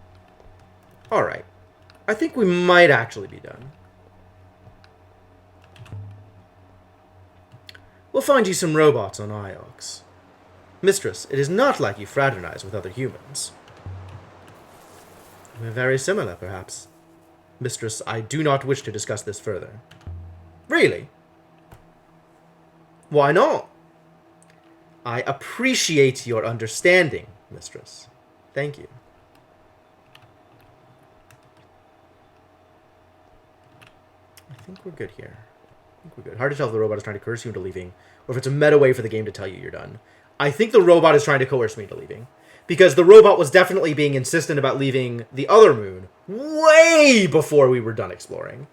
Alright. I think we might actually be done. We'll find you some robots on Iox. Mistress, it is not like you fraternize with other humans. We're very similar, perhaps. Mistress, I do not wish to discuss this further. Really? Why not? I appreciate your understanding, Mistress. Thank you. I think we're good here. I think we're good. Hard to tell if the robot is trying to coerce you into leaving, or if it's a meta way for the game to tell you you're done. I think the robot is trying to coerce me into leaving. Because the robot was definitely being insistent about leaving the other moon way before we were done exploring.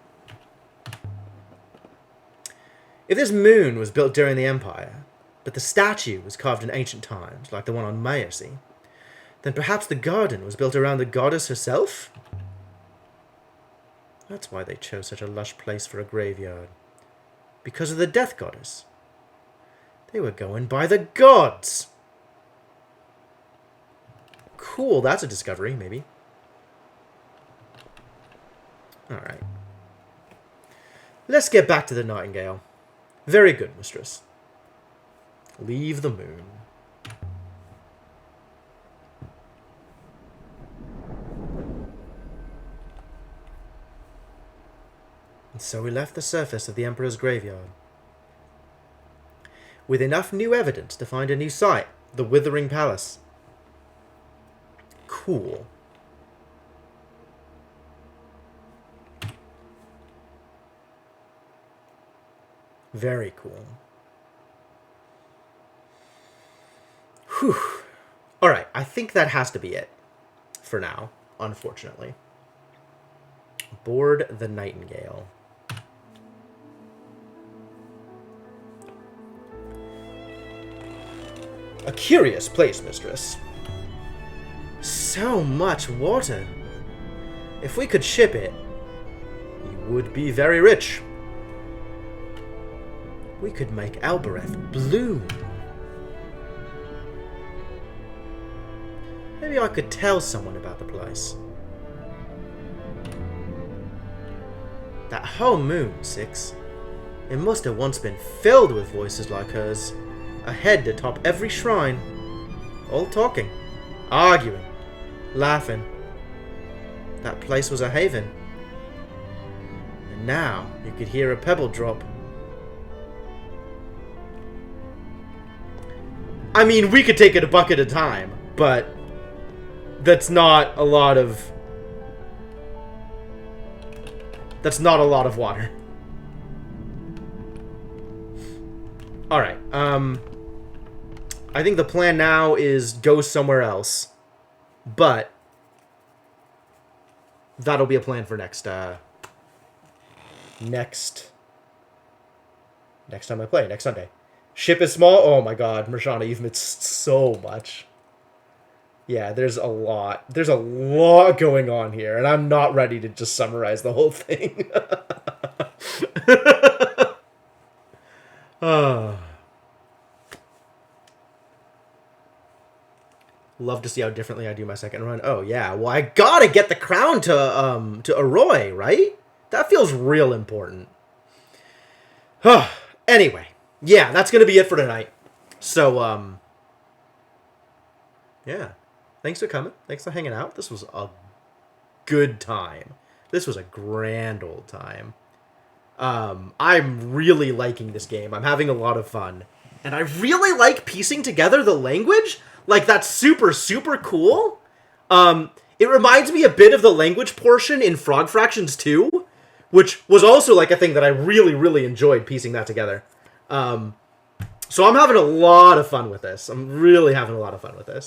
If this moon was built during the Empire, but the statue was carved in ancient times, like the one on Maercy, then perhaps the garden was built around the goddess herself? That's why they chose such a lush place for a graveyard. because of the death goddess. They were going by the gods. Cool, that's a discovery, maybe. Alright. Let's get back to the Nightingale. Very good, mistress. Leave the moon. And so we left the surface of the Emperor's graveyard. With enough new evidence to find a new site, the Withering Palace. Cool. Very cool. Whew. Alright, I think that has to be it. For now, unfortunately. Board the Nightingale. A curious place, mistress. So much water. If we could ship it, you would be very rich. We could make Albereth bloom. Maybe I could tell someone about the place. That whole moon, Six. It must have once been filled with voices like hers. A head atop every shrine. All talking, arguing, laughing. That place was a haven. And now you could hear a pebble drop. I mean, we could take it a bucket at a time, but that's not a lot of... That's not a lot of water. Alright, I think the plan now is go somewhere else. But that'll be a plan for next time I play, next Sunday. Ship is small. Oh my god, Mershana, you've missed so much. Yeah, there's a lot. There's a lot going on here, and I'm not ready to just summarize the whole thing. Love to see how differently I do my second run. Oh yeah, well I gotta get the crown to Arroy, right? That feels real important. Anyway, yeah, that's gonna be it for tonight. So yeah, thanks for coming. Thanks for hanging out. This was a good time. This was a grand old time. I'm really liking this game. I'm having a lot of fun. And I really like piecing together the language. Like, that's super, super cool. It reminds me a bit of the language portion in Frog Fractions 2, which was also, like, a thing that I really, really enjoyed piecing that together. So I'm having a lot of fun with this. I'm really having a lot of fun with this.